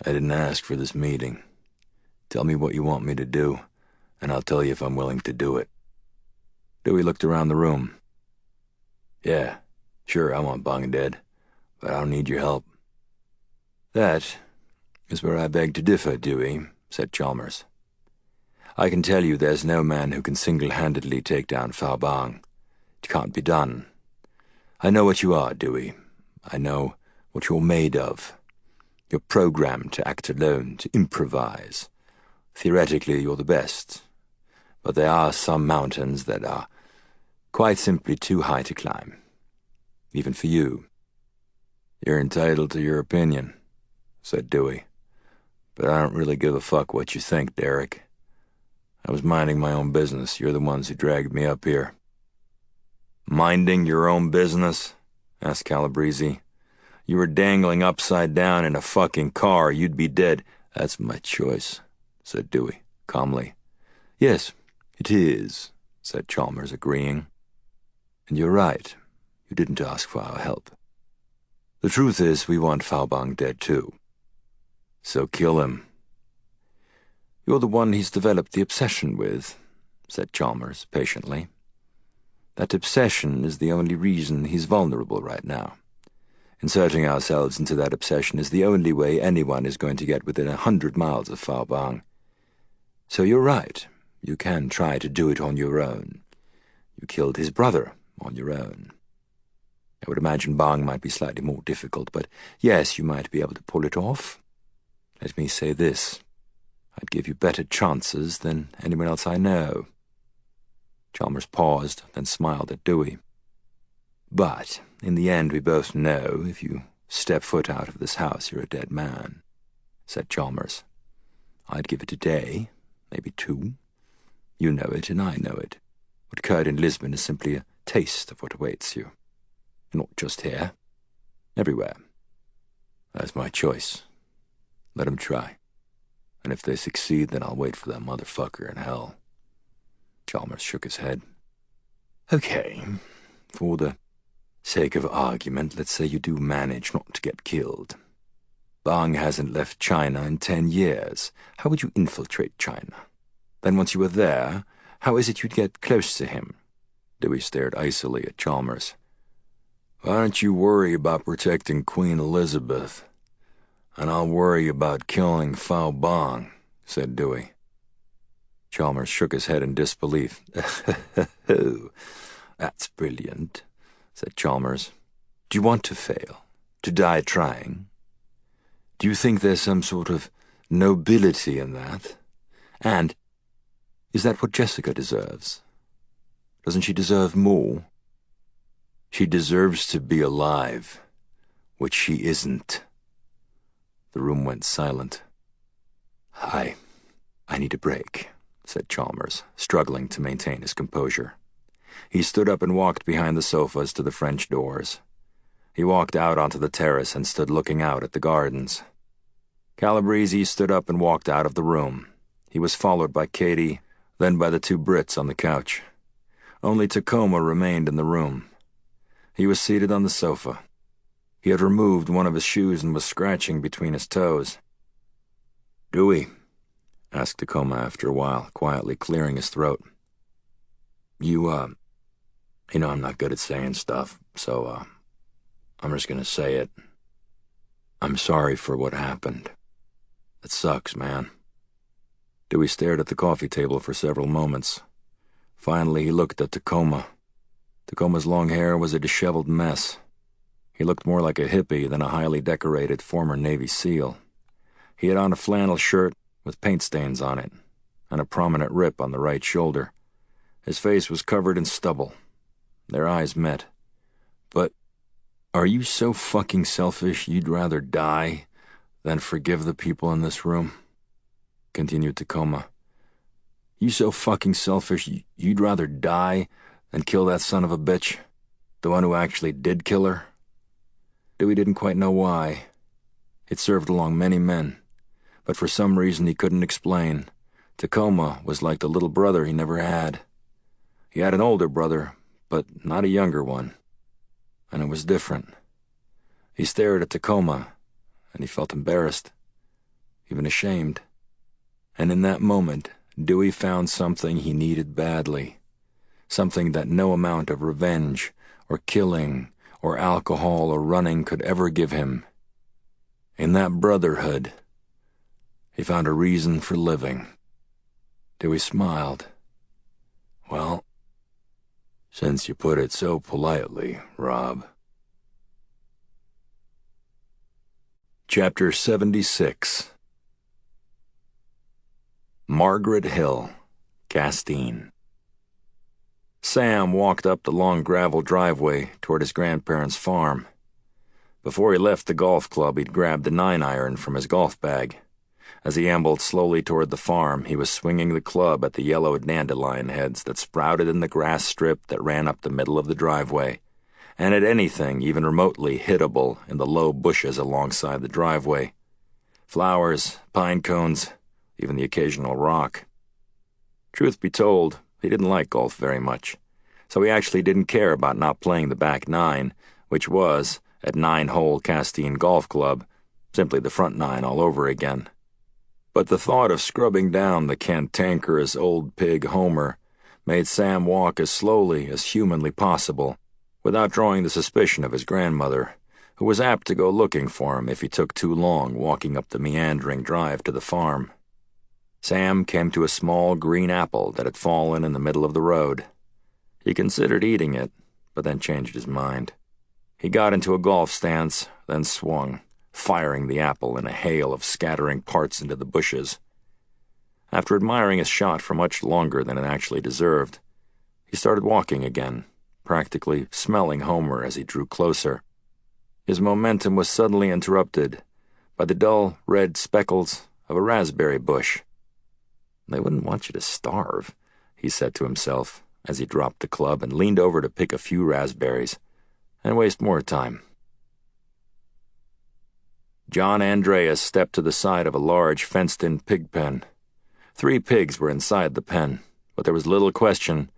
"I didn't ask for this meeting. Tell me what you want me to do, and I'll tell you if I'm willing to do it." Dewey looked around the room. "Yeah, sure, I want Bhang dead, but I don't need your help." "That is where I beg to differ, Dewey," said Chalmers. "I can tell you there's no man who can single-handedly take down Fao Bhang. It can't be done. I know what you are, Dewey. I know what you're made of. You're programmed to act alone, to improvise. Theoretically, you're the best. But there are some mountains that are quite simply too high to climb. Even for you." "You're entitled to your opinion," said Dewey. "But I don't really give a fuck what you think, Derek. I was minding my own business. You're the ones who dragged me up here." "Minding your own business?" asked Calabrese. "You were dangling upside down in a fucking car. You'd be dead." "That's my choice," said Dewey, calmly. "Yes, it is," said Chalmers, agreeing. "And you're right. You didn't ask for our help. The truth is, we want Fao Bhang dead too. So kill him." "You're the one he's developed the obsession with," said Chalmers, patiently. "That obsession is the only reason he's vulnerable right now. Inserting ourselves into that obsession is the only way anyone is going to get within 100 miles of Fao Bhang. So you're right. You can try to do it on your own. You killed his brother on your own. I would imagine Bhang might be slightly more difficult, but yes, you might be able to pull it off. Let me say this. I'd give you better chances than anyone else I know." Chalmers paused, then smiled at Dewey. "But in the end, we both know if you step foot out of this house, you're a dead man," said Chalmers. "I'd give it a day, maybe 2. You know it, and I know it. What occurred in Lisbon is simply a taste of what awaits you. Not just here. Everywhere. That's my choice. Let 'em try. And if they succeed, then I'll wait for that motherfucker in hell." Chalmers shook his head. "Okay, for the sake of argument, let's say you do manage not to get killed. Bhang hasn't left China in 10 years. How would you infiltrate China? Then once you were there, how is it you'd get close to him?" Dewey stared icily at Chalmers. "Why don't you worry about protecting Queen Elizabeth, and I'll worry about killing Fao Bhang," said Dewey. Chalmers shook his head in disbelief. That's brilliant, said Chalmers. Do you want to fail? To die trying? Do you think there's some sort of nobility in that? And is that what Jessica deserves? Doesn't she deserve more? She deserves to be alive, which she isn't. The room went silent. I need a break, said Chalmers, struggling to maintain his composure. He stood up and walked behind the sofas to the French doors. He walked out onto the terrace and stood looking out at the gardens. Calabrese stood up and walked out of the room. He was followed by Katie, then by the two Brits on the couch. Only Tacoma remained in the room. He was seated on the sofa. He had removed one of his shoes and was scratching between his toes. "Dewey," asked Tacoma after a while, quietly clearing his throat. I'm not good at saying stuff, so, I'm just gonna say it. I'm sorry for what happened. It sucks, man. Dewey stared at the coffee table for several moments. Finally, he looked at Tacoma. Tacoma's long hair was a disheveled mess. He looked more like a hippie than a highly decorated former Navy SEAL. He had on a flannel shirt with paint stains on it, and a prominent rip on the right shoulder. His face was covered in stubble. Their eyes met. "But are you so fucking selfish you'd rather die than forgive the people in this room?" continued Tacoma. "You so fucking selfish you'd rather die than kill that son of a bitch? The one who actually did kill her?" Dewey didn't quite know why. He'd served along many men, but for some reason he couldn't explain. Tacoma was like the little brother he never had. He had an older brother, but not a younger one. And it was different. He stared at Tacoma, and he felt embarrassed, even ashamed. And in that moment, Dewey found something he needed badly. Something that no amount of revenge, or killing, or alcohol, or running could ever give him. In that brotherhood, he found a reason for living. Dewey smiled. "Well, since you put it so politely, Rob." Chapter 76. Margaret Hill, Castine. Sam walked up the long gravel driveway toward his grandparents' farm. Before he left the golf club, he'd grabbed the 9-iron from his golf bag. As he ambled slowly toward the farm, he was swinging the club at the yellow dandelion heads that sprouted in the grass strip that ran up the middle of the driveway, and at anything even remotely hittable in the low bushes alongside the driveway. Flowers, pine cones, even the occasional rock. Truth be told, he didn't like golf very much, so he actually didn't care about not playing the back nine, which was, at 9-hole Castine Golf Club, simply the front nine all over again. But the thought of scrubbing down the cantankerous old pig Homer made Sam walk as slowly as humanly possible, without drawing the suspicion of his grandmother, who was apt to go looking for him if he took too long walking up the meandering drive to the farm. Sam came to a small green apple that had fallen in the middle of the road. He considered eating it, but then changed his mind. He got into a golf stance, then swung, firing the apple in a hail of scattering parts into the bushes. After admiring his shot for much longer than it actually deserved, he started walking again, practically smelling Homer as he drew closer. His momentum was suddenly interrupted by the dull red speckles of a raspberry bush. "They wouldn't want you to starve," he said to himself as he dropped the club and leaned over to pick a few raspberries and waste more time. John Andreas stepped to the side of a large fenced-in pig pen. 3 pigs were inside the pen, but there was little question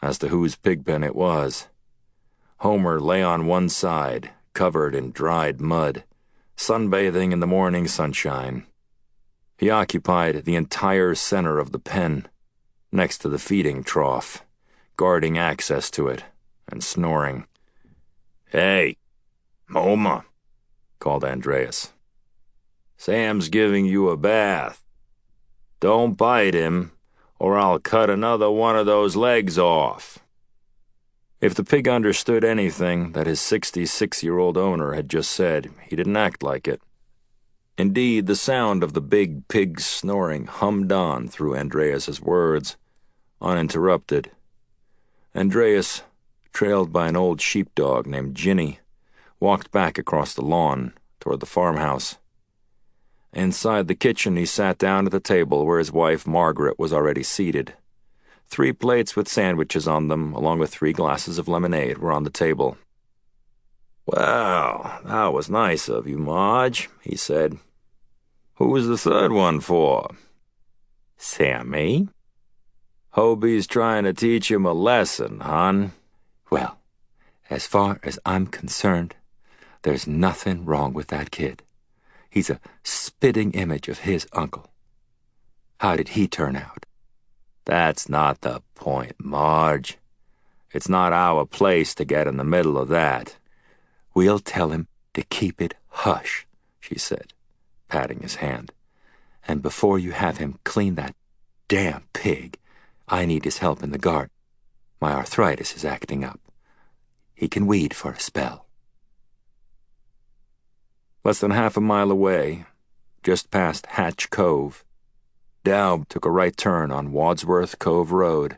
as to whose pig pen it was. Homer lay on one side, covered in dried mud, sunbathing in the morning sunshine. He occupied the entire center of the pen, next to the feeding trough, guarding access to it, and snoring. "Hey, Homer," called Andreas. "Sam's giving you a bath. Don't bite him, or I'll cut another one of those legs off." If the pig understood anything that his 66-year-old owner had just said, he didn't act like it. Indeed, the sound of the big pig's snoring hummed on through Andreas's words, uninterrupted. Andreas, trailed by an old sheepdog named Ginny, walked back across the lawn toward the farmhouse. Inside the kitchen, he sat down at the table where his wife, Margaret, was already seated. 3 plates with sandwiches on them, along with 3 glasses of lemonade, were on the table. "Well, that was nice of you, Marge," he said. "Who was the third one for?" "Sammy." "Hobie's trying to teach him a lesson, hon." "Well, as far as I'm concerned, there's nothing wrong with that kid. He's a spitting image of his uncle. How did he turn out?" "That's not the point, Marge. It's not our place to get in the middle of that." "We'll tell him to keep it hush," she said, patting his hand. "And before you have him clean that damn pig, I need his help in the garden. My arthritis is acting up. He can weed for a spell." Less than half a mile away, just past Hatch Cove, Dowd took a right turn on Wadsworth Cove Road.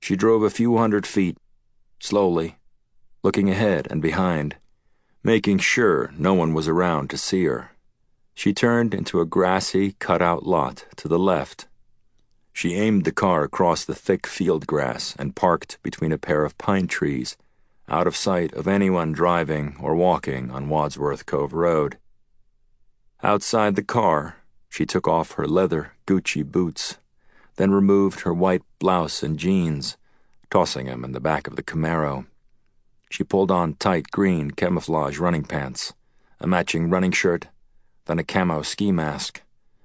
She drove a few hundred feet, slowly, looking ahead and behind, making sure no one was around to see her. She turned into a grassy, cut-out lot to the left. She aimed the car across the thick field grass and parked between a pair of pine trees, out of sight of anyone driving or walking on Wadsworth Cove Road. Outside the car, she took off her leather Gucci boots, then removed her white blouse and jeans, tossing them in the back of the Camaro. She pulled on tight green camouflage running pants, a matching running shirt, then a camo ski mask,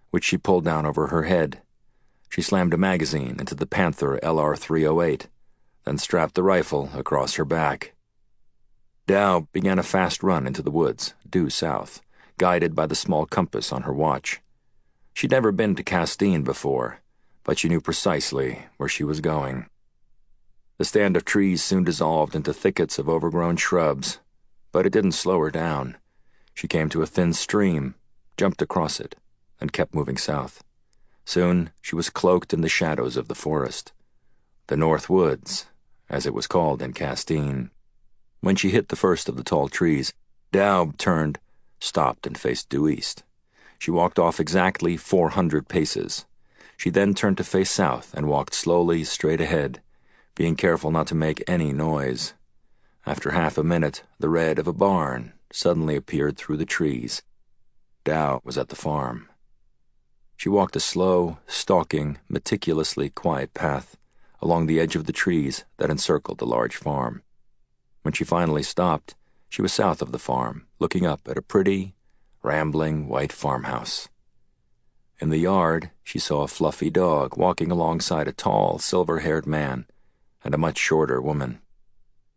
which she pulled down over her head. She slammed a magazine into the Panther LR-308, then strapped the rifle across her back. Dow began a fast run into the woods, due south, guided by the small compass on her watch. She'd never been to Castine before, but she knew precisely where she was going. The stand of trees soon dissolved into thickets of overgrown shrubs, but it didn't slow her down. She came to a thin stream, jumped across it, and kept moving south. Soon she was cloaked in the shadows of the forest, the North Woods, as it was called in Castine. When she hit the first of the tall trees, Dow turned, stopped, and faced due east. She walked off exactly 400 paces. She then turned to face south and walked slowly straight ahead, being careful not to make any noise. After half a minute, the red of a barn suddenly appeared through the trees. Dow was at the farm. She walked a slow, stalking, meticulously quiet path along the edge of the trees that encircled the large farm. When she finally stopped, she was south of the farm, looking up at a pretty, rambling white farmhouse. In the yard, she saw a fluffy dog walking alongside a tall, silver-haired man and a much shorter woman.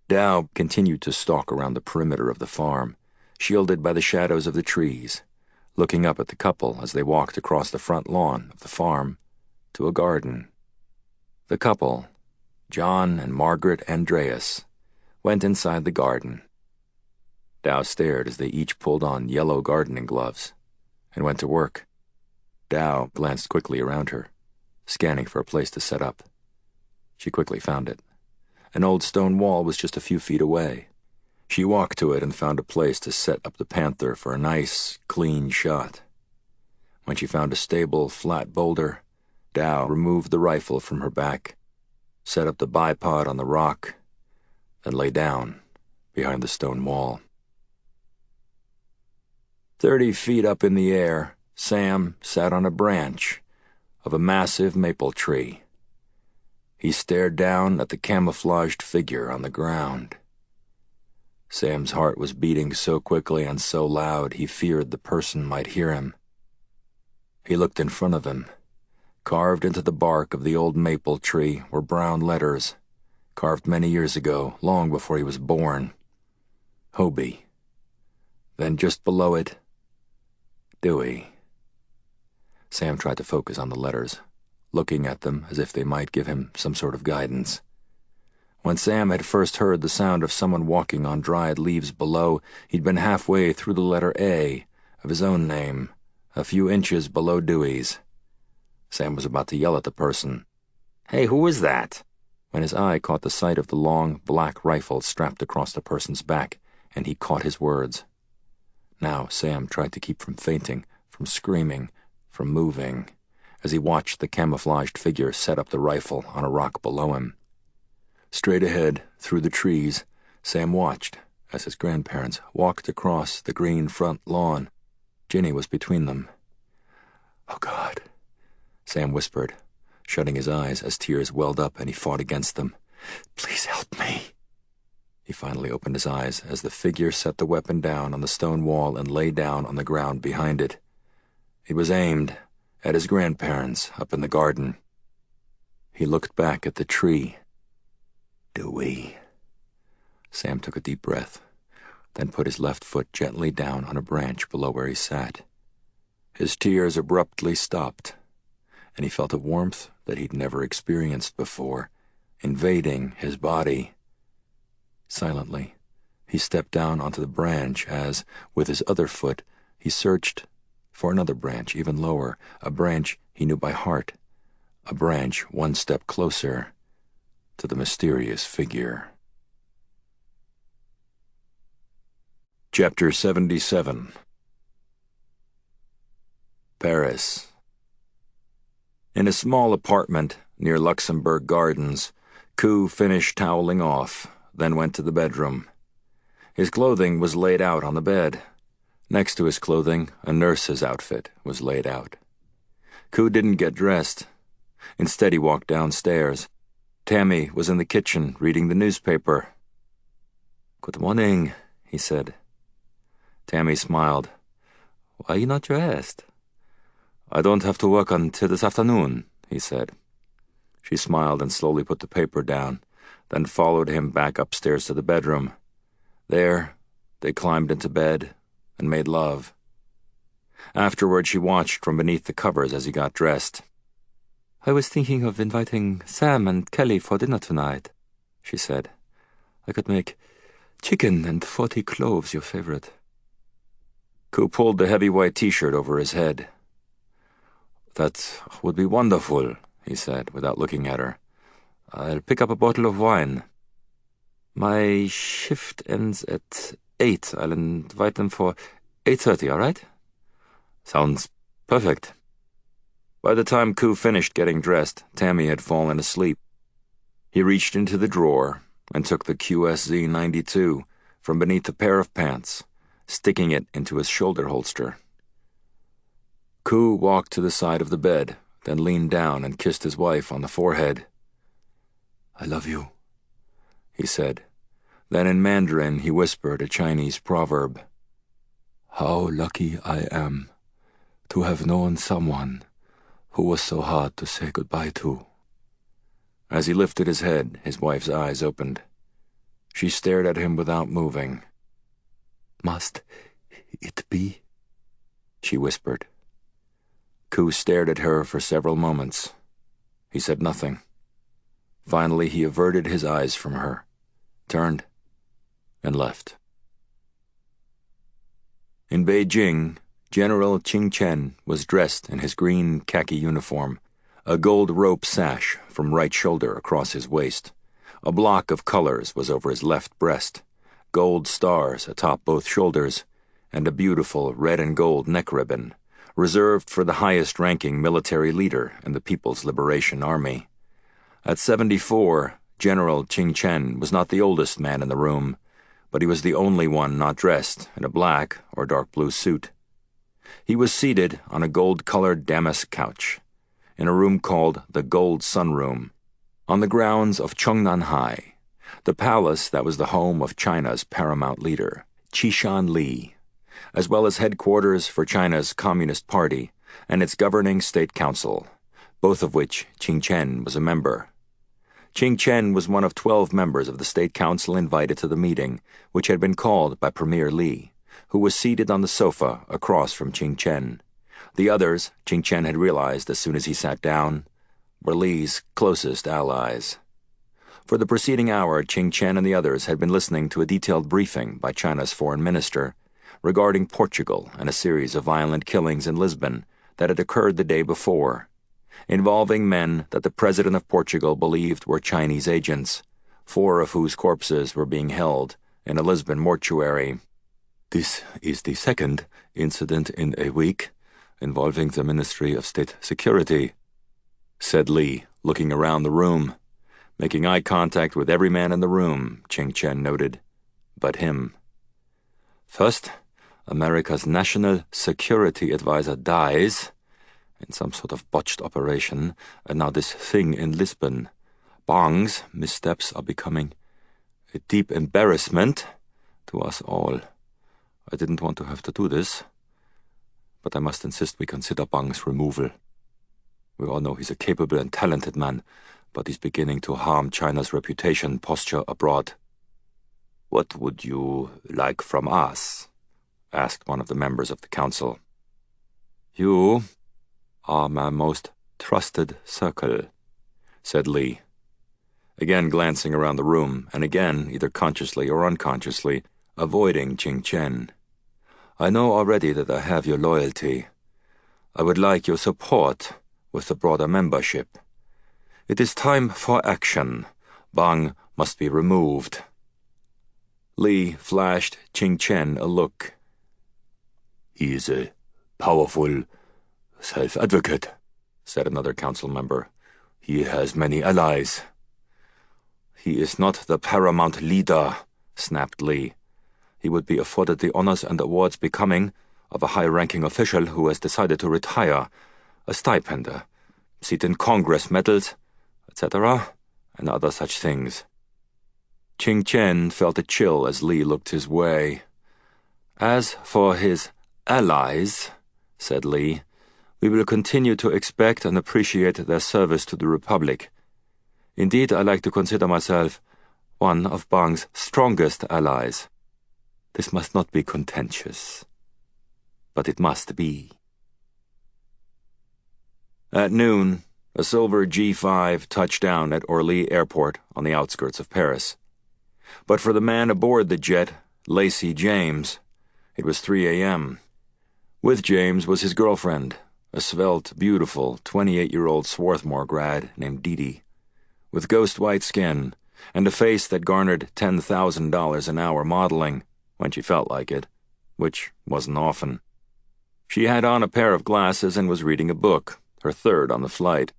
Dow continued to stalk around the perimeter of the farm, shielded by the shadows of the trees, looking up at the couple as they walked across the front lawn of the farm to a garden. The couple, John and Margaret Andreas, went inside the garden. Dow stared as they each pulled on yellow gardening gloves and went to work. Dow glanced quickly around her, scanning for a place to set up. She quickly found it. An old stone wall was just a few feet away. She walked to it and found a place to set up the Panther for a nice, clean shot. When she found a stable, flat boulder, Dow removed the rifle from her back, set up the bipod on the rock, then lay down behind the stone wall. 30 feet up in the air, Sam sat on a branch of a massive maple tree. He stared down at the camouflaged figure on the ground. Sam's heart was beating so quickly and so loud he feared the person might hear him. He looked in front of him. Carved into the bark of the old maple tree were brown letters, carved many years ago, long before he was born. Hobie. Then just below it, Dewey. Sam tried to focus on the letters, looking at them as if they might give him some sort of guidance. When Sam had first heard the sound of someone walking on dried leaves below, he'd been halfway through the letter A of his own name, a few inches below Dewey's. Sam was about to yell at the person, "Hey, who is that?" when his eye caught the sight of the long, black rifle strapped across the person's back, and he caught his words. Now Sam tried to keep from fainting, from screaming, from moving, as he watched the camouflaged figure set up the rifle on a rock below him. Straight ahead, through the trees, Sam watched as his grandparents walked across the green front lawn. Ginny was between them. "Oh, God," Sam whispered, shutting his eyes as tears welled up and he fought against them. "Please help me." He finally opened his eyes as the figure set the weapon down on the stone wall and lay down on the ground behind it. It was aimed at his grandparents up in the garden. He looked back at the tree. "Dewey." Sam took a deep breath, then put his left foot gently down on a branch below where he sat. His tears abruptly stopped, and he felt a warmth that he'd never experienced before, invading his body. Silently, he stepped down onto the branch as, with his other foot, he searched for another branch even lower, a branch he knew by heart, a branch one step closer to the mysterious figure. Chapter 77. Paris. In a small apartment near Luxembourg Gardens, Coes finished toweling off, then went to the bedroom. His clothing was laid out on the bed. Next to his clothing, a nurse's outfit was laid out. Coes didn't get dressed. Instead, he walked downstairs. Tammy was in the kitchen reading the newspaper. "Good morning," he said. Tammy smiled. "Why are you not dressed?" "I don't have to work until this afternoon," he said. She smiled and slowly put the paper down, then followed him back upstairs to the bedroom. There, they climbed into bed and made love. Afterward, she watched from beneath the covers as he got dressed. "I was thinking of inviting Sam and Kelly for dinner tonight," she said. "I could make chicken and 40 cloves your favorite." Coes pulled the heavy white t-shirt over his head. "That would be wonderful," he said, without looking at her. "I'll pick up a bottle of wine." "My shift ends at 8. I'll invite them for 8:30, all right?" "Sounds perfect." By the time Coes finished getting dressed, Tammy had fallen asleep. He reached into the drawer and took the QSZ 92 from beneath a pair of pants, sticking it into his shoulder holster. Coes walked to the side of the bed, then leaned down and kissed his wife on the forehead. "I love you," he said. Then in Mandarin he whispered a Chinese proverb. "How lucky I am to have known someone who was so hard to say goodbye to." As he lifted his head, his wife's eyes opened. She stared at him without moving. "Must it be?" she whispered. Coes stared at her for several moments. He said nothing. Finally, he averted his eyes from her, turned, and left. In Beijing, General Qing Chen was dressed in his green khaki uniform, a gold rope sash from right shoulder across his waist. A block of colors was over his left breast, gold stars atop both shoulders, and a beautiful red and gold neck ribbon, reserved for the highest-ranking military leader in the People's Liberation Army. At 74, General Qing Chen was not the oldest man in the room, but he was the only one not dressed in a black or dark blue suit. He was seated on a gold-colored damask couch in a room called the Gold Sunroom, on the grounds of Chongnanhai, the palace that was the home of China's paramount leader, Qishan Li, as well as headquarters for China's Communist Party and its governing state council, both of which Qing Chen was a member. Qing Chen was one of 12 members of the state council invited to the meeting, which had been called by Premier Li, who was seated on the sofa across from Qing Chen. The others, Qing Chen had realized as soon as he sat down, were Lee's closest allies. For the preceding hour, Ching Chen and the others had been listening to a detailed briefing by China's foreign minister regarding Portugal and a series of violent killings in Lisbon that had occurred the day before, involving men that the president of Portugal believed were Chinese agents, 4 of whose corpses were being held in a Lisbon mortuary. This is the second incident in a week involving the Ministry of State Security, said Lee, looking around the room. Making eye contact with every man in the room, Ching Chen noted, but him. First, America's National Security Advisor dies in some sort of botched operation, and now this thing in Lisbon. Bhang's missteps are becoming a deep embarrassment to us all. I didn't want to have to do this, but I must insist we consider Bhang's removal. We all know he's a capable and talented man, but he's beginning to harm China's reputation posture abroad. "What would you like from us?" asked one of the members of the council. You are my most trusted circle, said Lee, again glancing around the room, and again, either consciously or unconsciously, avoiding Ching Chen. I know already that I have your loyalty. I would like your support with the broader membership. It is time for action. Bhang must be removed. Lee flashed Ching Chen a look. "He is a powerful self-advocate," said another council member. "He has many allies." "He is not the paramount leader," snapped Lee. "He would be afforded the honors and awards becoming of a high-ranking official who has decided to retire, a stipend, a seat in Congress, medals, etc., and other such things." Ching Chen felt a chill as Lee looked his way. "As for his allies," said Lee, "we will continue to expect and appreciate their service to the Republic. Indeed, I like to consider myself one of Bhang's strongest allies. This must not be contentious, but it must be." At noon, a silver G5 touched down at Orly Airport on the outskirts of Paris. But for the man aboard the jet, Lacey James, it was 3 a.m. With James was his girlfriend, a svelte, beautiful 28-year-old Swarthmore grad named Dee, with ghost-white skin and a face that garnered $10,000 an hour modeling when she felt like it, which wasn't often. She had on a pair of glasses and was reading a book, her third on the flight.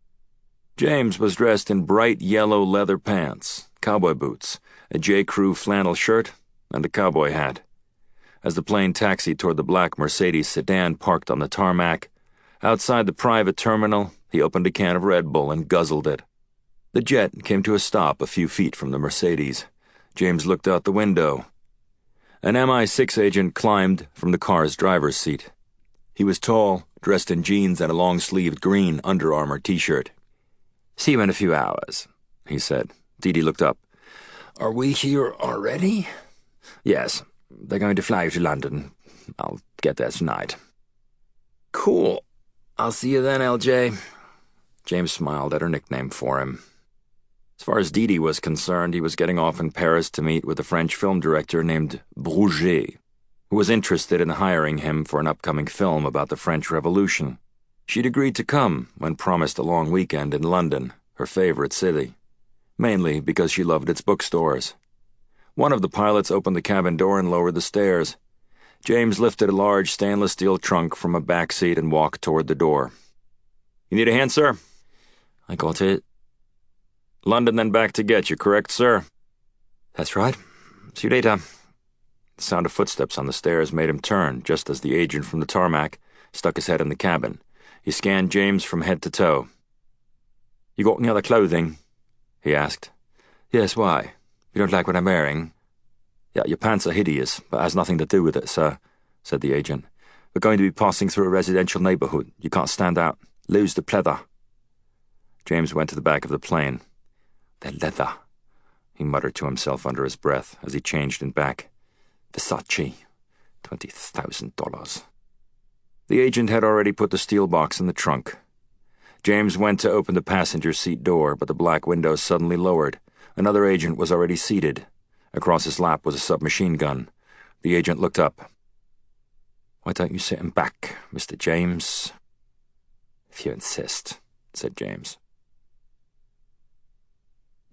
James was dressed in bright yellow leather pants, cowboy boots, a J.Crew flannel shirt, and a cowboy hat. As the plane taxied toward the black Mercedes sedan parked on the tarmac, outside the private terminal, he opened a can of Red Bull and guzzled it. The jet came to a stop a few feet from the Mercedes. James looked out the window. An MI6 agent climbed from the car's driver's seat. He was tall, dressed in jeans and a long-sleeved green Under Armour t-shirt. "See you in a few hours," he said. Dee looked up. "Are we here already?" "Yes. They're going to fly you to London. I'll get there tonight." "Cool. I'll see you then, LJ." James smiled at her nickname for him. As far as Dee was concerned, he was getting off in Paris to meet with a French film director named Bruget, who was interested in hiring him for an upcoming film about the French Revolution. She'd agreed to come when promised a long weekend in London, her favorite city, mainly because she loved its bookstores. One of the pilots opened the cabin door and lowered the stairs. James lifted a large stainless steel trunk from a back seat and walked toward the door. "You need a hand, sir?" "I got it." "London then back to get you, correct, sir?" "That's right. See you later." The sound of footsteps on the stairs made him turn just as the agent from the tarmac stuck his head in the cabin. He scanned James from head to toe. "You got any other clothing?" he asked. "Yes, why? You don't like what I'm wearing?" "Yeah, your pants are hideous, but it has nothing to do with it, sir," said the agent. "We're going to be passing through a residential neighborhood. You can't stand out. Lose the pleather." James went to the back of the plane. "The leather," he muttered to himself under his breath as he changed in back. "Versace, $20,000. The agent had already put the steel box in the trunk. James went to open the passenger seat door, but the black window suddenly lowered. Another agent was already seated. Across his lap was a submachine gun. The agent looked up. "Why don't you sit him back, Mr. James?" "If you insist," said James.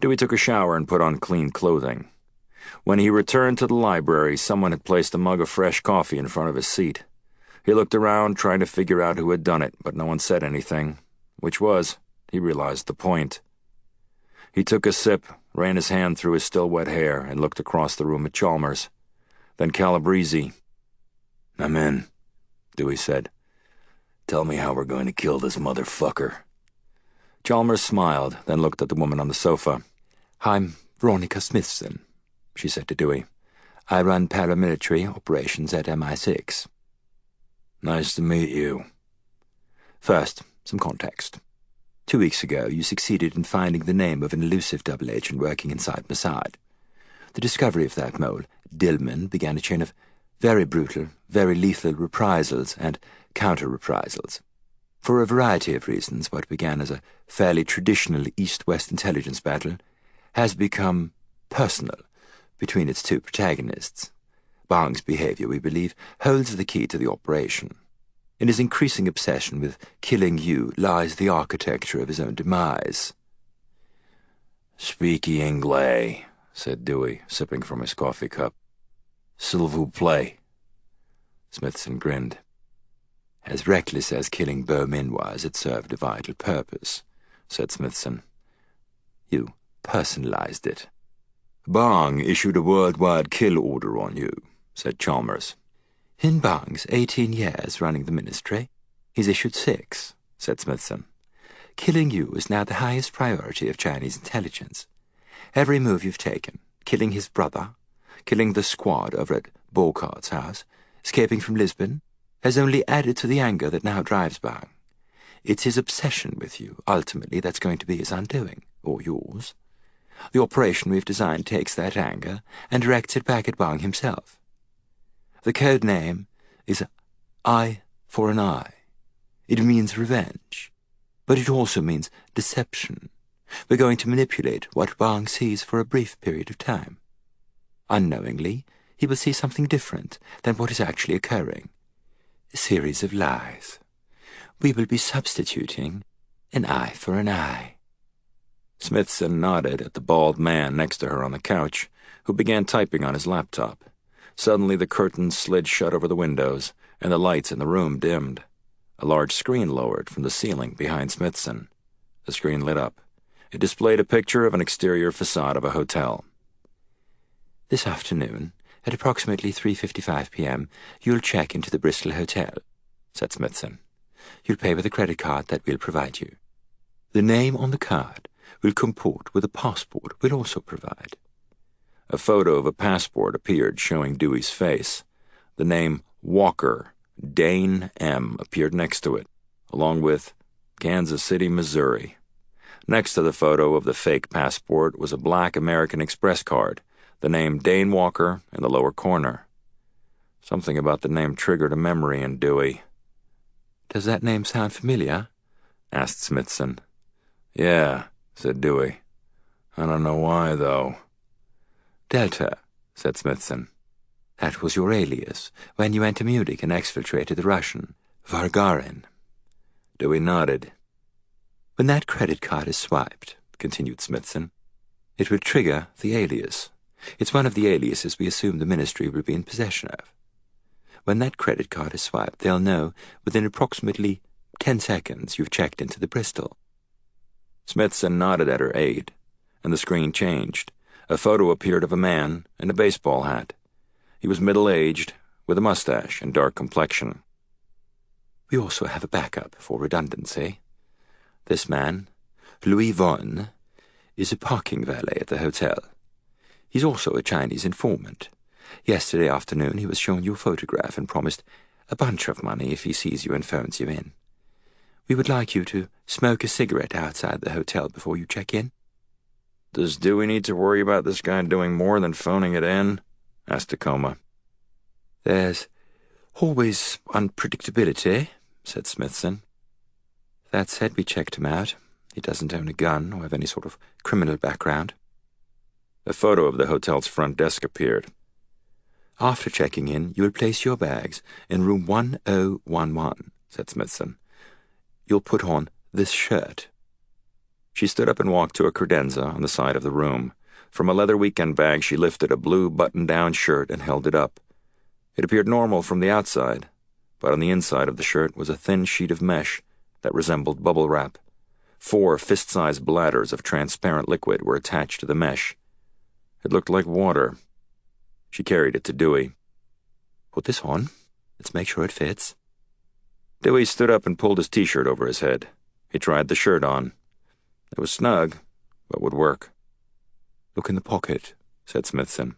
Dewey took a shower and put on clean clothing. When he returned to the library, someone had placed a mug of fresh coffee in front of his seat. He looked around, trying to figure out who had done it, but no one said anything, which was, he realized, the point. He took a sip, ran his hand through his still wet hair, and looked across the room at Chalmers. Then Calabrese. "I'm in," Dewey said. "Tell me how we're going to kill this motherfucker." Chalmers smiled, then looked at the woman on the sofa. "I'm Veronica Smithson," she said to Dewey. "I run paramilitary operations at MI6. "Nice to meet you." First, some context. 2 weeks ago, you succeeded in finding the name of an elusive double agent working inside Mossad. The discovery of that mole, Dillman, began a chain of very brutal, very lethal reprisals and counter-reprisals. For a variety of reasons, what began as a fairly traditional East-West intelligence battle has become personal between its two protagonists. Bhang's behavior, we believe, holds the key to the operation. In his increasing obsession with killing you lies the architecture of his own demise. "Speaky Anglais," said Dewey, sipping from his coffee cup. "S'il vous plaît." Smithson grinned. "As reckless as killing Beaumin was, it served a vital purpose," said Smithson. "You personalized it." "Bhang issued a worldwide kill order on you," said Chalmers. "In Bhang's 18 years running the ministry, he's issued 6, said Smithson. "Killing you is now the highest priority of Chinese intelligence. Every move you've taken, killing his brother, killing the squad over at Boucard's house, escaping from Lisbon, has only added to the anger that now drives Bhang. It's his obsession with you, ultimately, that's going to be his undoing, or yours. The operation we've designed takes that anger and directs it back at Bhang himself. The code name is Eye for an Eye. It means revenge, but it also means deception. We're going to manipulate what Bhang sees for a brief period of time. Unknowingly, he will see something different than what is actually occurring. A series of lies. We will be substituting an eye for an eye." Smithson nodded at the bald man next to her on the couch, who began typing on his laptop. Suddenly the curtains slid shut over the windows, and the lights in the room dimmed. A large screen lowered from the ceiling behind Smithson. The screen lit up. It displayed a picture of an exterior facade of a hotel. "This afternoon, at approximately 3:55 p.m., you'll check into the Bristol Hotel," said Smithson. "You'll pay with a credit card that we'll provide you. The name on the card will comport with a passport we'll also provide." A photo of a passport appeared showing Dewey's face. The name Walker, Dane M., appeared next to it, along with Kansas City, Missouri. Next to the photo of the fake passport was a black American Express card, the name Dane Walker in the lower corner. Something about the name triggered a memory in Dewey. "Does that name sound familiar?" asked Smithson. "Yeah," said Dewey. "I don't know why, though." "Delta," said Smithson. "That was your alias when you went to Munich and exfiltrated the Russian, Vargarin." Dewey nodded. "When that credit card is swiped," continued Smithson, "it will trigger the alias. It's one of the aliases we assume the ministry will be in possession of. When that credit card is swiped, they'll know within approximately 10 seconds you've checked into the Bristol." Smithson nodded at her aide, and the screen changed. A photo appeared of a man in a baseball hat. He was middle-aged, with a mustache and dark complexion. "We also have a backup for redundancy. This man, Louis Vaughan, is a parking valet at the hotel. He's also a Chinese informant. Yesterday afternoon he was shown your photograph and promised a bunch of money if he sees you and phones you in. We would like you to smoke a cigarette outside the hotel before you check in." "Does Dewey need to worry about this guy doing more than phoning it in?" asked Tacoma. "There's always unpredictability," said Smithson. That said, we checked him out. He doesn't own a gun or have any sort of criminal background. A photo of the hotel's front desk appeared. After checking in, you will place your bags in room 1011, said Smithson. You'll put on this shirt. She stood up and walked to a credenza on the side of the room. From a leather weekend bag, she lifted a blue button-down shirt and held it up. It appeared normal from the outside, but on the inside of the shirt was a thin sheet of mesh that resembled bubble wrap. 4 fist-sized bladders of transparent liquid were attached to the mesh. It looked like water. She carried it to Dewey. Put this on. Let's make sure it fits. Dewey stood up and pulled his T-shirt over his head. He tried the shirt on. It was snug, but would work. Look in the pocket, said Smithson.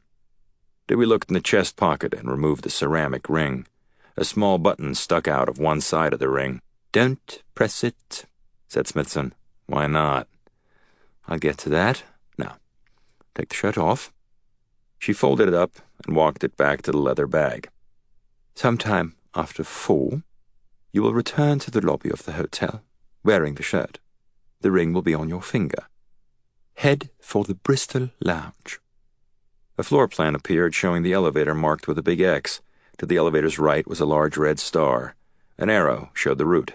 Dewey looked in the chest pocket and removed the ceramic ring. A small button stuck out of one side of the ring. Don't press it, said Smithson. Why not? I'll get to that. Now, take the shirt off. She folded it up and walked it back to the leather bag. Sometime after 4, you will return to the lobby of the hotel, wearing the shirt. The ring will be on your finger. Head for the Bristol Lounge. A floor plan appeared showing the elevator marked with a big X. To the elevator's right was a large red star. An arrow showed the route.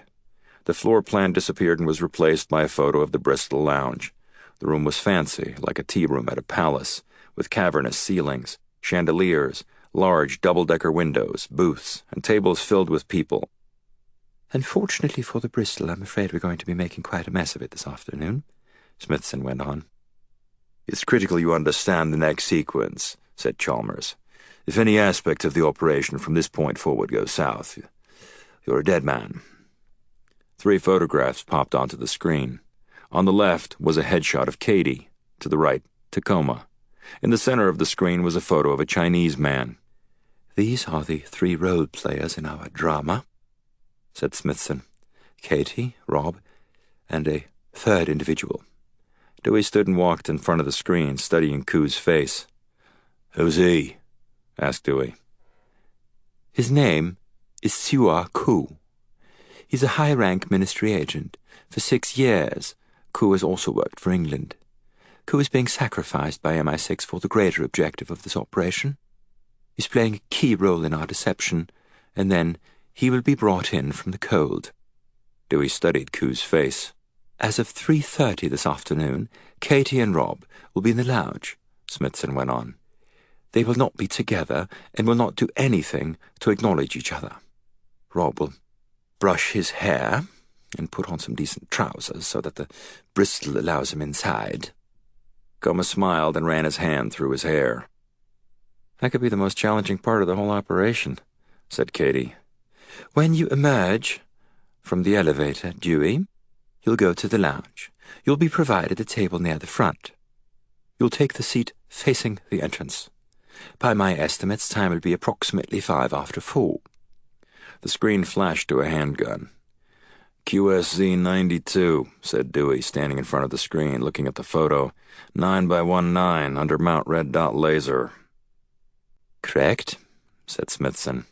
The floor plan disappeared and was replaced by a photo of the Bristol Lounge. The room was fancy, like a tea room at a palace, with cavernous ceilings, chandeliers, large double-decker windows, booths, and tables filled with people. Unfortunately for the Bristol, I'm afraid we're going to be making quite a mess of it this afternoon, Smithson went on. It's critical you understand the next sequence, said Chalmers. If any aspect of the operation from this point forward goes south, you're a dead man. 3 photographs popped onto the screen. On the left was a headshot of Katie. To the right, Tacoma. In the center of the screen was a photo of a Chinese man. These are the 3 role players in our drama, said Smithson. Katie, Rob, and a 3rd individual. Dewey stood and walked in front of the screen, studying Coes' face. Who's he? Asked Dewey. His name is Siwa Koo. He's a high-rank ministry agent. For 6 years, Koo has also worked for England. Koo is being sacrificed by MI6 for the greater objective of this operation. He's playing a key role in our deception, and then he will be brought in from the cold. Dewey studied Coos' face. As of 3:30 this afternoon, Katie and Rob will be in the lounge, Smithson went on. They will not be together and will not do anything to acknowledge each other. Rob will brush his hair and put on some decent trousers so that the Bristol allows him inside. Coma smiled and ran his hand through his hair. That could be the most challenging part of the whole operation, said Katie. When you emerge from the elevator, Dewey, you'll go to the lounge. You'll be provided a table near the front. You'll take the seat facing the entrance. By my estimates, time will be approximately 5 after 4. The screen flashed to a handgun. QSZ 92, said Dewey, standing in front of the screen, looking at the photo. 9x19, under mount red dot laser. Correct, said Smithson.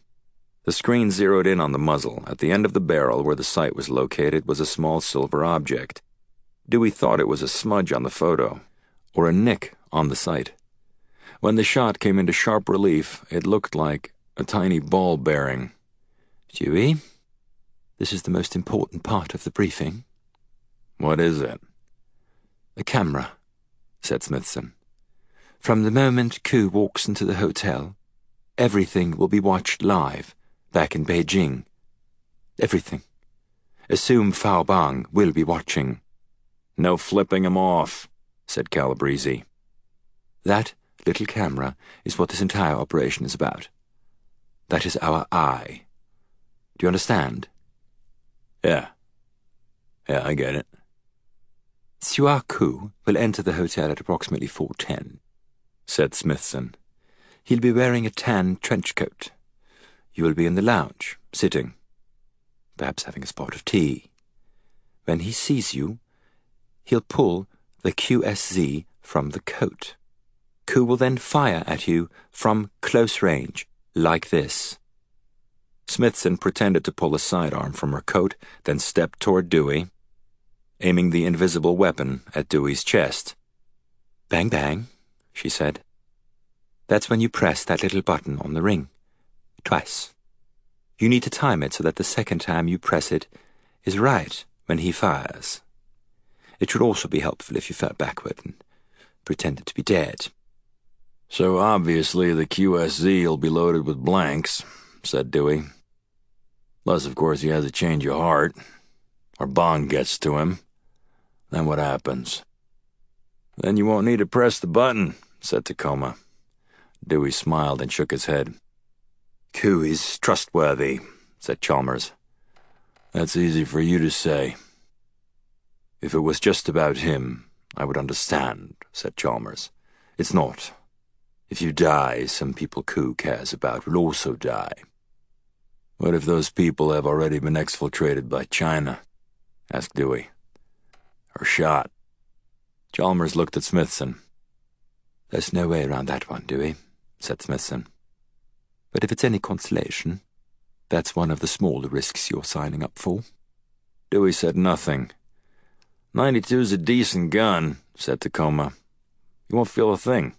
The screen zeroed in on the muzzle. At the end of the barrel, where the sight was located, was a small silver object. Dewey thought it was a smudge on the photo, or a nick on the sight. When the shot came into sharp relief, it looked like a tiny ball bearing. Dewey, this is the most important part of the briefing. What is it? A camera, said Smithson. From the moment Koo walks into the hotel, everything will be watched live. Back in Beijing. Everything. Assume Fao Bhang will be watching. No flipping him off, said Calabrese. That little camera is what this entire operation is about. That is our eye. Do you understand? Yeah, I get it. Siwa Koo will enter the hotel at approximately 4:10, said Smithson. He'll be wearing a tan trench coat. You will be in the lounge, sitting, perhaps having a spot of tea. When he sees you, he'll pull the QSZ from the coat. Koo will then fire at you from close range, like this. Smithson pretended to pull a sidearm from her coat, then stepped toward Dewey. aiming the invisible weapon at Dewey's chest. "Bang, bang," she said. "That's when you press that little button on the ring. Twice. You need to time it so that the second time you press it is right when he fires. It should also be helpful if you fell backward and pretended to be dead." "So obviously the QSZ will be loaded with blanks," said Dewey. "Unless, of course, he has a change of heart, or Bhang gets to him. Then what happens?" "Then you won't need to press the button," said Tacoma. Dewey smiled and shook his head. "Coe is trustworthy," said Chalmers. "That's easy for you to say." "If it was just about him, I would understand," said Chalmers. "It's not. If you die, some people Coe cares about will also die." "What if those people have already been exfiltrated by China?" asked Dewey. "Or shot?" Chalmers looked at Smithson. "There's no way around that one, Dewey," said Smithson. "But if it's any consolation, that's one of the smaller risks you're signing up for." Dewey said nothing. "92's a decent gun," said Tacoma. "You won't feel a thing."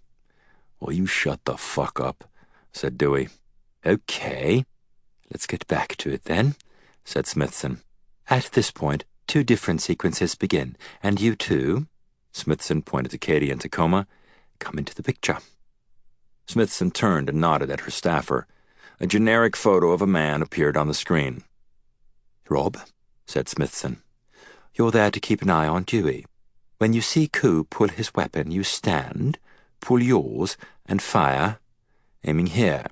"Well, you shut the fuck up," said Dewey. "Okay, let's get back to it then," said Smithson. "At this point, 2 different sequences begin, and you two," Smithson pointed to Katie and Tacoma, "come into the picture." Smithson turned and nodded at her staffer. A generic photo of a man appeared on the screen. "Rob," said Smithson, "you're there to keep an eye on Dewey. When you see Coe pull his weapon, you stand, pull yours, and fire, aiming here."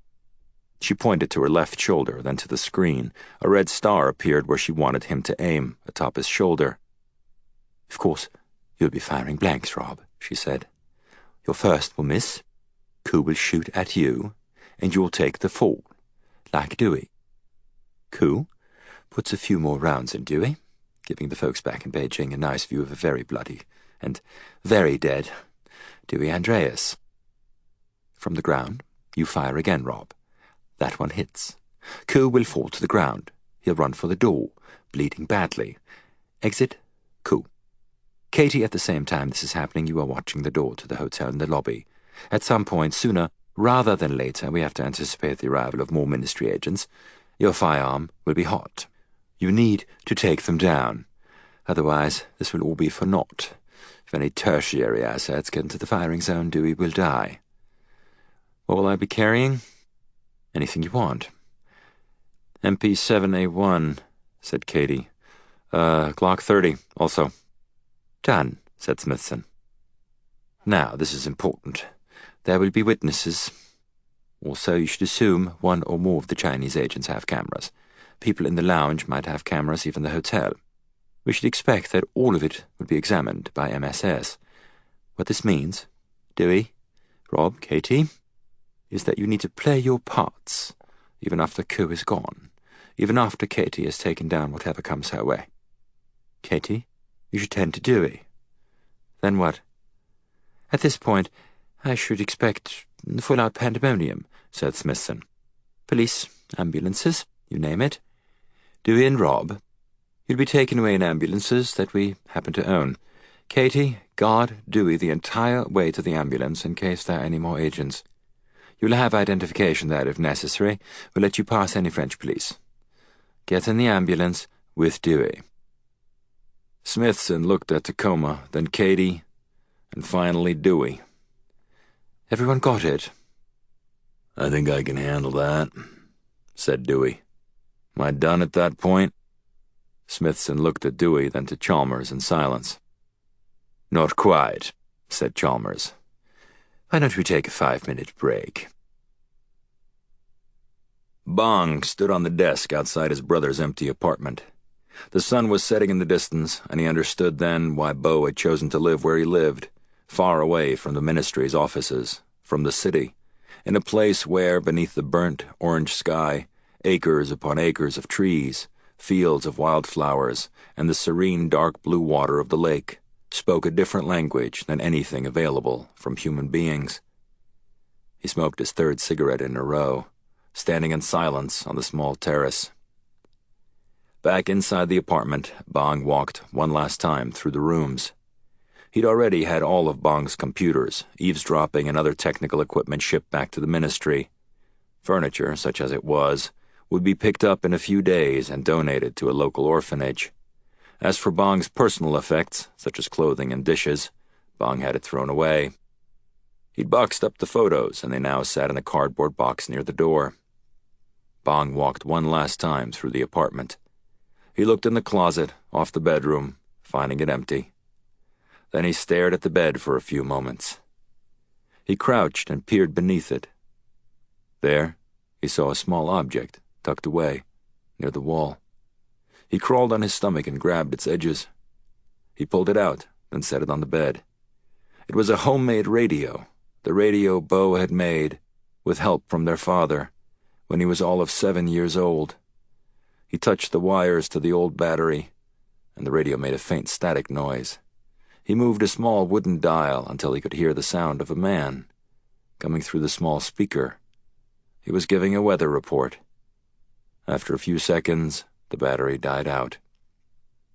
She pointed to her left shoulder, then to the screen. A red star appeared where she wanted him to aim, atop his shoulder. "Of course, you'll be firing blanks, Rob," she said. "Your first will miss. Coe will shoot at you, and you'll take the fall, like Dewey. Coe puts a few more rounds in Dewey, giving the folks back in Beijing a nice view of a very bloody and very dead Dewey Andreas. From the ground, you fire again, Rob. That one hits. Coe will fall to the ground. He'll run for the door, bleeding badly. Exit, Coe. Katie, at the same time this is happening, you are watching the door to the hotel in the lobby. At some point, sooner rather than later, we have to anticipate the arrival of more ministry agents. Your firearm will be hot. You need to take them down. Otherwise, this will all be for naught. If any tertiary assets get into the firing zone, Dewey will die. What will I be carrying? Anything you want." "MP7A1, said Katie. Glock 30, also." "Done," said Smithson. "Now, this is important. There will be witnesses. Also, you should assume 1 or more of the Chinese agents have cameras. People in the lounge might have cameras, even the hotel. We should expect that all of it will be examined by MSS. What this means, Dewey, Rob, Katie, is that you need to play your parts, even after Coe is gone, even after Katie has taken down whatever comes her way. Katie, you should tend to Dewey. Then what? At this point, I should expect full-out pandemonium, said Smithson. Police, ambulances, you name it. Dewey and Rob, you'll be taken away in ambulances that we happen to own. Katie, guard Dewey the entire way to the ambulance in case there are any more agents. You'll have identification there if necessary. We'll let you pass any French police. Get in the ambulance with Dewey." Smithson looked at Tacoma, then Katie, and finally Dewey. "Everyone got it?" "I think I can handle that," said Dewey. "Am I done at that point?" Smithson looked at Dewey, then to Chalmers in silence. "Not quite," said Chalmers. "Why don't we take a 5-minute break?" Bhang stood on the desk outside his brother's empty apartment. The sun was setting in the distance, and he understood then why Bo had chosen to live where he lived, far away from the ministry's offices, from the city, in a place where, beneath the burnt orange sky, acres upon acres of trees, fields of wildflowers, and the serene dark blue water of the lake spoke a different language than anything available from human beings. He smoked his 3rd cigarette in a row, standing in silence on the small terrace. Back inside the apartment, Bhang walked one last time through the rooms. He'd already had all of Bhang's computers, eavesdropping, and other technical equipment shipped back to the ministry. Furniture, such as it was, would be picked up in a few days and donated to a local orphanage. As for Bhang's personal effects, such as clothing and dishes, Bhang had it thrown away. He'd boxed up the photos, and they now sat in a cardboard box near the door. Bhang walked one last time through the apartment. He looked in the closet, off the bedroom, finding it empty. Then he stared at the bed for a few moments. He crouched and peered beneath it. There, he saw a small object tucked away, near the wall. He crawled on his stomach and grabbed its edges. He pulled it out, then set it on the bed. It was a homemade radio, the radio Bo had made, with help from their father, when he was all of 7 years old. He touched the wires to the old battery, and the radio made a faint static noise. He moved a small wooden dial until he could hear the sound of a man, coming through the small speaker. He was giving a weather report. After a few seconds, the battery died out.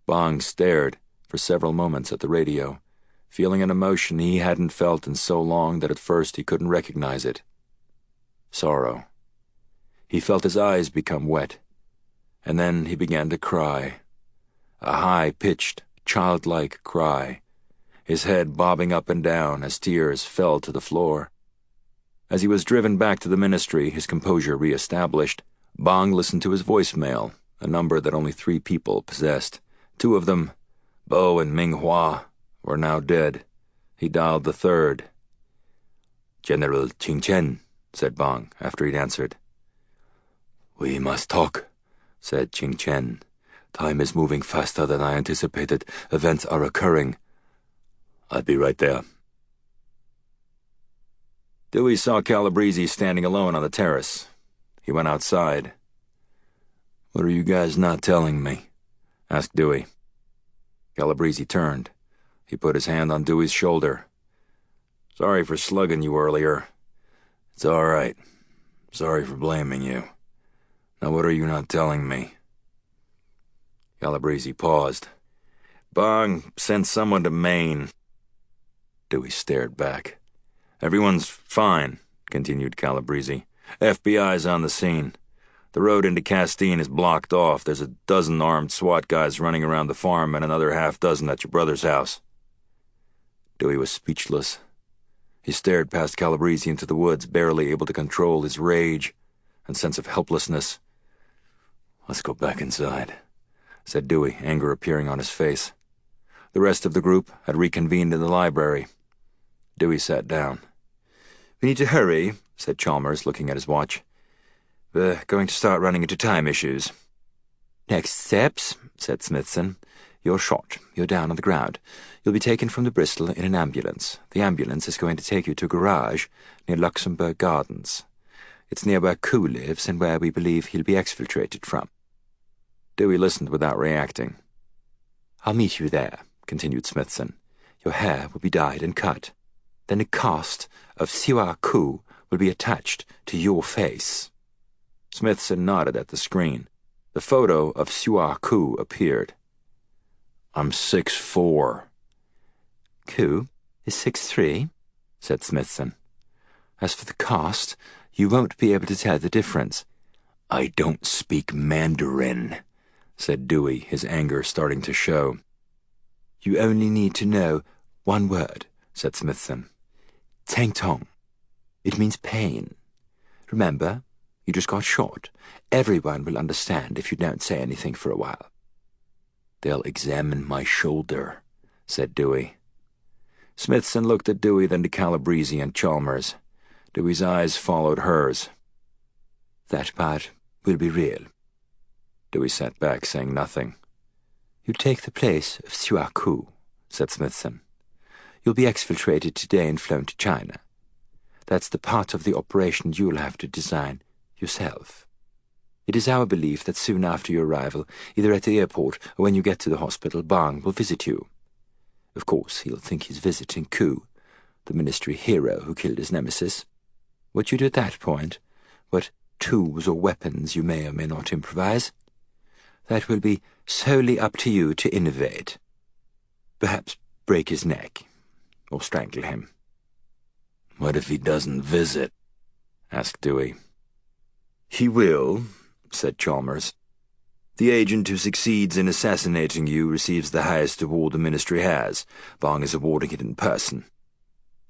Bhang stared for several moments at the radio, feeling an emotion he hadn't felt in so long that at first he couldn't recognize it. Sorrow. He felt his eyes become wet, and then he began to cry. A high-pitched, childlike cry, his head bobbing up and down as tears fell to the floor. As he was driven back to the ministry, his composure re-established, Bhang listened to his voicemail, a number that only 3 people possessed. 2 of them, Bo and Ming Hua, were now dead. He dialed the 3rd. "General Qing Chen," said Bhang after he'd answered. "We must talk," said Qing Chen. "Time is moving faster than I anticipated. Events are occurring. I'll be right there." Dewey saw Calabrese standing alone on the terrace. He went outside. "What are you guys not telling me?" asked Dewey. Calabrese turned. He put his hand on Dewey's shoulder. "Sorry for slugging you earlier." "It's all right. Sorry for blaming you. Now what are you not telling me?" Calabrese paused. "Bhang sent someone to Maine." Dewey stared back. "Everyone's fine," continued Calabrese. "FBI's on the scene. The road into Castine is blocked off. There's a dozen armed SWAT guys running around the farm and another half-dozen at your brother's house." Dewey was speechless. He stared past Calabrese into the woods, barely able to control his rage and sense of helplessness. "Let's go back inside," said Dewey, anger appearing on his face. The rest of the group had reconvened in the library. Dewey sat down. "We need to hurry," said Chalmers, looking at his watch. "We're going to start running into time issues." "Next steps," said Smithson. "You're shot. You're down on the ground. You'll be taken from the Bristol in an ambulance. The ambulance is going to take you to a garage near Luxembourg Gardens. It's near where Koo lives and where we believe he'll be exfiltrated from." Dewey listened without reacting. "I'll meet you there," continued Smithson. "Your hair will be dyed and cut. Then a cast of Siwa Koo will be attached to your face." Smithson nodded at the screen. The photo of Siwa Koo appeared. "I'm 6'4". "Koo is 6'3", said Smithson. "As for the cast, you won't be able to tell the difference." "I don't speak Mandarin," said Dewey, his anger starting to show. "You only need to know one word," said Smithson. "Tang tong. It means pain. Remember, you just got shot. Everyone will understand if you don't say anything for a while." "They'll examine my shoulder," said Dewey. Smithson looked at Dewey, then to Calabrese and Chalmers. Dewey's eyes followed hers. "That part will be real." Dewey sat back, saying nothing. "You take the place of Siwa Koo," said Smithson. "You'll be exfiltrated today and flown to China. That's the part of the operation you'll have to design yourself. It is our belief that soon after your arrival, either at the airport or when you get to the hospital, Bhang will visit you. Of course, he'll think he's visiting Koo, the ministry hero who killed his nemesis. What you do at that point, what tools or weapons you may or may not improvise. That will be solely up to you to innovate. Perhaps break his neck, or strangle him." "What if he doesn't visit?" asked Dewey. "He will," said Chalmers. "The agent who succeeds in assassinating you receives the highest award the Ministry has. Bhang is awarding it in person.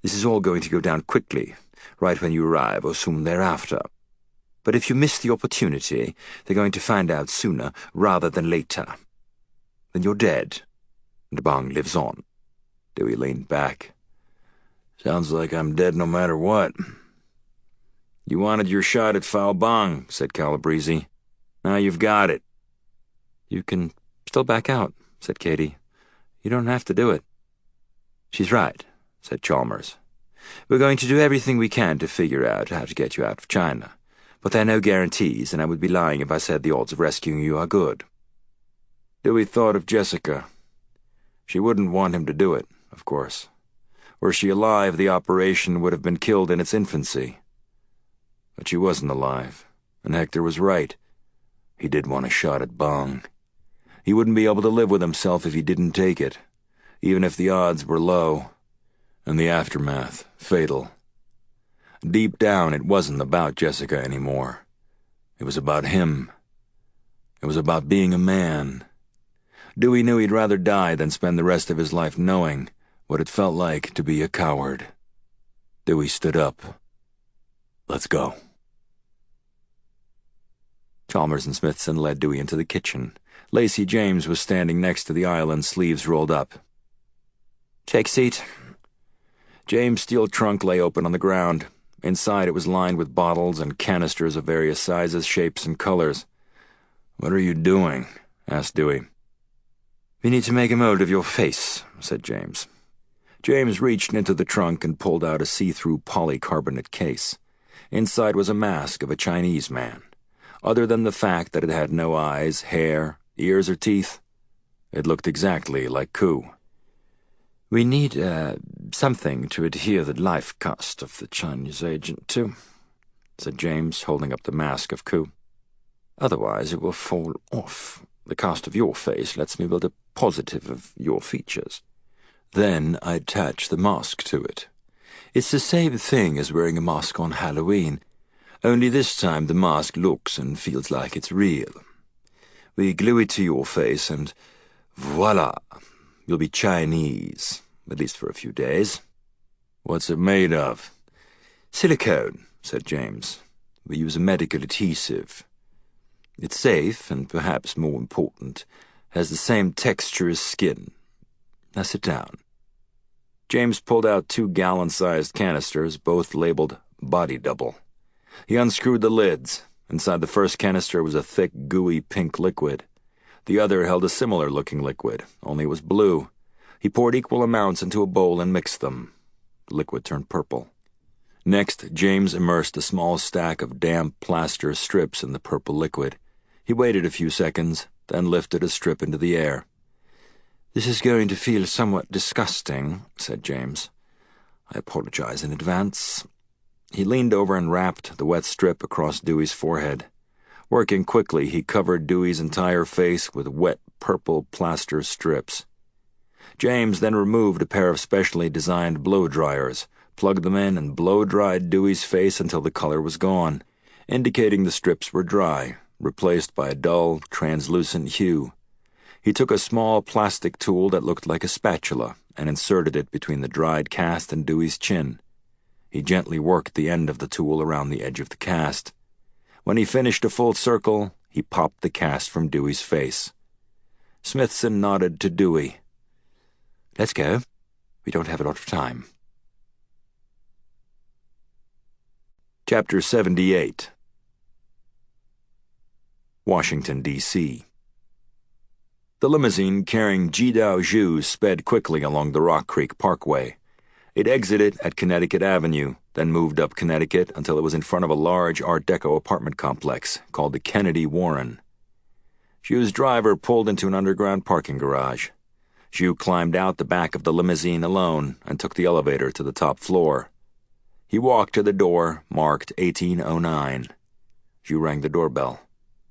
This is all going to go down quickly, right when you arrive or soon thereafter. But if you miss the opportunity, they're going to find out sooner rather than later. Then you're dead, and Bhang lives on." Dewey leaned back. "Sounds like I'm dead no matter what." "You wanted your shot at Fao Bhang," said Calabrese. "Now you've got it." "You can still back out," said Katie. "You don't have to do it." "She's right," said Chalmers. "We're going to do everything we can to figure out how to get you out of China. But there are no guarantees, and I would be lying if I said the odds of rescuing you are good." Dewey thought of Jessica. She wouldn't want him to do it, of course. Were she alive, the operation would have been killed in its infancy. But she wasn't alive, and Hector was right. He did want a shot at Bhang. He wouldn't be able to live with himself if he didn't take it, even if the odds were low, and the aftermath fatal. Deep down, it wasn't about Jessica anymore. It was about him. It was about being a man. Dewey knew he'd rather die than spend the rest of his life knowing what it felt like to be a coward. Dewey stood up. "Let's go." Chalmers and Smithson led Dewey into the kitchen. Lacey James was standing next to the island, sleeves rolled up. "Take a seat." James' steel trunk lay open on the ground. Inside it was lined with bottles and canisters of various sizes, shapes, and colors. "What are you doing?" asked Dewey. "We need to make a mold of your face," said James. James reached into the trunk and pulled out a see-through polycarbonate case. Inside was a mask of a Chinese man. Other than the fact that it had no eyes, hair, ears, or teeth, it looked exactly like Koo. "We need, something to adhere the life cast of the Chinese agent to," said James, holding up the mask of Koo. "Otherwise it will fall off. The cast of your face lets me build a positive of your features. Then I attach the mask to it. It's the same thing as wearing a mask on Halloween, only this time the mask looks and feels like it's real. We glue it to your face and voila! You'll be Chinese, at least for a few days." "What's it made of?" "Silicone," said James. "We use a medical adhesive. It's safe, and perhaps more important, has the same texture as skin. Now sit down." James pulled out 2 gallon-sized canisters, both labeled Body Double. He unscrewed the lids. Inside the first canister was a thick, gooey pink liquid. The other held a similar-looking liquid, only it was blue. He poured equal amounts into a bowl and mixed them. The liquid turned purple. Next, James immersed a small stack of damp plaster strips in the purple liquid. He waited a few seconds, then lifted a strip into the air. "This is going to feel somewhat disgusting," said James. "I apologize in advance." He leaned over and wrapped the wet strip across Dewey's forehead. Working quickly, he covered Dewey's entire face with wet purple plaster strips. James then removed a pair of specially designed blow-dryers, plugged them in, and blow-dried Dewey's face until the color was gone, indicating the strips were dry, replaced by a dull, translucent hue. He took a small plastic tool that looked like a spatula and inserted it between the dried cast and Dewey's chin. He gently worked the end of the tool around the edge of the cast. When he finished a full circle, he popped the cast from Dewey's face. Smithson nodded to Dewey. "Let's go. We don't have a lot of time." Chapter 78. Washington, D.C. The limousine carrying Jidao Zhu sped quickly along the Rock Creek Parkway. It exited at Connecticut Avenue, then moved up Connecticut until it was in front of a large Art Deco apartment complex called the Kennedy Warren. Zhu's driver pulled into an underground parking garage. Zhu climbed out the back of the limousine alone and took the elevator to the top floor. He walked to the door, marked 1809. Zhu rang the doorbell.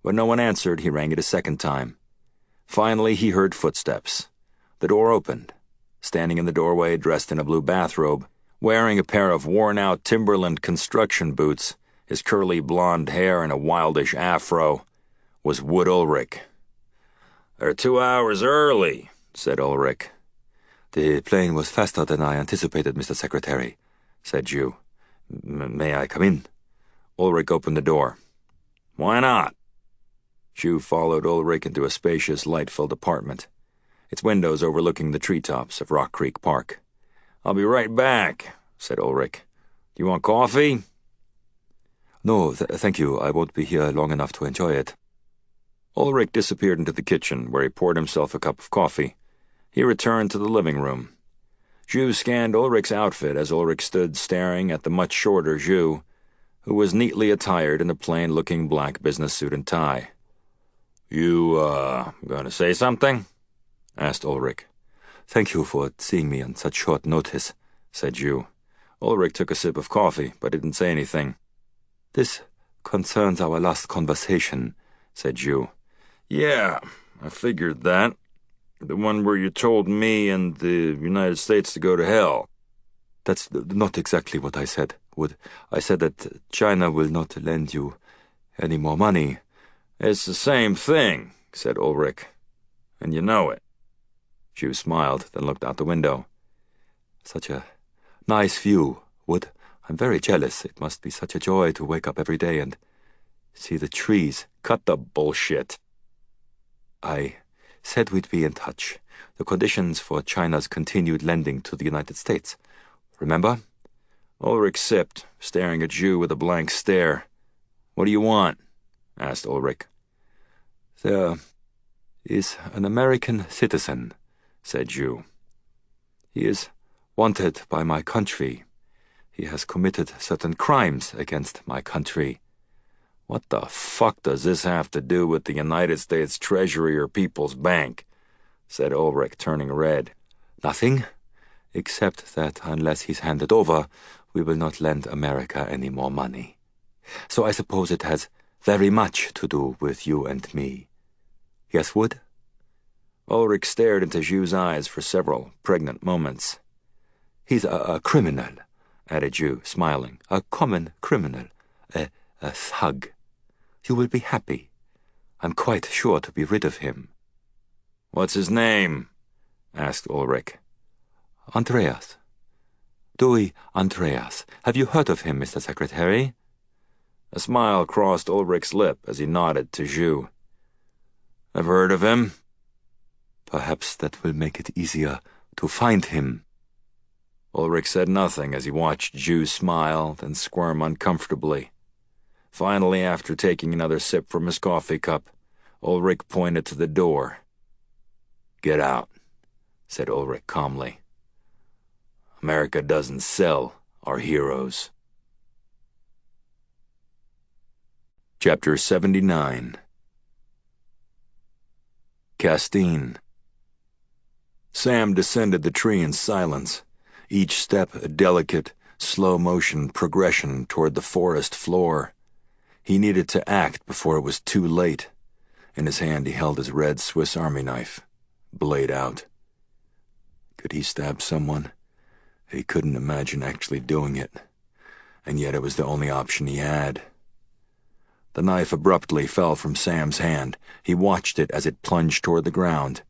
When no one answered, he rang it a second time. Finally, he heard footsteps. The door opened. Standing in the doorway, dressed in a blue bathrobe, wearing a pair of worn-out Timberland construction boots, his curly blonde hair in a wildish afro, was Wood Ulrich. "They're 2 hours early," said Ulrich. "The plane was faster than I anticipated, Mr. Secretary," said Jew. "May I come in?" Ulrich opened the door. "Why not?" Jew followed Ulrich into a spacious, light-filled apartment, its windows overlooking the treetops of Rock Creek Park. "I'll be right back," said Ulrich. "Do you want coffee?" "No, thank you. I won't be here long enough to enjoy it." Ulrich disappeared into the kitchen, where he poured himself a cup of coffee. He returned to the living room. Jew scanned Ulrich's outfit as Ulrich stood staring at the much shorter Jew, who was neatly attired in a plain-looking black business suit and tie. "You, gonna say something?" asked Ulrich. "Thank you for seeing me on such short notice," said Jew. Ulrich took a sip of coffee, but didn't say anything. "This concerns our last conversation," said Jew. "Yeah, I figured that. The one where you told me and the United States to go to hell." "That's not exactly what I said, Wood. I said that China will not lend you any more money." "It's the same thing," said Ulrich. "And you know it." Jew smiled, then looked out the window. "Such a nice view, Wood. I'm very jealous. It must be such a joy to wake up every day and see the trees." "Cut the bullshit." "I said we'd be in touch. The conditions for China's continued lending to the United States. Remember?" Ulrich sipped, staring at Jew with a blank stare. "What do you want?" asked Ulrich. "There is an American citizen," said Jew. "He is wanted by my country. He has committed certain crimes against my country." "What the fuck does this have to do with the United States Treasury or People's Bank?" said Ulrich, turning red. "Nothing, except that unless he's handed over, we will not lend America any more money. So I suppose it has very much to do with you and me. Yes, Wood?" Ulrich stared into Jew's eyes for several pregnant moments. "He's a criminal," added Jew, smiling. "A common criminal. A thug. You will be happy. I'm quite sure to be rid of him." "What's his name?" asked Ulrich. "Andreas. Dewey Andreas. Have you heard of him, Mr. Secretary?" A smile crossed Ulrich's lip as he nodded to Jew. "I've heard of him." "Perhaps that will make it easier to find him." Ulrich said nothing as he watched Jew smile, then squirm uncomfortably. Finally, after taking another sip from his coffee cup, Ulrich pointed to the door. "Get out," said Ulrich calmly. "America doesn't sell our heroes." Chapter 79. Castine. Sam descended the tree in silence, each step a delicate, slow-motion progression toward the forest floor. He needed to act before it was too late. In his hand he held his red Swiss Army knife, blade out. Could he stab someone? He couldn't imagine actually doing it, and yet it was the only option he had. The knife abruptly fell from Sam's hand. He watched it as it plunged toward the ground,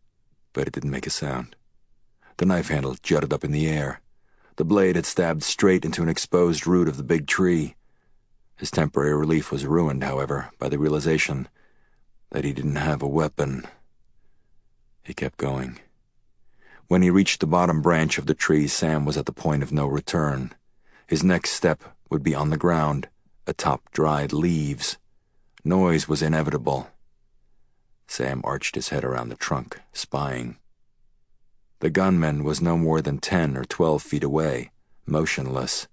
but it didn't make a sound. The knife handle jutted up in the air. The blade had stabbed straight into an exposed root of the big tree. His temporary relief was ruined, however, by the realization that he didn't have a weapon. He kept going. When he reached the bottom branch of the tree, Sam was at the point of no return. His next step would be on the ground, atop dried leaves. Noise was inevitable. Sam arched his head around the trunk, spying. The gunman was no more than 10 or 12 feet away, motionless,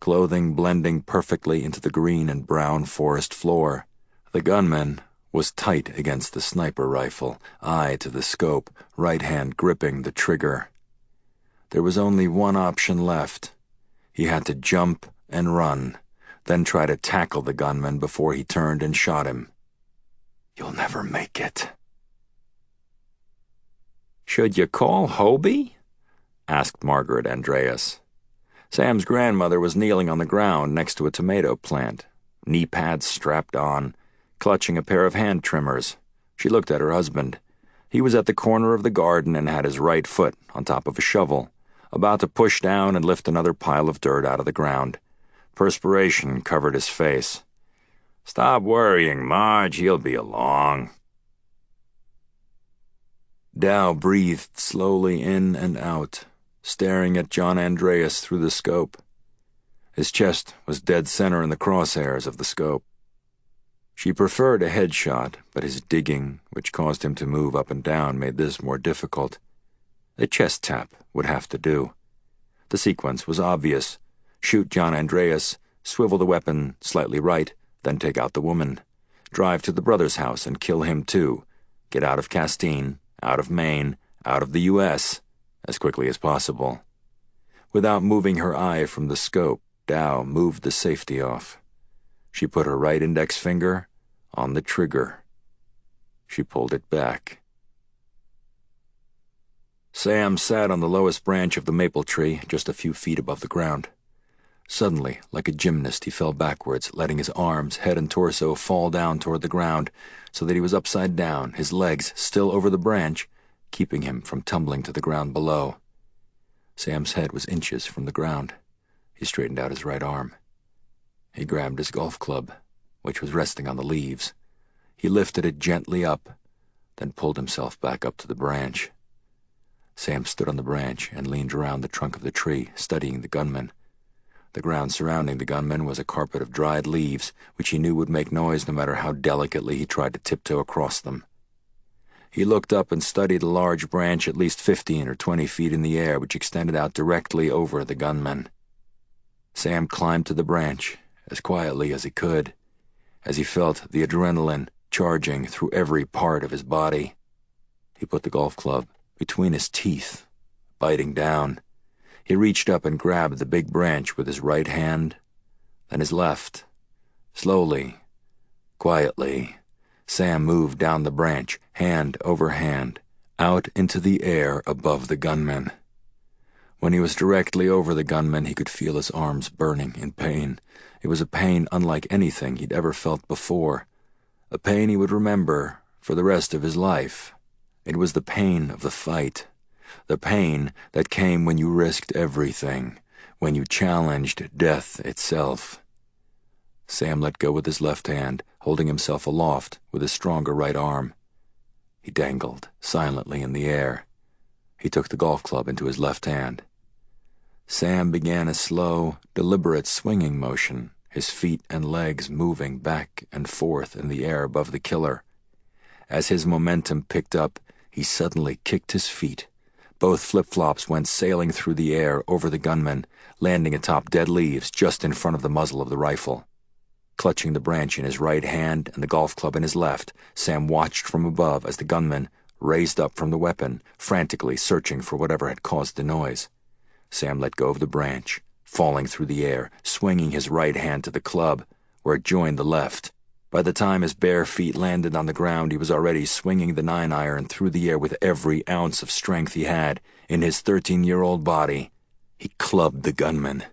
clothing blending perfectly into the green and brown forest floor. The gunman was tight against the sniper rifle, eye to the scope, right hand gripping the trigger. There was only one option left. He had to jump and run, then try to tackle the gunman before he turned and shot him. You'll never make it." "Should you call Hobie?" asked Margaret Andreas. Sam's grandmother was kneeling on the ground next to a tomato plant, knee pads strapped on, clutching a pair of hand trimmers. She looked at her husband. He was at the corner of the garden and had his right foot on top of a shovel, about to push down and lift another pile of dirt out of the ground. Perspiration covered his face. "Stop worrying, Marge. He'll be along." Dow breathed slowly in and out, staring at John Andreas through the scope. His chest was dead center in the crosshairs of the scope. She preferred a headshot, but his digging, which caused him to move up and down, made this more difficult. A chest tap would have to do. The sequence was obvious. Shoot John Andreas, swivel the weapon slightly right, then take out the woman. Drive to the brother's house and kill him too. Get out of Castine, out of Maine, out of the U.S., as quickly as possible. Without moving her eye from the scope, Dow moved the safety off. She put her right index finger on the trigger. She pulled it back. Sam sat on the lowest branch of the maple tree, just a few feet above the ground. Suddenly, like a gymnast, he fell backwards, letting his arms, head and torso fall down toward the ground, so that he was upside down, his legs still over the branch, keeping him from tumbling to the ground below. Sam's head was inches from the ground. He straightened out his right arm. He grabbed his golf club, which was resting on the leaves. He lifted it gently up, then pulled himself back up to the branch. Sam stood on the branch and leaned around the trunk of the tree, studying the gunman. The ground surrounding the gunman was a carpet of dried leaves, which he knew would make noise no matter how delicately he tried to tiptoe across them. He looked up and studied a large branch at least 15 or 20 feet in the air, which extended out directly over the gunman. Sam climbed to the branch, as quietly as he could, as he felt the adrenaline charging through every part of his body. He put the golf club between his teeth, biting down. He reached up and grabbed the big branch with his right hand, then his left. Slowly, quietly, Sam moved down the branch, hand over hand, out into the air above the gunman. When he was directly over the gunman, he could feel his arms burning in pain. It was a pain unlike anything he'd ever felt before, a pain he would remember for the rest of his life. It was the pain of the fight, the pain that came when you risked everything, when you challenged death itself. Sam let go with his left hand, holding himself aloft with his stronger right arm. He dangled silently in the air. He took the golf club into his left hand. Sam began a slow, deliberate swinging motion, his feet and legs moving back and forth in the air above the killer. As his momentum picked up, he suddenly kicked his feet. Both flip-flops went sailing through the air over the gunman, landing atop dead leaves just in front of the muzzle of the rifle. Clutching the branch in his right hand and the golf club in his left, Sam watched from above as the gunman raised up from the weapon, frantically searching for whatever had caused the noise. Sam let go of the branch, falling through the air, swinging his right hand to the club, where it joined the left. By the time his bare feet landed on the ground, he was already swinging the 9-iron through the air with every ounce of strength he had in his 13-year-old body. He clubbed the gunman,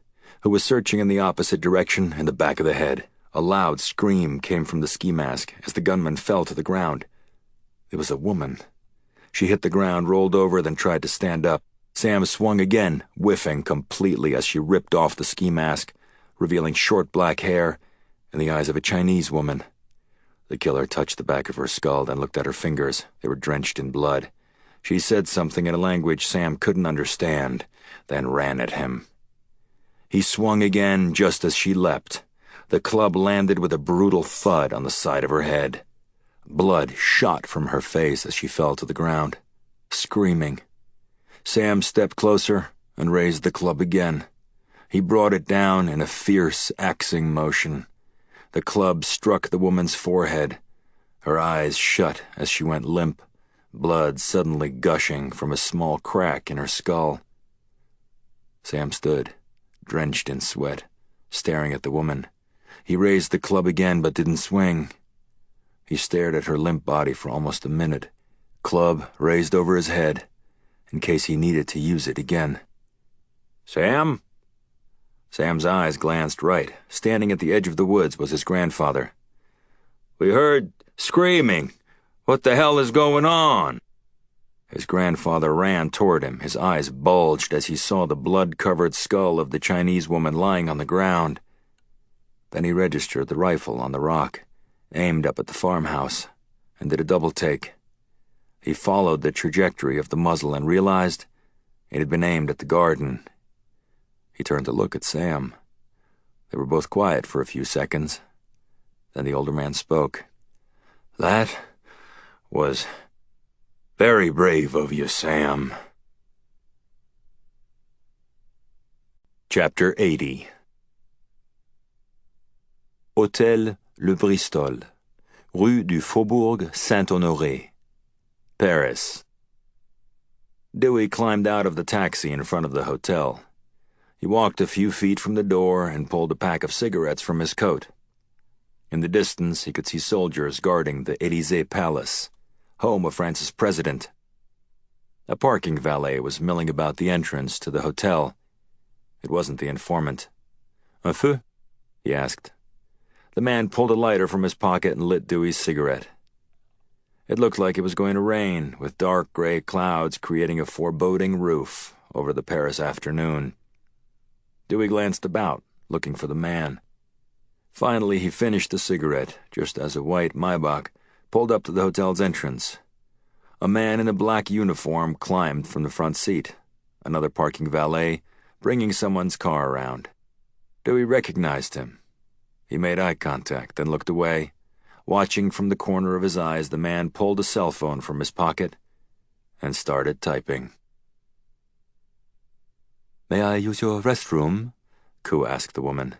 who was searching in the opposite direction, in the back of the head. A loud scream came from the ski mask as the gunman fell to the ground. It was a woman. She hit the ground, rolled over, then tried to stand up. Sam swung again, whiffing completely as she ripped off the ski mask, revealing short black hair and the eyes of a Chinese woman. The killer touched the back of her skull and looked at her fingers. They were drenched in blood. She said something in a language Sam couldn't understand, then ran at him. He swung again just as she leapt. The club landed with a brutal thud on the side of her head. Blood shot from her face as she fell to the ground, screaming. Sam stepped closer and raised the club again. He brought it down in a fierce, axing motion. The club struck the woman's forehead. Her eyes shut as she went limp, blood suddenly gushing from a small crack in her skull. Sam stood, drenched in sweat, staring at the woman. He raised the club again but didn't swing. He stared at her limp body for almost a minute, club raised over his head, in case he needed to use it again. "Sam?" Sam's eyes glanced right. Standing at the edge of the woods was his grandfather. "We heard screaming. What the hell is going on?" His grandfather ran toward him. His eyes bulged as he saw the blood-covered skull of the Chinese woman lying on the ground. Then he registered the rifle on the rock, aimed up at the farmhouse, and did a double-take. He followed the trajectory of the muzzle and realized it had been aimed at the garden. He turned to look at Sam. They were both quiet for a few seconds. Then the older man spoke. "That was very brave of you, Sam." Chapter 80. Hôtel Le Bristol, Rue du Faubourg Saint-Honoré, Paris. Dewey climbed out of the taxi in front of the hotel. He walked a few feet from the door and pulled a pack of cigarettes from his coat. In the distance, he could see soldiers guarding the Élysée Palace, home of France's president. A parking valet was milling about the entrance to the hotel. It wasn't the informant. "Un feu?" he asked. The man pulled a lighter from his pocket and lit Dewey's cigarette. It looked like it was going to rain, with dark gray clouds creating a foreboding roof over the Paris afternoon. Dewey glanced about, looking for the man. Finally, he finished the cigarette, just as a white Maybach pulled up to the hotel's entrance. A man in a black uniform climbed from the front seat, another parking valet bringing someone's car around. Dewey recognized him. He made eye contact, then looked away. Watching from the corner of his eyes, the man pulled a cell phone from his pocket and started typing. "May I use your restroom?" Coes asked the woman.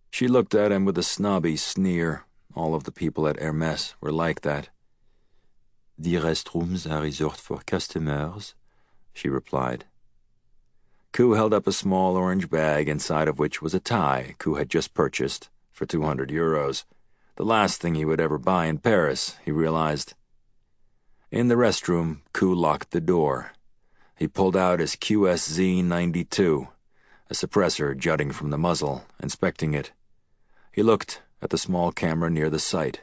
She looked at him with a snobby sneer. All of the people at Hermes were like that. "The restrooms are reserved for customers," she replied. Coes held up a small orange bag, inside of which was a tie Coes had just purchased for 200 euros. The last thing he would ever buy in Paris, he realized. In the restroom, Coes locked the door. He pulled out his QSZ-92, a suppressor jutting from the muzzle, inspecting it. He looked at the small camera near the sight.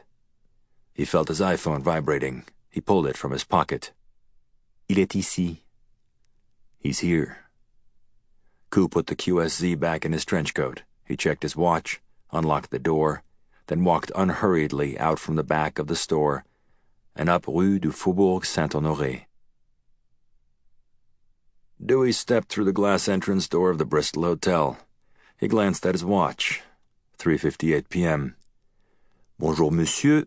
He felt his iPhone vibrating. He pulled it from his pocket. "Il est ici." "He's here." Coes put the QSZ back in his trench coat. He checked his watch, unlocked the door, then walked unhurriedly out from the back of the store and up Rue du Faubourg Saint-Honoré. Dewey stepped through the glass entrance door of the Bristol Hotel. He glanced at his watch. 3:58 p.m. "Bonjour, monsieur,"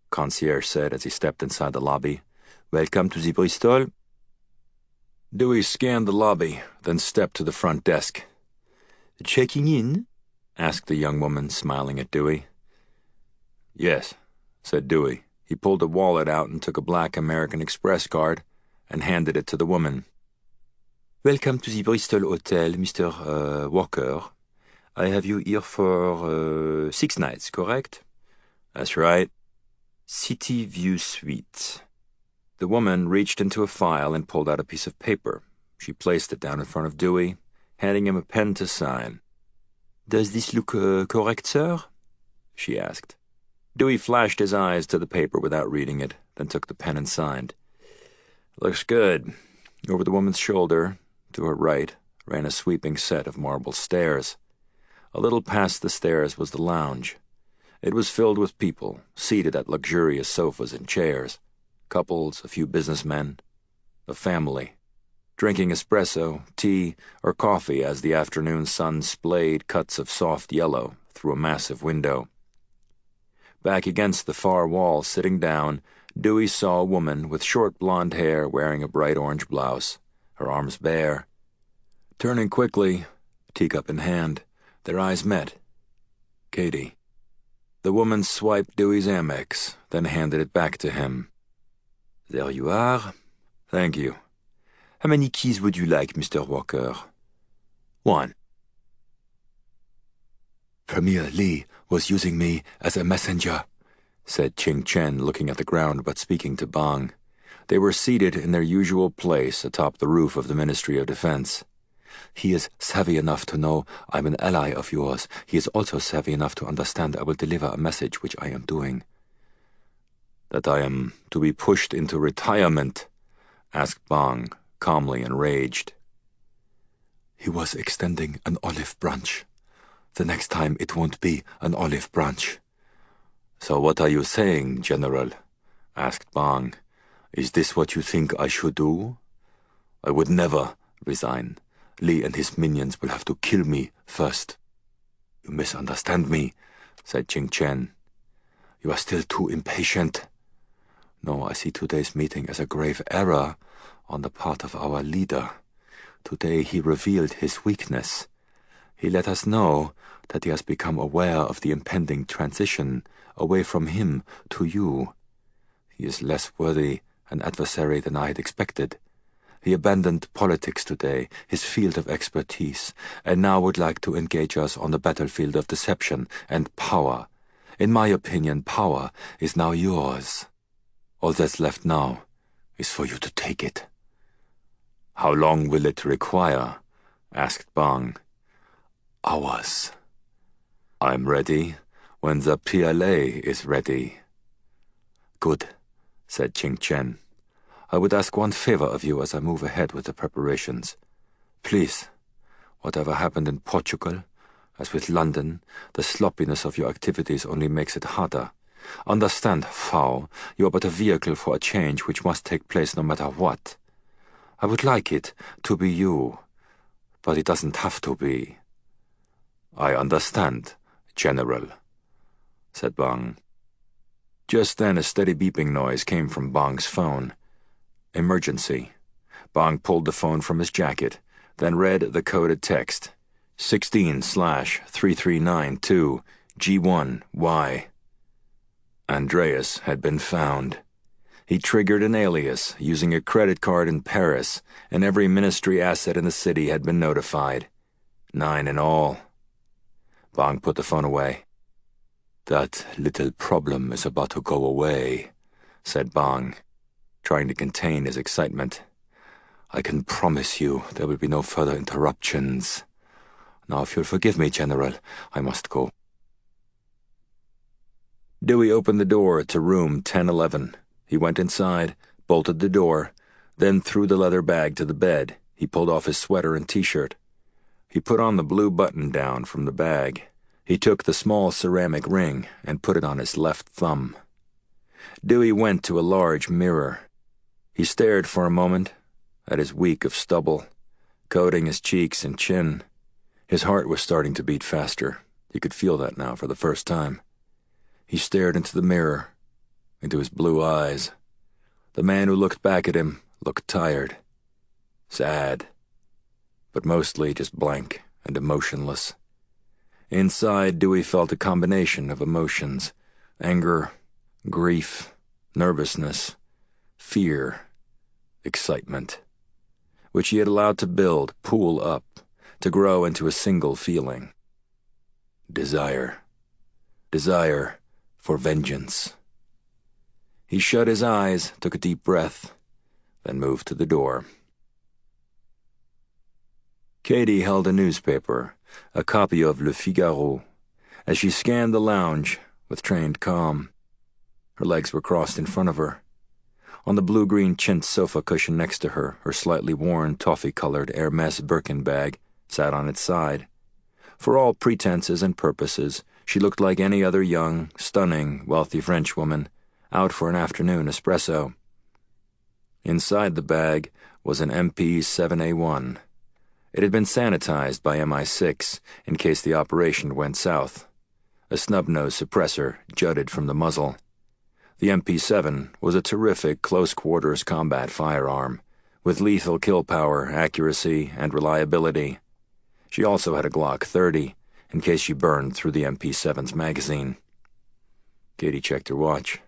concierge said as he stepped inside the lobby. "Welcome to the Bristol." Dewey scanned the lobby, then stepped to the front desk. "Checking in?" asked the young woman, smiling at Dewey. "Yes," said Dewey. He pulled a wallet out and took a black American Express card and handed it to the woman. "Welcome to the Bristol Hotel, Mr. Walker. I have you here for 6 nights, correct?" "That's right." "City View Suite." The woman reached into a file and pulled out a piece of paper. She placed it down in front of Dewey, handing him a pen to sign. "Does this look correct, sir?" she asked. Dewey flashed his eyes to the paper without reading it, then took the pen and signed. "Looks good." Over the woman's shoulder, to her right, ran a sweeping set of marble stairs. A little past the stairs was the lounge. It was filled with people, seated at luxurious sofas and chairs. Couples, a few businessmen, a family, drinking espresso, tea, or coffee as the afternoon sun splayed cuts of soft yellow through a massive window. Back against the far wall, sitting down, Dewey saw a woman with short blonde hair wearing a bright orange blouse, her arms bare. Turning quickly, teacup in hand, their eyes met. Katie. The woman swiped Dewey's Amex, then handed it back to him. "There you are." "Thank you." "How many keys would you like, Mr. Walker?" "1." Premier Lee was using me as a messenger. said Ching Chen, looking at the ground but speaking to Bhang. They were seated in their usual place atop the roof of the Ministry of Defense. He is savvy enough to know I'm an ally of yours. He is also savvy enough to understand I will deliver a message, which I am doing. That I am to be pushed into retirement? Asked Bhang, calmly enraged. He was extending an olive branch. The next time it won't be an olive branch. So what are you saying, General? Asked Bhang. Is this what you think I should do? I would never resign. Li and his minions will have to kill me first. You misunderstand me, said Ching Chen. You are still too impatient. No, I see today's meeting as a grave error on the part of our leader. Today he revealed his weakness. He let us know that he has become aware of the impending transition away from him to you. He is less worthy an adversary than I had expected. He abandoned politics today, his field of expertise, and now would like to engage us on the battlefield of deception and power. In my opinion, power is now yours. All that's left now is for you to take it. How long will it require? Asked Bhang. Hours. I'm ready when the PLA is ready. Good, said Ching Chen. I would ask one favor of you as I move ahead with the preparations. Please, whatever happened in Portugal, as with London, the sloppiness of your activities only makes it harder. Understand, Fao, you are but a vehicle for a change which must take place no matter what. I would like it to be you, but it doesn't have to be. I understand, General, said Bhang. Just then a steady beeping noise came from Bhang's phone. Emergency. Bhang pulled the phone from his jacket, then read the coded text. 16/3392 G1Y. Andreas had been found. He triggered an alias using a credit card in Paris, and every ministry asset in the city had been notified. 9 in all. Bhang put the phone away. That little problem is about to go away, said Bhang, trying to contain his excitement. I can promise you there will be no further interruptions. Now, if you'll forgive me, General, I must go. Dewey opened the door to room 1011. He went inside, bolted the door, then threw the leather bag to the bed. He pulled off his sweater and t-shirt. He put on the blue button-down from the bag. He took the small ceramic ring and put it on his left thumb. Dewey went to a large mirror. He stared for a moment at his week of stubble, coating his cheeks and chin. His heart was starting to beat faster. He could feel that now for the first time. He stared into the mirror, into his blue eyes. The man who looked back at him looked tired, sad, but mostly just blank and emotionless. Inside, Dewey felt a combination of emotions: anger, grief, nervousness, fear, excitement, which he had allowed to build, pool up, to grow into a single feeling. Desire. Desire for vengeance. He shut his eyes, took a deep breath, then moved to the door. Katie held a newspaper, a copy of Le Figaro, as she scanned the lounge with trained calm. Her legs were crossed in front of her. On the blue-green chintz sofa cushion next to her, her slightly worn, toffee-colored Hermes Birkin bag sat on its side. For all pretenses and purposes, she looked like any other young, stunning, wealthy Frenchwoman, out for an afternoon espresso. Inside the bag was an MP7A1. It had been sanitized by MI6 in case the operation went south. A snub-nose suppressor jutted from the muzzle. The MP7 was a terrific close-quarters combat firearm, with lethal kill power, accuracy, and reliability. She also had a Glock 30, in case she burned through the MP7's magazine. Katie checked her watch.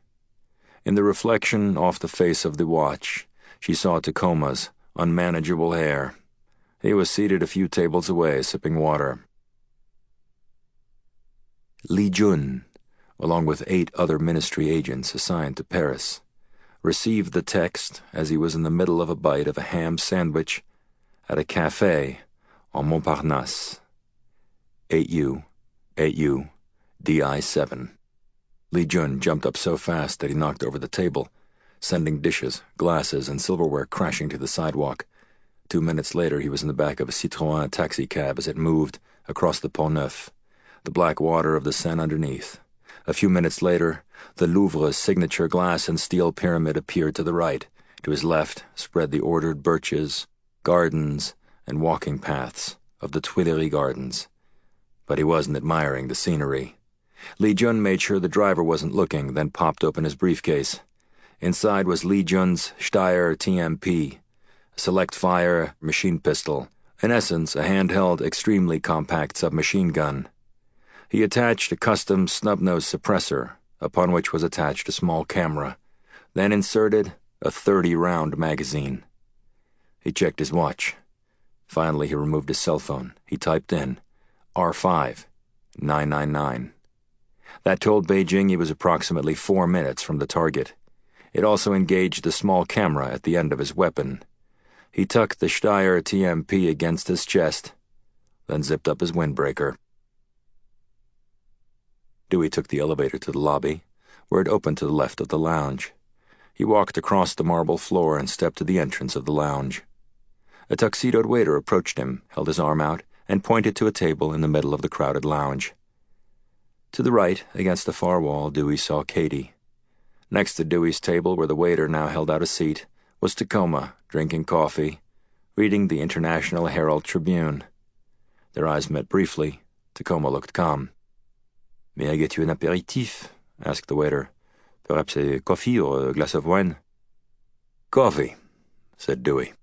In the reflection off the face of the watch, she saw Tacoma's unmanageable hair. He was seated a few tables away, sipping water. Li Jun, along with 8 other ministry agents assigned to Paris, received the text as he was in the middle of a bite of a ham sandwich at a café on Montparnasse. 8U, 8U, DI7. Li Jun jumped up so fast that he knocked over the table, sending dishes, glasses, and silverware crashing to the sidewalk. 2 minutes later, he was in the back of a Citroën taxicab as it moved across the Pont Neuf, the black water of the Seine underneath. A few minutes later, the Louvre's signature glass and steel pyramid appeared to the right. To his left spread the ordered birches, gardens, and walking paths of the Tuileries Gardens. But he wasn't admiring the scenery. Li Jun made sure the driver wasn't looking, then popped open his briefcase. Inside was Li Jun's Steyr TMP, a select-fire machine pistol, in essence a handheld, extremely compact submachine gun. He attached a custom snub-nose suppressor, upon which was attached a small camera, then inserted a 30-round magazine. He checked his watch. Finally, he removed his cell phone. He typed in R5 999. That told Beijing he was approximately 4 minutes from the target. It also engaged the small camera at the end of his weapon. He tucked the Steyr TMP against his chest, then zipped up his windbreaker. Dewey took the elevator to the lobby, where it opened to the left of the lounge. He walked across the marble floor and stepped to the entrance of the lounge. A tuxedoed waiter approached him, held his arm out, and pointed to a table in the middle of the crowded lounge. To the right, against the far wall, Dewey saw Katie. Next to Dewey's table, where the waiter now held out a seat, was Tacoma, drinking coffee, reading the International Herald Tribune. Their eyes met briefly. Tacoma looked calm. "May I get you an aperitif?" asked the waiter. "Perhaps a coffee or a glass of wine?" "Coffee," said Dewey.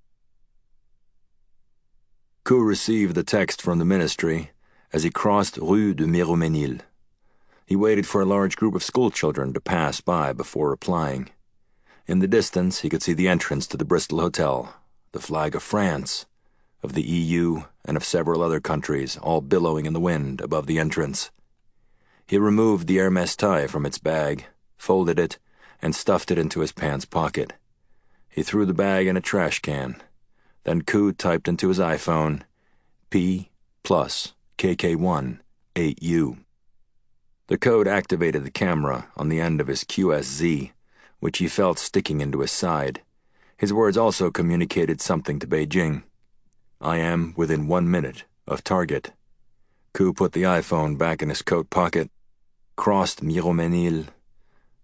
Coes received the text from the ministry as he crossed Rue de Miromesnil. He waited for a large group of schoolchildren to pass by before replying. In the distance, he could see the entrance to the Bristol Hotel, the flag of France, of the EU, and of several other countries, all billowing in the wind above the entrance. He removed the Hermes tie from its bag, folded it, and stuffed it into his pants pocket. He threw the bag in a trash can. Then Coes typed into his iPhone, P plus KK1 8U. The code activated the camera on the end of his QSZ, which he felt sticking into his side. His words also communicated something to Beijing. "I am within 1 minute of target." Coes put the iPhone back in his coat pocket, crossed Miromesnil,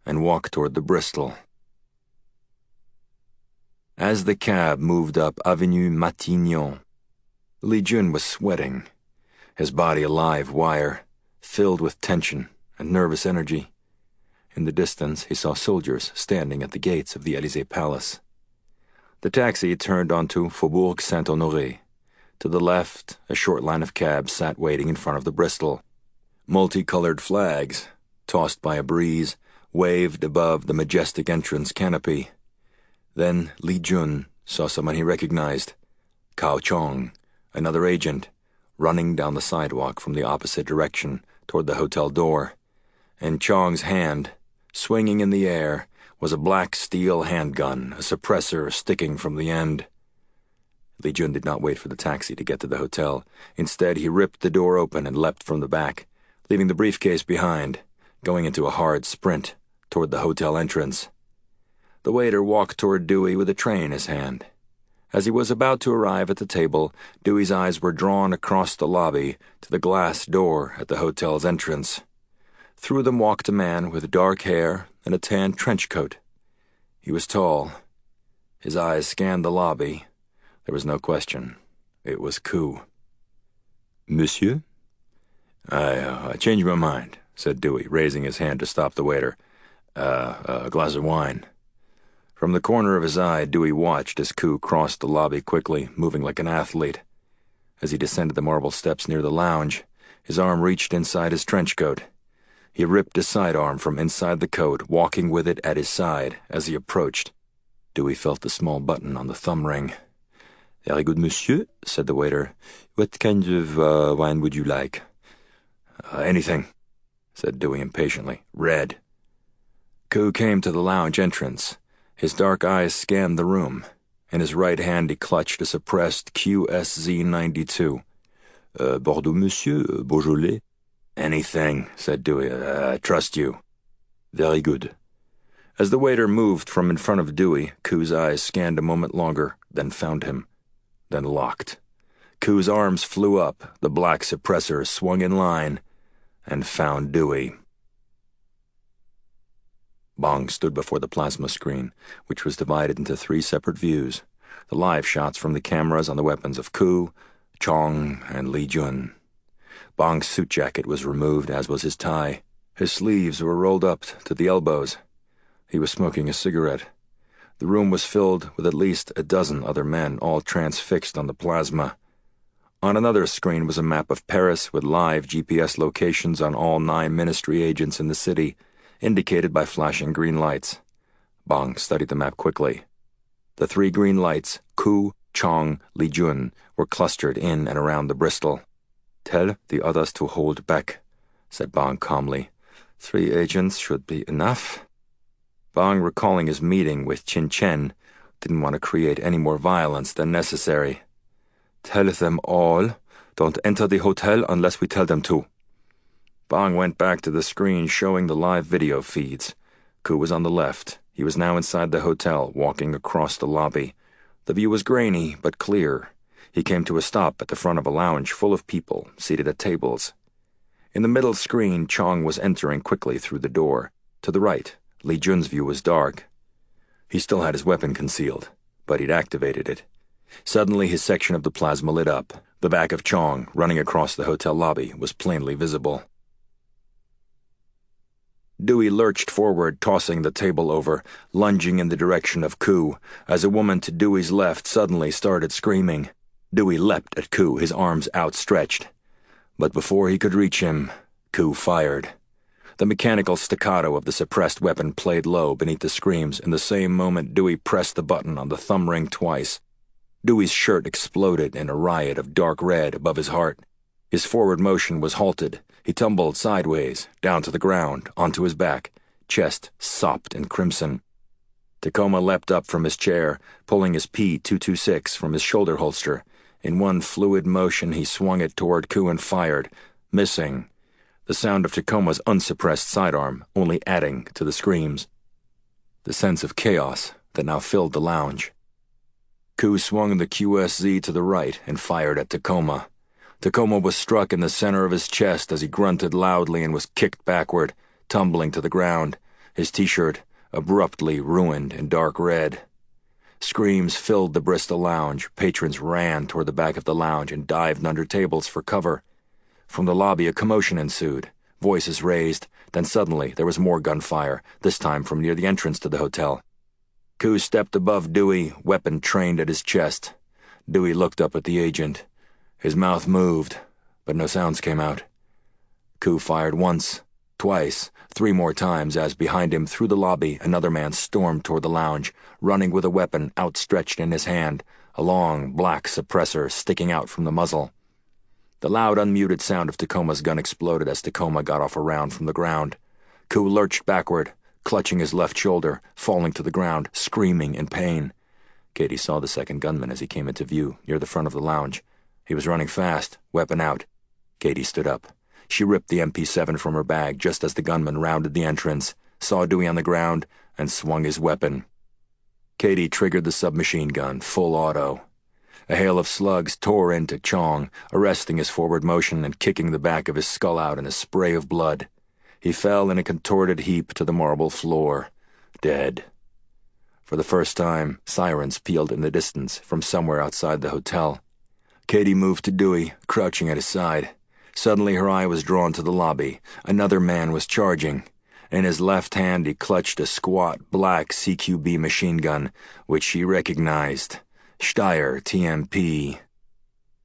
and walked toward the Bristol. As the cab moved up Avenue Matignon, Li Jun was sweating, his body a live wire, filled with tension and nervous energy. In the distance, he saw soldiers standing at the gates of the Élysée Palace. The taxi turned onto Faubourg Saint-Honoré. To the left, a short line of cabs sat waiting in front of the Bristol. Multicolored flags, tossed by a breeze, waved above the majestic entrance canopy. Then Li Jun saw someone he recognized, Cao Chong, another agent, running down the sidewalk from the opposite direction toward the hotel door. In Chong's hand, swinging in the air, was a black steel handgun, a suppressor sticking from the end. Li Jun did not wait for the taxi to get to the hotel. Instead, he ripped the door open and leapt from the back, leaving the briefcase behind, going into a hard sprint toward the hotel entrance. The waiter walked toward Dewey with a tray in his hand. As he was about to arrive at the table, Dewey's eyes were drawn across the lobby to the glass door at the hotel's entrance. Through them walked a man with dark hair and a tan trench coat. He was tall. His eyes scanned the lobby. There was no question. It was Coes. "Monsieur?" I changed my mind," said Dewey, raising his hand to stop the waiter. A glass of wine." From the corner of his eye, Dewey watched as Coes crossed the lobby quickly, moving like an athlete. As he descended the marble steps near the lounge, his arm reached inside his trench coat. He ripped his sidearm from inside the coat, walking with it at his side as he approached. Dewey felt the small button on the thumb ring. "Very good, monsieur," said the waiter. "What kind of wine would you like?" Anything." said Dewey impatiently. "Red." Koo came to the lounge entrance. His dark eyes scanned the room. In his right hand he clutched a suppressed QSZ-92. Bordeaux, monsieur, Beaujolais? "Anything," said Dewey. "I trust you." Very good. As the waiter moved from in front of Dewey, Koo's eyes scanned a moment longer, then found him, then locked. Koo's arms flew up, the black suppressor swung in line, and found Dewey. Bhang stood before the plasma screen, which was divided into 3 separate views. The live shots from the cameras on the weapons of Koo, Chong, and Li Jun. Bhang's suit jacket was removed, as was his tie. His sleeves were rolled up to the elbows. He was smoking a cigarette. The room was filled with at least a dozen other men, all transfixed on the plasma. On another screen was a map of Paris with live GPS locations on all 9 ministry agents in the city, indicated by flashing green lights. Bhang studied the map quickly. The 3 green lights, Koo, Chong, Li Jun, were clustered in and around the Bristol. "Tell the others to hold back," said Bhang calmly. 3 agents should be enough. Bhang, recalling his meeting with Chin Chen, didn't want to create any more violence than necessary. "Tell them all, don't enter the hotel unless we tell them to." Bhang went back to the screen showing the live video feeds. Koo was on the left. He was now inside the hotel, walking across the lobby. The view was grainy, but clear. He came to a stop at the front of a lounge full of people, seated at tables. In the middle screen, Chong was entering quickly through the door. To the right, Li Jun's view was dark. He still had his weapon concealed, but he'd activated it. Suddenly, his section of the plasma lit up. The back of Chong, running across the hotel lobby, was plainly visible. Dewey lurched forward, tossing the table over, lunging in the direction of Koo, as a woman to Dewey's left suddenly started screaming. Dewey leapt at Koo, his arms outstretched. But before he could reach him, Koo fired. The mechanical staccato of the suppressed weapon played low beneath the screams. In the same moment, Dewey pressed the button on the thumb ring twice. Dewey's shirt exploded in a riot of dark red above his heart. His forward motion was halted. He tumbled sideways, down to the ground, onto his back, chest sopped in crimson. Tacoma leapt up from his chair, pulling his P226 from his shoulder holster. In one fluid motion, he swung it toward Koo and fired, missing. The sound of Tacoma's unsuppressed sidearm only adding to the screams. The sense of chaos that now filled the lounge. Koo swung the QSZ to the right and fired at Tacoma. Tacoma was struck in the center of his chest as he grunted loudly and was kicked backward, tumbling to the ground, his T-shirt abruptly ruined in dark red. Screams filled the Bristol lounge. Patrons ran toward the back of the lounge and dived under tables for cover. From the lobby, a commotion ensued. Voices raised. Then suddenly, there was more gunfire, this time from near the entrance to the hotel. Koo stepped above Dewey, weapon trained at his chest. Dewey looked up at the agent. His mouth moved, but no sounds came out. Koo fired once, twice, 3 more times as, behind him through the lobby, another man stormed toward the lounge, running with a weapon outstretched in his hand, a long, black suppressor sticking out from the muzzle. The loud, unmuted sound of Tacoma's gun exploded as Tacoma got off a round from the ground. Koo lurched backward, clutching his left shoulder, falling to the ground, screaming in pain. Katie saw the second gunman as he came into view, near the front of the lounge. He was running fast, weapon out. Katie stood up. She ripped the MP7 from her bag just as the gunman rounded the entrance, saw Dewey on the ground, and swung his weapon. Katie triggered the submachine gun, full auto. A hail of slugs tore into Chong, arresting his forward motion and kicking the back of his skull out in a spray of blood. He fell in a contorted heap to the marble floor, dead. For the first time, sirens pealed in the distance from somewhere outside the hotel. Katie moved to Dewey, crouching at his side. Suddenly her eye was drawn to the lobby. Another man was charging. In his left hand he clutched a squat black CQB machine gun, which she recognized. Steyr TMP.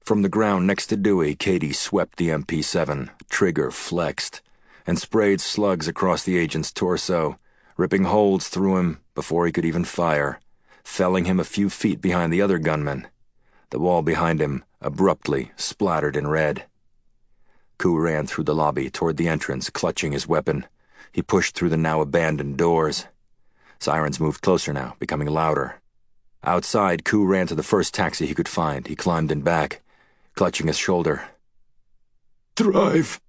From the ground next to Dewey, Katie swept the MP7, trigger flexed, and sprayed slugs across the agent's torso, ripping holes through him before he could even fire, felling him a few feet behind the other gunman. The wall behind him abruptly splattered in red. Coe ran through the lobby toward the entrance, clutching his weapon. He pushed through the now abandoned doors. Sirens moved closer now, becoming louder. Outside, Coe ran to the first taxi he could find. He climbed in back, clutching his shoulder. Drive!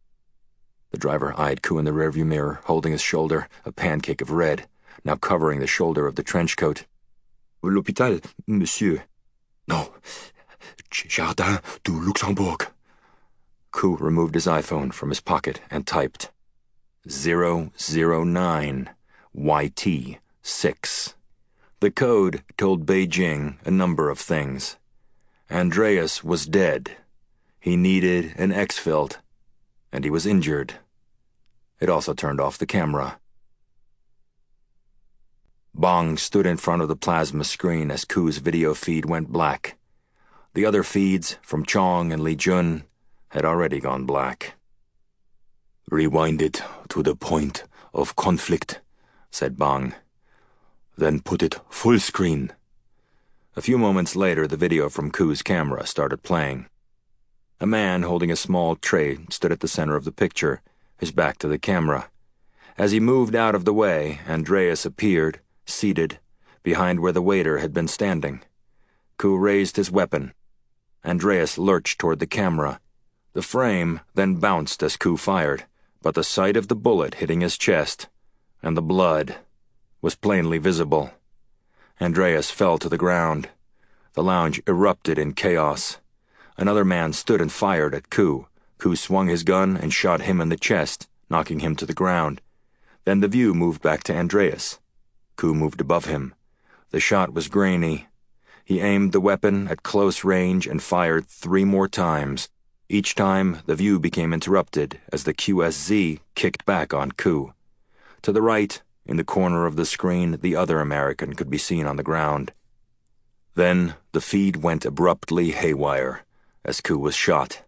The driver eyed Coe in the rearview mirror, holding his shoulder, a pancake of red, now covering the shoulder of the trench coat. L'hôpital, monsieur. No. Jardin du Luxembourg. Coe removed his iPhone from his pocket and typed 009 YT6. The code told Beijing a number of things. Andreas was dead. He needed an exfil, and he was injured. It also turned off the camera. Bhang stood in front of the plasma screen as Coe's video feed went black. The other feeds from Chong and Li Jun had already gone black. Rewind it to the point of conflict, said Bhang. Then put it full screen. A few moments later, the video from Coe's camera started playing. A man holding a small tray stood at the center of the picture, his back to the camera. As he moved out of the way, Andreas appeared, seated, behind where the waiter had been standing. Coe raised his weapon. Andreas lurched toward the camera. The frame then bounced as Coe fired, but the sight of the bullet hitting his chest, and the blood, was plainly visible. Andreas fell to the ground. The lounge erupted in chaos. Another man stood and fired at Coe. Coe swung his gun and shot him in the chest, knocking him to the ground. Then the view moved back to Andreas. Coe moved above him. The shot was grainy. He aimed the weapon at close range and fired 3 more times. Each time, the view became interrupted as the QSZ kicked back on Coe. To the right, in the corner of the screen, the other American could be seen on the ground. Then the feed went abruptly haywire as Coe was shot.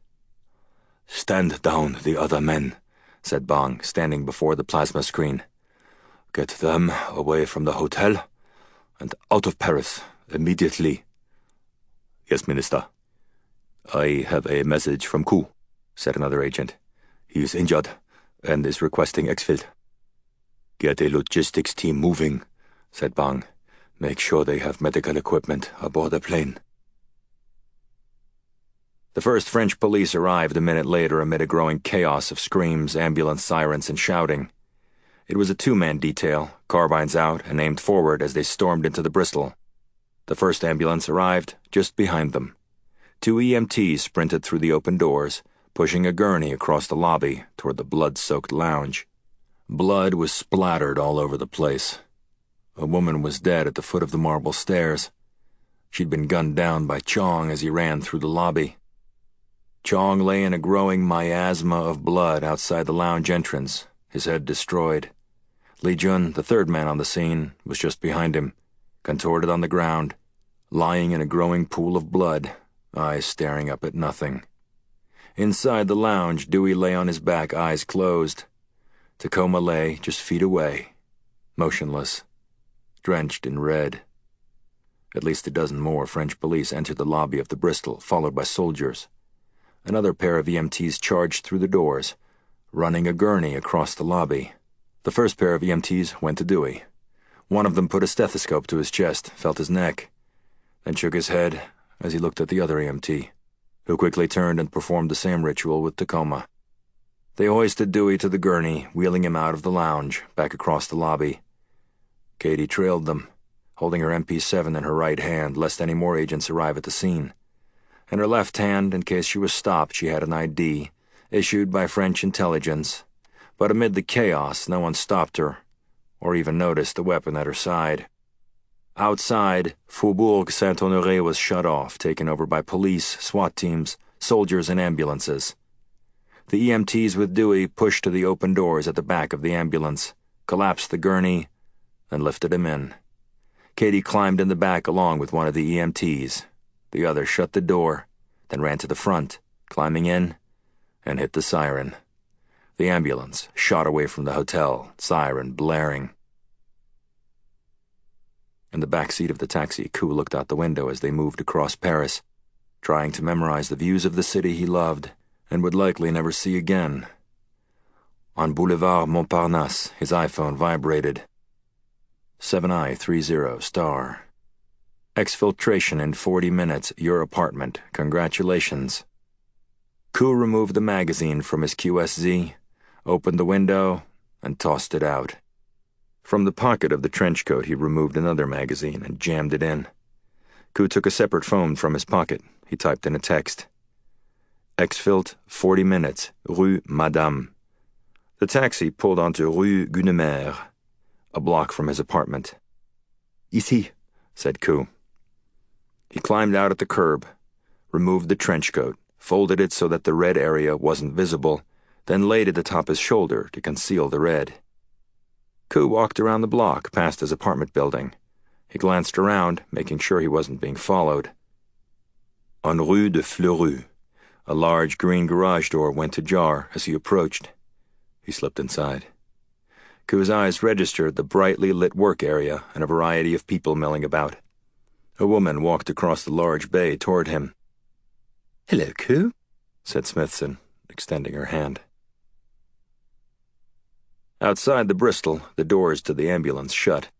Stand down, the other men, said Bhang, standing before the plasma screen. Get them away from the hotel and out of Paris immediately. Yes, Minister. I have a message from Coe, said another agent. He is injured and is requesting exfil. Get a logistics team moving, said Bhang. Make sure they have medical equipment aboard the plane. The first French police arrived a minute later amid a growing chaos of screams, ambulance sirens, and shouting. It was a 2-man detail, carbines out and aimed forward as they stormed into the Bristol. The first ambulance arrived just behind them. 2 EMTs sprinted through the open doors, pushing a gurney across the lobby toward the blood-soaked lounge. Blood was splattered all over the place. A woman was dead at the foot of the marble stairs. She'd been gunned down by Chong as he ran through the lobby. Chong lay in a growing miasma of blood outside the lounge entrance, his head destroyed. Li Jun, the third man on the scene, was just behind him, contorted on the ground, lying in a growing pool of blood, eyes staring up at nothing. Inside the lounge, Dewey lay on his back, eyes closed. Tacoma lay just feet away, motionless, drenched in red. At least a dozen more French police entered the lobby of the Bristol, followed by soldiers. Another pair of EMTs charged through the doors, running a gurney across the lobby. The first pair of EMTs went to Dewey. One of them put a stethoscope to his chest, felt his neck, then shook his head as he looked at the other EMT, who quickly turned and performed the same ritual with Tacoma. They hoisted Dewey to the gurney, wheeling him out of the lounge, back across the lobby. Katie trailed them, holding her MP7 in her right hand lest any more agents arrive at the scene. In her left hand, in case she was stopped, she had an ID, issued by French intelligence, but amid the chaos, no one stopped her, or even noticed the weapon at her side. Outside, Faubourg Saint-Honoré was shut off, taken over by police, SWAT teams, soldiers, and ambulances. The EMTs with Dewey pushed to the open doors at the back of the ambulance, collapsed the gurney, and lifted him in. Katie climbed in the back along with one of the EMTs. The other shut the door, then ran to the front, climbing in, and hit the siren. The ambulance shot away from the hotel, siren blaring. In the back seat of the taxi, Coe looked out the window as they moved across Paris, trying to memorize the views of the city he loved and would likely never see again. On Boulevard Montparnasse, his iPhone vibrated. 7I30 star. Exfiltration in 40 minutes, your apartment. Congratulations. Coe removed the magazine from his QSZ, opened the window, and tossed it out. From the pocket of the trench coat, he removed another magazine and jammed it in. Coe took a separate phone from his pocket. He typed in a text. Exfilt, 40 minutes, Rue Madame. The taxi pulled onto Rue Gunemer, a block from his apartment. Ici, said Coe. He climbed out at the curb, removed the trench coat, folded it so that the red area wasn't visible, then laid it atop his shoulder to conceal the red. Coe walked around the block past his apartment building. He glanced around, making sure he wasn't being followed. On Rue de Fleurus, a large green garage door went ajar as he approached. He slipped inside. Coe's eyes registered the brightly lit work area and a variety of people milling about. A woman walked across the large bay toward him. "Hello, Coe," said Smithson, extending her hand. Outside the Bristol, the doors to the ambulance shut.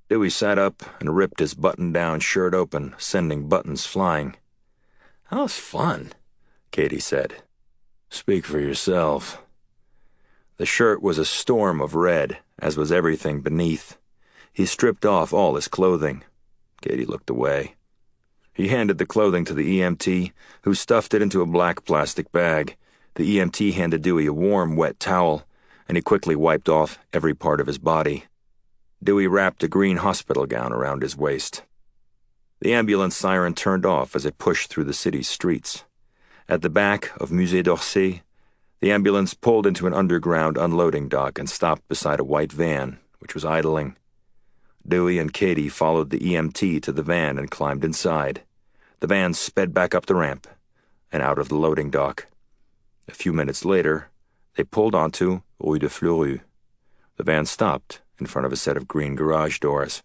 Dewey sat up and ripped his button-down shirt open, sending buttons flying. "That was fun," Katie said. "Speak for yourself." The shirt was a storm of red, as was everything beneath. He stripped off all his clothing. Katie looked away. He handed the clothing to the EMT, who stuffed it into a black plastic bag. The EMT handed Dewey a warm, wet towel, and he quickly wiped off every part of his body. Dewey wrapped a green hospital gown around his waist. The ambulance siren turned off as it pushed through the city's streets. At the back of Musée d'Orsay, the ambulance pulled into an underground unloading dock and stopped beside a white van, which was idling. Dewey and Katie followed the EMT to the van and climbed inside. The van sped back up the ramp and out of the loading dock. A few minutes later, they pulled onto Rue de Fleurus. The van stopped in front of a set of green garage doors.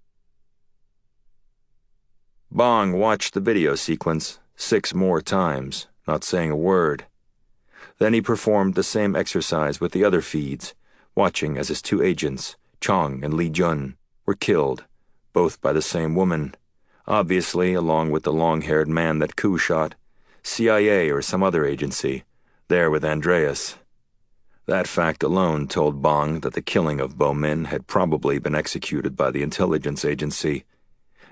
Bhang watched the video sequence 6 more times, not saying a word. Then he performed the same exercise with the other feeds, watching as his 2 agents, Chong and Li Jun, were killed, both by the same woman, obviously along with the long-haired man that Coe shot, CIA or some other agency, there with Andreas. That fact alone told Bhang that the killing of Bo Min had probably been executed by the intelligence agency.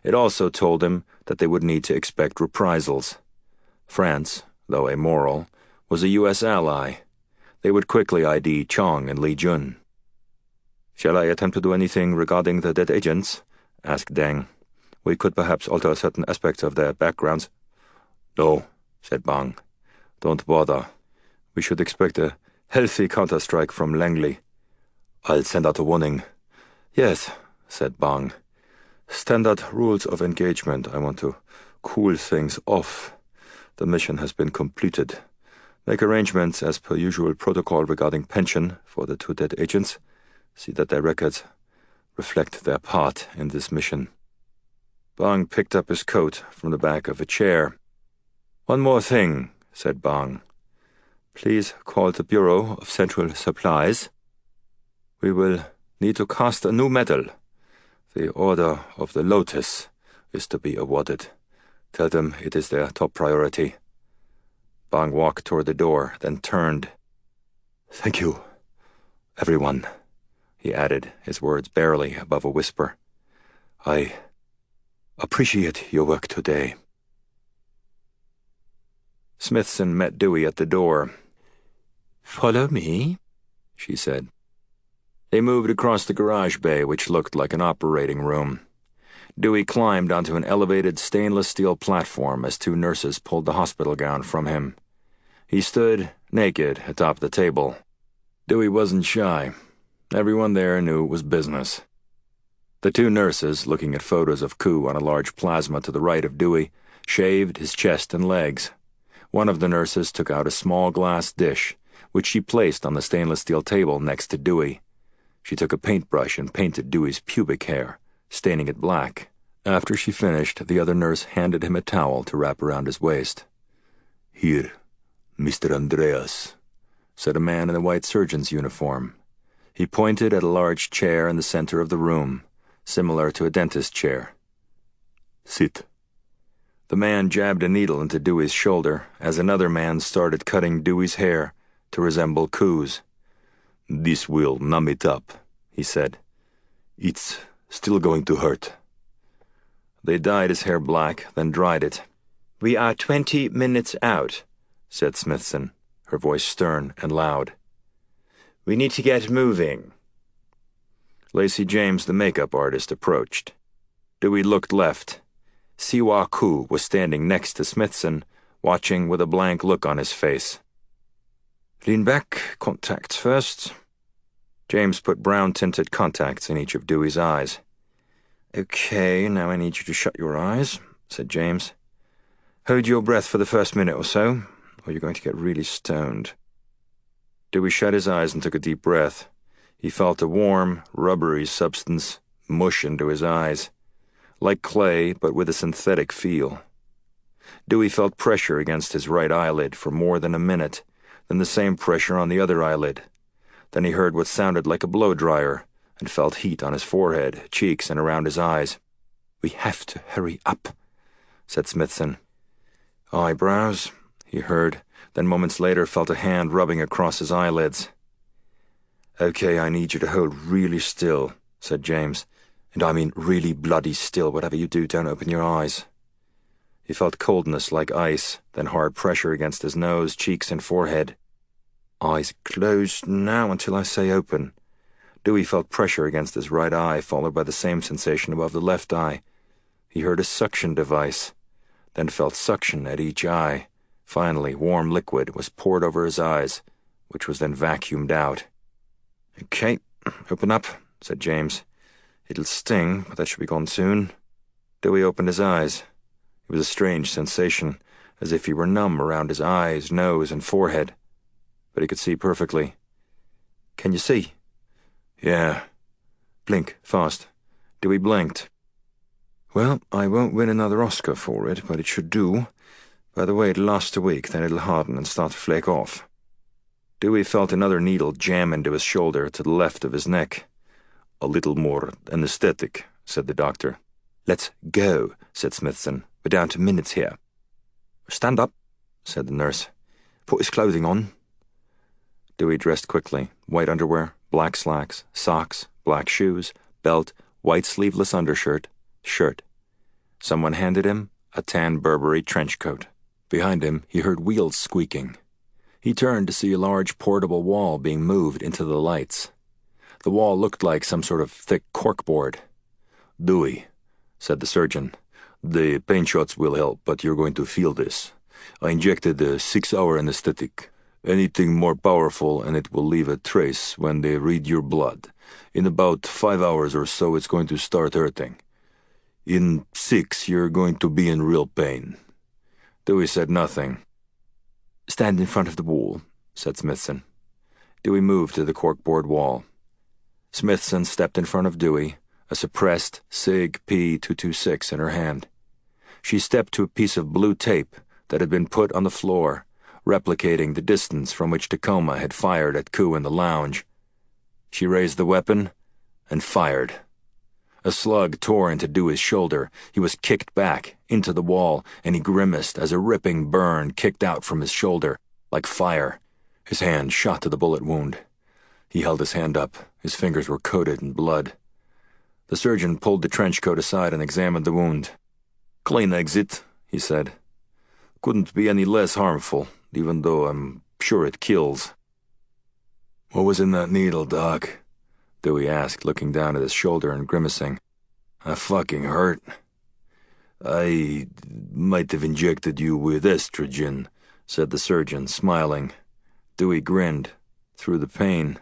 It also told him that they would need to expect reprisals. France, though amoral, was a U.S. ally. They would quickly ID Chong and Li Jun. "Shall I attempt to do anything regarding the dead agents?" asked Deng. "We could perhaps alter certain aspects of their backgrounds." "No," said Bhang. "Don't bother. We should expect a healthy counter-strike from Langley. I'll send out a warning." "Yes," said Bhang. "Standard rules of engagement. I want to cool things off. The mission has been completed. Make arrangements as per usual protocol regarding pension for the 2 dead agents. See that their records reflect their part in this mission." Bhang picked up his coat from the back of a chair. "One more thing," said Bhang. "Please call the Bureau of Central Supplies. We will need to cast a new medal. The Order of the Lotus is to be awarded. Tell them it is their top priority." Bhang walked toward the door, then turned. "Thank you, everyone," he added, his words barely above a whisper. "I appreciate your work today." Smithson met Dewey at the door. "Follow me," she said. They moved across the garage bay, which looked like an operating room. Dewey climbed onto an elevated stainless steel platform as 2 nurses pulled the hospital gown from him. He stood, naked, atop the table. Dewey wasn't shy. Everyone there knew it was business. The 2 nurses, looking at photos of Coe on a large plasma to the right of Dewey, shaved his chest and legs. One of the nurses took out a small glass dish, which she placed on the stainless steel table next to Dewey. She took a paintbrush and painted Dewey's pubic hair, staining it black. After she finished, the other nurse handed him a towel to wrap around his waist. "Here, "Mr. Andreas," said a man in a white surgeon's uniform. He pointed at a large chair in the center of the room, similar to a dentist's chair. "Sit." The man jabbed a needle into Dewey's shoulder as another man started cutting Dewey's hair to resemble Coes. "This will numb it up," he said. "It's still going to hurt." They dyed his hair black, then dried it. "We are 20 minutes out," said Smithson, her voice stern and loud. "We need to get moving." Lacey James, the makeup artist, approached. Dewey looked left. Siwa Ku was standing next to Smithson, watching with a blank look on his face. "Lean back, contacts first." James put brown-tinted contacts in each of Dewey's eyes. "Okay, now I need you to shut your eyes," said James. "Hold your breath for the first minute or so, or you're going to get really stoned." Dewey shut his eyes and took a deep breath. He felt a warm, rubbery substance mush into his eyes, like clay but with a synthetic feel. Dewey felt pressure against his right eyelid for more than a minute, then the same pressure on the other eyelid. Then he heard what sounded like a blow-dryer and felt heat on his forehead, cheeks, and around his eyes. "We have to hurry up," said Smithson. "Eyebrows," he heard, then moments later felt a hand rubbing across his eyelids. "Okay, I need you to hold really still," said James. "And I mean really bloody still. Whatever you do, don't open your eyes." He felt coldness like ice, then hard pressure against his nose, cheeks, and forehead. "Eyes closed now until I say open." Dewey felt pressure against his right eye, followed by the same sensation above the left eye. He heard a suction device, then felt suction at each eye. Finally, warm liquid was poured over his eyes, which was then vacuumed out. "Okay, open up," said James. "It'll sting, but that should be gone soon." Dewey opened his eyes. It was a strange sensation, as if he were numb around his eyes, nose, and forehead. But he could see perfectly. "Can you see?" "Yeah." "Blink, fast." Dewey blinked. "Well, I won't win another Oscar for it, but it should do. By the way, it'll last a week, then it'll harden and start to flake off." Dewey felt another needle jam into his shoulder to the left of his neck. "A little more anesthetic," said the doctor. "Let's go," said Smithson. "We're down to minutes here." "Stand up," said the nurse. "Put his clothing on." Dewey dressed quickly. White underwear, black slacks, socks, black shoes, belt, white sleeveless undershirt, shirt. Someone handed him a tan Burberry trench coat. Behind him, he heard wheels squeaking. He turned to see a large portable wall being moved into the lights. The wall looked like some sort of thick corkboard. "Dewey," said the surgeon, "the pain shots will help, but you're going to feel this. I injected a 6-hour anesthetic. Anything more powerful and it will leave a trace when they read your blood. In about 5 hours or so, it's going to start hurting. In 6, you're going to be in real pain." Dewey said nothing. "Stand in front of the wall," said Smithson. Dewey moved to the corkboard wall. Smithson stepped in front of Dewey, a suppressed SIG P226 in her hand. She stepped to a piece of blue tape that had been put on the floor, replicating the distance from which Tacoma had fired at Koo in the lounge. She raised the weapon and fired. A slug tore into Dewey's shoulder. He was kicked back into the wall, and he grimaced as a ripping burn kicked out from his shoulder, like fire. His hand shot to the bullet wound. He held his hand up. His fingers were coated in blood. The surgeon pulled the trench coat aside and examined the wound. "Clean exit," he said. "Couldn't be any less harmful, even though I'm sure it kills." "What was in that needle, Doc?" Dewey asked, looking down at his shoulder and grimacing. "I fucking hurt." "I might have injected you with estrogen," said the surgeon, smiling. Dewey grinned through the pain.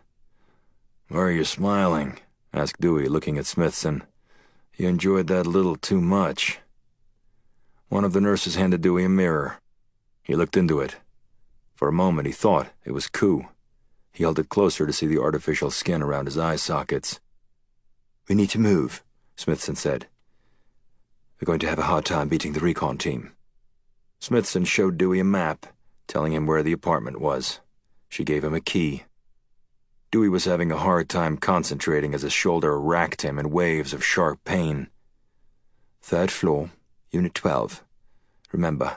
"Why are you smiling?" asked Dewey, looking at Smithson. "You enjoyed that a little too much." One of the nurses handed Dewey a mirror. He looked into it. For a moment he thought it was Koo. He held it closer to see the artificial skin around his eye sockets. "We need to move," Smithson said. "We're going to have a hard time beating the recon team." Smithson showed Dewey a map, telling him where the apartment was. She gave him a key. Dewey was having a hard time concentrating as his shoulder racked him in waves of sharp pain. 3rd floor, Unit 12. Remember,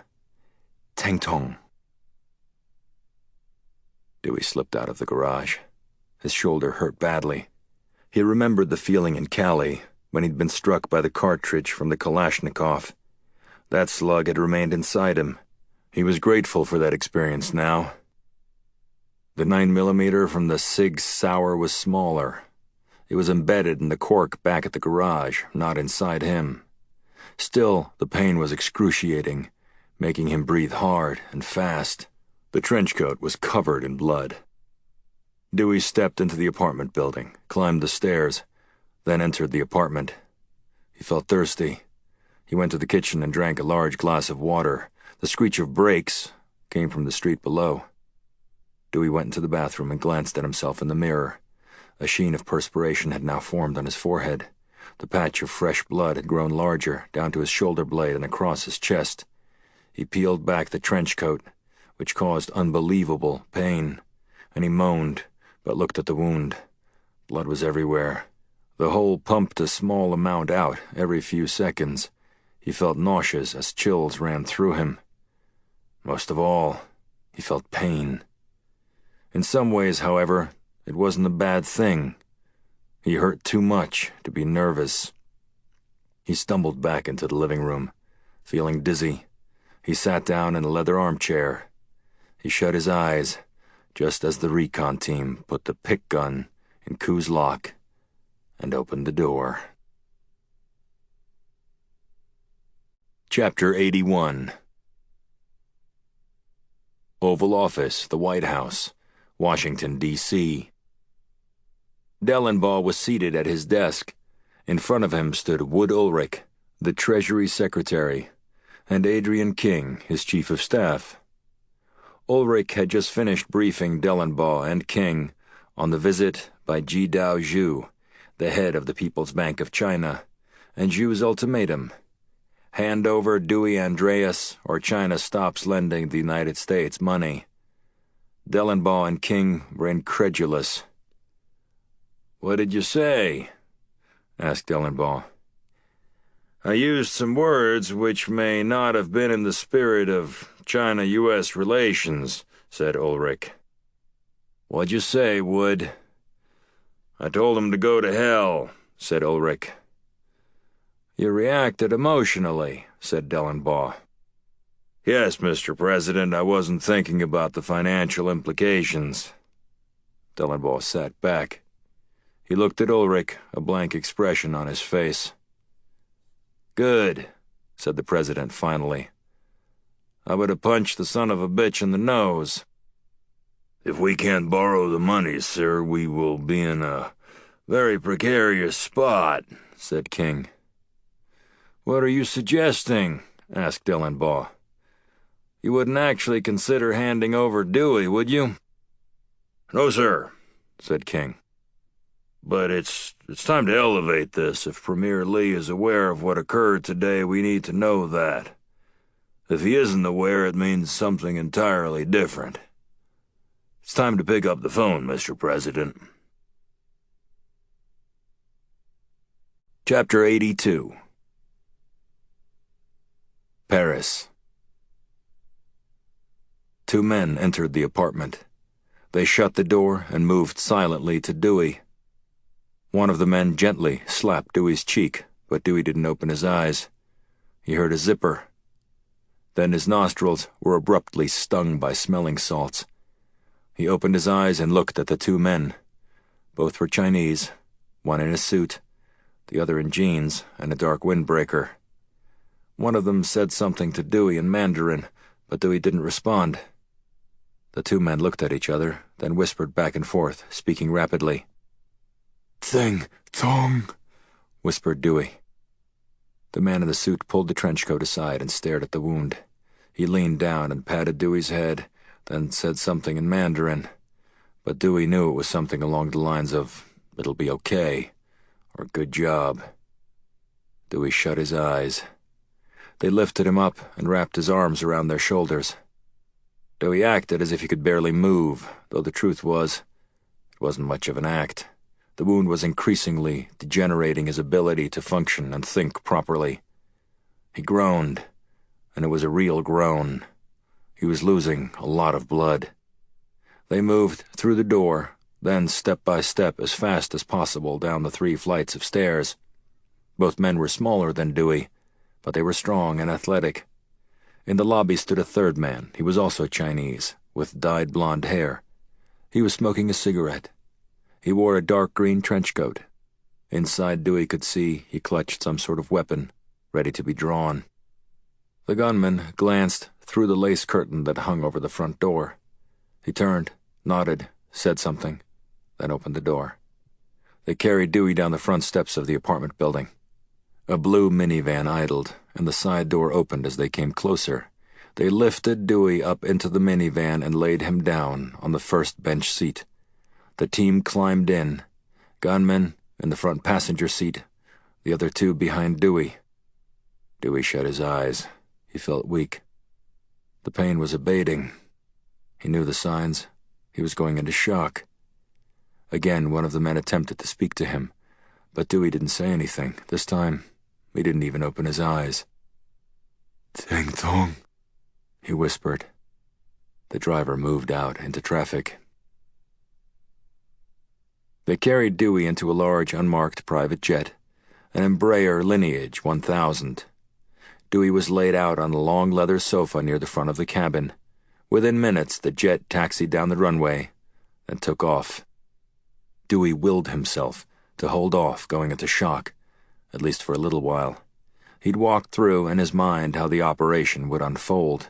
Tang Tong. Dewey slipped out of the garage. His shoulder hurt badly. He remembered the feeling in Cali when he'd been struck by the cartridge from the Kalashnikov. That slug had remained inside him. He was grateful for that experience now. The 9mm from the Sig Sauer was smaller. It was embedded in the cork back at the garage, not inside him. Still, the pain was excruciating, making him breathe hard and fast. The trench coat was covered in blood. Dewey stepped into the apartment building, climbed the stairs, then entered the apartment. He felt thirsty. He went to the kitchen and drank a large glass of water. The screech of brakes came from the street below. Dewey went into the bathroom and glanced at himself in the mirror. A sheen of perspiration had now formed on his forehead. The patch of fresh blood had grown larger, down to his shoulder blade and across his chest. He peeled back the trench coat, which caused unbelievable pain, and he moaned, but looked at the wound. Blood was everywhere. The hole pumped a small amount out every few seconds. He felt nauseous as chills ran through him. Most of all, he felt pain. In some ways, however, it wasn't a bad thing. He hurt too much to be nervous. He stumbled back into the living room, feeling dizzy. He sat down in a leather armchair. He shut his eyes, just as the recon team put the pick gun in Coes' lock and opened the door. Chapter 81. Oval Office, the White House, Washington, D.C. Dellenbaugh was seated at his desk. In front of him stood Wood Ulrich, the Treasury Secretary, and Adrian King, his Chief of Staff. Ulrich had just finished briefing Dellenbaugh and King on the visit by Jidao Zhu, the head of the People's Bank of China, and Zhu's ultimatum: hand over Dewey Andreas or China stops lending the United States money. Dellenbaugh and King were incredulous. "What did you say?" asked Dellenbaugh. "I used some words which may not have been in the spirit of China-U.S. relations," said Ulrich. "What'd you say, Wood?" "I told him to go to hell," said Ulrich. "You reacted emotionally," said Dellenbaugh. "Yes, Mr. President, I wasn't thinking about the financial implications." Dellenbaugh sat back. He looked at Ulrich, a blank expression on his face. "Good," said the President finally. "I would have punched the son of a bitch in the nose." "If we can't borrow the money, sir, we will be in a very precarious spot," said King. "What are you suggesting?" asked Dellenbaugh. "You wouldn't actually consider handing over Dewey, would you?" "No, sir," said King. "But it's time to elevate this. If Premier Lee is aware of what occurred today, we need to know that. If he isn't aware, it means something entirely different. It's time to pick up the phone, Mr. President." Chapter 82. Paris. Two men entered the apartment. They shut the door and moved silently to Dewey. One of the men gently slapped Dewey's cheek, but Dewey didn't open his eyes. He heard a zipper. Then his nostrils were abruptly stung by smelling salts. He opened his eyes and looked at the two men. Both were Chinese, one in a suit, the other in jeans and a dark windbreaker. One of them said something to Dewey in Mandarin, but Dewey didn't respond. The two men looked at each other, then whispered back and forth, speaking rapidly. "Thing, Tong," whispered Dewey. The man in the suit pulled the trench coat aside and stared at the wound. He leaned down and patted Dewey's head, then said something in Mandarin. But Dewey knew it was something along the lines of, "It'll be okay," or "Good job." Dewey shut his eyes. They lifted him up and wrapped his arms around their shoulders. Dewey acted as if he could barely move, though the truth was, it wasn't much of an act. The wound was increasingly degenerating his ability to function and think properly. He groaned, and it was a real groan. He was losing a lot of blood. They moved through the door, then step by step as fast as possible down the 3 flights of stairs. Both men were smaller than Dewey, but they were strong and athletic. In the lobby stood a third man. He was also Chinese, with dyed blonde hair. He was smoking a cigarette. He wore a dark green trench coat. Inside, Dewey could see he clutched some sort of weapon, ready to be drawn. The gunman glanced through the lace curtain that hung over the front door. He turned, nodded, said something, then opened the door. They carried Dewey down the front steps of the apartment building. A blue minivan idled, and the side door opened as they came closer. They lifted Dewey up into the minivan and laid him down on the first bench seat. The team climbed in, gunmen in the front passenger seat, the other 2 behind Dewey. Dewey shut his eyes. He felt weak. The pain was abating. He knew the signs. He was going into shock. Again, one of the men attempted to speak to him, but Dewey didn't say anything. This time, he didn't even open his eyes. Teng Tong, he whispered. The driver moved out into traffic. They carried Dewey into a large, unmarked private jet, an Embraer Lineage 1000. Dewey was laid out on a long leather sofa near the front of the cabin. Within minutes, the jet taxied down the runway and took off. Dewey willed himself to hold off going into shock, at least for a little while. He'd walked through in his mind how the operation would unfold,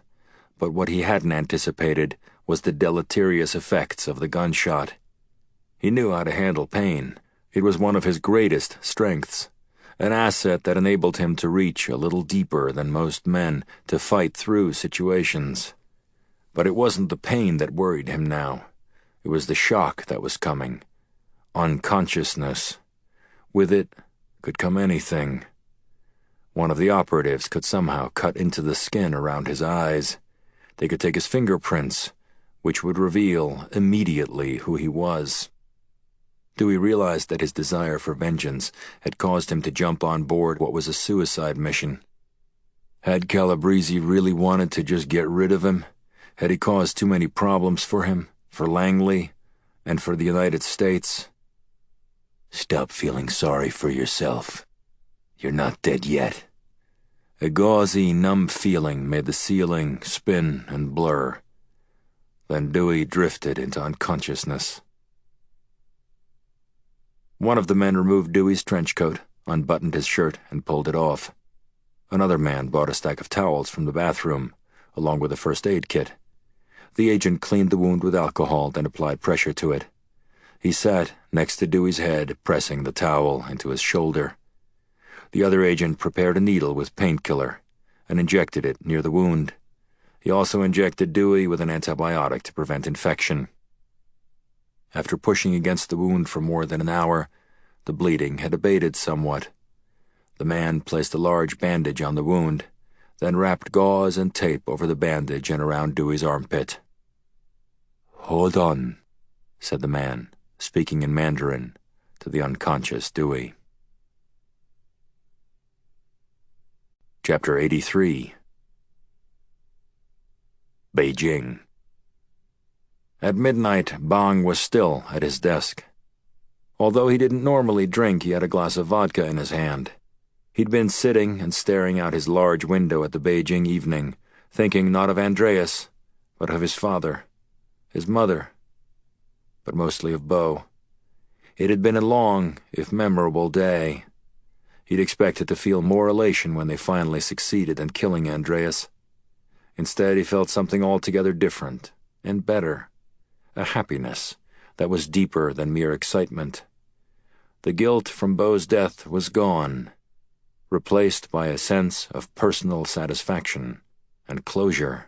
but what he hadn't anticipated was the deleterious effects of the gunshot. He knew how to handle pain. It was one of his greatest strengths, an asset that enabled him to reach a little deeper than most men, to fight through situations. But it wasn't the pain that worried him now. It was the shock that was coming. Unconsciousness. With it could come anything. One of the operatives could somehow cut into the skin around his eyes. They could take his fingerprints, which would reveal immediately who he was. Dewey realized that his desire for vengeance had caused him to jump on board what was a suicide mission. Had Calabrese really wanted to just get rid of him? Had he caused too many problems for him, for Langley, and for the United States? Stop feeling sorry for yourself. You're not dead yet. A gauzy, numb feeling made the ceiling spin and blur. Then Dewey drifted into unconsciousness. One of the men removed Dewey's trench coat, unbuttoned his shirt, and pulled it off. Another man brought a stack of towels from the bathroom, along with a first aid kit. The agent cleaned the wound with alcohol, then applied pressure to it. He sat next to Dewey's head, pressing the towel into his shoulder. The other agent prepared a needle with painkiller and injected it near the wound. He also injected Dewey with an antibiotic to prevent infection. After pushing against the wound for more than an hour, the bleeding had abated somewhat. The man placed a large bandage on the wound, then wrapped gauze and tape over the bandage and around Dewey's armpit. "Hold on," said the man, speaking in Mandarin to the unconscious Dewey. Chapter 83. Beijing. At midnight, Bhang was still at his desk. Although he didn't normally drink, he had a glass of vodka in his hand. He'd been sitting and staring out his large window at the Beijing evening, thinking not of Andreas, but of his father, his mother, but mostly of Bo. It had been a long, if memorable, day. He'd expected to feel more elation when they finally succeeded in killing Andreas. Instead, he felt something altogether different and better, a happiness that was deeper than mere excitement. The guilt from Bo's death was gone, replaced by a sense of personal satisfaction and closure.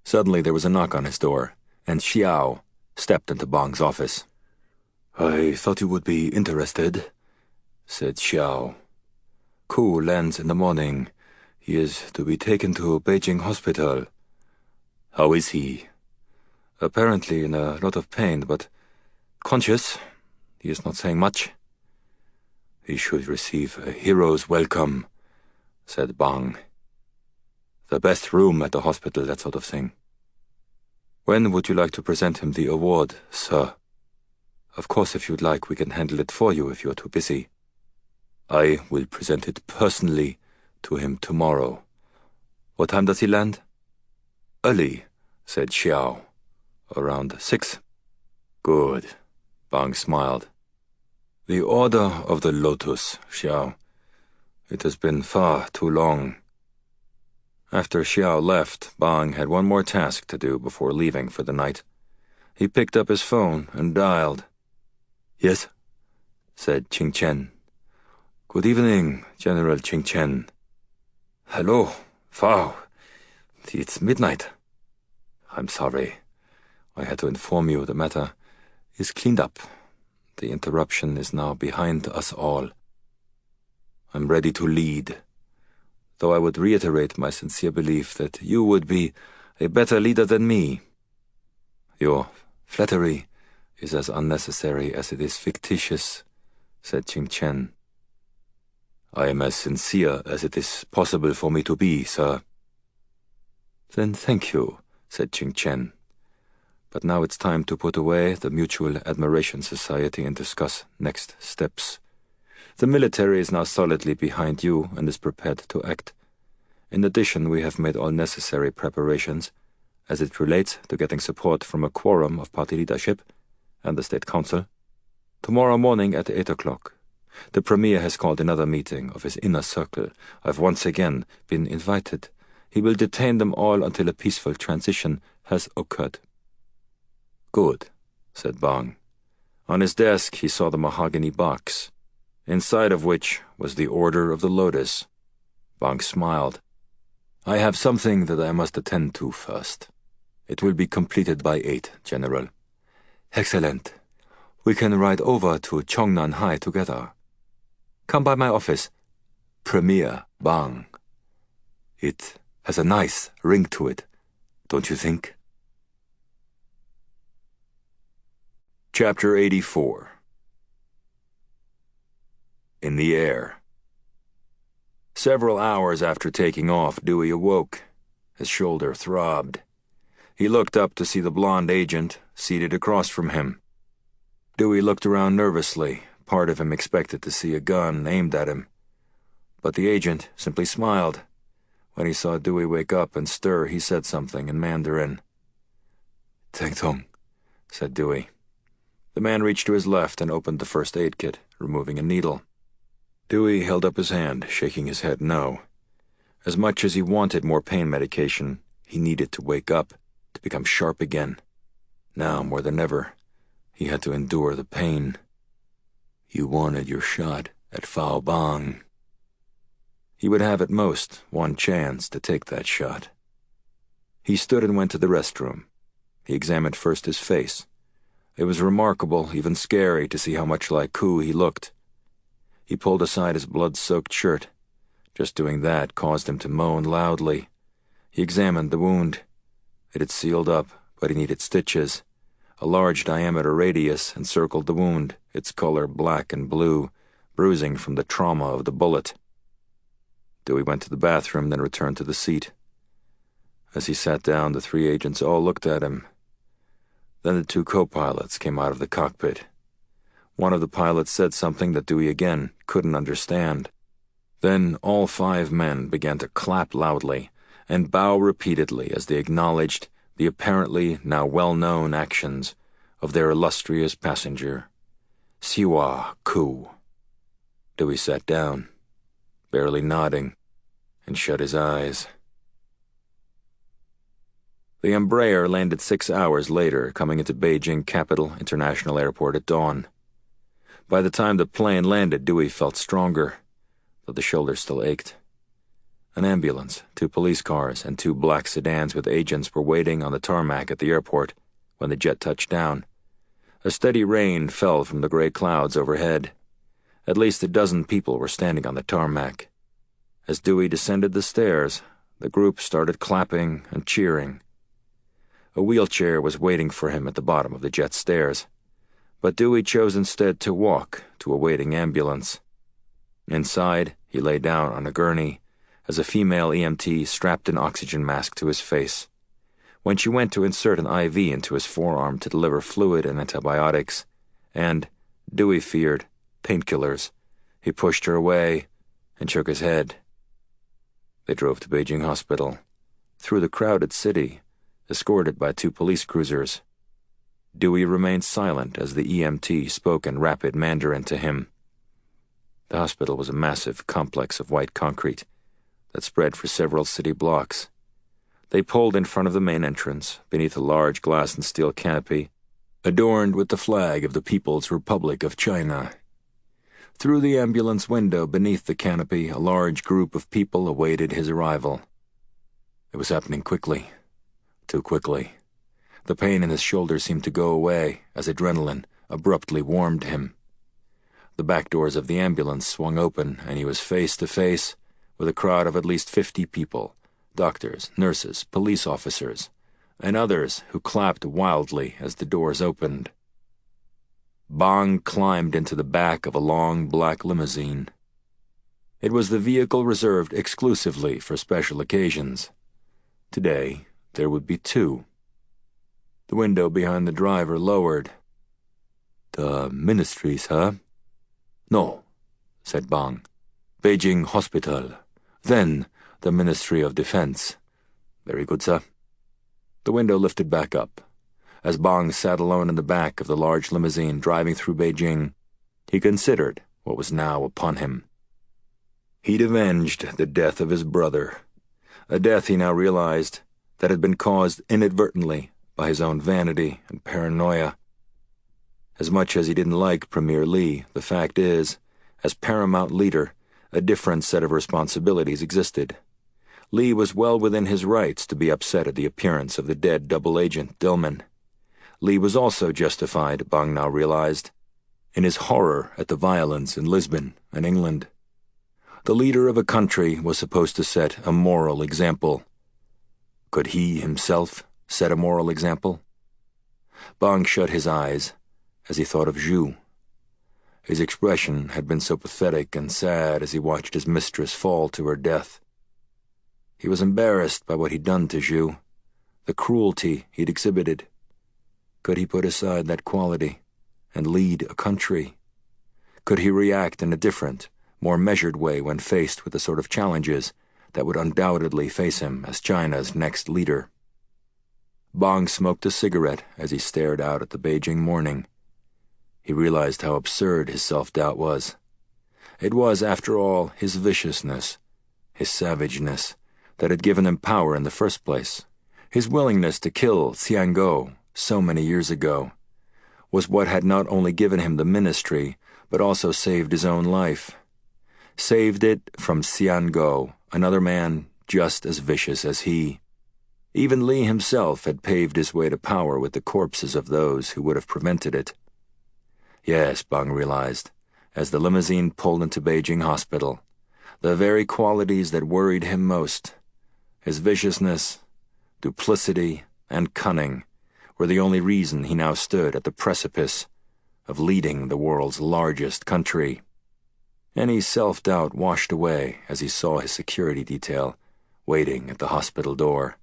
Suddenly there was a knock on his door, and Xiao stepped into Bang's office. "I thought you would be interested," said Xiao. "Ku lands in the morning. He is to be taken to Beijing Hospital. How is he? Apparently in a lot of pain, but conscious. He is not saying much. He should receive a hero's welcome, said Bhang. The best room at the hospital, that sort of thing. When would you like to present him the award, sir? Of course, if you'd like, we can handle it for you if you're too busy. I will present it personally to him tomorrow. What time does he land? Early, said Xiao. Around 6. Good, Bhang smiled. The Order of the Lotus, Xiao. It has been far too long. After Xiao left, Bhang had one more task to do before leaving for the night. He picked up his phone and dialed. Yes, said Qing Chen. Good evening, General Qing Chen. Hello, Fao. It's midnight. I'm sorry. I had to inform you the matter is cleaned up. The interruption is now behind us all. I'm ready to lead, though I would reiterate my sincere belief that you would be a better leader than me. Your flattery is as unnecessary as it is fictitious, said Qing Chen. I am as sincere as it is possible for me to be, sir. Then thank you, said Qing Chen. But now it's time to put away the Mutual Admiration Society and discuss next steps. The military is now solidly behind you and is prepared to act. In addition, we have made all necessary preparations as it relates to getting support from a quorum of party leadership and the State Council. Tomorrow morning at 8 o'clock, the Premier has called another meeting of his inner circle. I've once again been invited. He will detain them all until a peaceful transition has occurred. Good, said Bhang. On his desk he saw the mahogany box, inside of which was the Order of the Lotus. Bhang smiled. I have something that I must attend to first. It will be completed by 8, General. Excellent. We can ride over to Chongnan High together. Come by my office. Premier Bhang. It has a nice ring to it, don't you think? Chapter 84. In the air. Several hours after taking off, Dewey awoke. His shoulder throbbed. He looked up to see the blonde agent seated across from him. Dewey looked around nervously. Part of him expected to see a gun aimed at him. But the agent simply smiled. When he saw Dewey wake up and stir, he said something in Mandarin. "Tang Tong," said Dewey. The man reached to his left and opened the first aid kit, removing a needle. Dewey held up his hand, shaking his head no. As much as he wanted more pain medication, he needed to wake up, to become sharp again. Now, more than ever, he had to endure the pain. You wanted your shot at Fao Bhang. He would have at most one chance to take that shot. He stood and went to the restroom. He examined first his face. It was remarkable, even scary, to see how much like Koo he looked. He pulled aside his blood-soaked shirt. Just doing that caused him to moan loudly. He examined the wound. It had sealed up, but he needed stitches. A large diameter radius encircled the wound, its color black and blue, bruising from the trauma of the bullet. Dewey went to the bathroom, then returned to the seat. As he sat down, the 3 agents all looked at him. Then the 2 co-pilots came out of the cockpit. One of the pilots said something that Dewey again couldn't understand. Then all 5 men began to clap loudly and bow repeatedly as they acknowledged the apparently now well-known actions of their illustrious passenger, Siwa Koo. Dewey sat down, barely nodding, and shut his eyes. The Embraer landed 6 hours later, coming into Beijing Capital International Airport at dawn. By the time the plane landed, Dewey felt stronger, though the shoulder still ached. An ambulance, 2 police cars, and 2 black sedans with agents were waiting on the tarmac at the airport when the jet touched down. A steady rain fell from the gray clouds overhead. At least a dozen people were standing on the tarmac. As Dewey descended the stairs, the group started clapping and cheering. A wheelchair was waiting for him at the bottom of the jet stairs, but Dewey chose instead to walk to a waiting ambulance. Inside, he lay down on a gurney as a female EMT strapped an oxygen mask to his face. When she went to insert an IV into his forearm to deliver fluid and antibiotics, and, Dewey feared, painkillers, he pushed her away and shook his head. They drove to Beijing Hospital, through the crowded city, escorted by 2 police cruisers. Dewey remained silent as the EMT spoke in rapid Mandarin to him. The hospital was a massive complex of white concrete that spread for several city blocks. They pulled in front of the main entrance, beneath a large glass and steel canopy, adorned with the flag of the People's Republic of China. Through the ambulance window beneath the canopy, a large group of people awaited his arrival. It was happening quickly. Too quickly. The pain in his shoulder seemed to go away as adrenaline abruptly warmed him. The back doors of the ambulance swung open, and he was face to face with a crowd of at least 50 people, doctors, nurses, police officers, and others who clapped wildly as the doors opened. Bhang climbed into the back of a long black limousine. It was the vehicle reserved exclusively for special occasions. Today, there would be 2. The window behind the driver lowered. "The ministry, sir?" "No," said Bhang. "Beijing Hospital. Then the Ministry of Defense." "Very good, sir." The window lifted back up. As Bhang sat alone in the back of the large limousine driving through Beijing, he considered what was now upon him. He'd avenged the death of his brother, a death he now realized that had been caused inadvertently by his own vanity and paranoia. As much as he didn't like Premier Lee, the fact is, as paramount leader, a different set of responsibilities existed. Lee was well within his rights to be upset at the appearance of the dead double agent Dillman. Lee was also justified, Bhang now realized, in his horror at the violence in Lisbon and England. The leader of a country was supposed to set a moral example. Could he himself set a moral example? Bhang shut his eyes as he thought of Zhu. His expression had been so pathetic and sad as he watched his mistress fall to her death. He was embarrassed by what he'd done to Zhu, the cruelty he'd exhibited. Could he put aside that quality and lead a country? Could he react in a different, more measured way when faced with the sort of challenges that would undoubtedly face him as China's next leader? Bhang smoked a cigarette as he stared out at the Beijing morning. He realized how absurd his self-doubt was. It was, after all, his viciousness, his savageness, that had given him power in the first place. His willingness to kill Xianggo so many years ago was what had not only given him the ministry, but also saved his own life. Saved it from Xianggo, another man just as vicious as he. Even Lee himself had paved his way to power with the corpses of those who would have prevented it. Yes, Bhang realized, as the limousine pulled into Beijing Hospital, the very qualities that worried him most, his viciousness, duplicity, and cunning, were the only reason he now stood at the precipice of leading the world's largest country. Any self-doubt washed away as he saw his security detail waiting at the hospital door.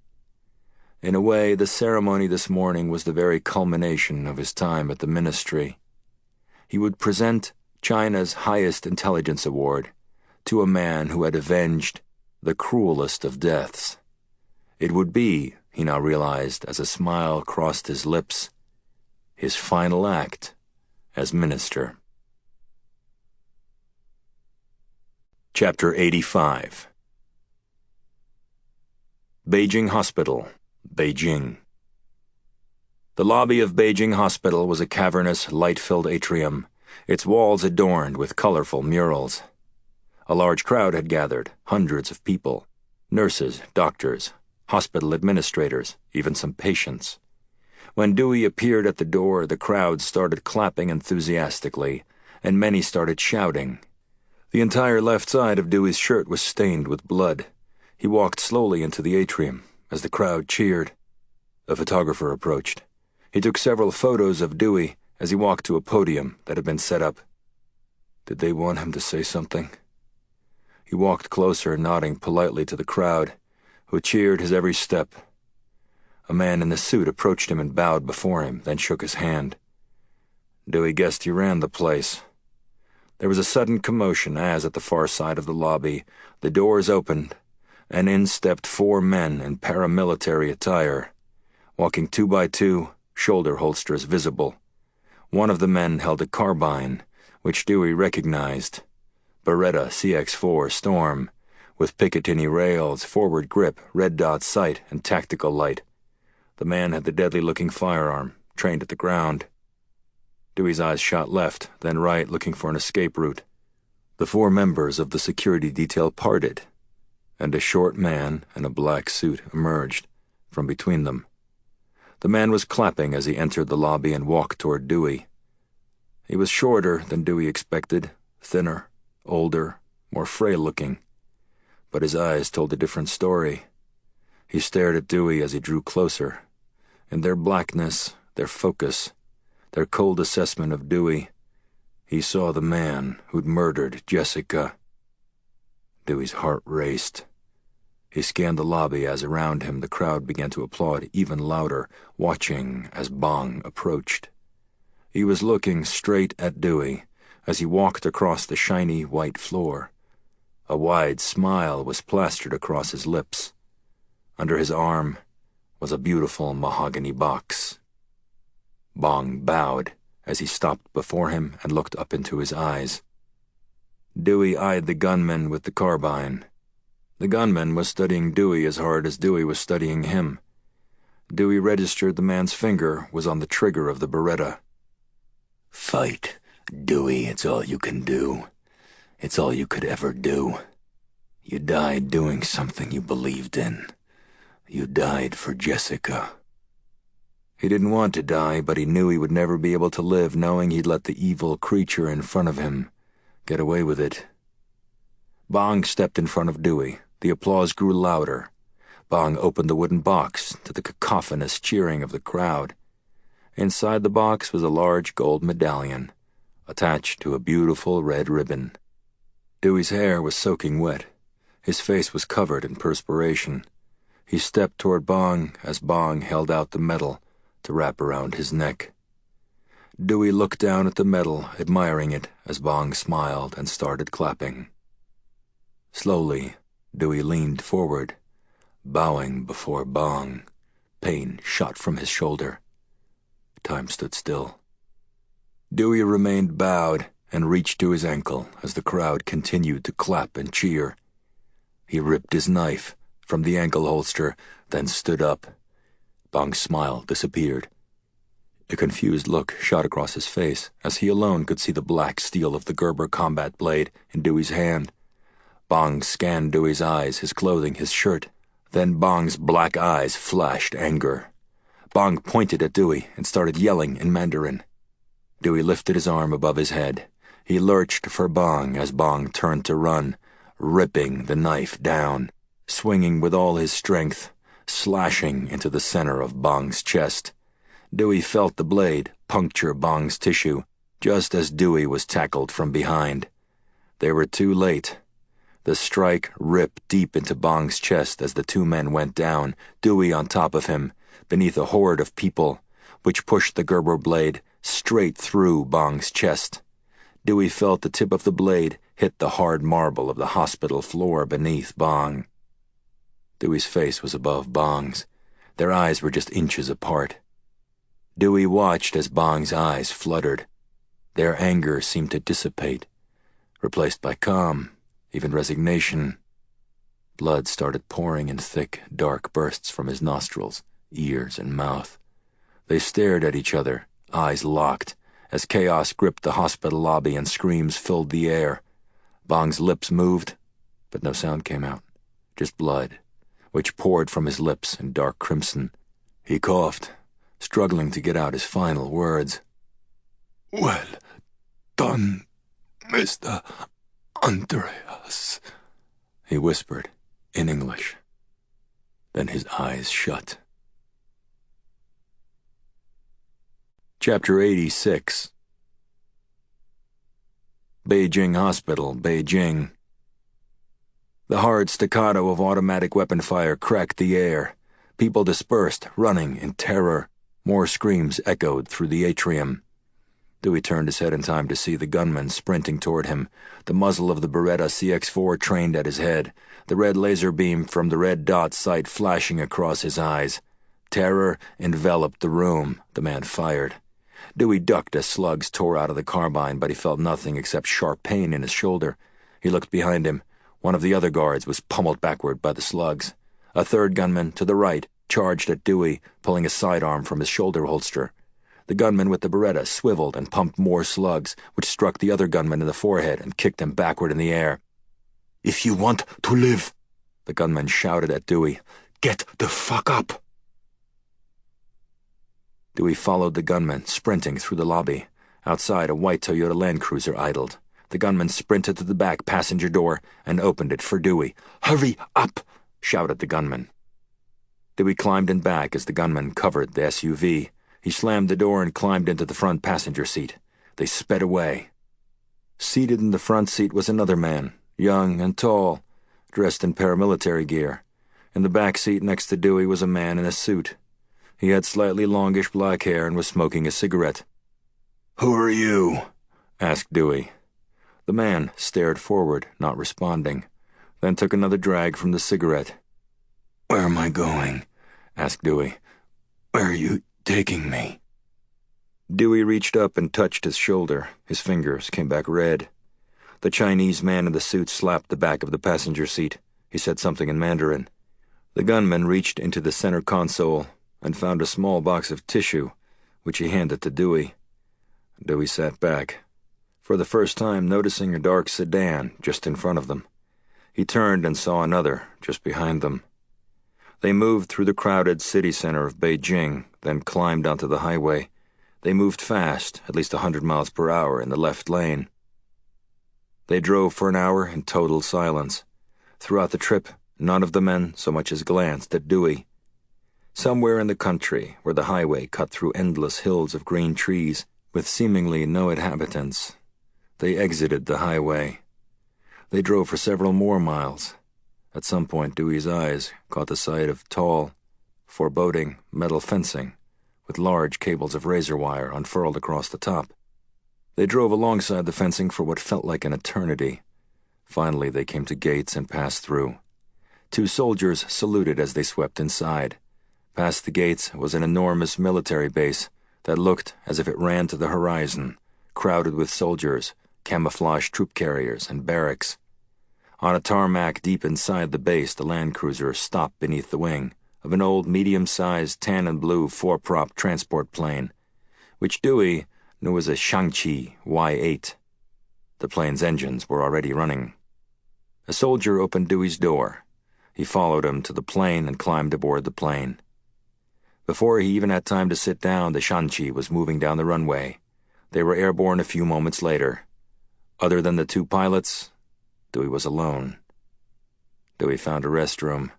In a way, the ceremony this morning was the very culmination of his time at the ministry. He would present China's highest intelligence award to a man who had avenged the cruelest of deaths. It would be, he now realized as a smile crossed his lips, his final act as minister. Chapter 85. Beijing Hospital, Beijing. The lobby of Beijing Hospital was a cavernous, light-filled atrium, its walls adorned with colorful murals. A large crowd had gathered, hundreds of people, nurses, doctors, hospital administrators, even some patients. When Dewey appeared at the door, the crowd started clapping enthusiastically, and many started shouting. The entire left side of Dewey's shirt was stained with blood. He walked slowly into the atrium as the crowd cheered. A photographer approached. He took several photos of Dewey as he walked to a podium that had been set up. Did they want him to say something? He walked closer, nodding politely to the crowd, who cheered his every step. A man in the suit approached him and bowed before him, then shook his hand. Dewey guessed he ran the place. There was a sudden commotion as, at the far side of the lobby, the doors opened, and in stepped 4 men in paramilitary attire, walking 2 by 2, shoulder holsters visible. One of the men held a carbine, which Dewey recognized. Beretta CX-4 Storm, with Picatinny rails, forward grip, red dot sight, and tactical light. The man had the deadly-looking firearm, trained at the ground. Dewey's eyes shot left, then right, looking for an escape route. The 4 members of the security detail parted, and a short man in a black suit emerged from between them. The man was clapping as he entered the lobby and walked toward Dewey. He was shorter than Dewey expected, thinner, older, more frail-looking. But his eyes told a different story. He stared at Dewey as he drew closer. In their blackness, their focus, their cold assessment of Dewey, he saw the man who'd murdered Jessica. Dewey's heart raced. He scanned the lobby as around him the crowd began to applaud even louder, watching as Bhang approached. He was looking straight at Dewey as he walked across the shiny white floor. A wide smile was plastered across his lips. Under his arm was a beautiful mahogany box. Bhang bowed as he stopped before him and looked up into his eyes. Dewey eyed the gunman with the carbine. The gunman was studying Dewey as hard as Dewey was studying him. Dewey registered the man's finger was on the trigger of the Beretta. Fight, Dewey, it's all you can do. It's all you could ever do. You died doing something you believed in. You died for Jessica. He didn't want to die, but he knew he would never be able to live knowing he'd let the evil creature in front of him get away with it. Bhang stepped in front of Dewey. The applause grew louder. Bhang opened the wooden box to the cacophonous cheering of the crowd. Inside the box was a large gold medallion, attached to a beautiful red ribbon. Dewey's hair was soaking wet. His face was covered in perspiration. He stepped toward Bhang as Bhang held out the medal to wrap around his neck. Dewey looked down at the medal, admiring it, as Bhang smiled and started clapping. Slowly, Dewey leaned forward, bowing before Bhang. Pain shot from his shoulder. Time stood still. Dewey remained bowed and reached to his ankle as the crowd continued to clap and cheer. He ripped his knife from the ankle holster, then stood up. Bhang's smile disappeared. A confused look shot across his face as he alone could see the black steel of the Gerber combat blade in Dewey's hand. Bhang scanned Dewey's eyes, his clothing, his shirt. Then Bhang's black eyes flashed anger. Bhang pointed at Dewey and started yelling in Mandarin. Dewey lifted his arm above his head. He lurched for Bhang as Bhang turned to run, ripping the knife down, swinging with all his strength, slashing into the center of Bhang's chest. Dewey felt the blade puncture Bhang's tissue, just as Dewey was tackled from behind. They were too late. The strike ripped deep into Bhang's chest as the 2 men went down, Dewey on top of him, beneath a horde of people, which pushed the Gerber blade straight through Bhang's chest. Dewey felt the tip of the blade hit the hard marble of the hospital floor beneath Bhang. Dewey's face was above Bhang's. Their eyes were just inches apart. Dewey watched as Bhang's eyes fluttered. Their anger seemed to dissipate, replaced by calm, even resignation. Blood started pouring in thick, dark bursts from his nostrils, ears, and mouth. They stared at each other, eyes locked, as chaos gripped the hospital lobby and screams filled the air. Bhang's lips moved, but no sound came out, just blood, which poured from his lips in dark crimson. He coughed, struggling to get out his final words. Well done, Mr. Andreas, he whispered in English. Then his eyes shut. Chapter 86. Beijing Hospital, Beijing. The hard staccato of automatic weapon fire cracked the air. People dispersed, running in terror. More screams echoed through the atrium. Dewey turned his head in time to see the gunman sprinting toward him, the muzzle of the Beretta CX-4 trained at his head, the red laser beam from the red dot sight flashing across his eyes. Terror enveloped the room. The man fired. Dewey ducked as slugs tore out of the carbine, but he felt nothing except sharp pain in his shoulder. He looked behind him. One of the other guards was pummeled backward by the slugs. A third gunman, to the right, charged at Dewey, pulling a sidearm from his shoulder holster. The gunman with the Beretta swiveled and pumped more slugs, which struck the other gunman in the forehead and kicked him backward in the air. "If you want to live," the gunman shouted at Dewey, "get the fuck up." Dewey followed the gunman, sprinting through the lobby. Outside, a white Toyota Land Cruiser idled. The gunman sprinted to the back passenger door and opened it for Dewey. "Hurry up!" shouted the gunman. Dewey climbed in back as the gunman covered the SUV. He slammed the door and climbed into the front passenger seat. They sped away. Seated in the front seat was another man, young and tall, dressed in paramilitary gear. In the back seat next to Dewey was a man in a suit. He had slightly longish black hair and was smoking a cigarette. "Who are you?" asked Dewey. The man stared forward, not responding, then took another drag from the cigarette. "Where am I going?" asked Dewey. "Where are you taking me?" Dewey reached up and touched his shoulder. His fingers came back red. The Chinese man in the suit slapped the back of the passenger seat. He said something in Mandarin. The gunman reached into the center console and found a small box of tissue, which he handed to Dewey. Dewey sat back, for the first time noticing a dark sedan just in front of them. He turned and saw another just behind them. They moved through the crowded city center of Beijing, then climbed onto the highway. They moved fast, at least 100 miles per hour in the left lane. They drove for an hour in total silence. Throughout the trip, none of the men so much as glanced at Dewey. Somewhere in the country, where the highway cut through endless hills of green trees, with seemingly no inhabitants, they exited the highway. They drove for several more miles. At some point, Dewey's eyes caught the sight of tall, foreboding metal fencing, with large cables of razor wire unfurled across the top. They drove alongside the fencing for what felt like an eternity. Finally, they came to gates and passed through. Two soldiers saluted as they swept inside. Past the gates was an enormous military base that looked as if it ran to the horizon, crowded with soldiers, camouflaged troop carriers, and barracks. On a tarmac deep inside the base, the Land Cruiser stopped beneath the wing of an old medium-sized tan and blue four-prop transport plane, which Dewey knew was a Shangqi Y-8. The plane's engines were already running. A soldier opened Dewey's door. He followed him to the plane and climbed aboard the plane. Before he even had time to sit down, the Shangqi was moving down the runway. They were airborne a few moments later. Other than the two pilots, Dewey was alone. Dewey found a restroom.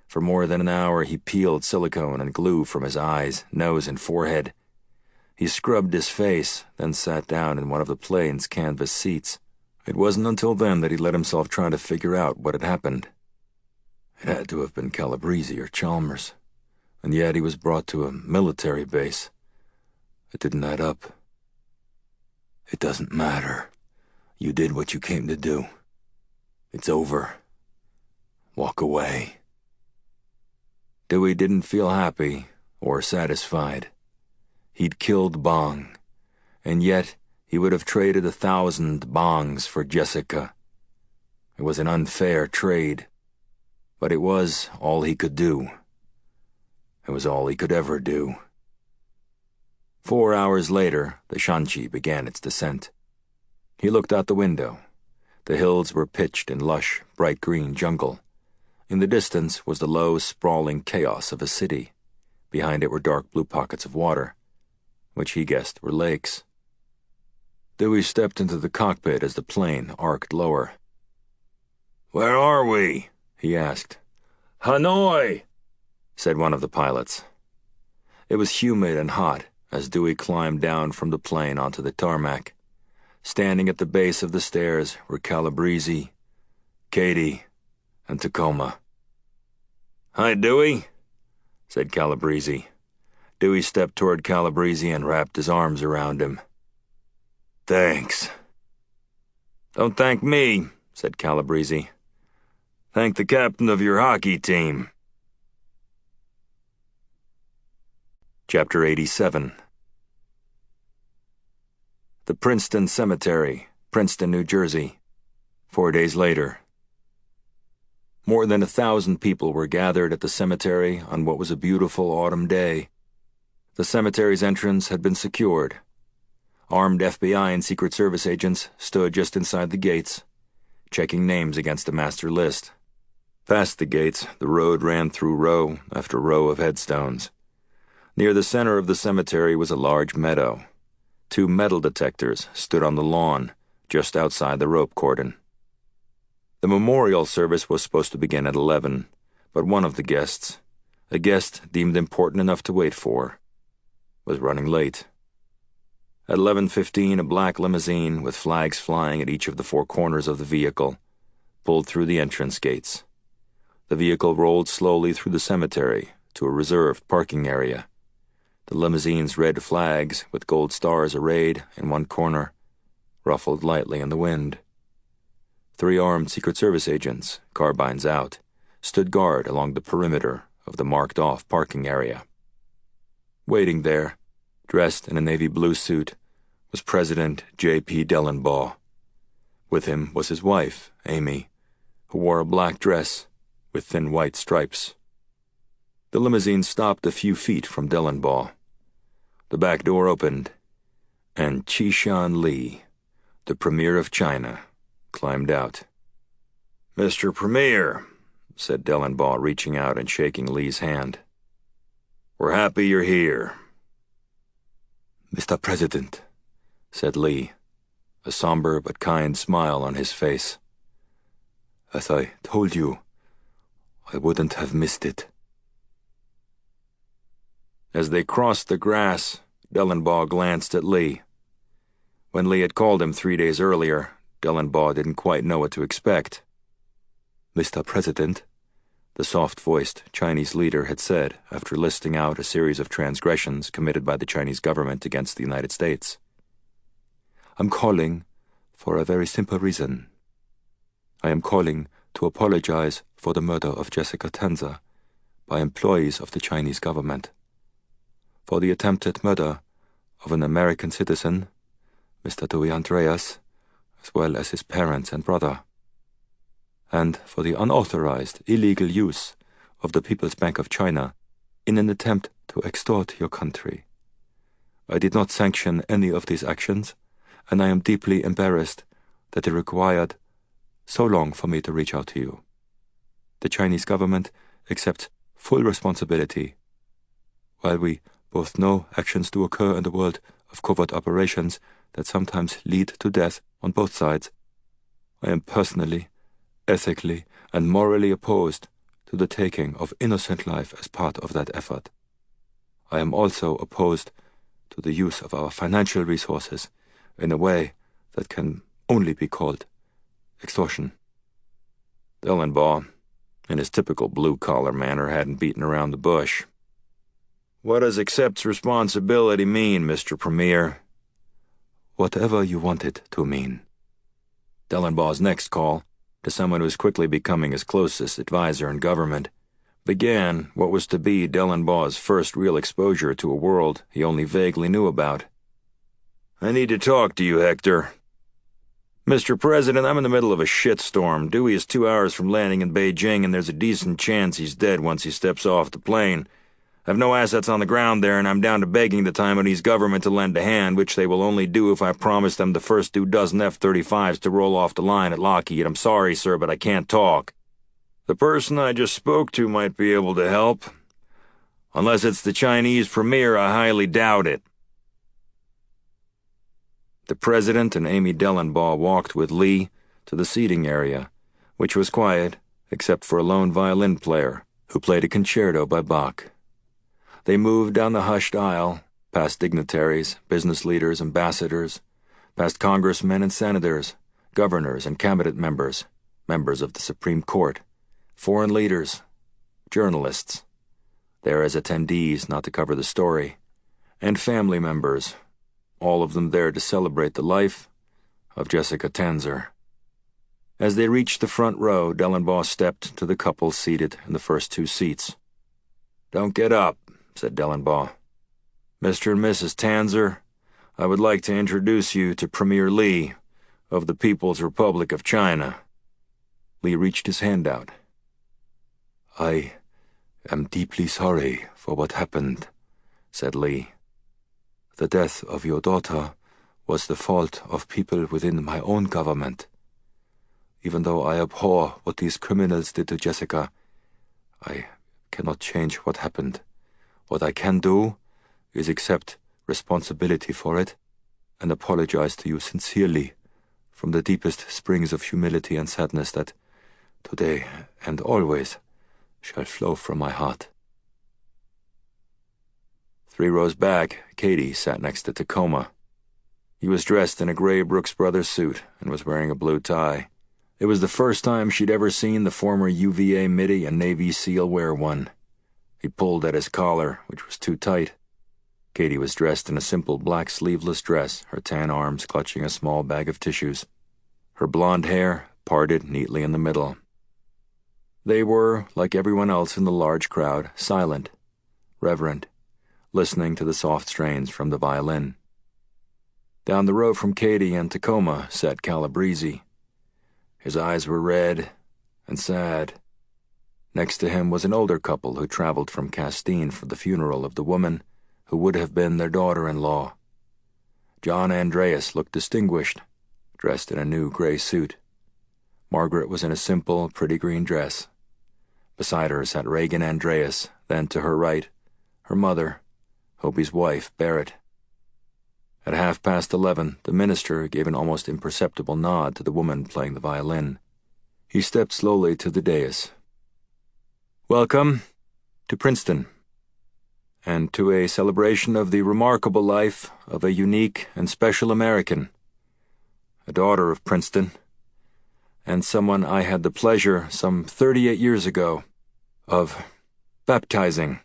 For more than an hour, he peeled silicone and glue from his eyes, nose, and forehead. He scrubbed his face, then sat down in one of the plane's canvas seats. It wasn't until then that he let himself try to figure out what had happened. It had to have been Calabrese or Chalmers, and yet he was brought to a military base. It didn't add up. "It doesn't matter. You did what you came to do. It's over. Walk away." Dewey didn't feel happy or satisfied. He'd killed Bhang, and yet he would have traded 1,000 Bhangs for Jessica. It was an unfair trade, but it was all he could do. It was all he could ever do. 4 hours later, the Shangqi began its descent. He looked out the window. The hills were pitched in lush, bright green jungle. In the distance was the low, sprawling chaos of a city. Behind it were dark blue pockets of water, which he guessed were lakes. Dewey stepped into the cockpit as the plane arced lower. "Where are we?" he asked. "Hanoi," said one of the pilots. It was humid and hot, as Dewey climbed down from the plane onto the tarmac. Standing at the base of the stairs were Calabrese, Katie, and Tacoma. "Hi, Dewey," said Calabrese. Dewey stepped toward Calabrese and wrapped his arms around him. "Thanks." "Don't thank me," said Calabrese. "Thank the captain of your hockey team." Chapter 87. The Princeton Cemetery, Princeton, New Jersey. 4 days later. More than 1,000 people were gathered at the cemetery on what was a beautiful autumn day. The cemetery's entrance had been secured. Armed FBI and Secret Service agents stood just inside the gates, checking names against a master list. Past the gates, the road ran through row after row of headstones. Near the center of the cemetery was a large meadow. 2 metal detectors stood on the lawn, just outside the rope cordon. The memorial service was supposed to begin at 11, but one of the guests, a guest deemed important enough to wait for, was running late. At 11:15, a black limousine with flags flying at each of the 4 corners of the vehicle pulled through the entrance gates. The vehicle rolled slowly through the cemetery to a reserved parking area. The limousine's red flags with gold stars arrayed in one corner ruffled lightly in the wind. 3 armed Secret Service agents, carbines out, stood guard along the perimeter of the marked-off parking area. Waiting there, dressed in a navy blue suit, was President J.P. Dellenbaugh. With him was his wife, Amy, who wore a black dress with thin white stripes. The limousine stopped a few feet from Dellenbaugh. The back door opened, and Qishan Li, the Premier of China, climbed out. "Mr. Premier," said Dellenbaugh, reaching out and shaking Li's hand. "We're happy you're here." "Mr. President," said Li, a somber but kind smile on his face. "as I told you, I wouldn't have missed it." As they crossed the grass, Dellenbaugh glanced at Li. When Li had called him 3 days earlier, Dellenbaugh didn't quite know what to expect. "Mr. President," the soft-voiced Chinese leader had said after listing out a series of transgressions committed by the Chinese government against the United States. "I'm calling for a very simple reason. I am calling to apologize for the murder of Jessica Tanzer by employees of the Chinese government, for the attempted murder of an American citizen, Mr. Dewey Andreas, as well as his parents and brother, and for the unauthorized, illegal use of the People's Bank of China in an attempt to extort your country. I did not sanction any of these actions, and I am deeply embarrassed that it required so long for me to reach out to you. The Chinese government accepts full responsibility. While we both know actions do occur in the world of covert operations that sometimes lead to death on both sides, I am personally, ethically, and morally opposed to the taking of innocent life as part of that effort. I am also opposed to the use of our financial resources in a way that can only be called extortion." Dellenbaugh, in his typical blue-collar manner, hadn't beaten around the bush. "What does accepts responsibility mean, Mr. Premier?" "Whatever you want it to mean." Dellenbaugh's next call, to someone who was quickly becoming his closest advisor in government, began what was to be Dellenbaugh's first real exposure to a world he only vaguely knew about. "I need to talk to you, Hector. Mr. President, I'm in the middle of a shitstorm. Dewey is 2 hours from landing in Beijing, and there's a decent chance he's dead once he steps off the plane. I have no assets on the ground there, and I'm down to begging the Taiwanese government to lend a hand, which they will only do if I promise them the first 24 F-35s to roll off the line at Lockheed. I'm sorry, sir, but I can't talk. The person I just spoke to might be able to help. Unless it's the Chinese premier, I highly doubt it." The President and Amy Dellenbaugh walked with Li to the seating area, which was quiet except for a lone violin player who played a concerto by Bach. They moved down the hushed aisle past dignitaries, business leaders, ambassadors, past congressmen and senators, governors and cabinet members, members of the Supreme Court, foreign leaders, journalists, there as attendees not to cover the story, and family members, all of them there to celebrate the life of Jessica Tanzer. As they reached the front row, Dellenbaugh stepped to the couple seated in the first two seats. "Don't get up," said Dellenbaugh. "Mr. and Mrs. Tanzer, I would like to introduce you to Premier Li of the People's Republic of China." Li reached his hand out. "I am deeply sorry for what happened," said Li. "The death of your daughter was the fault of people within my own government. Even though I abhor what these criminals did to Jessica, I cannot change what happened. What I can do is accept responsibility for it and apologize to you sincerely from the deepest springs of humility and sadness that today and always shall flow from my heart." 3 rows back, Katie sat next to Tacoma. He was dressed in a gray Brooks Brothers suit and was wearing a blue tie. It was the first time she'd ever seen the former UVA Middy and Navy SEAL wear one. He pulled at his collar, which was too tight. Katie was dressed in a simple black sleeveless dress, her tan arms clutching a small bag of tissues. Her blonde hair parted neatly in the middle. They were, like everyone else in the large crowd, silent, reverent, listening to the soft strains from the violin. Down the road from Katie and Tacoma sat Calabrese. His eyes were red and sad. Next to him was an older couple who traveled from Castine for the funeral of the woman who would have been their daughter-in-law. John Andreas looked distinguished, dressed in a new gray suit. Margaret was in a simple, pretty green dress. Beside her sat Reagan Andreas, then to her right, her mother, Hobie's wife, Barrett. At 11:30, the minister gave an almost imperceptible nod to the woman playing the violin. He stepped slowly to the dais. "Welcome to Princeton, and to a celebration of the remarkable life of a unique and special American, a daughter of Princeton, and someone I had the pleasure, some 38 years ago, of baptizing.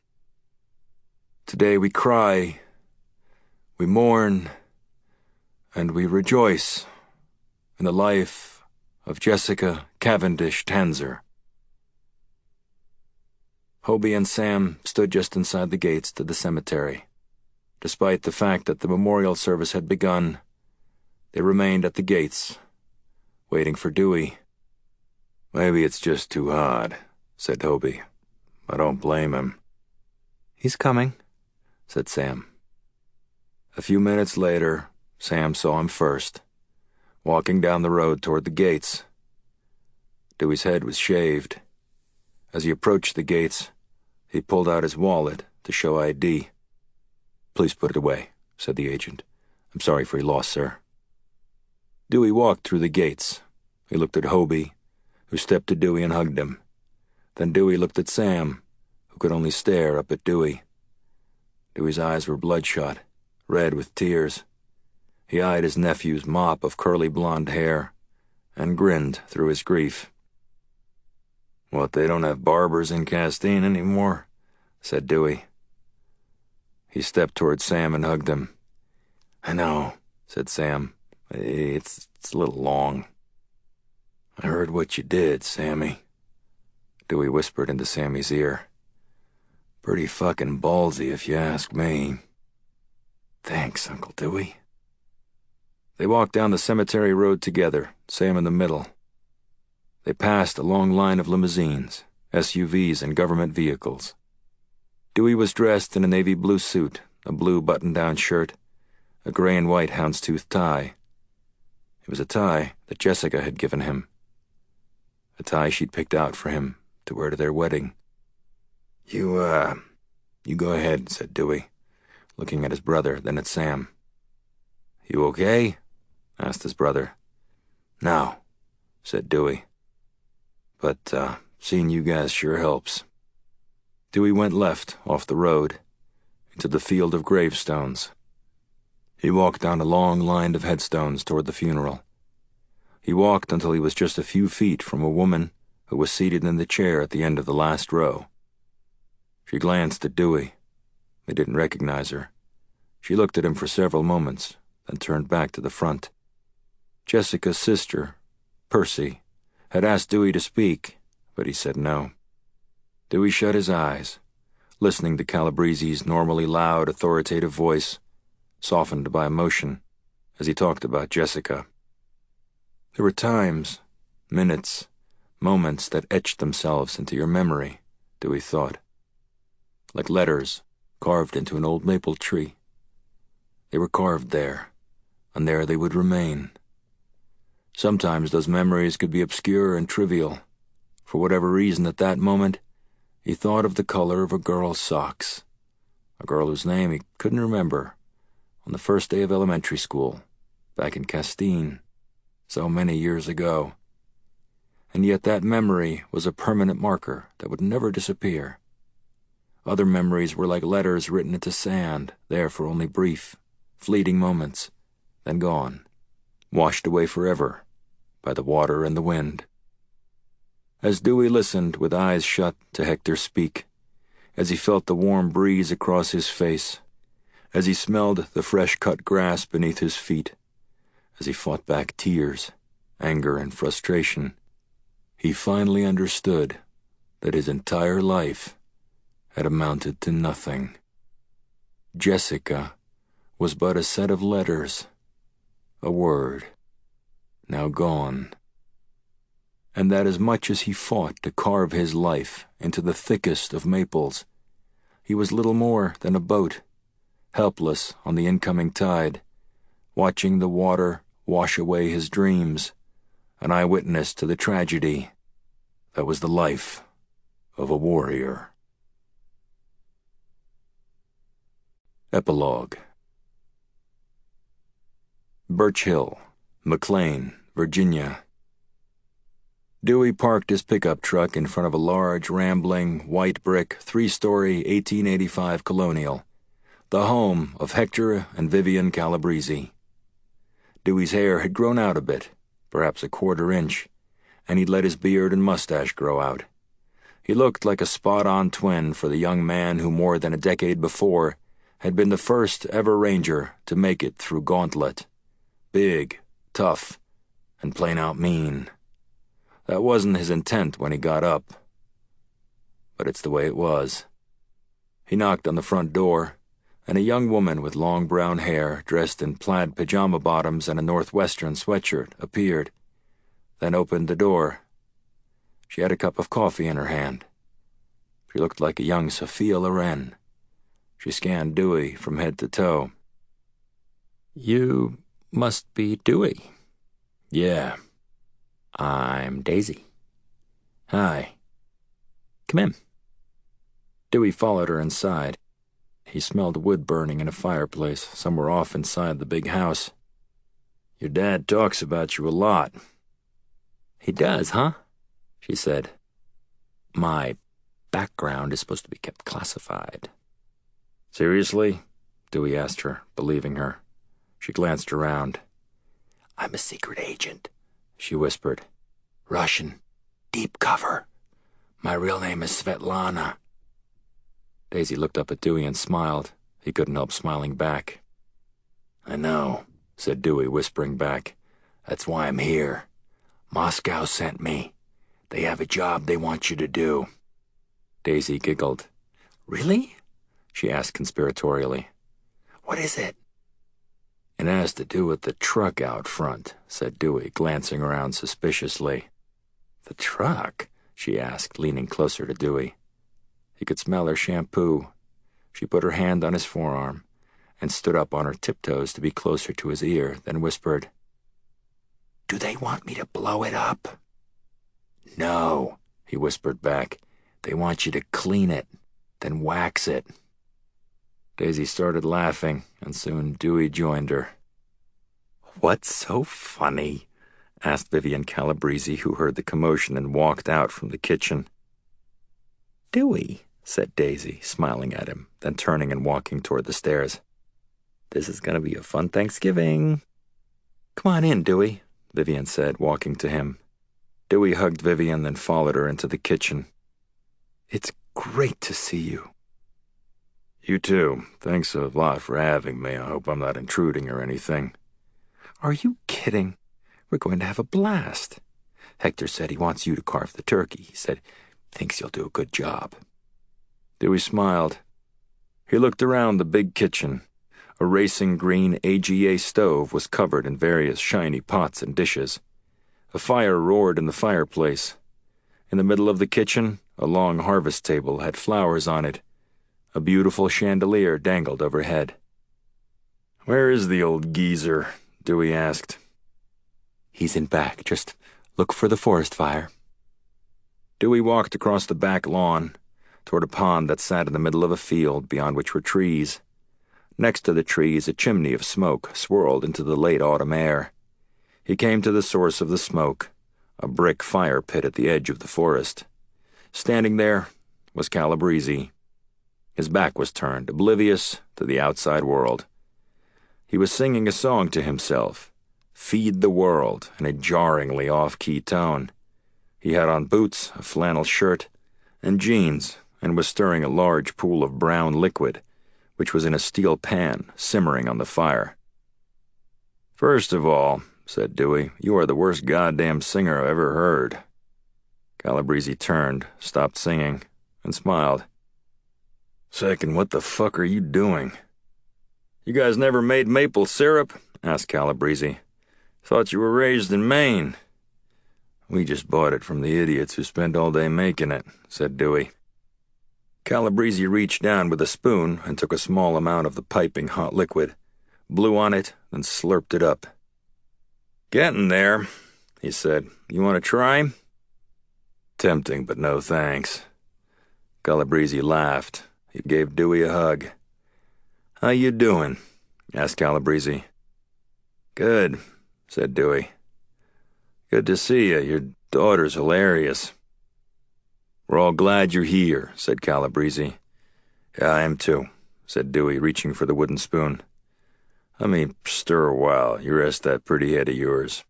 Today we cry, we mourn, and we rejoice in the life of Jessica Cavendish Tanzer." Hobie and Sam stood just inside the gates to the cemetery. Despite the fact that the memorial service had begun, they remained at the gates, waiting for Dewey. "Maybe it's just too hard," said Hobie. "I don't blame him." "He's coming," said Sam. A few minutes later, Sam saw him first, walking down the road toward the gates. Dewey's head was shaved. As he approached the gates, he pulled out his wallet to show ID. "Please put it away," said the agent. "I'm sorry for your loss, sir." Dewey walked through the gates. He looked at Hobie, who stepped to Dewey and hugged him. Then Dewey looked at Sam, who could only stare up at Dewey. Dewey's eyes were bloodshot, red with tears. He eyed his nephew's mop of curly blonde hair and grinned through his grief. "What, they don't have barbers in Castine anymore?" said Dewey. He stepped toward Sam and hugged him. "I know," said Sam. It's a little long." "I heard what you did, Sammy," Dewey whispered into Sammy's ear. "Pretty fucking ballsy if you ask me." "Thanks, Uncle Dewey." They walked down the cemetery road together, Sam in the middle. They passed a long line of limousines, SUVs, and government vehicles. Dewey was dressed in a navy blue suit, a blue button-down shirt, a gray and white houndstooth tie. It was a tie that Jessica had given him. A tie she'd picked out for him to wear to their wedding. You go ahead," said Dewey, looking at his brother, then at Sam. "You okay?" asked his brother. "No," said Dewey. "But, seeing you guys sure helps." Dewey went left, off the road. into the field of gravestones. He walked down a long line of headstones toward the funeral. He walked until he was just a few feet from a woman who was seated in the chair at the end of the last row. She glanced at Dewey. He didn't recognize her. She looked at him for several moments, then turned back to the front. Jessica's sister, Percy, had asked Dewey to speak, but he said no. Dewey shut his eyes, listening to Calabrese's normally loud, authoritative voice, softened by emotion, as he talked about Jessica. There were times, minutes, moments that etched themselves into your memory, Dewey thought, like letters carved into an old maple tree. They were carved there, and there they would remain. Sometimes those memories could be obscure and trivial. For whatever reason at that moment, he thought of the color of a girl's socks, a girl whose name he couldn't remember, on the first day of elementary school, back in Castine, so many years ago. And yet that memory was a permanent marker that would never disappear. Other memories were like letters written into sand, there for only brief, fleeting moments, then gone, washed away forever by the water and the wind. As Dewey listened with eyes shut to Hector speak, as he felt the warm breeze across his face, as he smelled the fresh-cut grass beneath his feet, as he fought back tears, anger, and frustration, he finally understood that his entire life had amounted to nothing. Jessica was but a set of letters, a word, now gone. And that as much as he fought to carve his life into the thickest of maples, he was little more than a boat, helpless on the incoming tide, watching the water wash away his dreams, an eyewitness to the tragedy that was the life of a warrior. Epilogue. Birch Hill, McLean, Virginia. Dewey parked his pickup truck in front of a large, rambling, white-brick, three-story 1885 colonial, the home of Hector and Vivian Calabrese. Dewey's hair had grown out a bit, perhaps a quarter-inch, and he'd let his beard and mustache grow out. He looked like a spot-on twin for the young man who more than a decade before had been the first ever ranger to make it through Gauntlet. Big, tough, and plain-out mean. That wasn't his intent when he got up, but it's the way it was. He knocked on the front door, and a young woman with long brown hair, dressed in plaid pajama bottoms and a Northwestern sweatshirt, appeared, then opened the door. She had a cup of coffee in her hand. She looked like a young Sophia Loren. She scanned Dewey from head to toe. "You must be Dewey." "Yeah." "I'm Daisy." "Hi." "Come in." Dewey followed her inside. He smelled wood burning in a fireplace somewhere off inside the big house. "Your dad talks about you a lot." "He does, huh?" she said. "My background is supposed to be kept classified." "Seriously?" Dewey asked her, believing her. She glanced around. "I'm a secret agent," she whispered. "Russian. Deep cover. My real name is Svetlana." Daisy looked up at Dewey and smiled. He couldn't help smiling back. "I know," said Dewey, whispering back. "That's why I'm here. Moscow sent me. They have a job they want you to do." Daisy giggled. "Really?" she asked conspiratorially. "What is it?" "It has to do with the truck out front," said Dewey, glancing around suspiciously. "The truck?" she asked, leaning closer to Dewey. He could smell her shampoo. She put her hand on his forearm and stood up on her tiptoes to be closer to his ear, then whispered, "Do they want me to blow it up?" "No," he whispered back. "They want you to clean it, then wax it." Daisy started laughing, and soon Dewey joined her. "What's so funny?" asked Vivian Calabrese, who heard the commotion and walked out from the kitchen. "Dewey," said Daisy, smiling at him, then turning and walking toward the stairs. "This is going to be a fun Thanksgiving." "Come on in, Dewey," Vivian said, walking to him. Dewey hugged Vivian, then followed her into the kitchen. "It's great to see you." You too. Thanks a lot for having me. I hope I'm not intruding or anything. "Are you kidding? We're going to have a blast. Hector said he wants you to carve the turkey. He said thinks you'll do a good job." Dewey smiled. He looked around the big kitchen. A racing green AGA stove was covered in various shiny pots and dishes. A fire roared in the fireplace. In the middle of the kitchen, a long harvest table had flowers on it. A beautiful chandelier dangled overhead. "Where is the old geezer?" Dewey asked. "He's in back. Just look for the forest fire." Dewey walked across the back lawn, toward a pond that sat in the middle of a field beyond which were trees. Next to the trees, a chimney of smoke swirled into the late autumn air. He came to the source of the smoke, a brick fire pit at the edge of the forest. Standing there was Calabrese. His back was turned, oblivious to the outside world. He was singing a song to himself, "Feed the World," in a jarringly off-key tone. He had on boots, a flannel shirt, and jeans, and was stirring a large pool of brown liquid, which was in a steel pan, simmering on the fire. "First of all," said Dewey, "you are the worst goddamn singer I've ever heard." Calabrese turned, stopped singing, and smiled. "Second, what the fuck are you doing?" "You guys never made maple syrup?" asked Calabrese. "Thought you were raised in Maine." "We just bought it from the idiots who spent all day making it," said Dewey. Calabrese reached down with a spoon and took a small amount of the piping hot liquid, blew on it, and slurped it up. "Getting there," he said. "You want to try?" "Tempting, but no thanks." Calabrese laughed. He gave Dewey a hug. "How you doing?" asked Calabrese. "Good," said Dewey. "Good to see you. Your daughter's hilarious." "We're all glad you're here," said Calabrese. "Yeah, I am too," said Dewey, reaching for the wooden spoon. "Let me stir a while. You rest that pretty head of yours."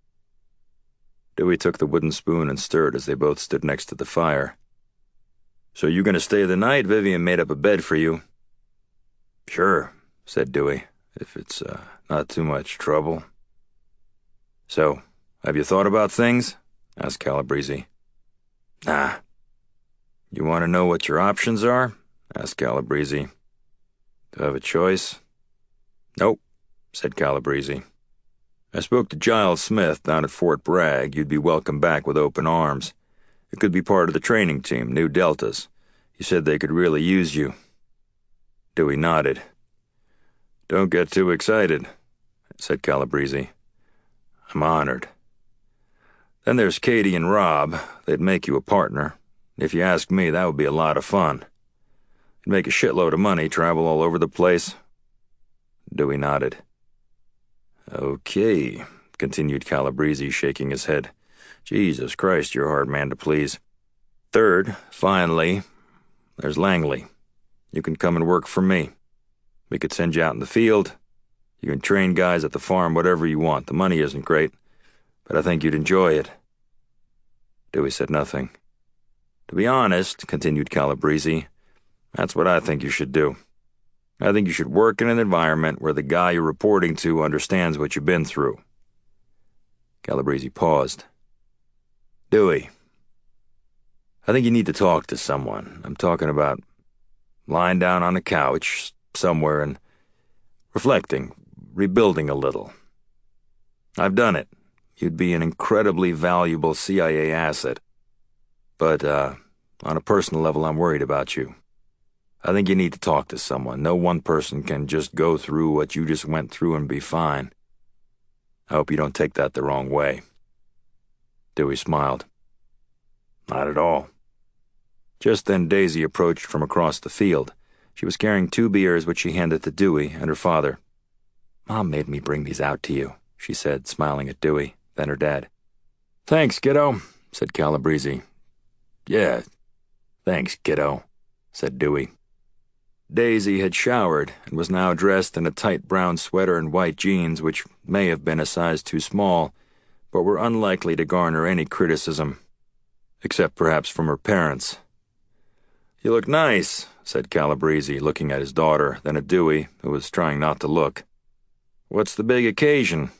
Dewey took the wooden spoon and stirred as they both stood next to the fire. "So you gonna stay the night? Vivian made up a bed for you." "Sure," said Dewey, "if it's not too much trouble." "So, have you thought about things?" asked Calabrese. "Nah." "You want to know what your options are?" asked Calabrese. "Do I have a choice?" "Nope," said Calabrese. "I spoke to Giles Smith down at Fort Bragg. You'd be welcome back with open arms. It could be part of the training team, New Deltas. He said they could really use you." Dewey nodded. "Don't get too excited," said Calabrese. "I'm honored." "Then there's Katie and Rob. They'd make you a partner. If you ask me, that would be a lot of fun. You'd make a shitload of money, travel all over the place." Dewey nodded. "Okay," continued Calabrese, shaking his head. "Jesus Christ, you're a hard man to please. Third, finally, there's Langley. You can come and work for me. We could send you out in the field. You can train guys at the farm, whatever you want. The money isn't great, but I think you'd enjoy it." Dewey said nothing. "To be honest," continued Calabrese, "that's what I think you should do. I think you should work in an environment where the guy you're reporting to understands what you've been through." Calabrese paused. "Dewey, I think you need to talk to someone. I'm talking about lying down on a couch somewhere and reflecting, rebuilding a little. I've done it. You'd be an incredibly valuable CIA asset. But on a personal level, I'm worried about you. I think you need to talk to someone. No one person can just go through what you just went through and be fine. I hope you don't take that the wrong way." Dewey smiled. "Not at all." Just then Daisy approached from across the field. She was carrying 2 beers which she handed to Dewey and her father. "Mom made me bring these out to you," she said, smiling at Dewey, then her dad. "Thanks, kiddo," said Calabrese. "Yeah, thanks, kiddo." said Dewey. Daisy had showered and was now dressed in a tight brown sweater and white jeans which may have been a size too small, but were unlikely to garner any criticism, except perhaps from her parents. "You look nice," said Calabrese, looking at his daughter, then at Dewey, who was trying not to look. "What's the big occasion?"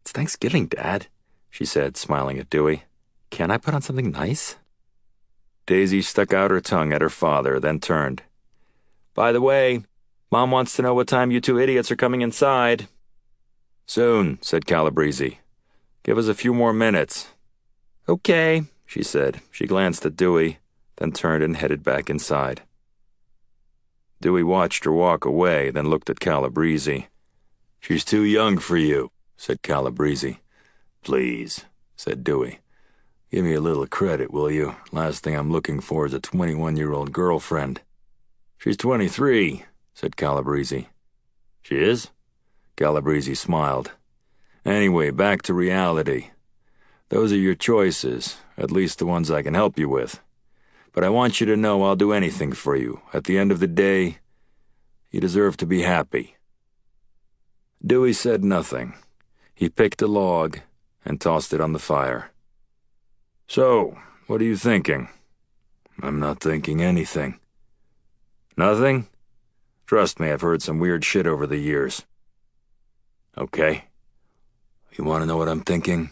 "It's Thanksgiving, Dad," she said, smiling at Dewey. "Can't I put on something nice?" Daisy stuck out her tongue at her father, then turned. "By the way, Mom wants to know what time you two idiots are coming inside." "Soon," said Calabrese. "Give us a few more minutes." "Okay," she said. She glanced at Dewey, then turned and headed back inside. Dewey watched her walk away, then looked at Calabrese. "She's too young for you," said Calabrese. "Please," said Dewey. "Give me a little credit, will you? Last thing I'm looking for is a 21-year-old girlfriend." "She's 23, said Calabrese. "She is?" Calabrese smiled. "Anyway, back to reality. Those are your choices, at least the ones I can help you with. But I want you to know I'll do anything for you. At the end of the day, you deserve to be happy." Dewey said nothing. He picked a log and tossed it on the fire. "So, what are you thinking?" "I'm not thinking anything." "Nothing? Trust me, I've heard some weird shit over the years." "Okay. You want to know what I'm thinking?"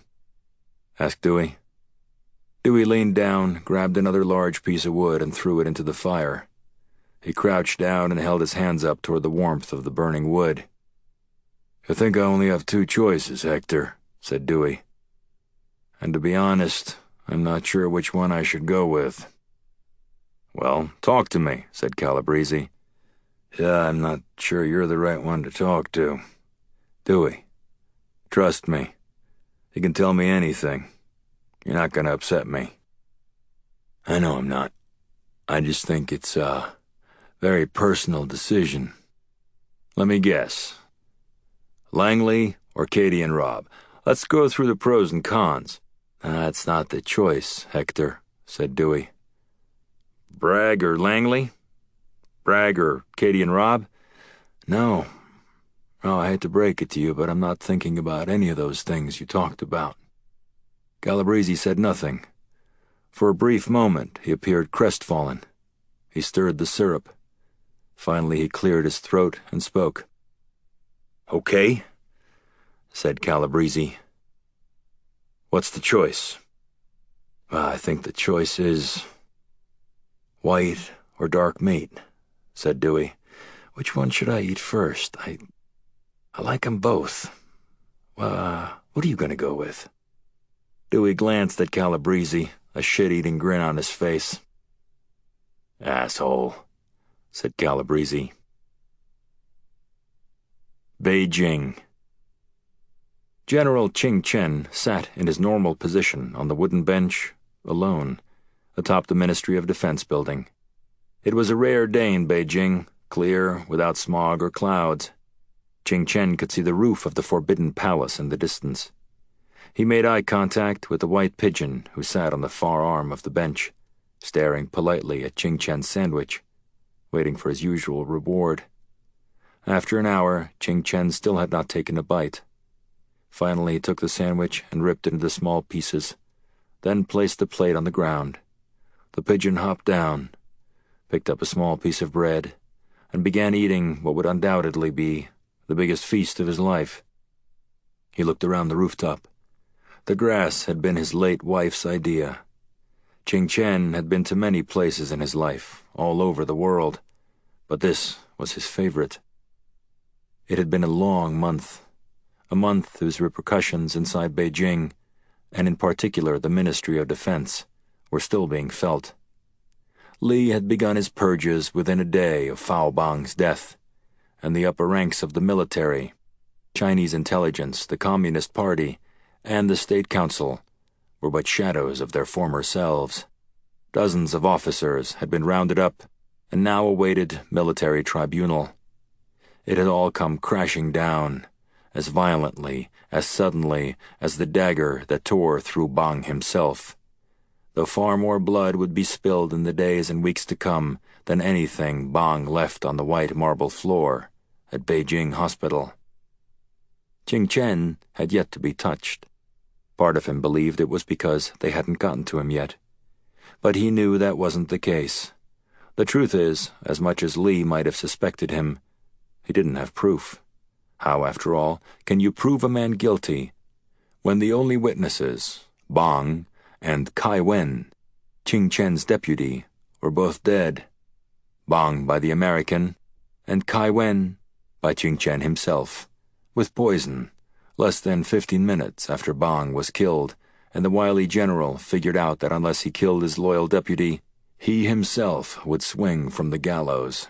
asked Dewey. Dewey leaned down, grabbed another large piece of wood, and threw it into the fire. He crouched down and held his hands up toward the warmth of the burning wood. "I think I only have two choices, Hector," said Dewey. "And to be honest, I'm not sure which one I should go with." "Well, talk to me," said Calabrese. "Yeah, I'm not sure you're the right one to talk to. Dewey, trust me. You can tell me anything. You're not going to upset me." "I know I'm not. I just think it's a very personal decision." "Let me guess. Langley or Katie and Rob? Let's go through the pros and cons." "That's not the choice, Hector," said Dewey. "Bragg or Langley? Bragg or Katie and Rob?" No, I hate to break it to you, but I'm not thinking about any of those things you talked about." Calabrese said nothing. For a brief moment, he appeared crestfallen. He stirred the syrup. Finally, he cleared his throat and spoke. "Okay," said Calabrese. "What's the choice?" "I think the choice is white or dark meat," said Dewey. "Which one should I eat first? I like 'em both. What are you going to go with?" Dewey glanced at Calabrese, a shit-eating grin on his face. "Asshole," said Calabrese. Beijing. General Ching Chen sat in his normal position on the wooden bench, alone, atop the Ministry of Defense building. It was a rare day in Beijing, clear, without smog or clouds. Ching Chen could see the roof of the Forbidden Palace in the distance. He made eye contact with the white pigeon who sat on the far arm of the bench, staring politely at Ching Chen's sandwich, waiting for his usual reward. After an hour, Ching Chen still had not taken a bite. Finally, he took the sandwich and ripped it into small pieces, then placed the plate on the ground. The pigeon hopped down, picked up a small piece of bread, and began eating what would undoubtedly be the biggest feast of his life. He looked around the rooftop. The grass had been his late wife's idea. Ching Chen had been to many places in his life, all over the world, but this was his favorite. It had been a long month, a month whose repercussions inside Beijing, and in particular the Ministry of Defense, were still being felt. Li had begun his purges within a day of Fao Bhang's death, and the upper ranks of the military, Chinese intelligence, the Communist Party, and the State Council were but shadows of their former selves. Dozens of officers had been rounded up and now awaited military tribunal. It had all come crashing down, as violently, as suddenly as the dagger that tore through Bhang himself. Though far more blood would be spilled in the days and weeks to come than anything Bhang left on the white marble floor at Beijing Hospital. Qing Chen had yet to be touched. Part of him believed it was because they hadn't gotten to him yet. But he knew that wasn't the case. The truth is, as much as Li might have suspected him, he didn't have proof. How, after all, can you prove a man guilty when the only witnesses, Bhang and Kai Wen, Qing Chen's deputy, were both dead? Bhang by the American, and Kai Wen by Qing Chen himself, with poison, less than 15 minutes after Bhang was killed, and the wily general figured out that unless he killed his loyal deputy, he himself would swing from the gallows.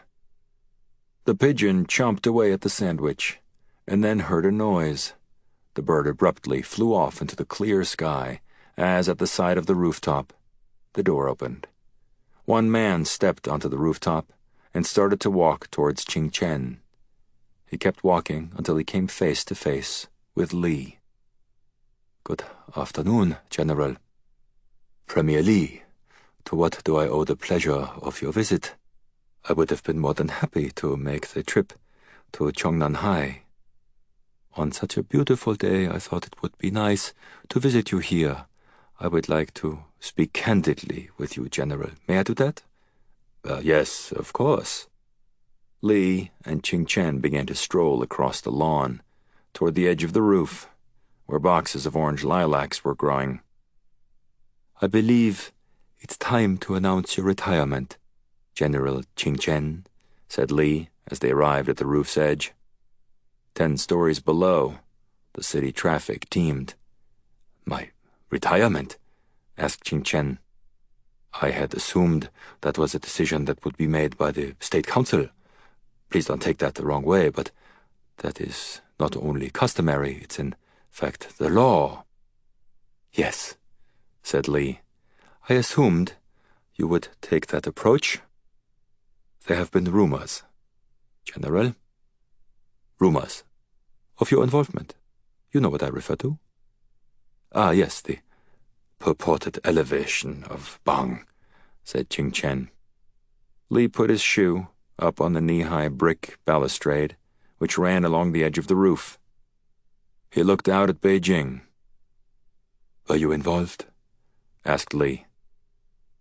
The pigeon chomped away at the sandwich, and then heard a noise. The bird abruptly flew off into the clear sky, as at the side of the rooftop, the door opened. One man stepped onto the rooftop and started to walk towards Qing Chen. He kept walking until he came face to face with Li. "Good afternoon, General. Premier Li, to what do I owe the pleasure of your visit? I would have been more than happy to make the trip to Chongnanhai. On such a beautiful day, I thought it would be nice to visit you here. I would like to speak candidly with you, General. May I do that?" "Yes, of course." Li and Qing Chen began to stroll across the lawn, toward the edge of the roof, where boxes of orange lilacs were growing. "I believe it's time to announce your retirement, General Qing Chen," said Li as they arrived at the roof's edge. 10 stories below, the city traffic teemed. "My retirement?" asked Qing Chen. "I had assumed that was a decision that would be made by the State Council. Please don't take that the wrong way, but that is not only customary, it's in fact the law." "Yes," said Li. "I assumed you would take that approach. There have been rumors, General. Rumors of your involvement. You know what I refer to?" "Ah, yes, the purported elevation of Bhang," said Qing Chen. Li put his shoe up on the knee-high brick balustrade, which ran along the edge of the roof. He looked out at Beijing. "Were you involved?" asked Li.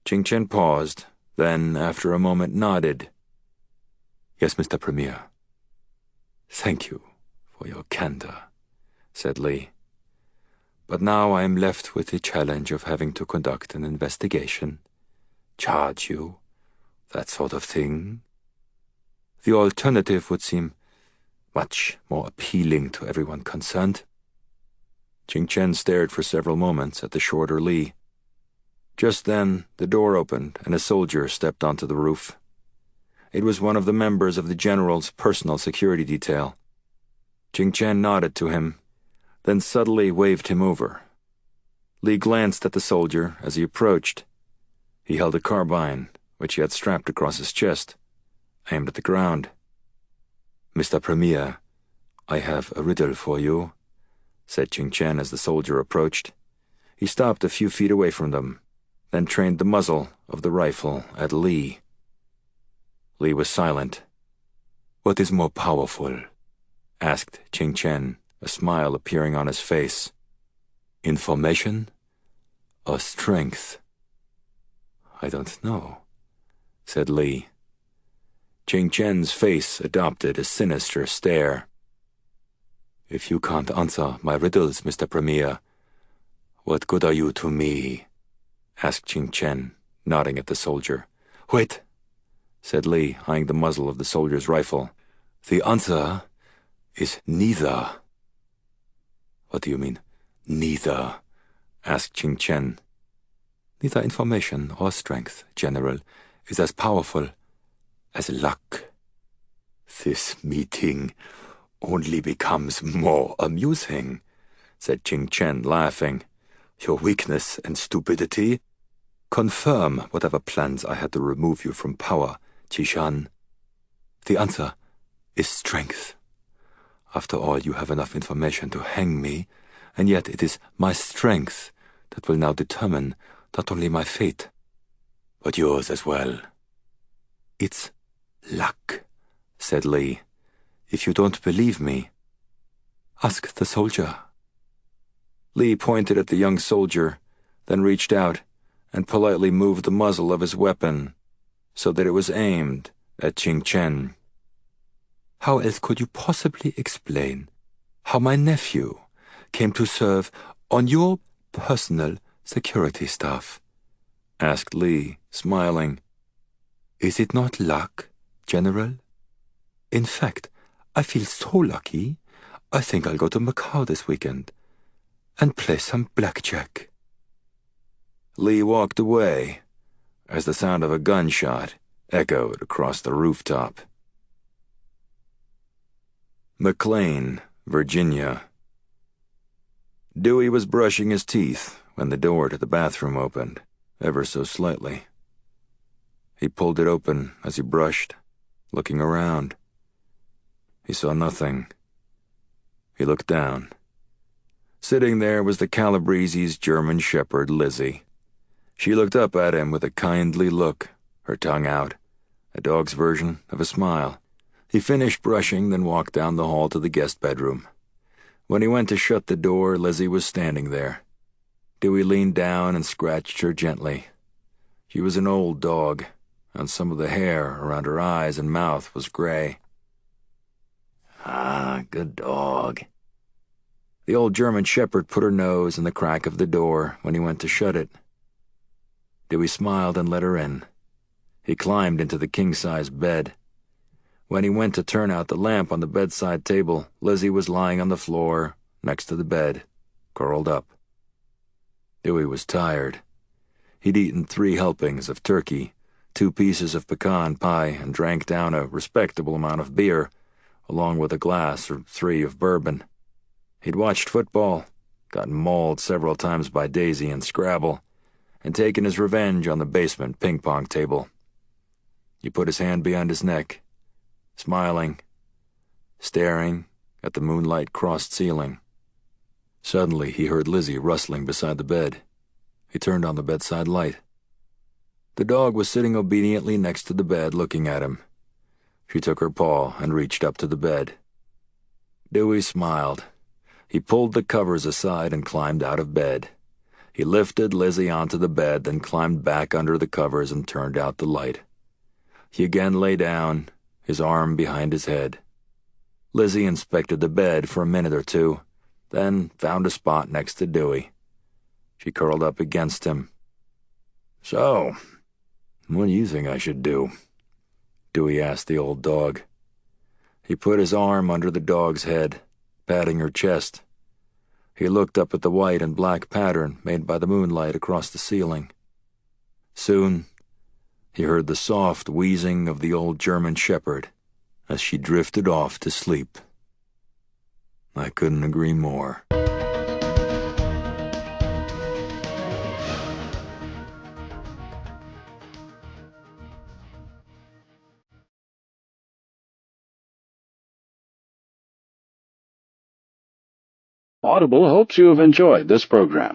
Qing Chen paused, then, after a moment, nodded. "Yes, Mr. Premier." "Thank you for your candor," said Li. "But now I am left with the challenge of having to conduct an investigation, charge you, that sort of thing. The alternative would seem much more appealing to everyone concerned." Qing Chen stared for several moments at the shorter Li. Just then, the door opened and a soldier stepped onto the roof. It was one of the members of the general's personal security detail. Qing Chen nodded to him, then subtly waved him over. Li glanced at the soldier as he approached. He held a carbine, which he had strapped across his chest, aimed at the ground. "Mr. Premier, I have a riddle for you," said Qing Chen as the soldier approached. He stopped a few feet away from them, then trained the muzzle of the rifle at Li. Li was silent. "What is more powerful?" asked Qing Chen, a smile appearing on his face. "Information or strength?" "I don't know," said Li. Qing Chen's face adopted a sinister stare. "If you can't answer my riddles, Mr. Premier, what good are you to me?" asked Qing Chen, nodding at the soldier. "Wait," said Li, eyeing the muzzle of the soldier's rifle. "The answer is neither." "What do you mean, neither?" asked Qing Chen. "Neither information or strength, General, is as powerful as luck. This meeting only becomes more amusing," said Qing Chen, laughing. "Your weakness and stupidity confirm whatever plans I had to remove you from power, Qishan. The answer is strength. After all, you have enough information to hang me, and yet it is my strength that will now determine not only my fate, but yours as well. It's luck, said Lee. If you don't believe me, ask the soldier. Lee pointed at the young soldier, then reached out and politely moved the muzzle of his weapon so that it was aimed at Ching Chen. How else could you possibly explain how my nephew came to serve on your personal security staff? Asked Lee, smiling. Is it not luck, General? In fact, I feel so lucky, I think I'll go to Macau this weekend and play some blackjack. Lee walked away as the sound of a gunshot echoed across the rooftop. McLean, Virginia. Dewey was brushing his teeth when the door to the bathroom opened, ever so slightly. He pulled it open as he brushed, looking around. He saw nothing. He looked down. Sitting there was the Calabrese's German shepherd, Lizzie. She looked up at him with a kindly look, her tongue out, a dog's version of a smile. He finished brushing, then walked down the hall to the guest bedroom. When he went to shut the door, Lizzie was standing there. Dewey leaned down and scratched her gently. She was an old dog, and some of the hair around her eyes and mouth was gray. "Ah, good dog." The old German shepherd put her nose in the crack of the door when he went to shut it. Dewey smiled and let her in. He climbed into the king-size bed. When he went to turn out the lamp on the bedside table, Lizzie was lying on the floor next to the bed, curled up. Dewey was tired. He'd eaten 3 helpings of turkey, 2 pieces of pecan pie, and drank down a respectable amount of beer, along with a glass or 3 of bourbon. He'd watched football, gotten mauled several times by Daisy in Scrabble, and taken his revenge on the basement ping-pong table. He put his hand behind his neck, smiling, staring at the moonlight-crossed ceiling. Suddenly, he heard Lizzie rustling beside the bed. He turned on the bedside light. The dog was sitting obediently next to the bed, looking at him. She took her paw and reached up to the bed. Dewey smiled. He pulled the covers aside and climbed out of bed. He lifted Lizzie onto the bed, then climbed back under the covers and turned out the light. He again lay down, his arm behind his head. Lizzie inspected the bed for a minute or two, then found a spot next to Dewey. She curled up against him. "So, what do you think I should do?" Dewey asked the old dog. He put his arm under the dog's head, patting her chest. He looked up at the white and black pattern made by the moonlight across the ceiling. Soon, he heard the soft wheezing of the old German shepherd as she drifted off to sleep. I couldn't agree more. Audible hopes you have enjoyed this program.